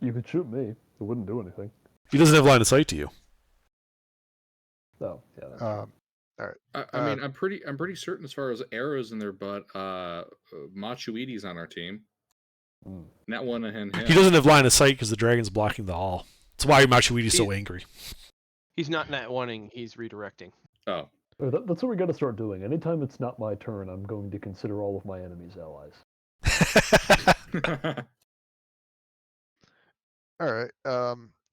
You could shoot me. It wouldn't do anything. He doesn't have line of sight to you. Oh, yeah. That's All right. I mean, I'm pretty certain as far as arrows in their butt. Machuidi's on our team. Not one of him. He doesn't have line of sight because the dragon's blocking the hall. That's why Machuidi's so angry. He's not nat one-ing, he's redirecting. Oh. That's what we got to start doing. Anytime it's not my turn, I'm going to consider all of my enemies allies. All right.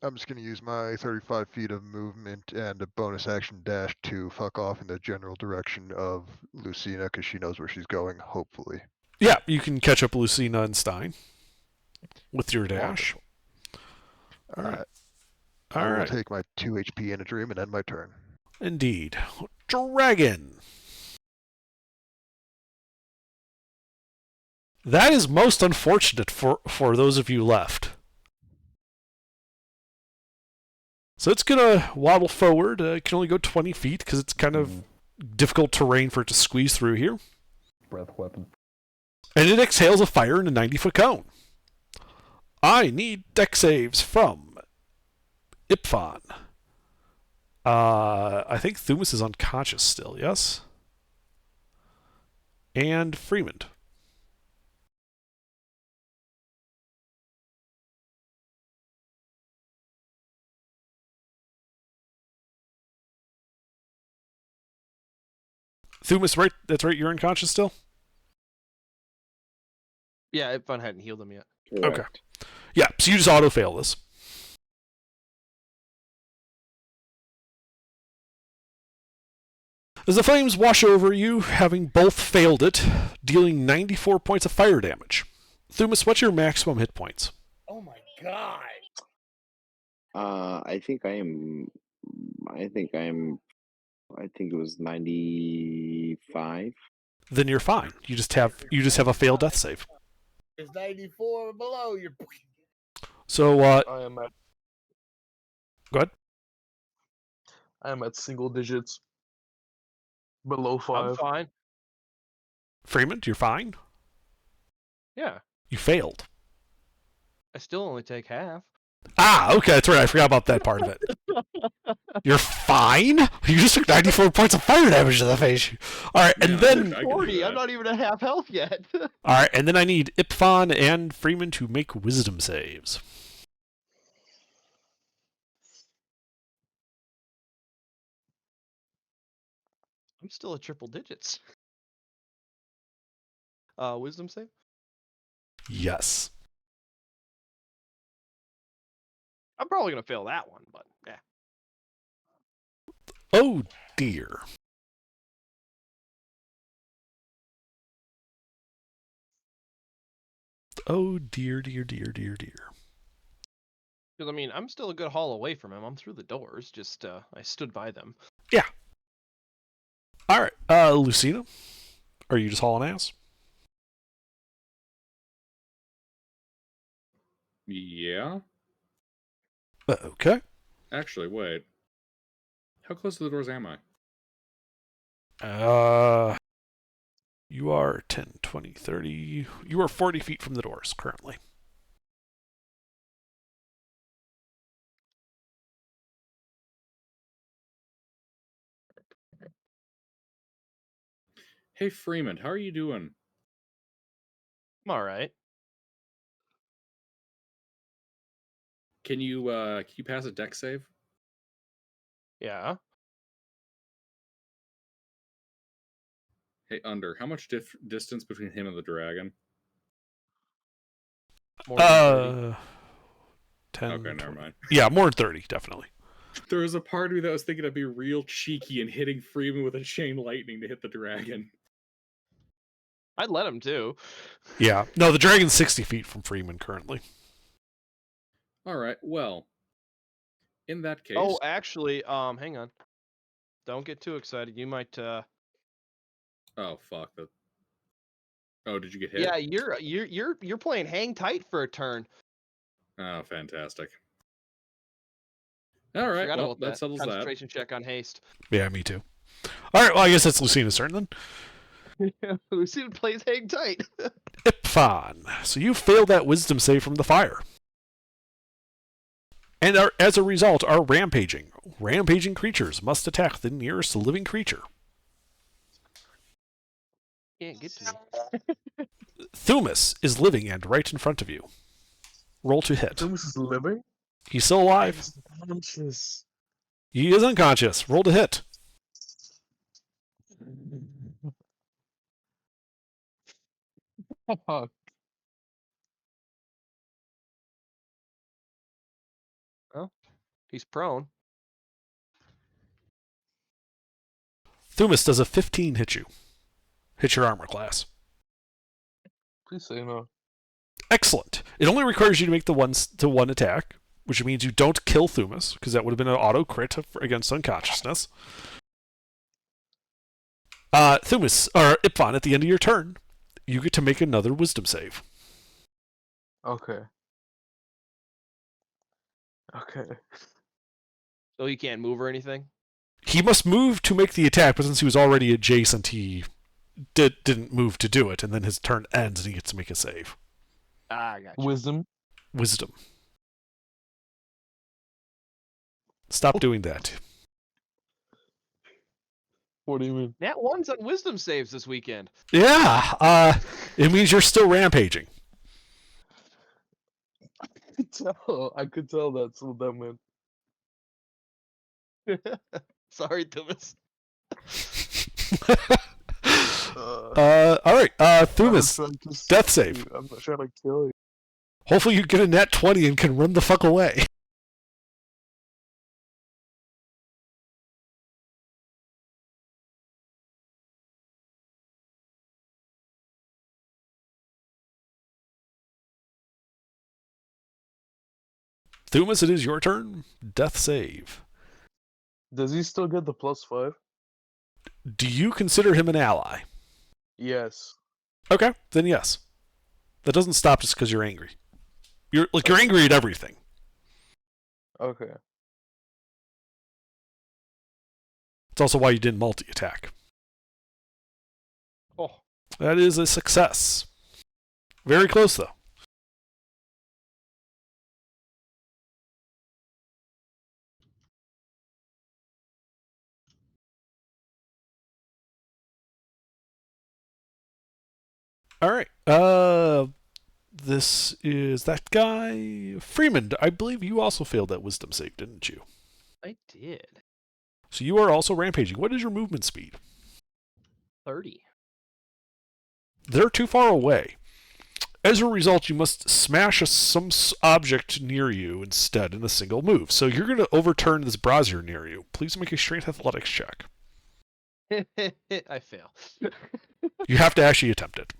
I'm just gonna use my 35 feet of movement and a bonus action dash to fuck off in the general direction of Lucina because she knows where she's going. Hopefully. Yeah, you can catch up Lucina and Stein with your dash. All right. All I will right. take my 2 HP in a dream and end my turn. Indeed. Dragon. That is most unfortunate for those of you left. So it's going to waddle forward. It can only go 20 feet because it's kind of difficult terrain for it to squeeze through here. Breath weapon. And it exhales a fire in a 90-foot cone. I need deck saves from Ipfon. I think Thumas is unconscious still, yes? And Freeman. Thumas, right? That's right, you're unconscious still? Yeah, if I hadn't healed him yet. Okay. Yeah, so you just auto-fail this. As the flames wash over you, having both failed it, dealing 94 points of fire damage. Thumas, what's your maximum hit points? Oh my god. I think it was 95. Then you're fine. You just have a failed death save. It's 94 or below. You're. So I am at go ahead. I am at single digits. Below 5. I'm fine. Freeman, you're fine. Yeah. You failed. I still only take half. Ah, okay, that's right. I forgot about that part of it. You're fine? You just took 94 points of fire damage to the face. All right, and Yeah, then... I can do 40. I'm that. not even at half health yet. All right, and then I need Ipfon and Freeman to make wisdom saves. I'm still at triple digits. Wisdom save? Yes. I'm probably going to fail that one, but yeah. Oh, dear. Oh, dear, dear, dear, dear, dear. Because, I mean, I'm still a good haul away from him. I'm through the doors, just I stood by them. Yeah. All right, Lucina, are you just hauling ass? Yeah. Okay. Actually, wait. How close to the doors am I? You are 10, 20, 30. You are 40 feet from the doors currently. Hey, Freeman, how are you doing? I'm all right. Can you pass a deck save? Yeah. Hey, Under, how much distance between him and the dragon? More than 30. 10. Okay, never 20. mind. Yeah, more than 30, definitely. There was a part of me that was thinking I'd be real cheeky and hitting Freeman with a chain lightning to hit the dragon. I'd let him too. Yeah. No, the dragon's 60 feet from Freeman currently. All right, well, in that case... Oh, actually, hang on. Don't get too excited. You might Oh, fuck. Oh, did you get hit? Yeah, you're playing hang tight for a turn. Oh, fantastic. All right, Forgot well, about that settles that. concentration check on haste. Yeah, me too. All right, well, I guess that's Lucina's turn then. Lucina plays hang tight. Ipfon. So you failed that wisdom save from the fire. And as a result, are rampaging. Rampaging creatures must attack the nearest living creature. Can't get to me. Thumas is living and right in front of you. Roll to hit. Thomas is living? He's still alive. He's unconscious. He is unconscious. Roll to hit. Fuck. He's prone. Thumas, does a 15 hit you? Hit your armor class. Please say no. Excellent. It only requires you to make the 1-to-1 attack, which means you don't kill Thumas, because that would have been an auto crit against unconsciousness. Thumas, or Ipfon, at the end of your turn, you get to make another wisdom save. Okay. Okay. So he can't move or anything? He must move to make the attack, but since he was already adjacent, he didn't move to do it, and then his turn ends and he gets to make a save. I got you. Wisdom. Wisdom. Stop doing that. What do you mean? Nat 1's on wisdom saves this weekend. Yeah, it means you're still rampaging. I could tell that's what that meant. Sorry, Thomas. All right, Thumas, I'm trying to death save save. you. I'm not trying to kill you. Hopefully you get a nat 20 and can run the fuck away. Thumas, it is your turn. Death save. Does he still get the +5? Do you consider him an ally? Yes. Okay, then yes. That doesn't stop just because you're angry. You're angry at everything. Okay. It's also why you didn't multi-attack. Oh, That is a success. Very close, though. All right. This is that guy. Freeman, I believe you also failed that wisdom save, didn't you? I did. So you are also rampaging. What is your movement speed? 30. They're too far away. As a result, you must smash some object near you instead in a single move. So you're going to overturn this brazier near you. Please make a strength athletics check. I fail. You have to actually attempt it.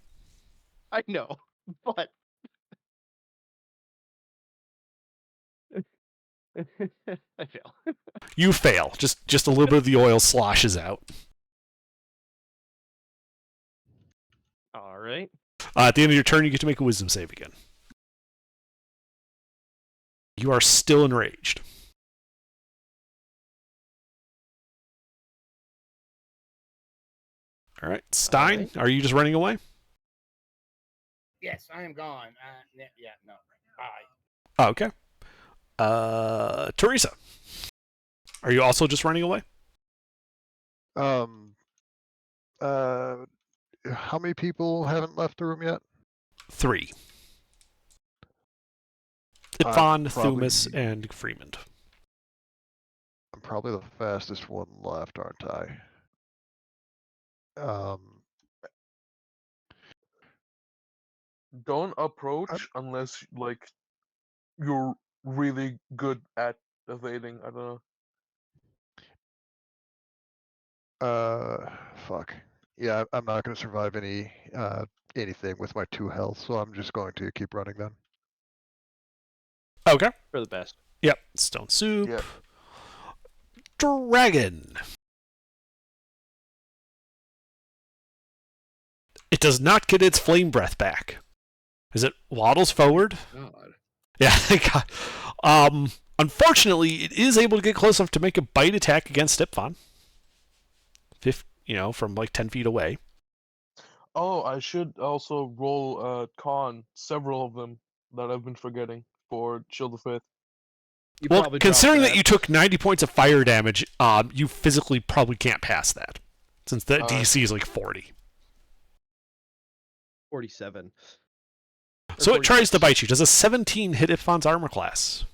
I know, but I fail. You fail. Just a little bit of the oil sloshes out. All right. At the end of your turn, you get to make a wisdom save again. You are still enraged. All right, Stein, right. are you just running away? Yes, I am gone. Yeah, no. Bye. Oh, okay. Teresa, are you also just running away? How many people haven't left the room yet? 3. I'm Ipfon, probably- Thumas, and Freeman. I'm probably the fastest one left, aren't I? Don't approach unless like you're really good at evading. I don't know. Fuck. Yeah, I'm not going to survive anything with my 2 health, so I'm just going to keep running then. Okay. For the best. Yep. Stone Soup. Yeah. Dragon. It does not get its flame breath back. As it waddles forward. God. Yeah, thank God. Unfortunately, it is able to get close enough to make a bite attack against Ipfon. From like 10 feet away. Oh, I should also roll con, several of them that I've been forgetting for Shield of Faith. You Well, probably considering dropped that you took 90 points of fire damage, you physically probably can't pass that. Since the DC is like 40. 47. So it tries to bite you. Does a 17 hit Ipfon's armor class?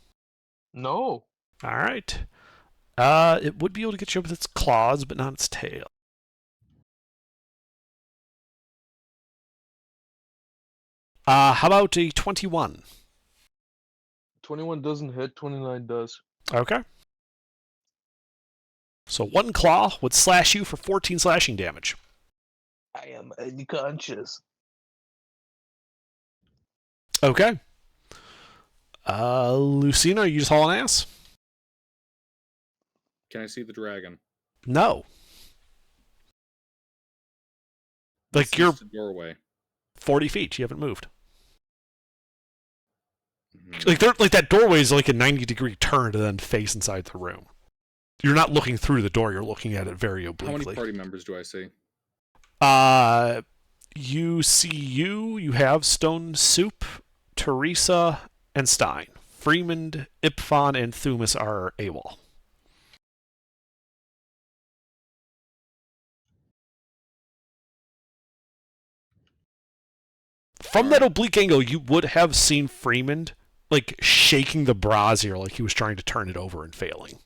No. All right. It would be able to get you up with its claws, but not its tail. How about a 21? 21 doesn't hit, 29 does. Okay. So one claw would slash you for 14 slashing damage. I am unconscious. Okay. Lucina, are you just hauling ass? Can I see the dragon? No. Like This you're is the doorway. 40 feet. You haven't moved. Mhm. Like that doorway is like a 90-degree turn to then face inside the room. You're not looking through the door. You're looking at it very How obliquely. many party members do I see? You have Stone Soup, Teresa, and Stein. Freeman, Ipfon, and Thumas are AWOL. From that oblique angle, you would have seen Freeman like shaking the brazier like he was trying to turn it over and failing.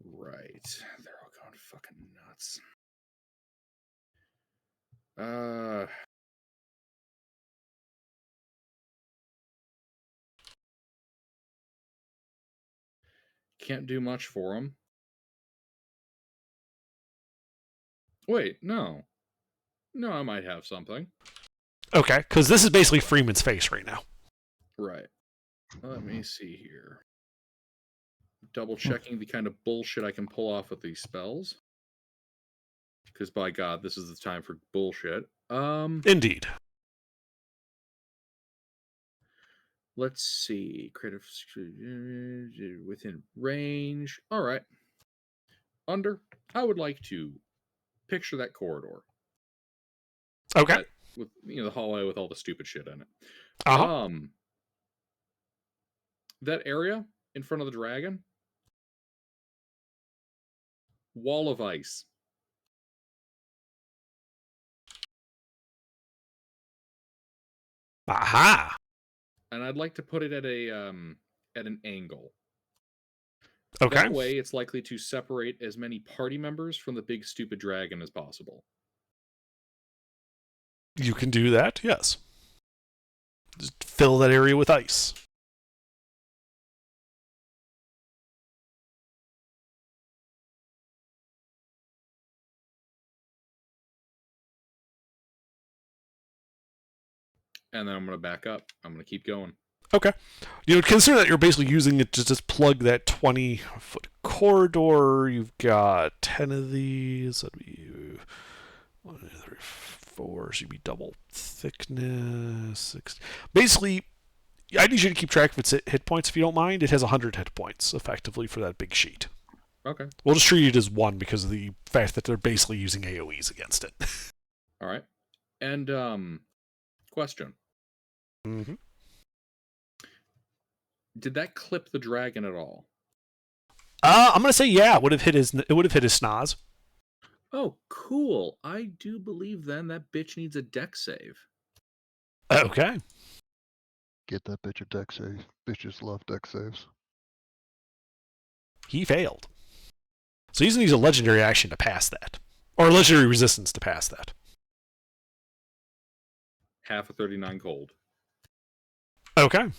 Right. They're all going fucking nuts. Can't do much for them. Wait, no. No, I might have something. Okay, because this is basically Freeman's face right now. Right. Let me see here. Double checking the kind of bullshit I can pull off with these spells. Because by God, this is the time for bullshit. Indeed. Let's see. Creative within range. All right. Under. I would like to picture that corridor. Okay. With the hallway with all the stupid shit in it. Uh-huh. That area in front of the dragon. Wall of ice. Aha. And I'd like to put it at an angle. Okay. That way, it's likely to separate as many party members from the big stupid dragon as possible. You can do that, yes. Just fill that area with ice. And then I'm going to back up. I'm going to keep going. Okay. Consider that you're basically using it to just plug that 20-foot corridor. You've got 10 of these. That'd be 1, 2, 3, 4. Should be double thickness. 6. Basically, I need you to keep track of its hit points if you don't mind. It has 100 hit points, effectively, for that big sheet. Okay. We'll just treat it as 1 because of the fact that they're basically using AoEs against it. All right. And, question. Mm-hmm. Did that clip the dragon at all? I'm gonna say yeah. It would have hit his snoz. Oh, cool. I do believe then that bitch needs a deck save. Okay. Get that bitch a deck save. Bitches love deck saves. He failed. So he's gonna use a legendary action to pass that, or a legendary resistance to pass that. Half a 39 cold. Okay.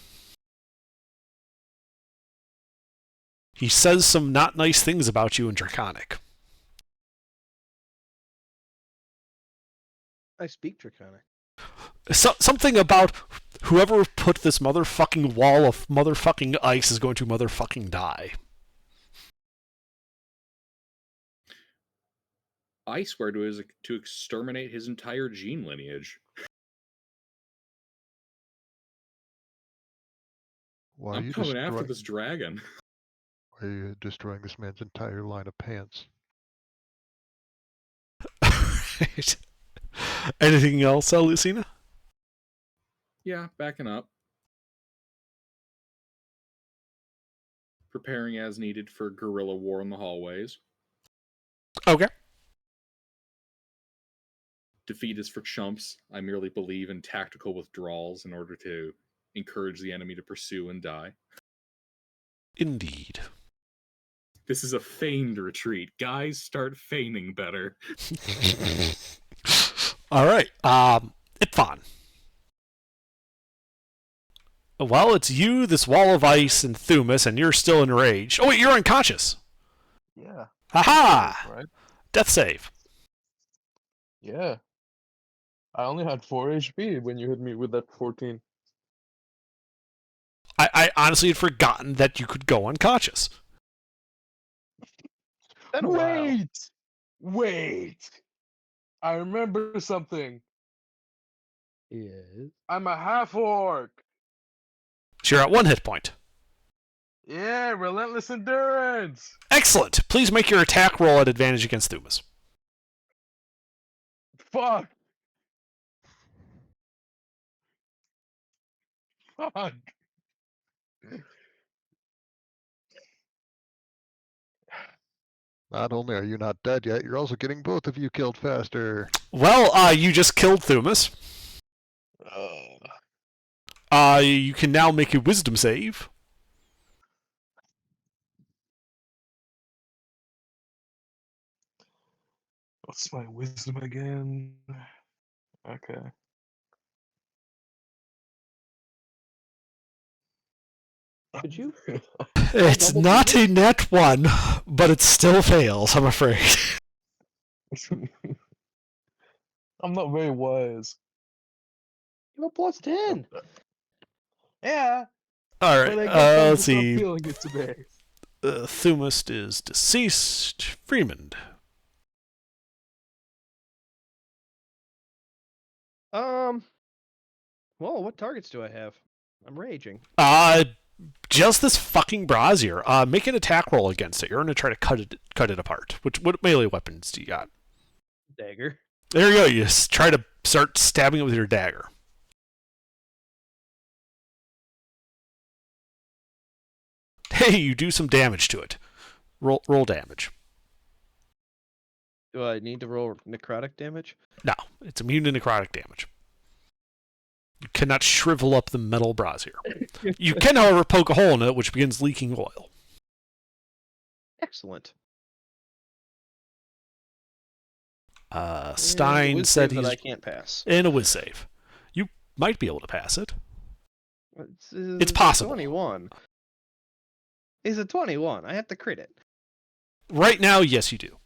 He says some not nice things about you in Draconic. I speak Draconic. Something about whoever put this motherfucking wall of motherfucking ice is going to motherfucking die. I swear to exterminate his entire gene lineage. Why are I'm you coming after destroying? this dragon. Why are you destroying this man's entire line of pants? Right. Anything else, Lucina? Yeah, backing up. Preparing as needed for guerrilla war in the hallways. Okay. Defeat is for chumps. I merely believe in tactical withdrawals in order to encourage the enemy to pursue and die. Indeed. This is a feigned retreat. Guys, start feigning better. All right. Ipfon. Well, it's you, this wall of ice, and Thumas, and you're still enraged. Oh, wait, you're unconscious. Yeah. Haha! Right? Death save. Yeah. I only had 4 HP when you hit me with that 14. I honestly had forgotten that you could go unconscious. Been a while. Wait! I remember something. Yes. I'm a half orc. So you're at 1 hit point. Yeah, relentless endurance. Excellent. Please make your attack roll at advantage against Thumas. Fuck. Fuck. Not only are you not dead yet, you're also getting both of you killed faster. Well, you just killed Thumas. You can now make a wisdom save. What's my wisdom again? Okay. Could you? It's not a net 1, but it still fails, I'm afraid. I'm not very wise. You have a plus 10. Yeah, All but I right, guess I'm let's just not see. feeling it today. Thumas is deceased. Freeman. Well, what targets do I have? I'm raging. Just this fucking brazier. Make an attack roll against it. You're gonna try to cut it apart. What melee weapons do you got? Dagger. There you go. You just try to start stabbing it with your dagger. Hey, you do some damage to it. Roll damage. Do I need to roll necrotic damage? No, it's immune to necrotic damage. You cannot shrivel up the metal brazier. You can, however, poke a hole in it, which begins leaking oil. Excellent. Stein Whiz said save that he's I can't pass. in a whiz save. You might be able to pass it. It's possible. 21. It's a 21. I have to crit it. Right now, yes, you do.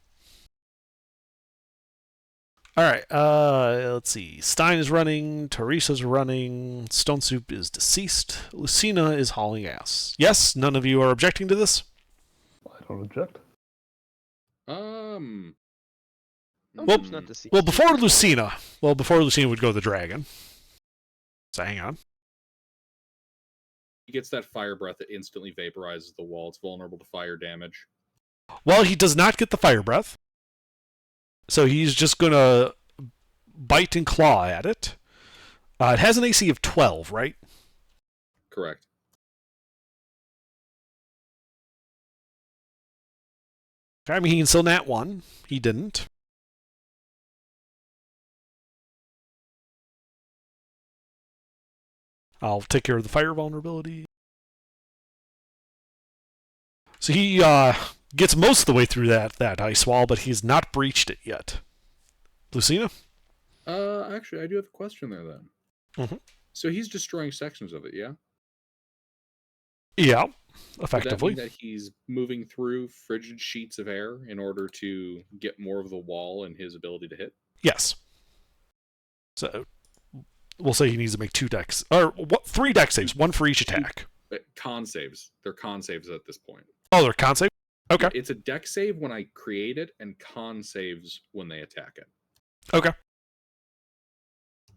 All right. Let's see. Stein is running. Teresa's running. Stone Soup is deceased. Lucina is hauling ass. Yes, none of you are objecting to this. I don't object. Stone Well, Soup's not deceased. before Lucina would go the dragon. So hang on. He gets that fire breath that instantly vaporizes the wall. It's vulnerable to fire damage. Well, he does not get the fire breath. So he's just going to bite and claw at it. It has an AC of 12, right? Correct. I mean, he can still nat 1. He didn't. I'll take care of the fire vulnerability. So he gets most of the way through that ice wall, but he's not breached it yet. Lucina? Actually, I do have a question there then. Mhm. So he's destroying sections of it, yeah? Yeah, Would that effectively. mean that he's moving through frigid sheets of air in order to get more of the wall and his ability to hit? Yes. So we'll say he needs to make 2 dex, or 3 dex saves, 1 for each attack. Con saves. They're con saves at this point. Oh, they're con save? Okay. It's a dex save when I create it, and con saves when they attack it. Okay.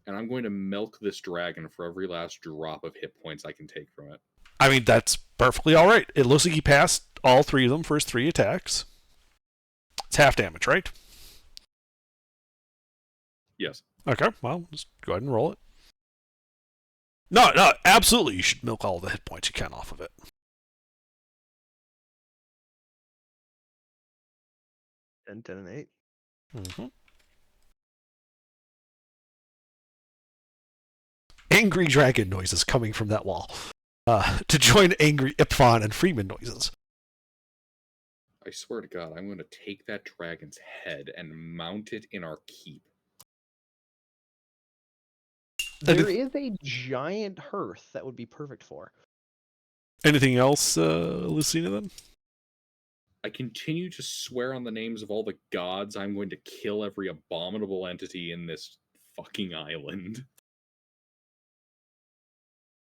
And I'm going to milk this dragon for every last drop of hit points I can take from it. I mean, that's perfectly all right. It looks like he passed all 3 of them for his 3 attacks. It's half damage, right? Yes. Okay, well, just go ahead and roll it. No, absolutely, you should milk all the hit points you can off of it. 10, 10, and 8. Mm-hmm. Angry dragon noises coming from that wall. To join angry Ipfon and Freeman noises. I swear to God, I'm going to take that dragon's head and mount it in our keep. There is a giant hearth that would be perfect for. Anything else, Lucina, then? I continue to swear on the names of all the gods. I'm going to kill every abominable entity in this fucking island.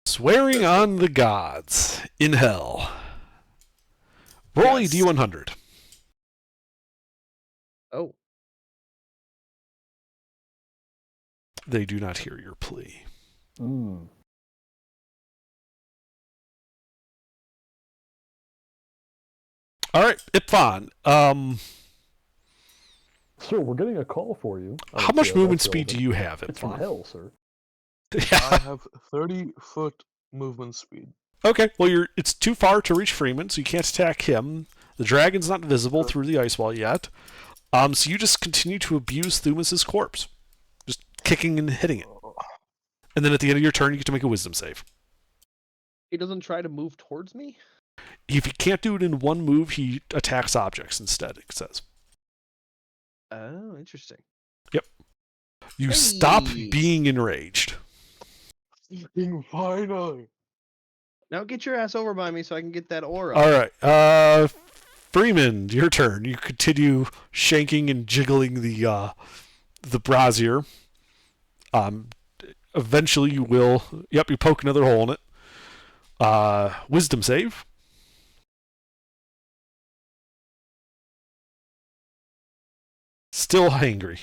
Swearing on the gods in hell. Roll a Yes. D100. Oh. They do not hear your plea. Mm. All right, Ipfon. Sir, we're getting a call for you. I How don't much see how movement that's speed do relevant. you have, It's from Ipfon? hell, sir. I Yeah. have 30-foot movement speed. Okay, well, it's too far to reach Freeman, so you can't attack him. The dragon's not visible through the ice wall yet. So you just continue to abuse Thumus's corpse, just kicking and hitting it. And then at the end of your turn, you get to make a wisdom save. He doesn't try to move towards me? If he can't do it in one move, he attacks objects instead, it says. Oh, interesting. You stop Hey! being enraged. Finally. Now get your ass over by me so I can get that aura. All right, Freeman, your turn. You continue shanking and jiggling the brazier. Eventually you will. Yep, you poke another hole in it. Wisdom save. Still angry.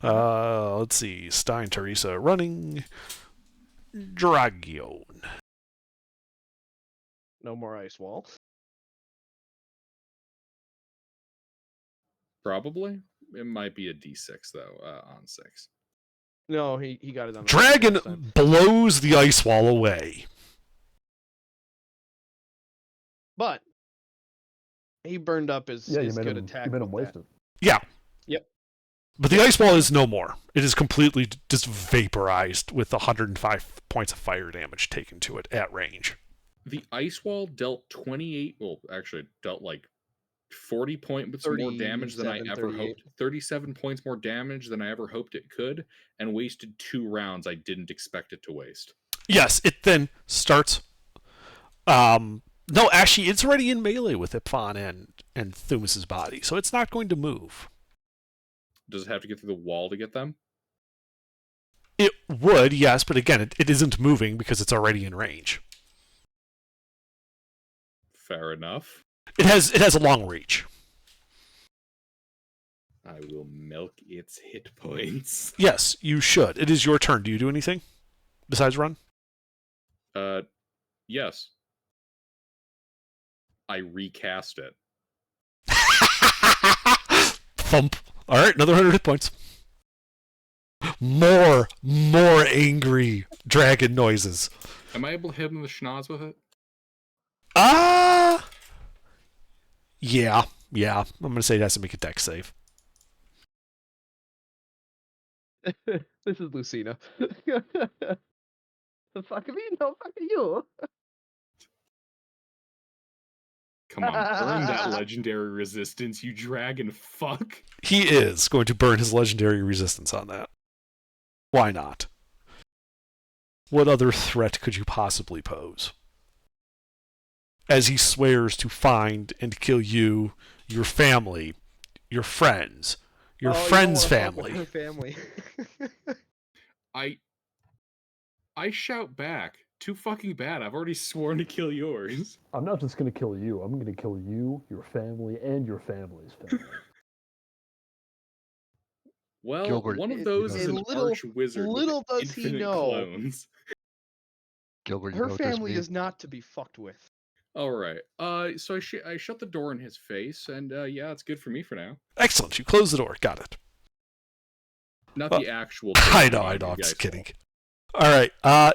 Let's see. Stein, Teresa, running. Dragion. No more ice wall. Probably. It might be a D6 though, on 6. No, he got it on the Dragon last time. blows the ice wall away. But he burned up his, Yeah, you his made good him. attack. You made him with waste that. it. Yeah. Yep. But the ice wall is no more. It is completely just vaporized with 105 points of fire damage taken to it at range. The ice wall dealt 28. Well, actually, it dealt like 40 points more damage than I 37, ever 38. hoped. 37 points more damage than I ever hoped it could, and wasted 2 rounds I didn't expect it to waste. Yes, it then starts. No, actually, it's already in melee with Ipfon and Thumus's body, so it's not going to move. Does it have to get through the wall to get them? It would, yes, but again, it isn't moving because it's already in range. Fair enough. It has a long reach. I will milk its hit points. Yes, you should. It is your turn. Do you do anything besides run? Yes. I recast it. Thump. All right, another 100 hit points. More angry dragon noises. Am I able to hit him in the schnoz with it? Yeah. I'm gonna say it has to make a dex save. This is Lucina. The fuck me? No, fuck you. Come on, burn that legendary resistance, you dragon fuck. He is going to burn his legendary resistance on that. Why not? What other threat could you possibly pose? As he swears to find and kill you, your family, your friends, your friend's family. Her family. I shout back. Too fucking bad. I've already sworn to kill yours. I'm not just gonna kill you. I'm gonna kill you, your family, and your family's family. Well, Gilbert, one of you those know is an little- arch wizard little with does he infinite know. clones. Gilbert, you Her know what this family means? is not to be fucked with. All right. So I shut the door in his face, and yeah, it's good for me for now. Excellent. You close the door. Got it. Not Well, the actual. I door, know. the I'm ice just kidding. wall. All right.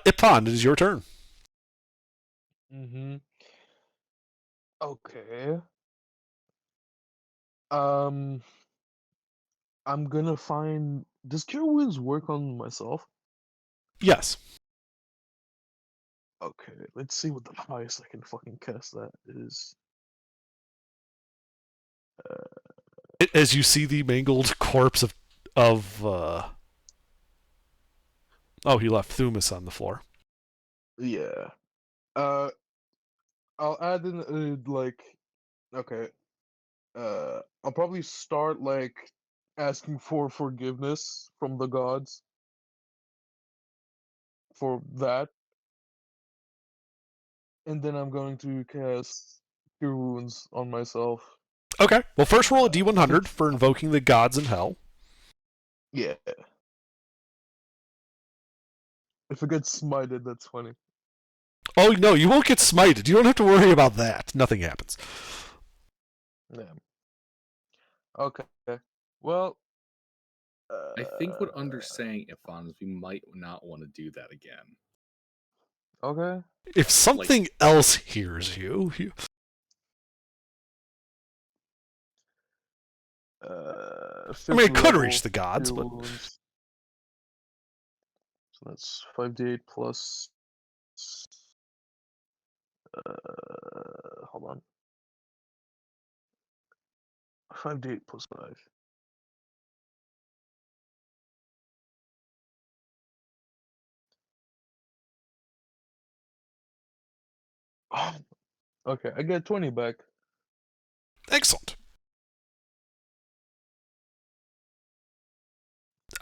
Ipfon, it is your turn. Mm-hmm. Okay. I'm gonna find. Does Cure Wounds work on myself? Yes. Okay, let's see what the highest I can fucking cast that is. As you see the mangled corpse of Oh, he left Thumas on the floor. Yeah. I'll add in okay. I'll probably start asking for forgiveness from the gods for that, and then I'm going to cast Cure Wounds on myself. Okay. Well, first roll a D100 for invoking the gods in hell. Yeah. If it gets smited, that's funny. Oh, no, you won't get smited. You don't have to worry about that. Nothing happens. Yeah. Okay. Well. I think what Under's saying, Ifan, is we might not want to do that again. Okay. If something else hears you... I mean, it could reach the gods, but... So that's 5d8 plus... hold on. 5d8 plus 5. Oh, okay, I get 20 back. Excellent.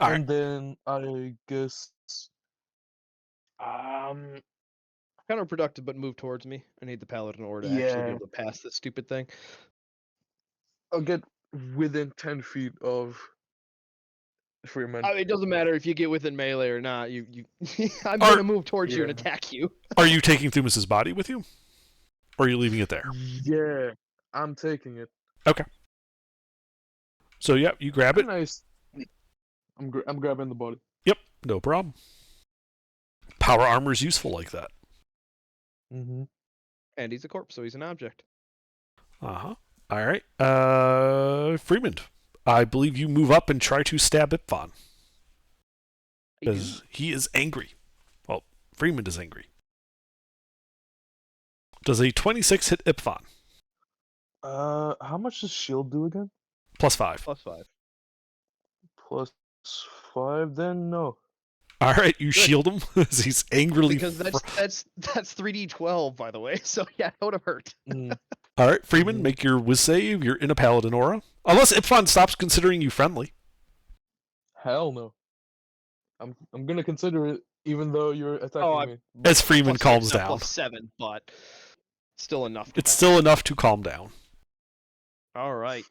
And then I guess counterproductive, but move towards me. I need the paladin aura to actually be able to pass this stupid thing. I'll get within 10 feet of Freeman. I mean, it doesn't matter if you get within melee or not. I'm gonna move towards you and attack you. Are you taking Thumas's body with you? Or are you leaving it there? Yeah, I'm taking it. Okay. So, yeah, you grab it. Nice. I'm grabbing the body. Yep, no problem. Power armor is useful like that. Mm-hmm. And he's a corpse, so he's an object. Uh-huh. All right. Freeman, I believe you move up and try to stab Ipfon. Because he is angry. Well, Freeman is angry. Does a 26 hit Ipfon? How much does shield do again? +5. +5. +5, then no. All right, you shield him as he's angrily... Because that's 3d12, by the way, so yeah, it would have hurt. All right, Freeman, make your whiz save. You're in a paladin aura. Unless Ipfon stops considering you friendly. Hell no. I'm gonna consider it, even though you're attacking me. As Freeman calms down. +7, but still enough. It's still enough to calm down. All right.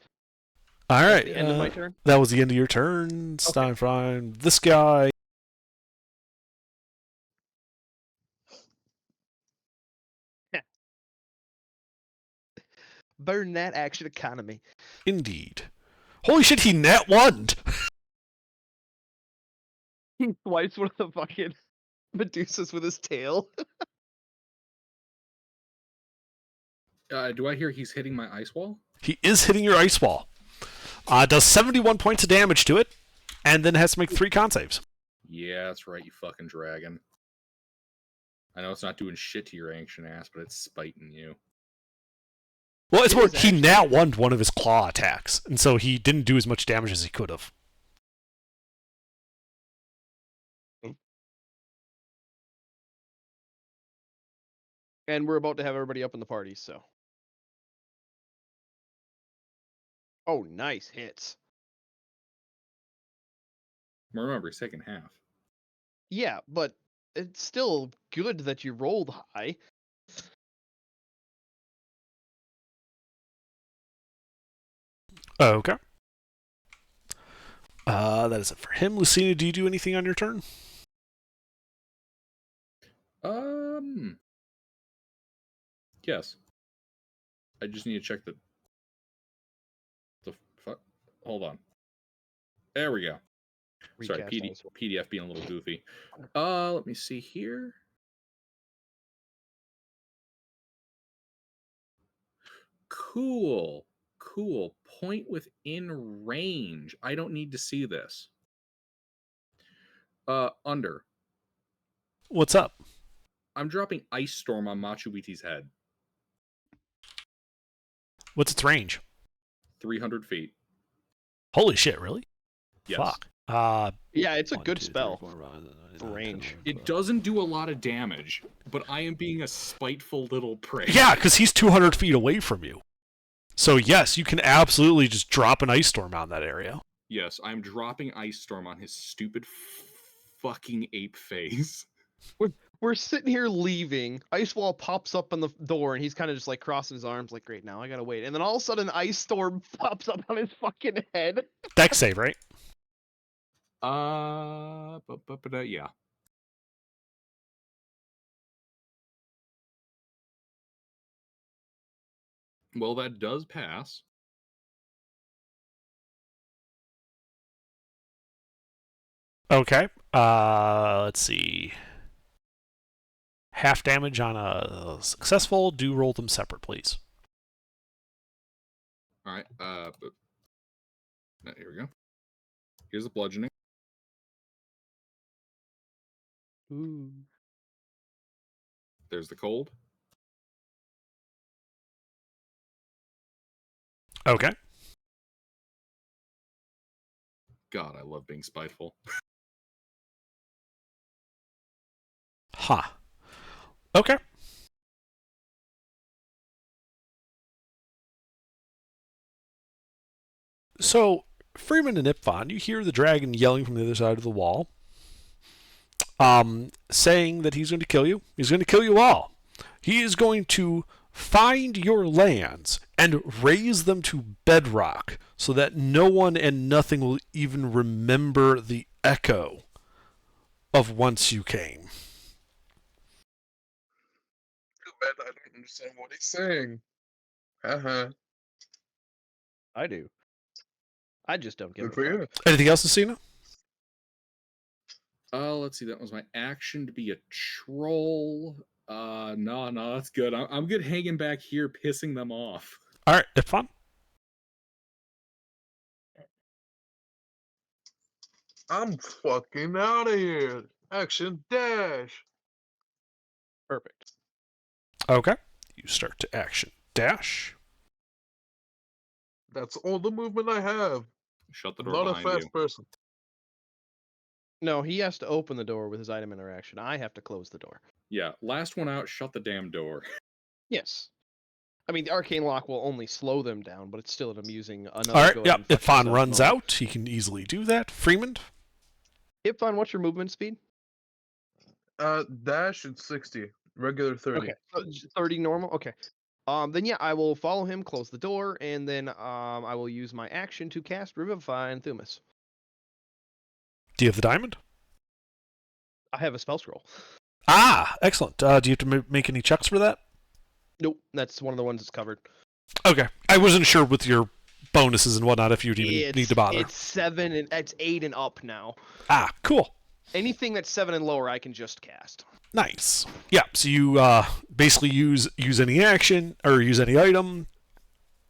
All right. The end of my turn? That was the end of your turn. It's time for this guy. Burn that action economy. Indeed. Holy shit, he nat one. He swipes one of the fucking Medusas with his tail. Do I hear he's hitting my ice wall? He is hitting your ice wall. Does 71 points of damage to it, and then has to make 3 con saves. Yeah, that's right, you fucking dragon. I know it's not doing shit to your ancient ass, but it's spiting you. Well, it's more, he nat one of his claw attacks, and so he didn't do as much damage as he could have. And we're about to have everybody up in the party, so. Oh, nice hits. Remember, second half. Yeah, but it's still good that you rolled high. Okay. That is it for him. Lucina, do you do anything on your turn? Yes. I just need to check the fuck. Hold on. There we go. Sorry, PDF being a little goofy. Let me see here. Cool. Point within range. I don't need to see this. Under. What's up? I'm dropping Ice Storm on Machu Picchu's head. What's its range? 300 feet. Holy shit, really? Yes. Fuck. Yeah, it's a good spell. the range. It doesn't do a lot of damage, but I am being a spiteful little prick. Yeah, because he's 200 feet away from you. So yes, you can absolutely just drop an ice storm on that area. Yes, I'm dropping Ice Storm on his stupid fucking ape face. We're sitting here leaving. Ice Wall pops up on the door, and he's kind of just like crossing his arms, like, great, now I gotta wait. And then all of a sudden, Ice Storm pops up on his fucking head. Dex save, right? Yeah. Well, that does pass. Okay. Let's see. Half damage on a successful. Do roll them separate, please. All right. Here we go. Here's the bludgeoning. Ooh. There's the cold. Okay. God, I love being spiteful. Huh. Okay. So, Freeman and Ipfon, you hear the dragon yelling from the other side of the wall, saying that he's going to kill you. He's going to kill you all. He is going to find your lands and raise them to bedrock so that no one and nothing will even remember the echo of whence you came. Too bad I don't understand what he's saying. I do. I just don't give Good a for fuck. you. Anything else, Lucina? Let's see. That was my action to be a troll. No, that's good. I'm good hanging back here, pissing them off. All right, Ipfon. I'm fucking out of here. Action dash. Perfect. Okay. You start to action dash. That's all the movement I have. Shut the I'm door not a behind fast you. person. No, he has to open the door with his item interaction. I have to close the door. Yeah, last one out, shut the damn door. Yes. I mean, the arcane lock will only slow them down, but it's still an amusing. Another All right, go yeah. ahead and fuck Ipfon yourself runs moment. out. He can easily do that. Freeman? Ipfon, what's your movement speed? Dash and 60. Regular 30. Okay, so 30 normal. Okay. Then yeah, I will follow him, close the door, and then I will use my action to cast Revivify on Thumas. Do you have the diamond? I have a spell scroll. Ah, excellent. Do you have to make any checks for that? Nope, that's one of the ones that's covered. Okay. I wasn't sure with your bonuses and whatnot if you'd even need to bother. It's 7 and it's 8 and up now. Ah, cool. Anything that's 7 and lower, I can just cast. Nice. Yeah, so you basically use any action or use any item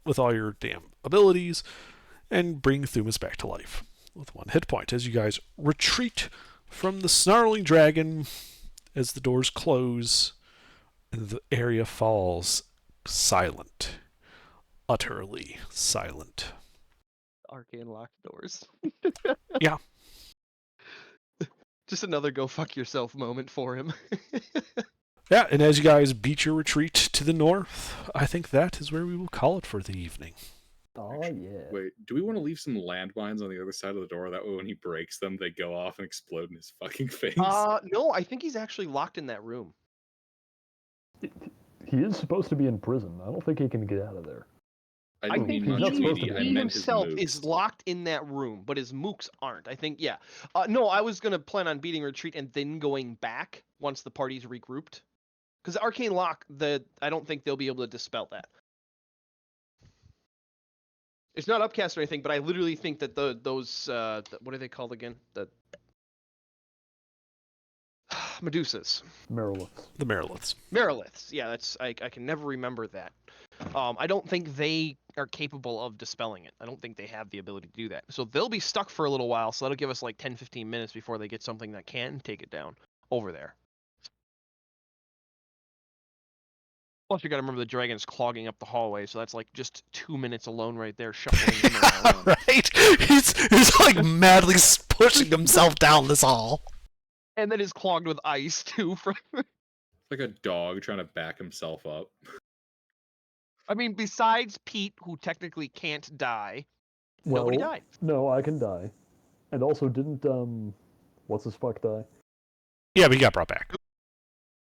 with all your damn abilities and bring Thumas back to life with 1 hit point as you guys retreat from the snarling dragon as the doors close and the area falls silent. Utterly silent. Arcane locked doors. Yeah. Just another go fuck yourself moment for him. Yeah, and as you guys beat your retreat to the north, I think that is where we will call it for the evening. Oh yeah. Wait, do we want to leave some landmines on the other side of the door? That way when he breaks them, they go off and explode in his fucking face? No, I think he's actually locked in that room. He is supposed to be in prison. I don't think he can get out of there. I I didn't think mean he's not much, supposed to Edie. be. I he meant his himself moves. is locked in that room, but his mooks aren't. I think, yeah. No, I was going to plan on beating retreat and then going back once the party's regrouped. Because Arcane Lock, I don't think they'll be able to dispel that. It's not upcast or anything, but I literally think that those what are they called again? The Medusas. Meriliths. The Meriliths. Meriliths. Yeah, that's I can never remember that. I don't think they are capable of dispelling it. I don't think they have the ability to do that. So they'll be stuck for a little while, so that'll give us like 10-15 minutes before they get something that can take it down over there. Plus, you gotta remember the dragon's clogging up the hallway, so that's like just 2 minutes alone right there, shuffling him around. Right? He's like madly pushing himself down this hall. And then is clogged with ice too. From Like a dog trying to back himself up. I mean, besides Pete, who technically can't die, Well, nobody died. no, I can die. And also, didn't what's his fuck die? Yeah, but he got brought back.